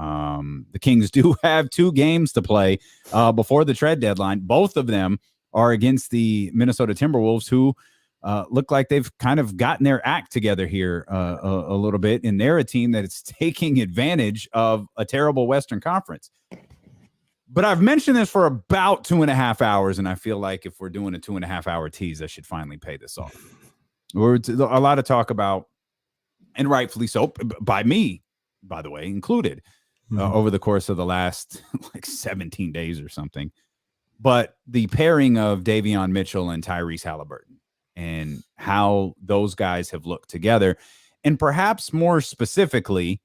The Kings do have 2 games to play before the trade deadline. Both of them are against the Minnesota Timberwolves, who look like they've kind of gotten their act together here a little bit. And they're a team that is taking advantage of a terrible Western Conference. But I've mentioned this for about 2.5 hours, and I feel like if we're doing a 2.5-hour tease, I should finally pay this off. We're a lot of talk about, and rightfully so, by me, by the way, included, over the course of the last like 17 days or something. But the pairing of Davion Mitchell and Tyrese Haliburton and how those guys have looked together, and perhaps more specifically,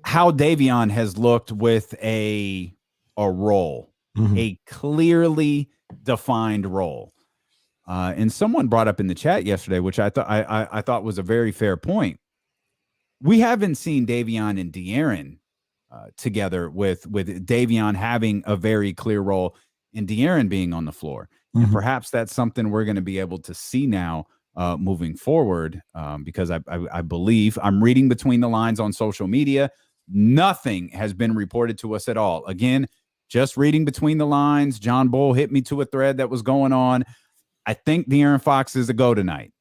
how Davion has looked with a role, a clearly defined role. And someone brought up in the chat yesterday, which I thought was a very fair point. We haven't seen Davion and De'Aaron together with Davion having a very clear role and De'Aaron being on the floor. And perhaps that's something we're going to be able to see now moving forward, because I believe I'm reading between the lines on social media. Nothing has been reported to us at all. Again, just reading between the lines. John Bull hit me to a thread that was going on. I think De'Aaron Fox is a go tonight.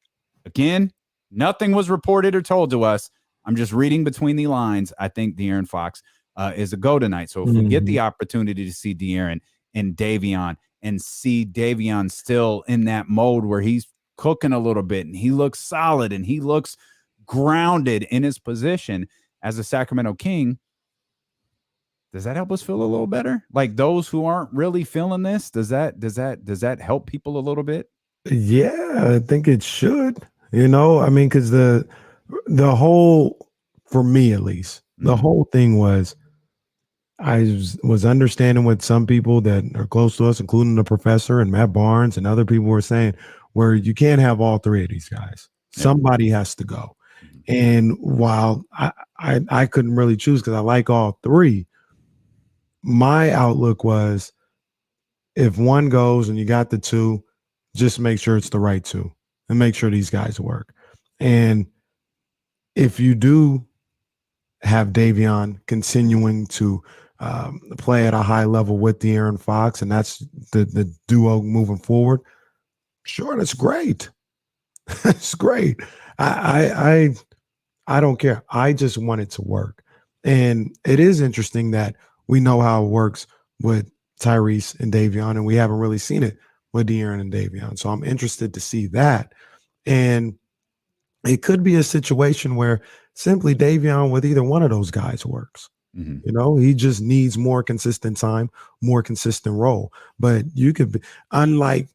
Again, nothing was reported or told to us. I'm just reading between the lines. I think De'Aaron Fox is a go tonight. So if we get the opportunity to see De'Aaron and Davion and see Davion still in that mode where he's cooking a little bit and he looks solid and he looks grounded in his position as a Sacramento King, does that help us feel a little better? Like those who aren't really feeling this, does that help people a little bit? Yeah, I think it should. I mean, because the whole, for me at least, the whole thing was, I was understanding what some people that are close to us, including the professor and Matt Barnes and other people were saying, where you can't have all 3 of these guys. Yeah. Somebody has to go. And while I couldn't really choose because I like all 3, my outlook was, if one goes and you got the 2, just make sure it's the right 2 and make sure these guys work. And if you do have Davion continuing to play at a high level with De'Aaron Fox, and that's the duo moving forward, sure, that's great. It's great. I don't care. I just want it to work. And it is interesting that we know how it works with Tyrese and Davion, and we haven't really seen it with De'Aaron and Davion. So I'm interested to see that. And it could be a situation where simply Davion with either one of those guys works. He just needs more consistent time, more consistent role. But you could be, unlike,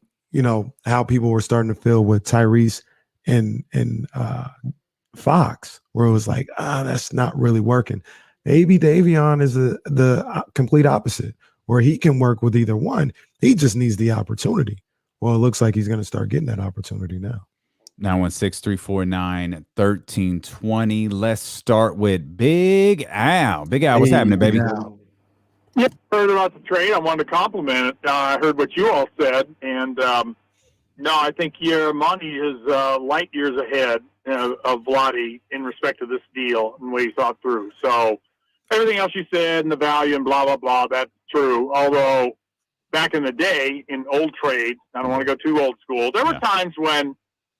how people were starting to feel with Tyrese and Fox, where it was like, that's not really working. Maybe Davion is the complete opposite, where he can work with either one. He just needs the opportunity. Well, it looks like he's going to start getting that opportunity now. 916-349-1320. Let's start with Big Al. Big Al, what's happening, baby? Yeah, heard about the trade. I wanted to compliment it. I heard what you all said, and no, I think Monty is light years ahead of Vlade in respect to this deal and what he thought through. So everything else you said and the value and blah, blah, blah, that's true. Although back in the day in old trades, I don't want to go too old school, there were times when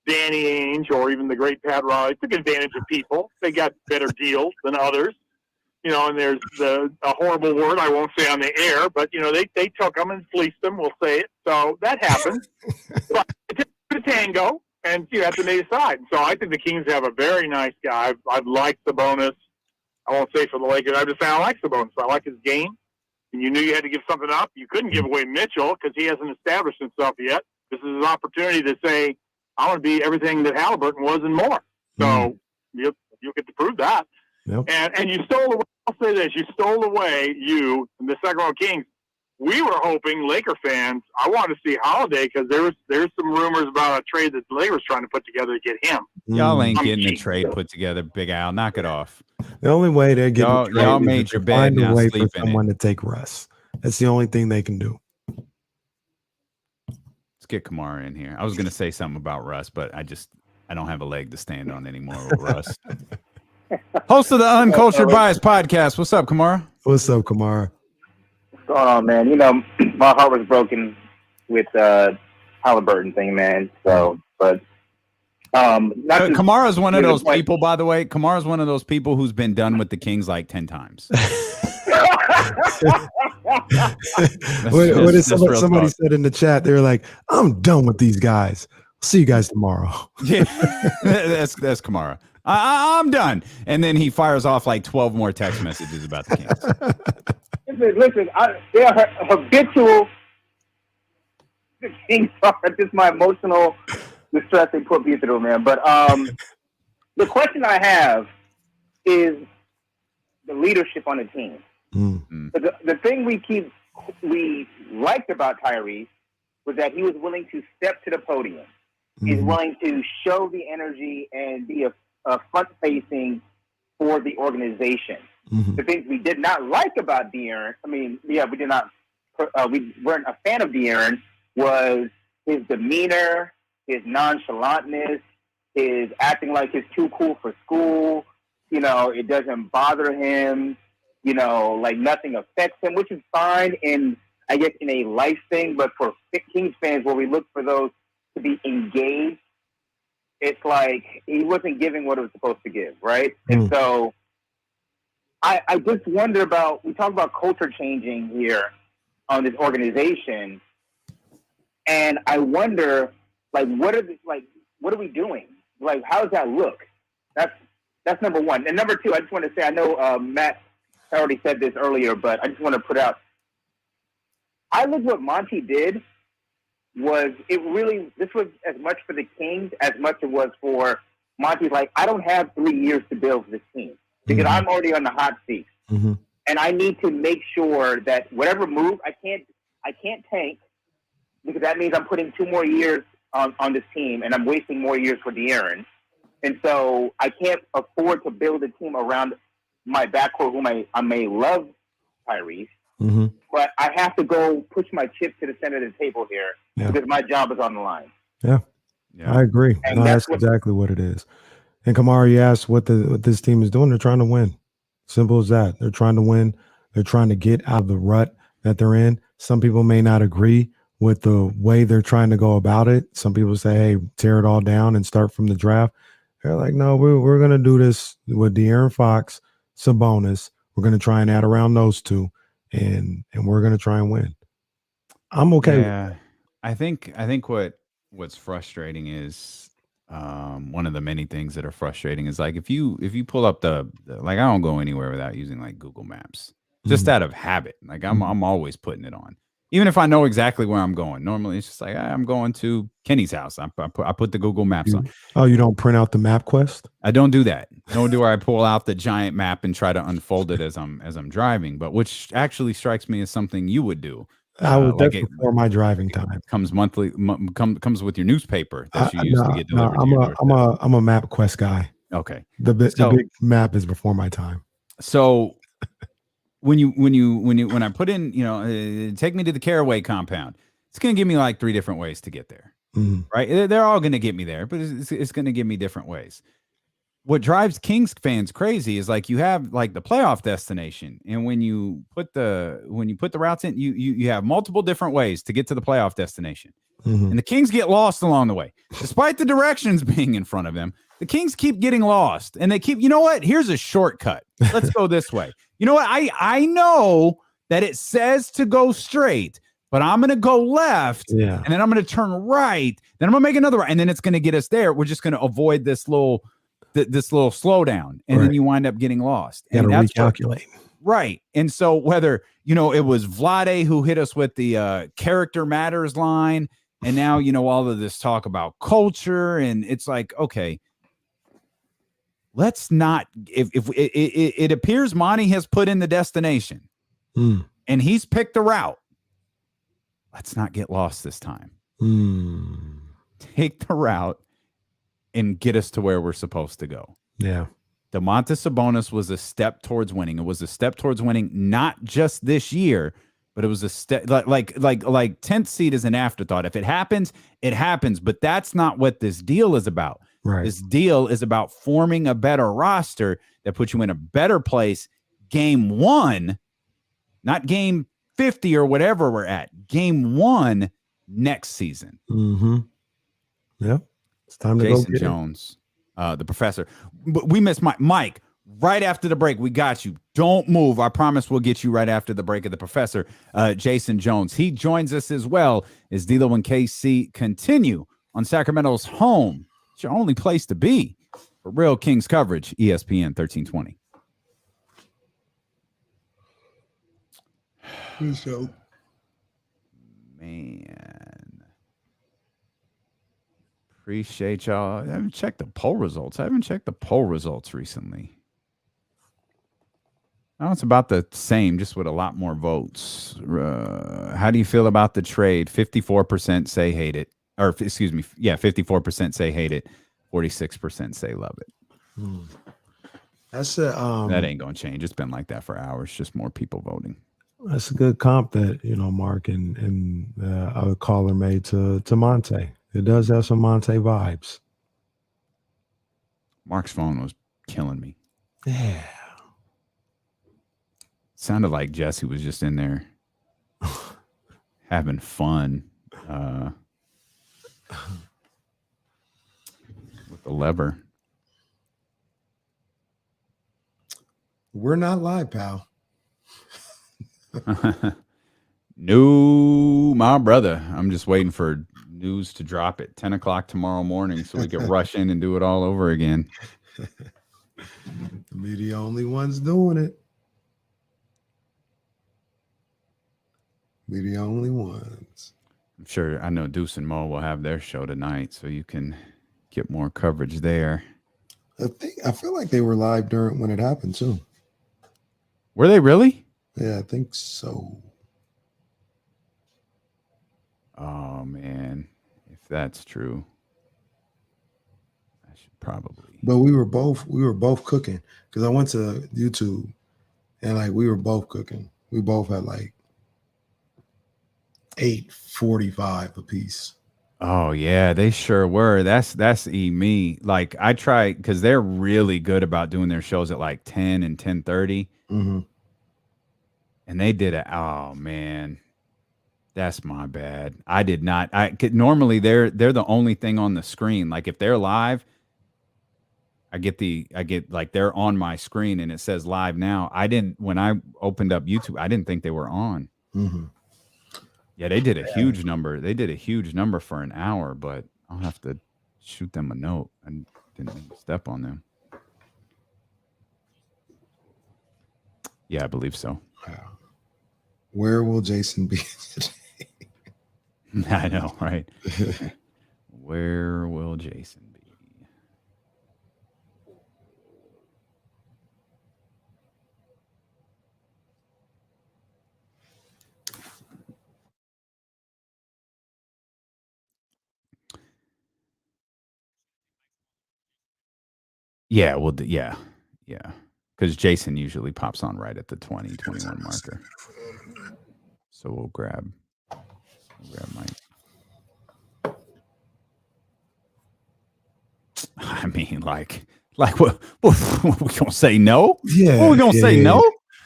Danny Ainge or even the great Pat Riley took advantage of people. They got better deals than others. And there's a horrible word I won't say on the air, but, they took them and fleeced them, we'll say it. So that happened. But it's a tango, and you have to decide. So I think the Kings have a very nice guy. I've liked Sabonis. I won't say for the Lakers. I'm just saying I like Sabonis. I like his game. And you knew you had to give something up. You couldn't give away Mitchell because he hasn't established himself yet. This is an opportunity to say, I want to be everything that Haliburton was and more. So you'll get to prove that. Yep. And you stole away, I'll say this, you stole away, you and the Sacramento Kings. We were hoping, Laker fans, I wanted to see Holiday because there's some rumors about a trade that the Lakers trying to put together to get him. Y'all ain't getting a trade put together, Big Al. Knock it off. The only way they're getting y'all made your bed, find a now way sleep for in someone it. to take Russ. That's the only thing they can do. Let's get Kamara in here. I was going to say something about Russ, but I don't have a leg to stand on anymore with Russ. Host of the Uncultured Bias podcast. What's up, Kamara? What's up, Kamara? What's going on, man? My heart was broken with Haliburton thing, man. So, but Kamara's one of those people, by the way. Kamara's one of those people who's been done with the Kings like 10 times. Somebody said in the chat, they were like, I'm done with these guys. See you guys tomorrow. Yeah, that's Kamara. I'm done. And then he fires off like 12 more text messages about the Kings. Listen, they are habitual Kings are just my emotional distress they put me through, man. But the question I have is the leadership on the team. Mm-hmm. The thing we liked about Tyrese was that he was willing to step to the podium. Mm-hmm. He's willing to show the energy and be a front-facing for the organization. Mm-hmm. The things we did not like about De'Aaron, we weren't a fan of De'Aaron, was his demeanor, his nonchalantness, his acting like he's too cool for school. It doesn't bother him. Like nothing affects him, which is fine in a life thing. But for Kings fans, where we look for those to be engaged, it's like he wasn't giving what it was supposed to give, right? And so I just wonder about, we talk about culture changing here on this organization, and I wonder, what are we doing? Like, how does that look? That's number one. And number two, I just want to say, I know Matt already said this earlier, but I just want to put out, I look what Monty did was this was as much for the Kings as much it was for Monty's. Like, I don't have 3 years to build this team because I'm already on the hot seat. Mm-hmm. And I need to make sure that whatever move, I can't tank, because that means I'm putting 2 more years on this team and I'm wasting more years for De'Aaron. And so I can't afford to build a team around my backcourt, whom I may love Tyrese, mm-hmm. but I have to go push my chips to the center of the table here because my job is on the line. Yeah. I agree. And No, that's exactly what it is. And Kamara, you asked what this team is doing. They're trying to win. Simple as that. They're trying to win. They're trying to get out of the rut that they're in. Some people may not agree with the way they're trying to go about it. Some people say, hey, tear it all down and start from the draft. They're like, no, we're going to do this with De'Aaron Fox, Sabonis. We're going to try and add around those two, and we're going to try and win. I'm okay. Yeah, I think what's frustrating is one of the many things that are frustrating is, like, if you pull up the like, I don't go anywhere without using like Google Maps, just out of habit. Like I'm always putting it on, even if I know exactly where I'm going. Normally it's just like, I'm going to Kenny's house. I put the Google Maps on. Oh, you don't print out the MapQuest? I don't do that. Nor do I pull out the giant map and try to unfold it as I'm driving. But which actually strikes me as something you would do. That's before my driving time. Comes monthly. Comes with your newspaper that you used to get delivered to your doorstep. I'm a MapQuest guy. Okay. The big map is before my time. So when I put in, take me to the Caraway compound, it's going to give me like 3 different ways to get there. Right? They're all going to get me there, but it's going to give me different ways. What drives Kings fans crazy is like you have like the playoff destination, and when you put the routes in, you have multiple different ways to get to the playoff destination, and the Kings get lost along the way, despite the directions being in front of them. The Kings keep getting lost, and they keep. You know what? Here's a shortcut. Let's go this way. You know what? I know that it says to go straight, but I'm going to go left, and then I'm going to turn right. Then I'm going to make another right, and then it's going to get us there. We're just going to avoid this little slowdown, and then you wind up getting lost. You got to recalculate. Right. And so whether, it was Vlade who hit us with the character matters line, and now, all of this talk about culture, and it's like, okay, let's not, if it appears Monty has put in the destination and he's picked the route, let's not get lost this time. Take the route and get us to where we're supposed to go. Yeah. Domantas Sabonis was a step towards winning. It was a step towards winning, not just this year, but it was a step like 10th seed is an afterthought. If it happens, it happens. But that's not what this deal is about. Right. This deal is about forming a better roster that puts you in a better place. Game 1, not game 50 or whatever we're at. Game 1 next season. Yep. It's time to Jason go. Jones, the professor. But we missed Mike. Right after the break, we got you. Don't move. I promise we'll get you right after the break of the professor, Jason Jones. He joins us as well as D'Lo and KC continue on Sacramento's home. It's your only place to be for real Kings coverage, ESPN 1320. So, man. Appreciate y'all. I haven't checked the poll results. Recently. Now it's about the same, just with a lot more votes. How do you feel about the trade? 54% say hate it. Or, excuse me, 54% say hate it. 46% say love it. That's that ain't going to change. It's been like that for hours. Just more people voting. That's a good comp that, Mark and a caller made to Monte. It does have some Monte vibes. Mark's phone was killing me. Yeah. Sounded like Jesse was just in there having fun with the lever. We're not live, pal. No, my brother. I'm just waiting for news to drop at 10 o'clock tomorrow morning so we can rush in and do it all over again. Be the only ones doing it. Be the only ones. I'm sure. I know Deuce and Mo will have their show tonight, so you can get more coverage there. I feel like they were live when it happened too. Were they really? Yeah, I think so. Oh man, if that's true, I should probably. But we were both cooking because I went to YouTube and we were both cooking. We both had 8:45 apiece. Oh yeah, they sure were. That's me. I try because they're really good about doing their shows at 10 and 10:30. And they did it. Oh man, that's my bad. I did not. Normally they're the only thing on the screen. If they're live, I get they're on my screen and it says live now. When I opened up YouTube, I didn't think they were on. Yeah, they did a huge number. They did a huge number for an hour, but I'll have to shoot them a note. I didn't mean to step on them. Yeah, I believe so. Wow. Where will Jason be today? I know, right? Where will Jason be? Yeah, well, yeah. Because Jason usually pops on right at the 20-21 marker. So we'll grab Mike. I mean, like what we gonna say no? Yeah. What we gonna say no?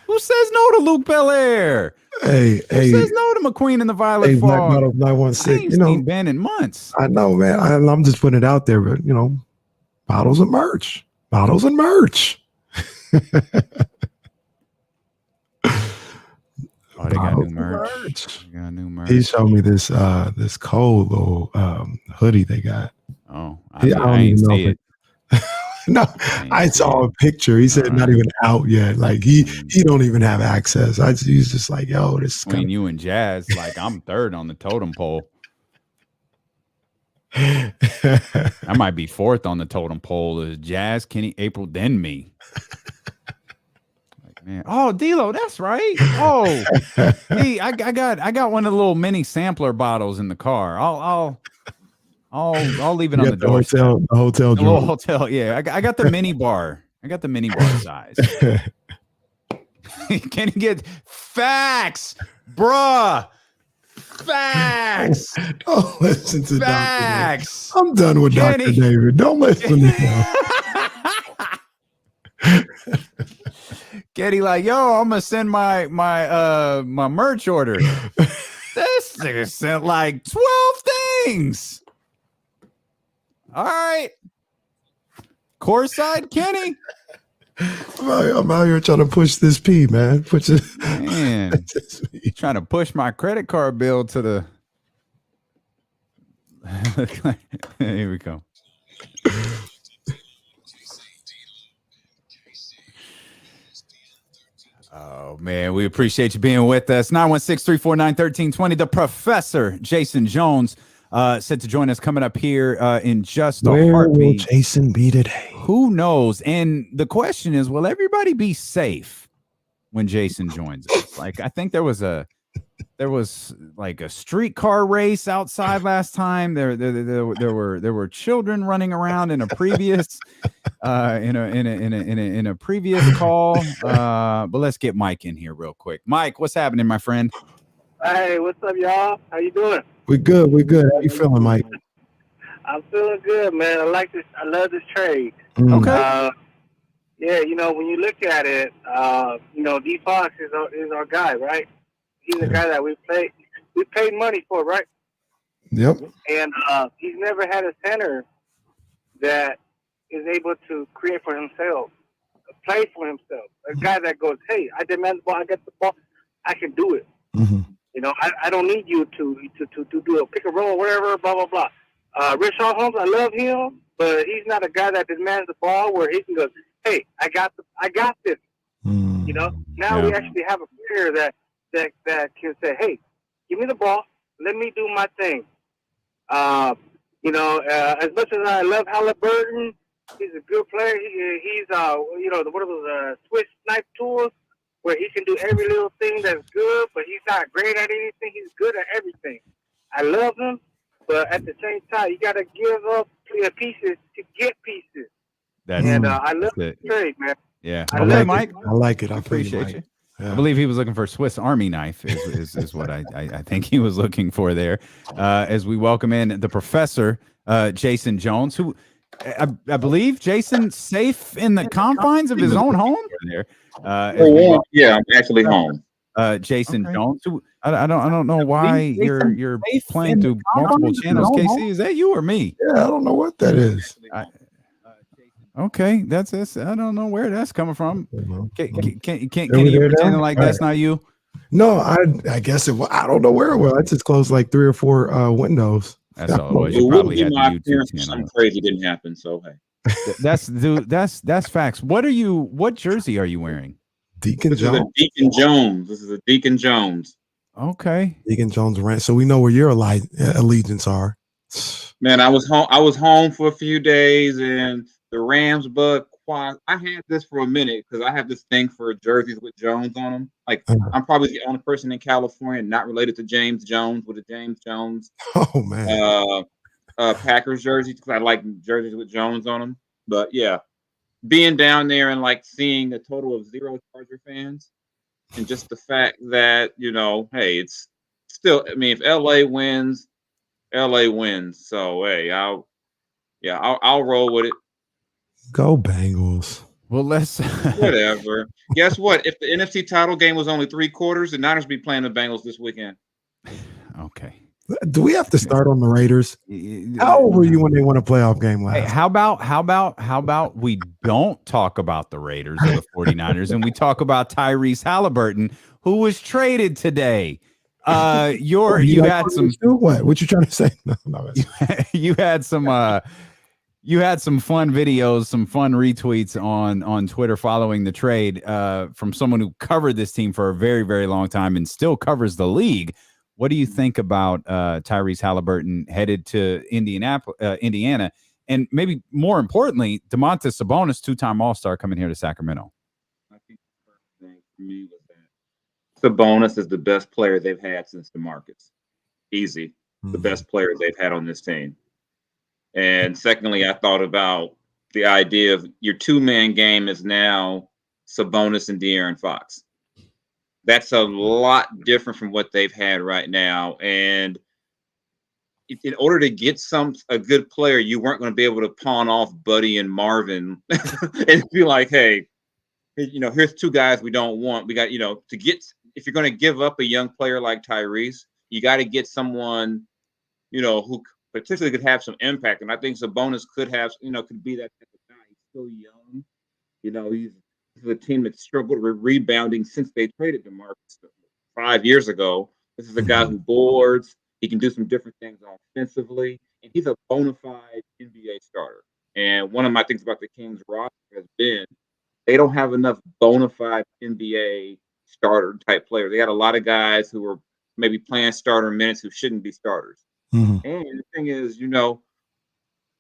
Who says no to Luke Belair? Hey, Who says no to McQueen and the Violet Black Fog? Bottle I 916. ain't seen Ben in months. I know, man. I'm just putting it out there, but bottles and merch. Bottles and merch. Oh, they got new merch. They got new merch. He showed me this cold little hoodie they got. Oh, I ain't see it. No, I saw a picture. He said not even out yet. Like he don't even have access. He's just like, yo, this is between you and Jazz. Like I'm third on the totem pole. I might be fourth on the totem pole. Is Jazz, Kenny, April, then me. Like, man, oh, D-Lo, that's right. Oh, hey, I got one of the little mini sampler bottles in the car. I'll leave it on the door. The hotel the little hotel. Yeah, I got the mini bar. I got the mini bar size. Can you get facts, bruh? Facts. Don't listen to facts. Dr. I'm done with Kenny. Dr. David. Don't listen to him. Getty like, yo, I'm gonna send my merch order. This nigga sent like 12 things. All right. Courtside, Kenny. I'm out here trying to push this P, man. Man, trying to push my credit card bill to the. Here we go. Oh, man, we appreciate you being with us. 916-349-1320. The Professor, Jason Jones, set to join us coming up here in just a Where heartbeat. will Jason be today? Who knows? And the question is, will everybody be safe when Jason joins us? Like, I think there was like a streetcar race outside last time. There were children running around in a previous in a previous call. But let's get Mike in here real quick. Mike, what's happening, my friend? Hey, what's up, y'all? How you doing? We're good. How you feeling, Mike? I'm feeling good, man. I like this. I love this trade. Okay. Yeah, when you look at it, D Fox is our guy, right? He's a guy that we paid money for, right? Yep. And he's never had a center that is able to create for himself, play for himself. A guy that goes, hey, I demand the ball, I get the ball, I can do it. Mm-hmm. I don't need you to do a pick and roll or whatever, blah, blah, blah. Richard Holmes, I love him, but he's not a guy that demands the ball where he can go, hey, I got this. Now we actually have a player that can say, hey, give me the ball, let me do my thing. As much as I love Haliburton, he's a good player. He's one of those Swiss knife tools where he can do every little thing that's good, but he's not great at anything. He's good at everything. I love him, but at the same time, you got to give up pieces to get pieces. I love the trade, man. Yeah. Okay, Mike. I like it. I appreciate you. Yeah. I believe he was looking for a Swiss Army knife is what I think he was looking for there. As we welcome in the Professor, Jason Jones, who I believe Jason safe in the confines of his own home there. Yeah, I'm actually home. Jason Jones, who I don't know why you're playing through multiple channels. KC, is that you or me? Yeah, I don't know what that is. Okay, that's I don't know where that's coming from. Can we you there pretend now? like All that's right. not you? No, I guess it was. I don't know where it was. I just closed like 3 or 4 windows. That's all it was. It You wouldn't probably be had my the YouTube appearance if channel. something crazy didn't happen. So hey, That's facts. What jersey are you wearing? Deacon this is a Jones. Deacon Jones. This is a Deacon Jones. Okay. Deacon Jones rant. So we know where your allegiance are. Man, I was home for a few days, and the Rams bug. I had this for a minute because I have this thing for jerseys with Jones on them. Like I'm probably the only person in California not related to James Jones with a James Jones. Oh man. Packers jerseys because I like jerseys with Jones on them. But yeah, being down there and like seeing a total of 0 Charger fans, and just the fact that, hey, it's still. I mean, if LA wins, LA wins. So hey, I'll roll with it. Go Bengals. Well, let's whatever. Guess what? If the NFC title game was only 3 quarters, the Niners be playing the Bengals this weekend. Okay. Do we have to start on the Raiders? How old were you when they won a playoff game last? Hey, how about we don't talk about the Raiders or the 49ers and we talk about Tyrese Haliburton, who was traded today. You had some what you trying to say? No, you had some fun videos, some fun retweets on Twitter following the trade from someone who covered this team for a very, very long time and still covers the league. What do you think about Tyrese Haliburton headed to Indiana, and maybe more importantly, DOMANTAS Sabonis, 2-time All-Star, coming here to Sacramento? I think the first thing for me was that Sabonis is the best player they've had since DeMarcus. Easy, the best player they've had on this team. And secondly, I thought about the idea of your 2-man game is now Sabonis and De'Aaron Fox. That's a lot different from what they've had right now. And in order to get a good player, you weren't going to be able to pawn off Buddy and Marvin and be like, hey, here's 2 guys we don't want. We got, if you're going to give up a young player like Tyrese, you got to get someone, who potentially could have some impact. And I think Sabonis could be that type of guy. He's still young. This is a team that struggled with rebounding since they traded DeMarcus 5 years ago. This is a guy who boards. He can do some different things offensively, and he's a bona fide NBA starter. And one of my things about the Kings roster has been they don't have enough bona fide NBA starter type players. They got a lot of guys who are maybe playing starter minutes who shouldn't be starters. And the thing is,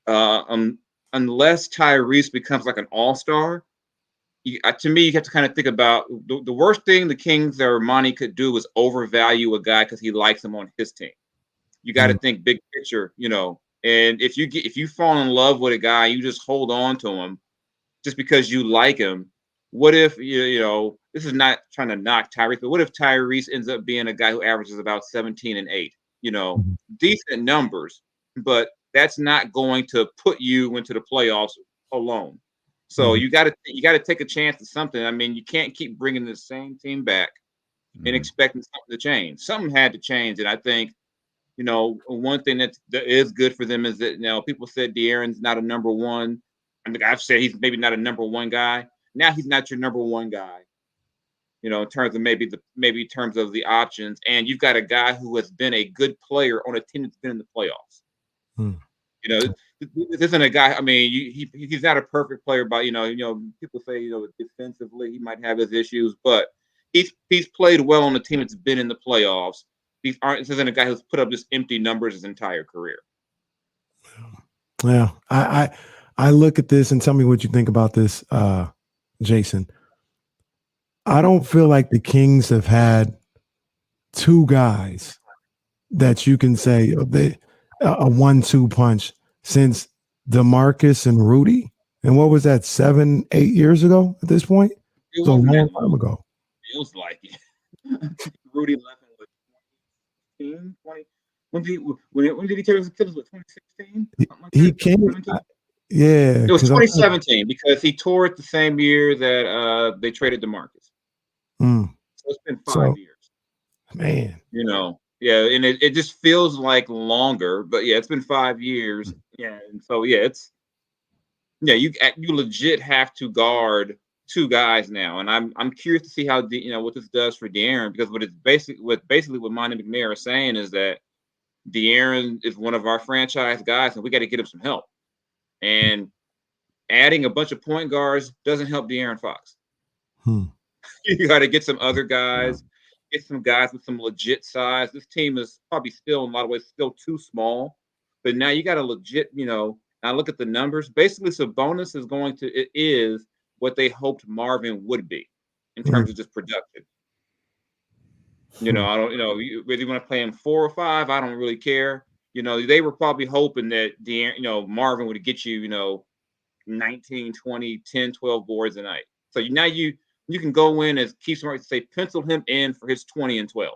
unless Tyrese becomes like an all-star, to me, you have to kind of think about the worst thing the Kings or Monty could do is overvalue a guy because he likes him on his team. You got to think big picture, And if you fall in love with a guy, you just hold on to him just because you like him. What if this is not trying to knock Tyrese, but what if Tyrese ends up being a guy who averages about 17 and 8? Decent numbers, but that's not going to put you into the playoffs alone. So you got to take a chance at something. I mean, you can't keep bringing the same team back and expecting something to change. Something had to change, and I think one thing that is good for them is that people said De'Aaron's not a number one. I think I've said he's maybe not a number one guy. Now he's not your number one guy. In terms of maybe in terms of the options, and you've got a guy who has been a good player on a team that's been in the playoffs. This isn't a guy. I mean, he's not a perfect player, but people say defensively he might have his issues, but he's played well on a team that's been in the playoffs. This isn't a guy who's put up just empty numbers his entire career. Yeah, I look at this and tell me what you think about this, Jason. I don't feel like the Kings have had 2 guys that you can say a 1-2 punch since DeMarcus and Rudy. And what was that, 7-8 years ago at this point? It was a long time ago. Feels like it. Rudy left in 20. When did he tear his Achilles? 2016? He came. Yeah, it was 2017 because he tore it the same year that they traded DeMarcus. So it's been 5 years. Man. Yeah, and it just feels like longer, but yeah, it's been 5 years. Yeah, and so you legit have to guard 2 guys now, and I'm curious to see how what this does for De'Aaron, because what Monty McNair is saying is that De'Aaron is one of our franchise guys, and we got to get him some help. And adding a bunch of point guards doesn't help De'Aaron Fox. You got to get some other guys, get some guys with some legit size. This team is probably still, in a lot of ways, still too small. But now you got a legit, now look at the numbers. Basically, Sabonis is what they hoped Marvin would be in terms of just production. I don't, whether you want to play him 4 or 5, I don't really care. They were probably hoping that Marvin would get you, 19, 20, 10, 12 boards a night. So now you can go in, as Keith Smart say, pencil him in for his 20 and 12.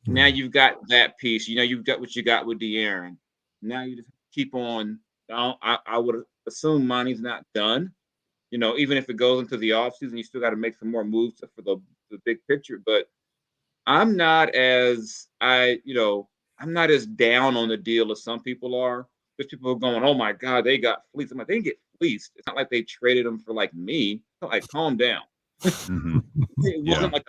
Now you've got that piece. You've got what you got with De'Aaron. Now you just keep on. I would assume Monty's not done. Even if it goes into the offseason, you still got to make some more moves for the big picture. But I'm not as I'm not as down on the deal as some people are. There's people going, "Oh my God, they got fleeced." I'm like, they didn't get fleeced. It's not like they traded them for like me. It's not like, calm down. It wasn't like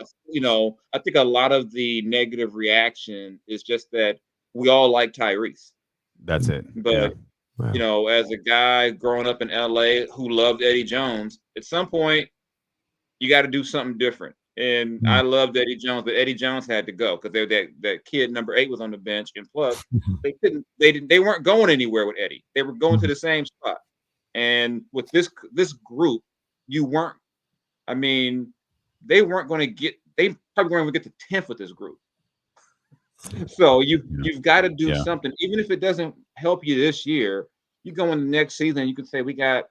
I think a lot of the negative reaction is just that we all like Tyrese. That's it. But as a guy growing up in LA who loved Eddie Jones, at some point you got to do something different. And I loved Eddie Jones, but Eddie Jones had to go because that kid number 8 was on the bench, and plus they weren't going anywhere with Eddie. They were going to the same spot. And with this group, you weren't. I mean, they weren't going to get. They probably weren't going to get to 10th with this group. So you've got to do something, even if it doesn't help you this year. You go in the next season, you can say we got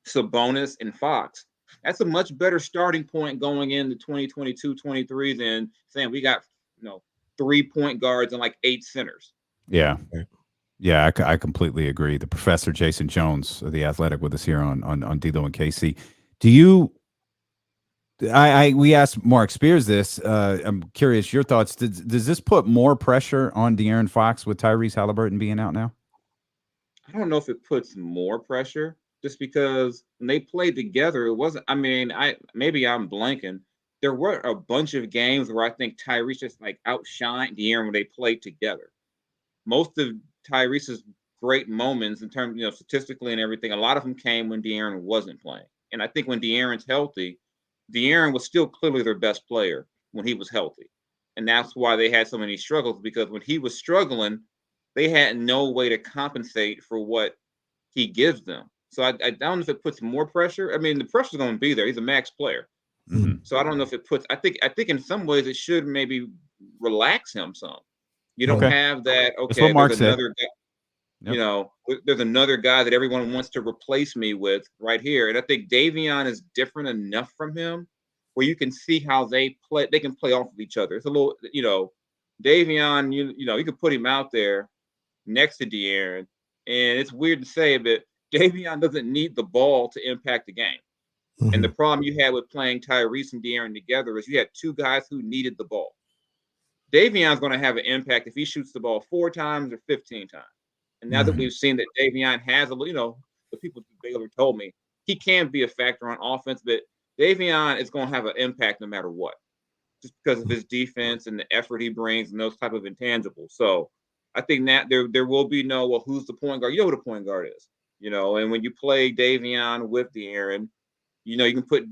Sabonis and Fox. That's a much better starting point going into 2022-23 than saying we got 3 point guards and like 8 centers. Yeah. I completely agree. The Professor Jason Jones of The Athletic with us here on D'Lo and KC. Do you? We asked Mark Spears this. I'm curious your thoughts. Does this put more pressure on De'Aaron Fox with Tyrese Haliburton being out now? I don't know if it puts more pressure, just because when they played together, it wasn't. I mean, maybe I'm blanking. There were a bunch of games where I think Tyrese just like outshined De'Aaron when they played together. Most of Tyrese's great moments in terms, statistically and everything, a lot of them came when De'Aaron wasn't playing. And I think when De'Aaron's healthy, De'Aaron was still clearly their best player when he was healthy. And that's why they had so many struggles, because when he was struggling, they had no way to compensate for what he gives them. So I don't know if it puts more pressure. I mean, the pressure's going to be there. He's a max player. So I don't know if it puts. I think in some ways it should maybe relax him some. You don't have that. Okay, that's what Mark there's said. another guy. There's another guy that everyone wants to replace me with right here, and I think Davion is different enough from him where you can see how they play. They can play off of each other. It's a little, Davion. You can put him out there next to De'Aaron, and it's weird to say, but Davion doesn't need the ball to impact the game. And the problem you had with playing Tyrese and De'Aaron together is you had 2 guys who needed the ball. Davion's going to have an impact if he shoots the ball 4 times or 15 times. And now that we've seen that Davion has the people Baylor told me he can be a factor on offense, but Davion is going to have an impact no matter what, just because of his defense and the effort he brings and those type of intangibles. So I think that there will be who's the point guard? You know who the point guard is, and when you play Davion with De'Aaron, you can put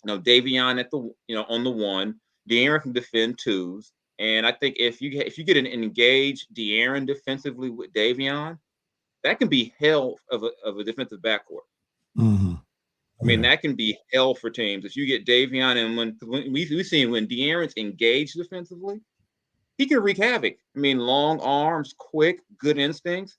Davion at the on the 1. De'Aaron can defend 2s, and I think if you get an engaged De'Aaron defensively with Davion, that can be hell of a defensive backcourt. I mean, that can be hell for teams if you get Davion, and when we've seen when De'Aaron's engaged defensively, he can wreak havoc. I mean, long arms, quick, good instincts.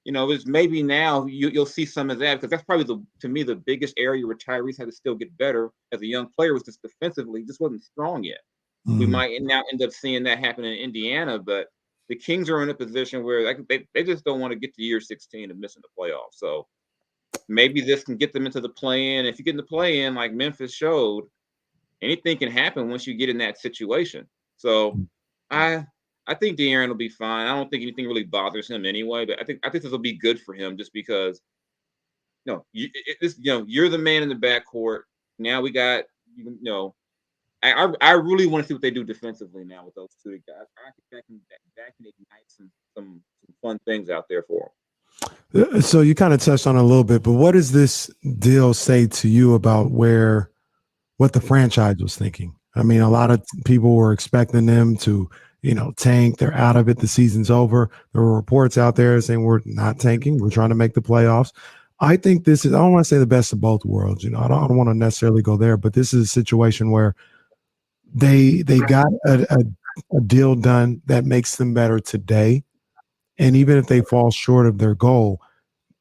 It's maybe now you'll see some of that, because that's probably to me the biggest area where Tyrese had to still get better as a young player was just defensively, just wasn't strong yet. We might now end up seeing that happen in Indiana, but the Kings are in a position where they just don't want to get to year 16 and missing the playoffs. So maybe this can get them into the play-in. If you get in the play-in, like Memphis showed, anything can happen once you get in that situation. So I think De'Aaron will be fine. I don't think anything really bothers him anyway, but I think this will be good for him just because you're the man in the backcourt. Now we got I really want to see what they do defensively now with those 2 guys. I think that can ignite some fun things out there for them. So you kind of touched on it a little bit, but what does this deal say to you about what the franchise was thinking? I mean, a lot of people were expecting them to, tank. They're out of it. The season's over. There were reports out there saying we're not tanking. We're trying to make the playoffs. I think this is, I don't want to say the best of both worlds. I don't want to necessarily go there, but this is a situation where they got a deal done that makes them better today. And even if they fall short of their goal,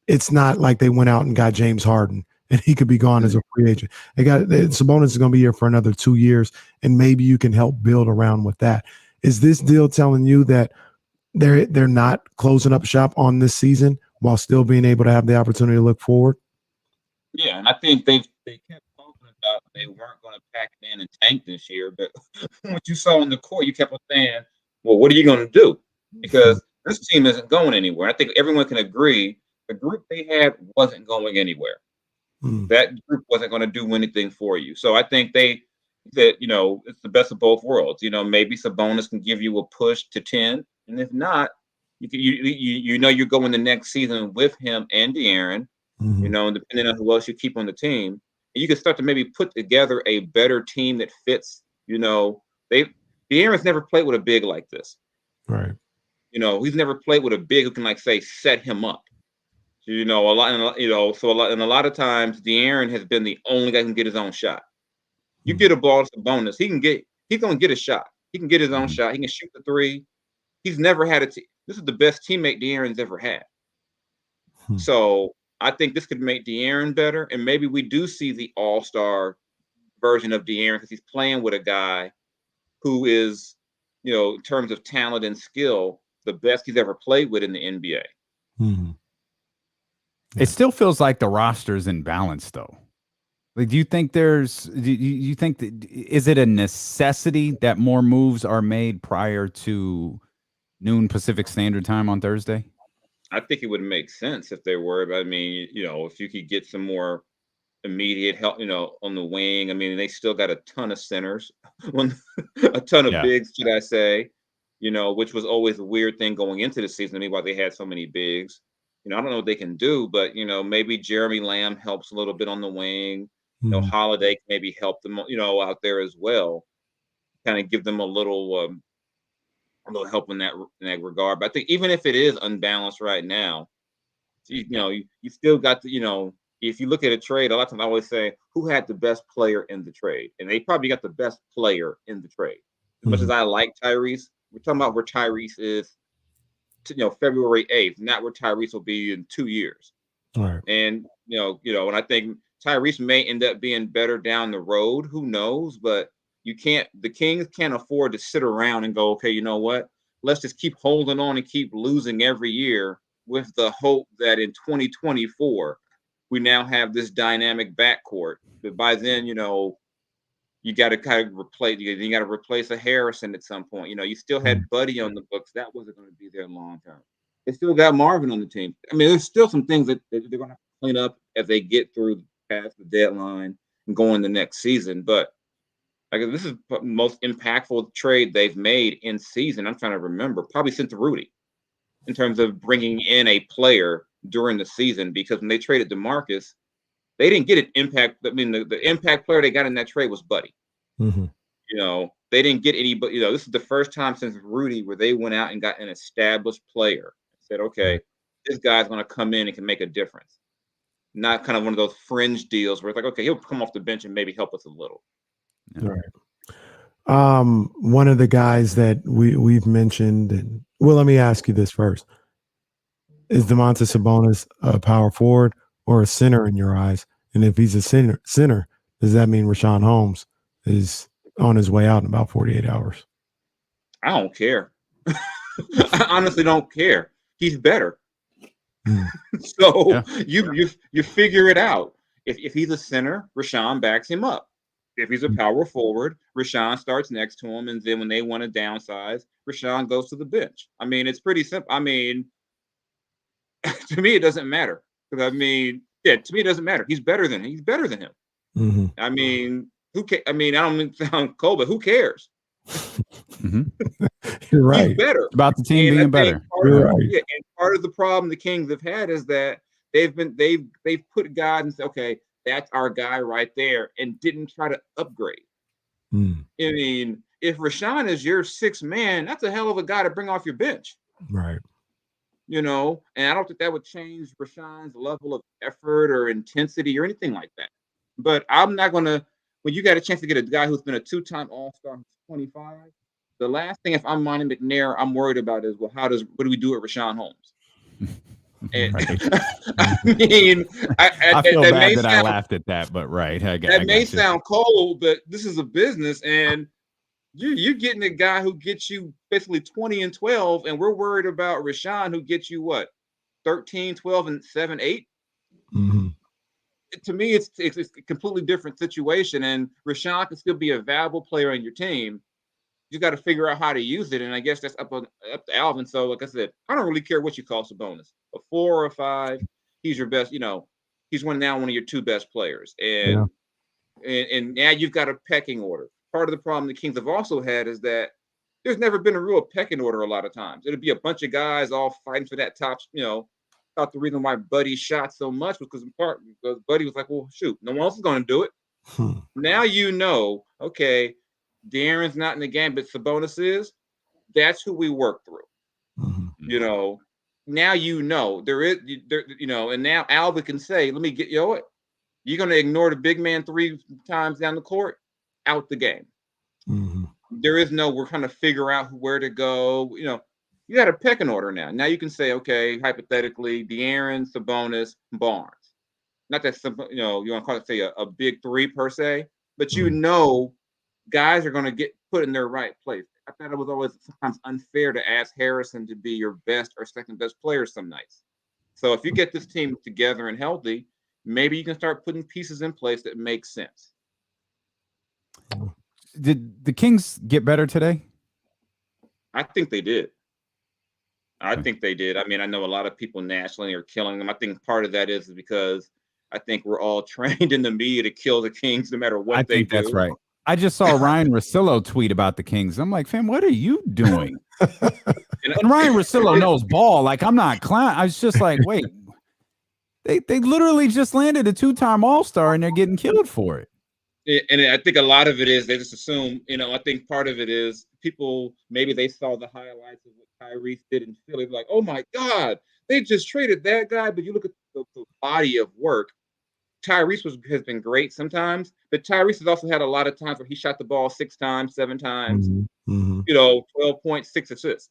it's not like they went out and got James Harden and he could be gone as a free agent. Sabonis is going to be here for another 2 years, and maybe you can help build around with that. Is this deal telling you that they're not closing up shop on this season while still being able to have the opportunity to look forward? Yeah, and I think they kept talking about they weren't going to pack it in and tank this year, but what you saw in the court, you kept on saying, well, what are you going to do? Because this team isn't going anywhere. I think everyone can agree the group they had wasn't going anywhere. That group wasn't going to do anything for you. So I think it's the best of both worlds. Maybe Sabonis can give you a push to 10, and if not, you're going the next season with him and De'Aaron. Depending on who else you keep on the team, and you can start to maybe put together a better team that fits. De'Aaron's never played with a big like this. Right. He's never played with a big who can set him up. So, a lot of times De'Aaron has been the only guy who can get his own shot. You get a ball to Sabonis, he's going to get a shot. He can get his own shot. He can shoot the three. He's never had this is the best teammate De'Aaron's ever had. So I think this could make De'Aaron better, and maybe we do see the all-star version of De'Aaron because he's playing with a guy who is, in terms of talent and skill, the best he's ever played with in the NBA. It still feels like the roster's in balance, though. Like, do you think is it a necessity that more moves are made prior to noon Pacific Standard Time on Thursday? I think it would make sense if they were. But I mean, if you could get some more immediate help, on the wing. I mean, they still got a ton of centers, a ton of bigs, should I say? Which was always a weird thing going into the season. I mean, why they had so many bigs. I don't know what they can do, but maybe Jeremy Lamb helps a little bit on the wing. Holiday can maybe help them, out there as well. Kind of give them a little help in that regard. But I think even if it is unbalanced right now, you still got the, if you look at a trade, a lot of times I always say who had the best player in the trade, and they probably got the best player in the trade. As much as I like Tyrese, we're talking about where Tyrese is, February 8th, not where Tyrese will be in 2 years. Right. And and I think Tyrese may end up being better down the road. Who knows? But the Kings can't afford to sit around and go, okay, you know what? Let's just keep holding on and keep losing every year with the hope that in 2024 we now have this dynamic backcourt. But by then, you got to kind of replace. You got to replace a Harrison at some point. You still had Buddy on the books. That wasn't going to be there long term. They still got Marvin on the team. I mean, there's still some things that they're going to have to clean up as they get through past the deadline and go in the next season. But this is the most impactful trade they've made in season. I'm trying to remember, probably since Rudy, in terms of bringing in a player during the season. Because when they traded DeMarcus, they didn't get an impact. I mean, the impact player they got in that trade was Buddy. They didn't get any, but this is the first time since Rudy where they went out and got an established player. Said, okay, this guy's going to come in and can make a difference. Not kind of one of those fringe deals where it's like, okay, he'll come off the bench and maybe help us a little. Right. One of the guys that we've mentioned, and let me ask you this first: is Domantas Sabonis a power forward or a center in your eyes? And if he's a center, does that mean Richaun Holmes is on his way out in about 48 hours? I don't care. I honestly don't care. He's better. So you figure it out. If he's a center, Richaun backs him up. If he's a power forward, Richaun starts next to him, and then when they want to downsize, Richaun goes to the bench. I mean, it's pretty simple. I mean, to me, it doesn't matter. Because to me, it doesn't matter. He's better than him. I mean, who cares? I mean, I don't mean to sound cold, but who cares? You're right. He's better. It's about the team being better. And part of the problem the Kings have had is that they've put guys and said, okay, that's our guy right there, and didn't try to upgrade. I mean, if Richaun is your sixth man, that's a hell of a guy to bring off your bench. Right. And I don't think that would change Rashawn's level of effort or intensity or anything like that. But I'm not going to, when you got a chance to get a guy who's been a two-time All-Star who's 25, the last thing, if I'm Monty McNair, I'm worried about is, well, what do we do with Richaun Holmes? And Right. I mean, I feel that bad may that I sound laughed at that, but right. that may got you. sound cold, but this is a business, and you're getting a guy who gets you basically 20 and 12, and we're worried about Rashawn, who gets you what, 13, 12, and 7, 8. Mhm. To me, it's a completely different situation, and Rashawn can still be a valuable player on your team. You got to figure out how to use it, and I guess that's up to Alvin. So, like I said, I don't really care what you call Sabonis, a 4 or a 5. He's your best. He's one of your 2 best players, Yeah. and now you've got a pecking order. Part of the problem the Kings have also had is that there's never been a real pecking order a lot of times. It'll be a bunch of guys all fighting for that top. Thought the reason why Buddy shot so much was because Buddy was like, well, shoot, no one else is going to do it. Now okay, De'Aaron's not in the game, but Sabonis is. That's who we work through. Now there is, and now Alvin can say, let me get what? You're going to ignore the big man 3 times down the court, out the game. There is no, we're trying to figure out where to go. You got a pecking order now. Now you can say, okay, hypothetically, De'Aaron, Sabonis, Barnes. Not that you want to call it, say, a big 3 per se, but guys are going to get put in their right place. I thought it was always sometimes unfair to ask Harrison to be your best or second best player some nights. So if you get this team together and healthy, maybe you can start putting pieces in place that make sense. Did the Kings get better today? I think they did. I think they did. I mean, I know a lot of people nationally are killing them. I think part of that is because I think we're all trained in the media to kill the Kings no matter what they do. That's right. I just saw Ryan Russillo tweet about the Kings. I'm like, fam, what are you doing? And Ryan Russillo knows ball. Like, I'm not clown. I was just like, wait, they literally just landed a 2-time All-Star and they're getting killed for it. And I think a lot of it is they just assume, I think part of it is people, maybe they saw the highlights of what Tyrese did in Philly. Like, oh my God, they just traded that guy. But you look at the body of work. Tyrese has been great sometimes, but Tyrese has also had a lot of times where he shot the ball 6 times, 7 times, 12.6 assists.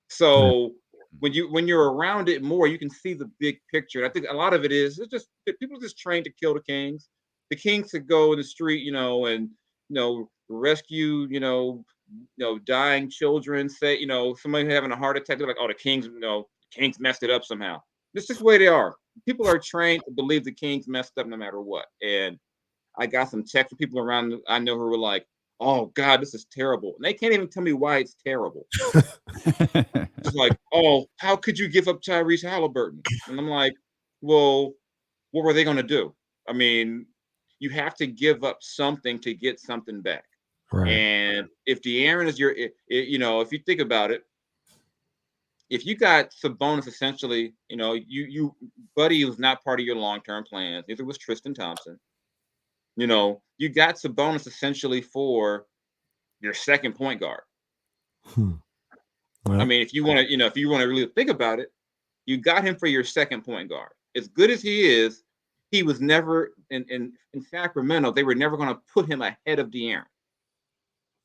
So when you're around it more, you can see the big picture. And I think a lot of it is it's just people are just trained to kill the Kings. The Kings could go in the street, and rescue, dying children. Say, somebody having a heart attack. They're like, oh, the Kings, Kings messed it up somehow. It's just the way they are. People are trained to believe the Kings messed up no matter what. And I got some texts from people around I know who were like, oh God, this is terrible. And they can't even tell me why it's terrible. It's like, oh, how could you give up Tyrese Haliburton? And I'm like, well, what were they going to do? I mean, you have to give up something to get something back. Right. And if De'Aaron is if you think about it, if you got Sabonis essentially, you Buddy was not part of your long-term plans. Neither was Tristan Thompson. You got Sabonis essentially for your second point guard. Well, I mean, if you want to really think about it, you got him for your second point guard. As good as he is, he was never in Sacramento. They were never going to put him ahead of De'Aaron.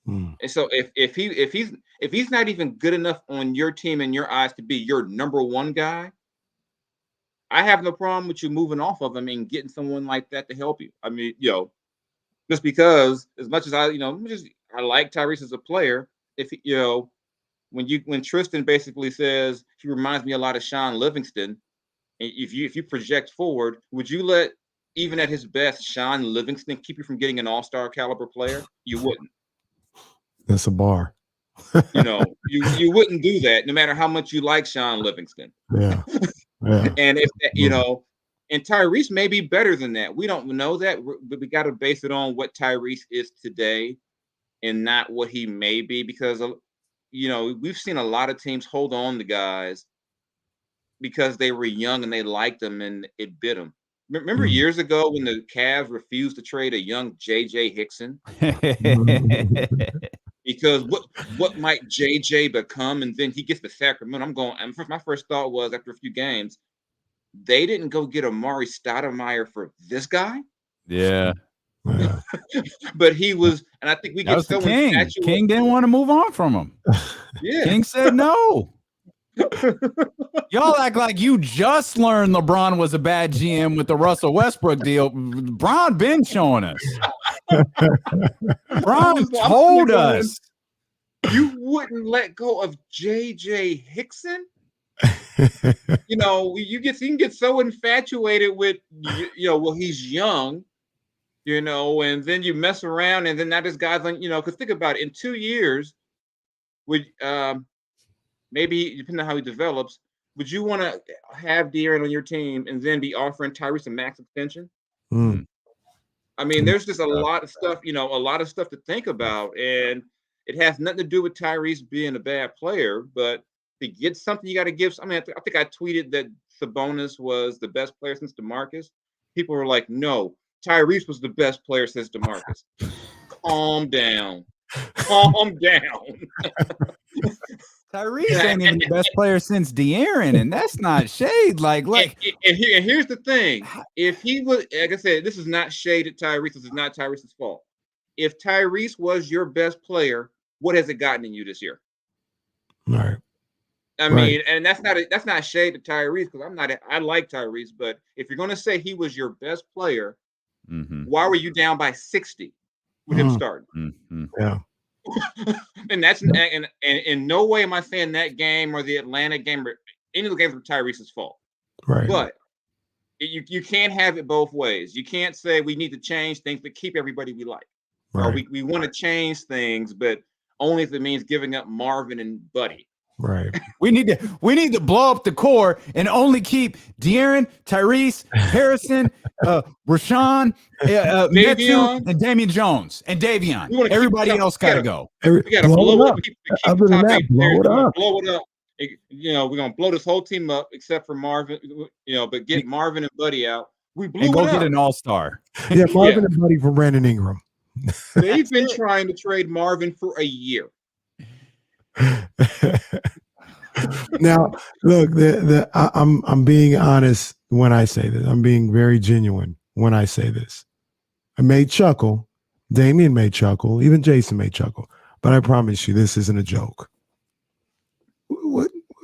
And so if he's not even good enough on your team in your eyes to be your number 1 guy, I have no problem with you moving off of him and getting someone like that to help you. I mean, just because as much as I like Tyrese as a player, if when Tristan basically says he reminds me a lot of Sean Livingston, and if you project forward, would you let, even at his best, Sean Livingston keep you from getting an all-star caliber player? You wouldn't. That's a bar. You wouldn't do that no matter how much you like Sean Livingston. Yeah. And if and Tyrese may be better than that. We don't know that, but we got to base it on what Tyrese is today and not what he may be, because we've seen a lot of teams hold on to guys because they were young and they liked them and it bit them. Remember years ago when the Cavs refused to trade a young J.J. Hickson? Because what might JJ become? And then he gets to Sacramento. My first thought was, after a few games, they didn't go get Amari Stoudemire for this guy. Yeah. But he was, and I think we get so King. King didn't want to move on from him. Yeah. King said no. Y'all act like you just learned LeBron was a bad GM with the Russell Westbrook deal. LeBron been showing us. LeBron told us. You wouldn't let go of J.J. Hickson? You know, you can get so infatuated with, well, he's young, and then you mess around, and then now this guy's like, because think about it, in 2 years, would maybe depending on how he develops, would you want to have De'Aaron on your team and then be offering Tyrese a max extension? I mean, there's just a lot of stuff, a lot of stuff to think about, and it has nothing to do with Tyrese being a bad player, but to get something, you got to give. I mean, I think I tweeted that Sabonis was the best player since DeMarcus. People were like, no, Tyrese was the best player since DeMarcus. Calm down. Calm down. Tyrese ain't even the best player since De'Aaron, and that's not shade. Like, and here's the thing: if he was, like I said, this is not shade at Tyrese. This is not Tyrese's fault. If Tyrese was your best player, what has it gotten in you this year? Right. I mean, and that's not shade to Tyrese, because I like Tyrese, but if you're gonna say he was your best player, why were you down by 60 with him starting? Yeah. And that's and in no way am I saying that game or the Atlanta game or any of the games were Tyrese's fault. Right. But you can't have it both ways. You can't say we need to change things to keep everybody we like. Right. Or we want to change things, but only if it means giving up Marvin and Buddy. Right. We need to blow up the core and only keep De'Aaron, Tyrese, Harrison, Rashawn, Metu, and Damian Jones and Davion. Everybody else got to go. We got to blow it up. Other than that, blow it up. Blow it up. We're gonna blow this whole team up except for Marvin. But get Marvin and Buddy out. We blew and go it get up. an all-star. Yeah, Marvin and Buddy for Brandon Ingram. They've been trying to trade Marvin for a year. Now, look, I'm being honest when I say this. I'm being very genuine when I say this. I may chuckle. Damian may chuckle. Even Jason may chuckle. But I promise you, this isn't a joke.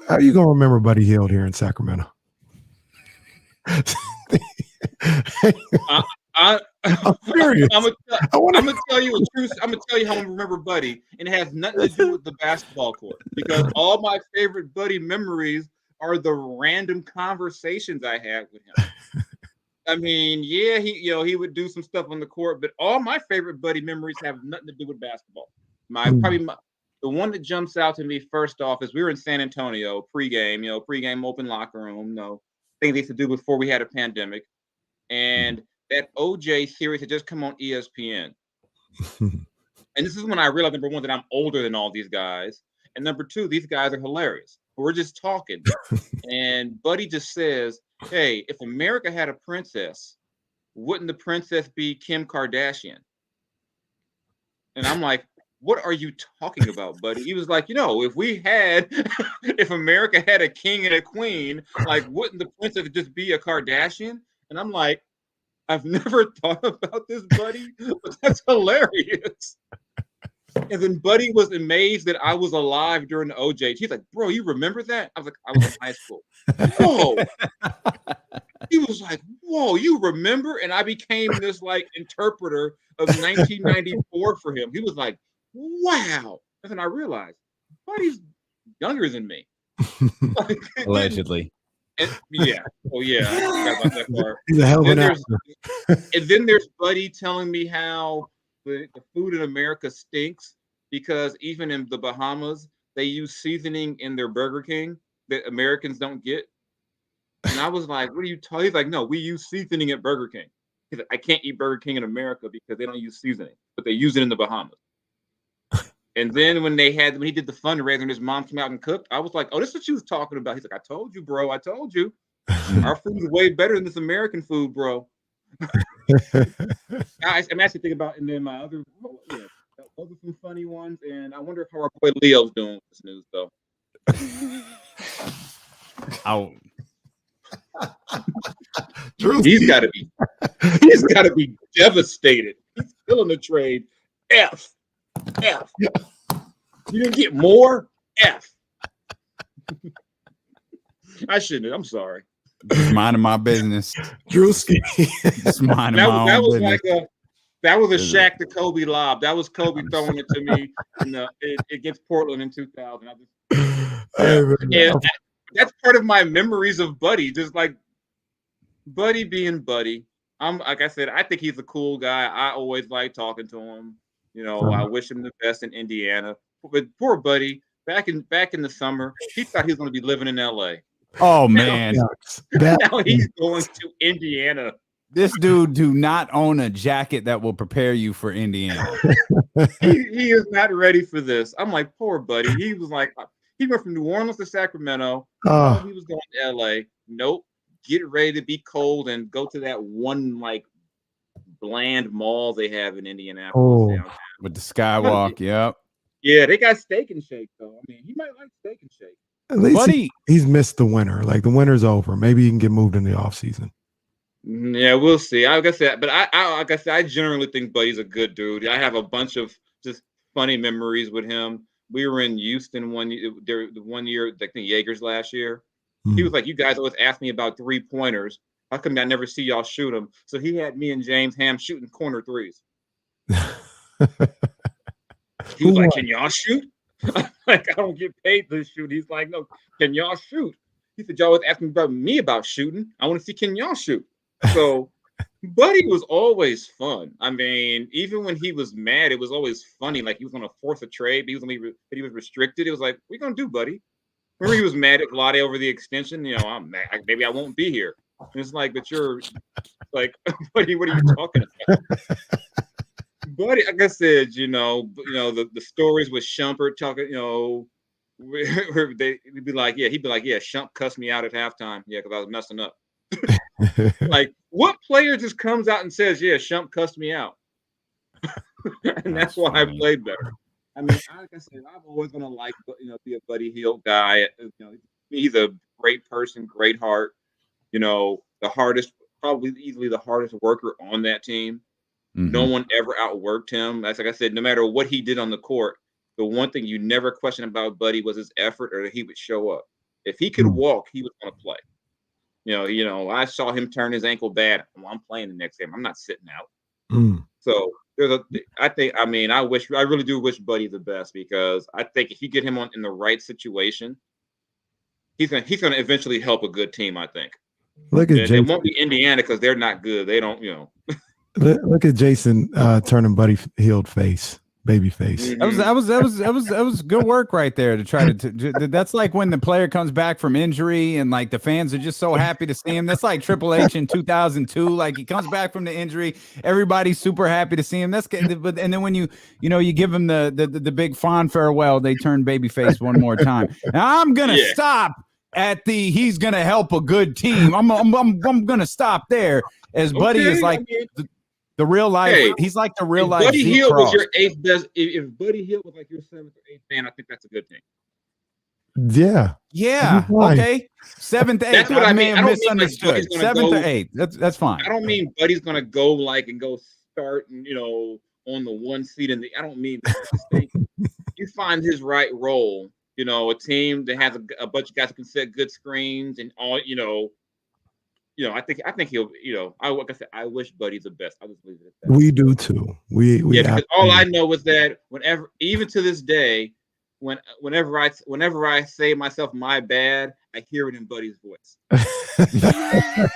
How are you going to remember Buddy Hield here in Sacramento? I'm serious. I'm gonna tell you a truth. I'm gonna tell you how I remember Buddy, and it has nothing to do with the basketball court, because all my favorite Buddy memories are the random conversations I had with him. I mean, yeah, he would do some stuff on the court, but all my favorite Buddy memories have nothing to do with basketball. The one that jumps out to me first off is we were in San Antonio pregame open locker room, thing they used to do before we had a pandemic, and that OJ series had just come on ESPN. And this is when I realized, number one, that I'm older than all these guys. And number two, these guys are hilarious. We're just talking. And Buddy just says, hey, if America had a princess, wouldn't the princess be Kim Kardashian? And I'm like, what are you talking about, Buddy? He was like, if America had a king and a queen, like, wouldn't the princess just be a Kardashian? And I'm like, I've never thought about this, Buddy, but that's hilarious. And then Buddy was amazed that I was alive during the OJ. He's like, bro, you remember that? I was like, I was in high school. Whoa. He was like, whoa, you remember? And I became this like interpreter of 1994 for him. He was like, wow. And then I realized, Buddy's younger than me. Allegedly. Yeah. Oh, yeah. I forgot about that part. He's a hell of an actor. And then there's Buddy telling me how the food in America stinks because even in the Bahamas, they use seasoning in their Burger King that Americans don't get. And I was like, what are you talking? He's like, no, we use seasoning at Burger King. He's like, I can't eat Burger King in America because they don't use seasoning, but they use it in the Bahamas. And then when he did the fundraiser and his mom came out and cooked, I was like, oh, this is what she was talking about. He's like, I told you, bro. I told you. Our food is way better than this American food, bro. I'm actually thinking about, and then my other, those are some funny ones. And I wonder how our boy Leo's doing with this news, though. He's got to be devastated. He's still in the trade. F. You didn't get more? F. I shouldn't. I'm sorry. Just minding my business. Drewski. Just minding my That own was business. like that was a Shaq to Kobe lob. That was Kobe throwing it to me against Portland in 2000. That's part of my memories of Buddy. Just like Buddy being Buddy. Like I said, I think he's a cool guy. I always like talking to him. I wish him the best in Indiana. But poor Buddy, back in the summer, he thought he was going to be living in LA. Oh man. Now he's going to Indiana. This dude do not own a jacket that will prepare you for Indiana. he is not ready for this. I'm like, poor Buddy. He was like, he went from New Orleans to Sacramento. He was going to LA. Nope. Get ready to be cold and go to that one like bland mall they have in Indianapolis downtown. With the skywalk. Yep. Yeah, they got Steak and Shake though. I mean, he might like Steak and Shake. At least Buddy, he's missed the winter. Like the winter's over. Maybe he can get moved in the offseason. Yeah, we'll see. Like I said, but I generally think Buddy's a good dude. I have a bunch of just funny memories with him. We were in Houston one year, I think Jaegers last year. He was like, "You guys always ask me about 3-pointers. How come I never see y'all shoot them?" So he had me and James Ham shooting corner threes. He was like, "Can y'all shoot?" Like, I don't get paid to shoot. He's like, "No, can y'all shoot?" He said, "Y'all always asking me about shooting. I want to see, can y'all shoot?" So Buddy was always fun. I mean, even when he was mad, it was always funny. Like he was going to force a trade, but he was restricted. It was like, "What are you going to do, Buddy?" Remember he was mad at Vlade over the extension. I'm mad. Maybe I won't be here. And it's like, but you're like, Buddy, what are you talking about? Buddy, like I said, the stories with Shumpert talking, he'd be like, yeah, Shump cussed me out at halftime. Yeah, because I was messing up. Like, what player just comes out and says, "Yeah, Shump cussed me out," and that's why I played better. I mean, like I said, I'm always gonna be a Buddy Hield guy. He's a great person, great heart. The hardest, probably easily the hardest worker on that team. Mm-hmm. No one ever outworked him. That's like I said, no matter what he did on the court, the one thing you never question about Buddy was his effort or that he would show up. If he could walk, he was going to play. I saw him turn his ankle bad. Well, I'm playing the next game. I'm not sitting out. So I really do wish Buddy the best, because I think if you get him in the right situation, he's gonna eventually help a good team. I think. Look at Jason. It won't be Indiana because they're not good. They don't, Look at Jason turning Buddy Hield face. Baby face. That was good work right there to try to that's like when the player comes back from injury and like the fans are just so happy to see him. That's like Triple H in 2002. Like he comes back from the injury, everybody's super happy to see him. That's good. But and then when you give him the big fond farewell, they turn baby face one more time. Now I'm gonna stop at he's gonna help a good team. I'm gonna stop there as Buddy is like the real life. He's like the real life. Buddy Hield was your 8th best. If Buddy Hield was like your 7th or 8th man, I think that's a good thing. Yeah. Yeah. Okay. 7th, 8th. That's what I mean. I don't misunderstood. Mean like 7th or 8th. That's fine. I don't mean Buddy's gonna go start and on the 1 seed I don't mean that. You find his right role. A team that has a bunch of guys who can set good screens and all. I think he'll. Like I said, I wish Buddy the best. I'll just leave it at that. We do too. We because all I know is that even to this day, whenever I say myself my bad, I hear it in Buddy's voice. I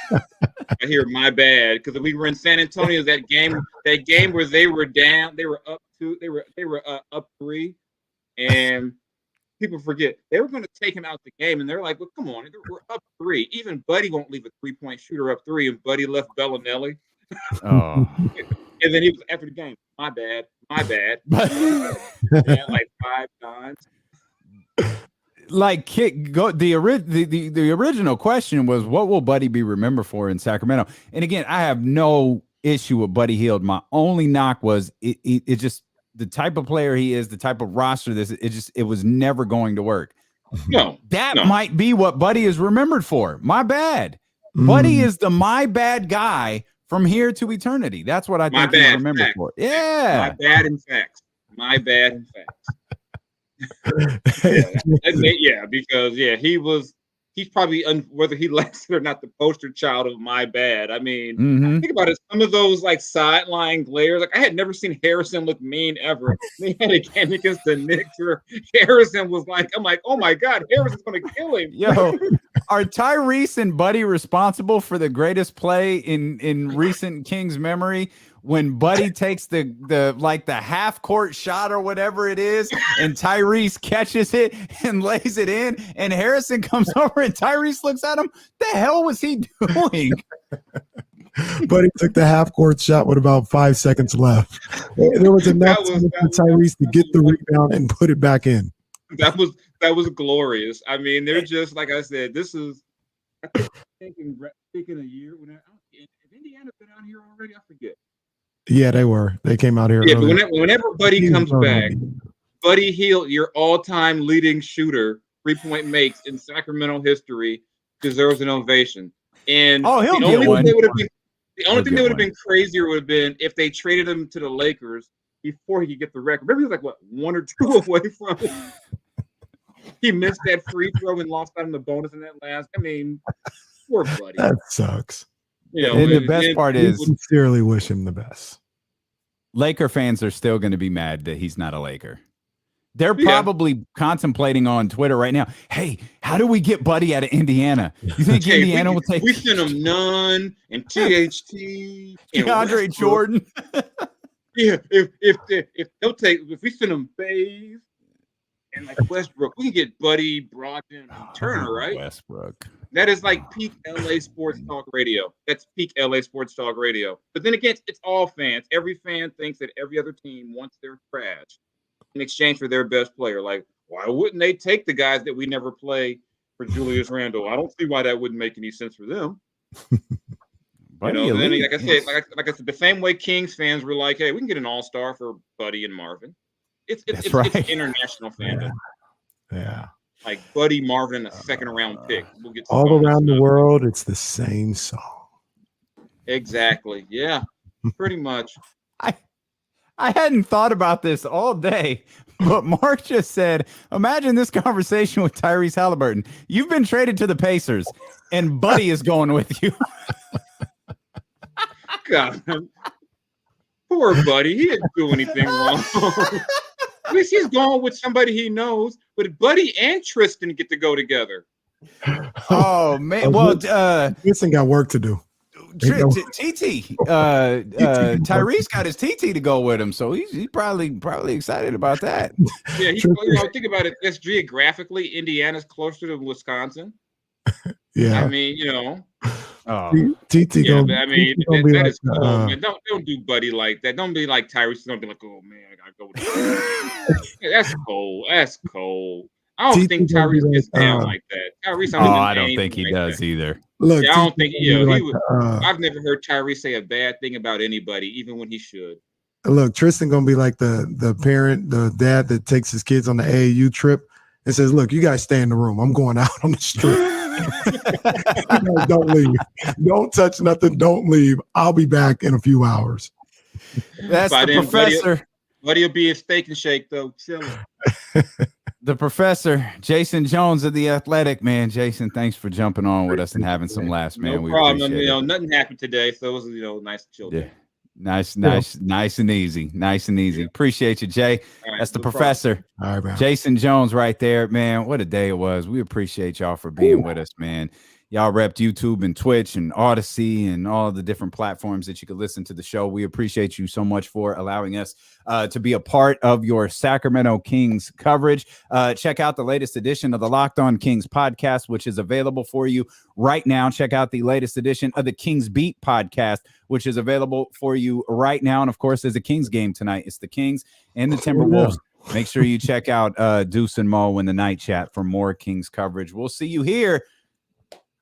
hear my bad because we were in San Antonio that game where they were down, they were up 2, they were up 3, and people forget they were going to take him out the game, and they're like, "Well, come on, we're up 3. Even Buddy won't leave a 3-point shooter up 3." And Buddy left Bellinelli. Oh. And then he was after the game. My bad. Yeah, like 5 times. Like the original question was, what will Buddy be remembered for in Sacramento? And again, I have no issue with Buddy Hield. My only knock was it just the type of player he is, the type of roster it was never going to work. No, that might be what Buddy is remembered for. My bad. Buddy is the my bad guy from here to eternity. That's what I think he's remembered for. Yeah. My bad in facts. Yeah, because he was he's probably whether he likes it or not, the poster child of my bad. I mean, think about it. Some of those like sideline glares, like I had never seen Harrison look mean ever. They had a game against the Knicks where Harrison was like, I'm like, oh my God, Harrison's gonna kill him. Yo, are Tyrese and Buddy responsible for the greatest play in recent Kings memory? When Buddy takes the half court shot or whatever it is, and Tyrese catches it and lays it in, and Harrison comes over and Tyrese looks at him. The hell was he doing? But he took the half court shot with about 5 seconds left. There was enough time for Tyrese to get the rebound and put it back in. That was glorious. I mean, they're just like I said. This is I think in a year when if Indiana been out here already, I forget. Yeah, they were. They came out here. Yeah, but whenever Buddy comes back, Buddy Hield, your all-time leading shooter, 3-point makes in Sacramento history, deserves an ovation. And the only thing that would have been crazier would have been if they traded him to the Lakers before he could get the record. Remember, he was like what 1 or 2 away from it. He missed that free throw and lost out on the bonus in that last. I mean, poor Buddy. That sucks. You know, and the best part is, sincerely wish him the best. Laker fans are still going to be mad that he's not a Laker. They're probably contemplating on Twitter right now, hey, how do we get Buddy out of Indiana? You think Indiana will take... We sent him Nunn and THT. DeAndre Jordan. Yeah, if we send him Faze and like Westbrook, we can get Buddy, Brogdon, and Turner, right? Westbrook. That is like peak LA sports talk radio. That's peak LA sports talk radio. But then again, it's all fans. Every fan thinks that every other team wants their trash in exchange for their best player. Like, why wouldn't they take the guys that we never play for Julius Randle? I don't see why that wouldn't make any sense for them. Then, like I said, the same way Kings fans were like, hey, we can get an all-star for Buddy and Marvin. It's international fandom. Yeah. Like Buddy, Marvin, and a second-round pick. We'll get all around the world. It's the same song. Exactly. Yeah. Pretty much. I hadn't thought about this all day, but Mark just said, imagine this conversation with Tyrese Haliburton. You've been traded to the Pacers, and Buddy is going with you. God. Poor Buddy. He didn't do anything wrong. At least he's going with somebody he knows, but Buddy and Tristan get to go together. Oh, man. Well, Tristan got work to do. TT, Tyrese got his TT to go with him, so he's probably excited about that. Yeah, think about it. That's geographically, Indiana's closer to Wisconsin. Yeah, I mean, TT. Yeah, but I mean, that is cool, man. Don't do Buddy like that. Don't be like Tyrese. Don't be like, oh man, I gotta go with that. That's cold. That's cold. I don't think Tyrese gets down like that. Tyrese, I don't think he does either. Look, I don't think I've never heard Tyrese say a bad thing about anybody, even when he should. Look, Tristan gonna be like the parent, the dad that takes his kids on the AAU trip and says, "Look, you guys stay in the room. I'm going out on the street. Don't leave. Don't touch nothing. Don't leave. I'll be back in a few hours." That's the professor. Buddy will be a steak and shake though. Chilling. The professor, Jason Jones of The Athletic, man. Jason, thanks for jumping on with us and having some laughs, man. No problem. Nothing happened today, so it was nice to chill. Yeah. Nice and easy. Nice and easy. Appreciate you, Jay. Right, that's the professor. All right, man. Jason Jones right there, man. What a day it was. We appreciate y'all for being with us, man. Y'all repped YouTube and Twitch and Odyssey and all the different platforms that you could listen to the show. We appreciate you so much for allowing us to be a part of your Sacramento Kings coverage. Check out the latest edition of the Locked On Kings podcast, which is available for you right now. Check out the latest edition of the Kings Beat podcast, which is available for you right now. And of course, there's a Kings game tonight. It's the Kings and the Timberwolves. Make sure you check out Deuce and Mo in the night chat for more Kings coverage. We'll see you here.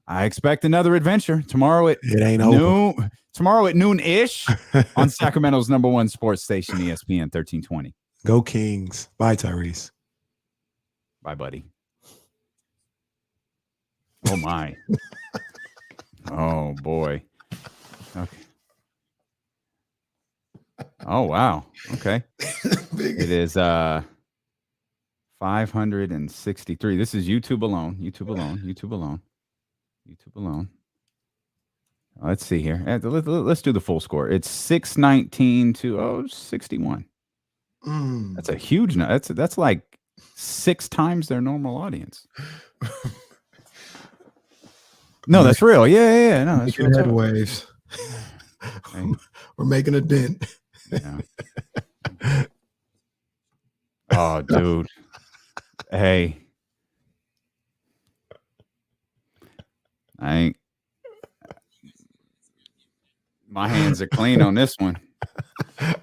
I expect another adventure tomorrow at noon. Tomorrow at noon-ish on Sacramento's #1 sports station, ESPN 1320. Go Kings. Bye, Tyrese. Bye, buddy. Oh my. Oh boy. Okay. Oh wow. Okay. It is 563. This is YouTube alone. Let's see here. Let's do the full score. It's 619 to 61. That's a huge number. That's like 6 times their normal audience. No, that's real. Yeah. No, that's making real. headwaves. We're making a dent. Yeah. Oh, dude. Hey. My hands are clean on this one. I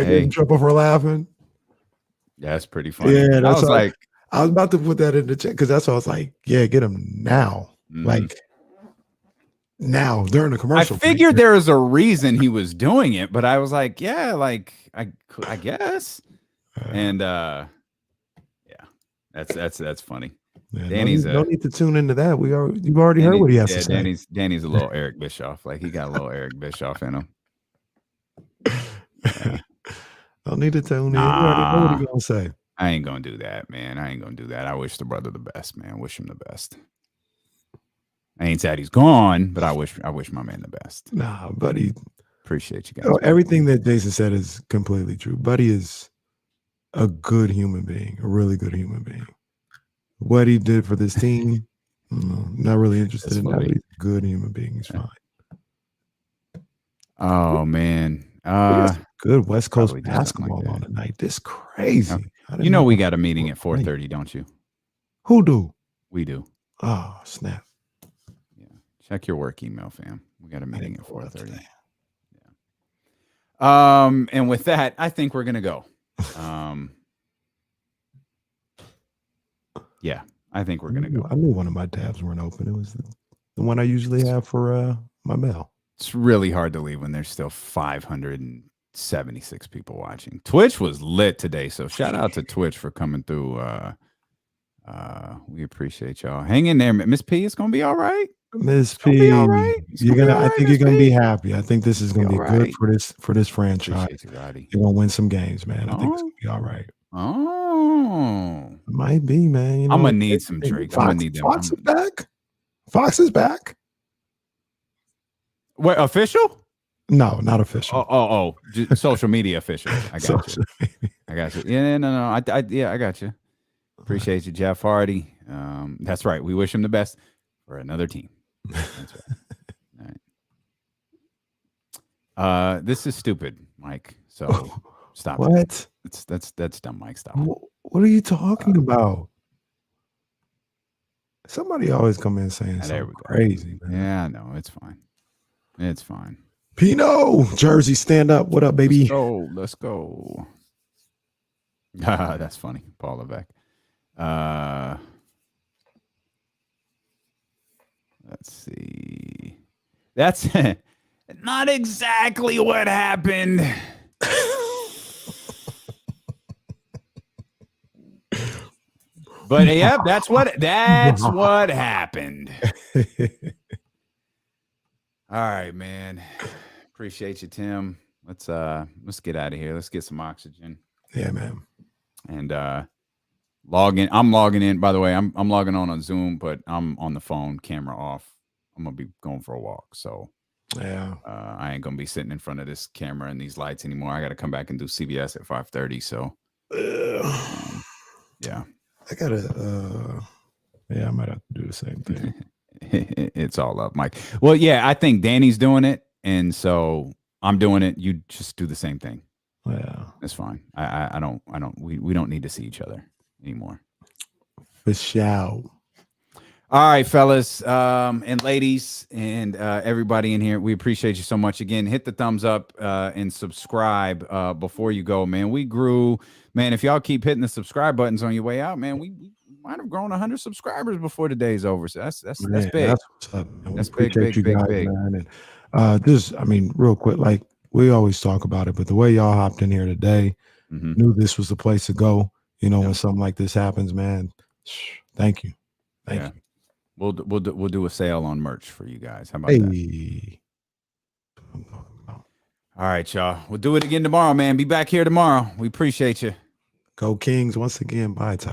get in trouble for laughing. That's pretty funny. Yeah, I was like, I was about to put that in the chat because that's what I was like, yeah, get him now. Like now during the commercial. I figured there was a reason he was doing it, but I was like, yeah, like I guess. And yeah, that's funny. Yeah, Danny's no need to tune into that. You've already heard what he has to say. Danny's a little Eric Bischoff. Like he got a little Eric Bischoff in him. Yeah. Don't need to tune in. You already know what he's gonna say. I ain't gonna do that, man. I ain't gonna do that. I wish the brother the best, man. Wish him the best. I ain't sad he's gone, but I wish my man the best. Nah, buddy. Appreciate you guys. Everything that Jason said is completely true. Buddy is a good human being, a really good human being. What he did for this team, not really interested in that. But he's a good human being. He's fine. Oh man. Good West Coast basketball on tonight. This crazy. You know we got a meeting at 4:30, don't you? Who do? We do. Oh, snap. Yeah. Check your work email, fam. We got a meeting at 4:30. Yeah. And with that, I think we're gonna go. Yeah, I think we're gonna go. I knew one of my tabs weren't open. It was the one I usually have for my mail. It's really hard to leave when there's still 576 people watching. Twitch was lit today, so shout out to Twitch for coming through. We appreciate y'all. Hang in there, Miss P. It's gonna be all right. Miss P, I think you're gonna be happy. I think this is gonna be good for this franchise. You're gonna win some games, man. I think it's gonna be all right. Oh, it might be, man. You know, I'm gonna need some drinks. I'm gonna need them. Fox is back. Fox is back. What, official? No, not official. Oh, social media official. I got you. I got you. Yeah, no. I got you. Appreciate you, Jeff Hardy. That's right. We wish him the best for another team. That's right. All right. This is stupid, Mike. So stop. What? That's dumb, Mike. Stop. What are you talking about? Somebody always come in saying something crazy, man. Yeah, no, it's fine. It's fine. Pino, Jersey, stand up. What up, baby? Let's go. That's funny. Paul Levesque. Let's see. That's not exactly what happened. But yeah, that's what happened. All right, man. Appreciate you, Tim. Let's get out of here. Let's get some oxygen. Yeah, man. And log in. I'm logging in. By the way, I'm logging on Zoom, but I'm on the phone, camera off. I'm gonna be going for a walk. So yeah, I ain't gonna be sitting in front of this camera and these lights anymore. I gotta come back and do CBS at 5:30. So yeah. I gotta I might have to do the same thing. It's all up, Mike. Well, yeah, I think Danny's doing it, and so I'm doing it. You just do the same thing. Yeah, that's fine. I don't. We don't need to see each other anymore. For sure. All right, fellas and ladies and everybody in here, we appreciate you so much. Again, hit the thumbs up and subscribe before you go, man. We grew, man. If y'all keep hitting the subscribe buttons on your way out, man, we might have grown 100 subscribers before the day's over. So that's big. That's what's up, man. That's big, big. Man. And just, I mean, real quick, like we always talk about it, but the way y'all hopped in here today, knew this was the place to go. You know, when something like this happens, man. Thank you. Thank you. We'll do a sale on merch for you guys. How about that? All right, y'all. We'll do it again tomorrow, man. Be back here tomorrow. We appreciate you. Go Kings once again. Bye, Ty.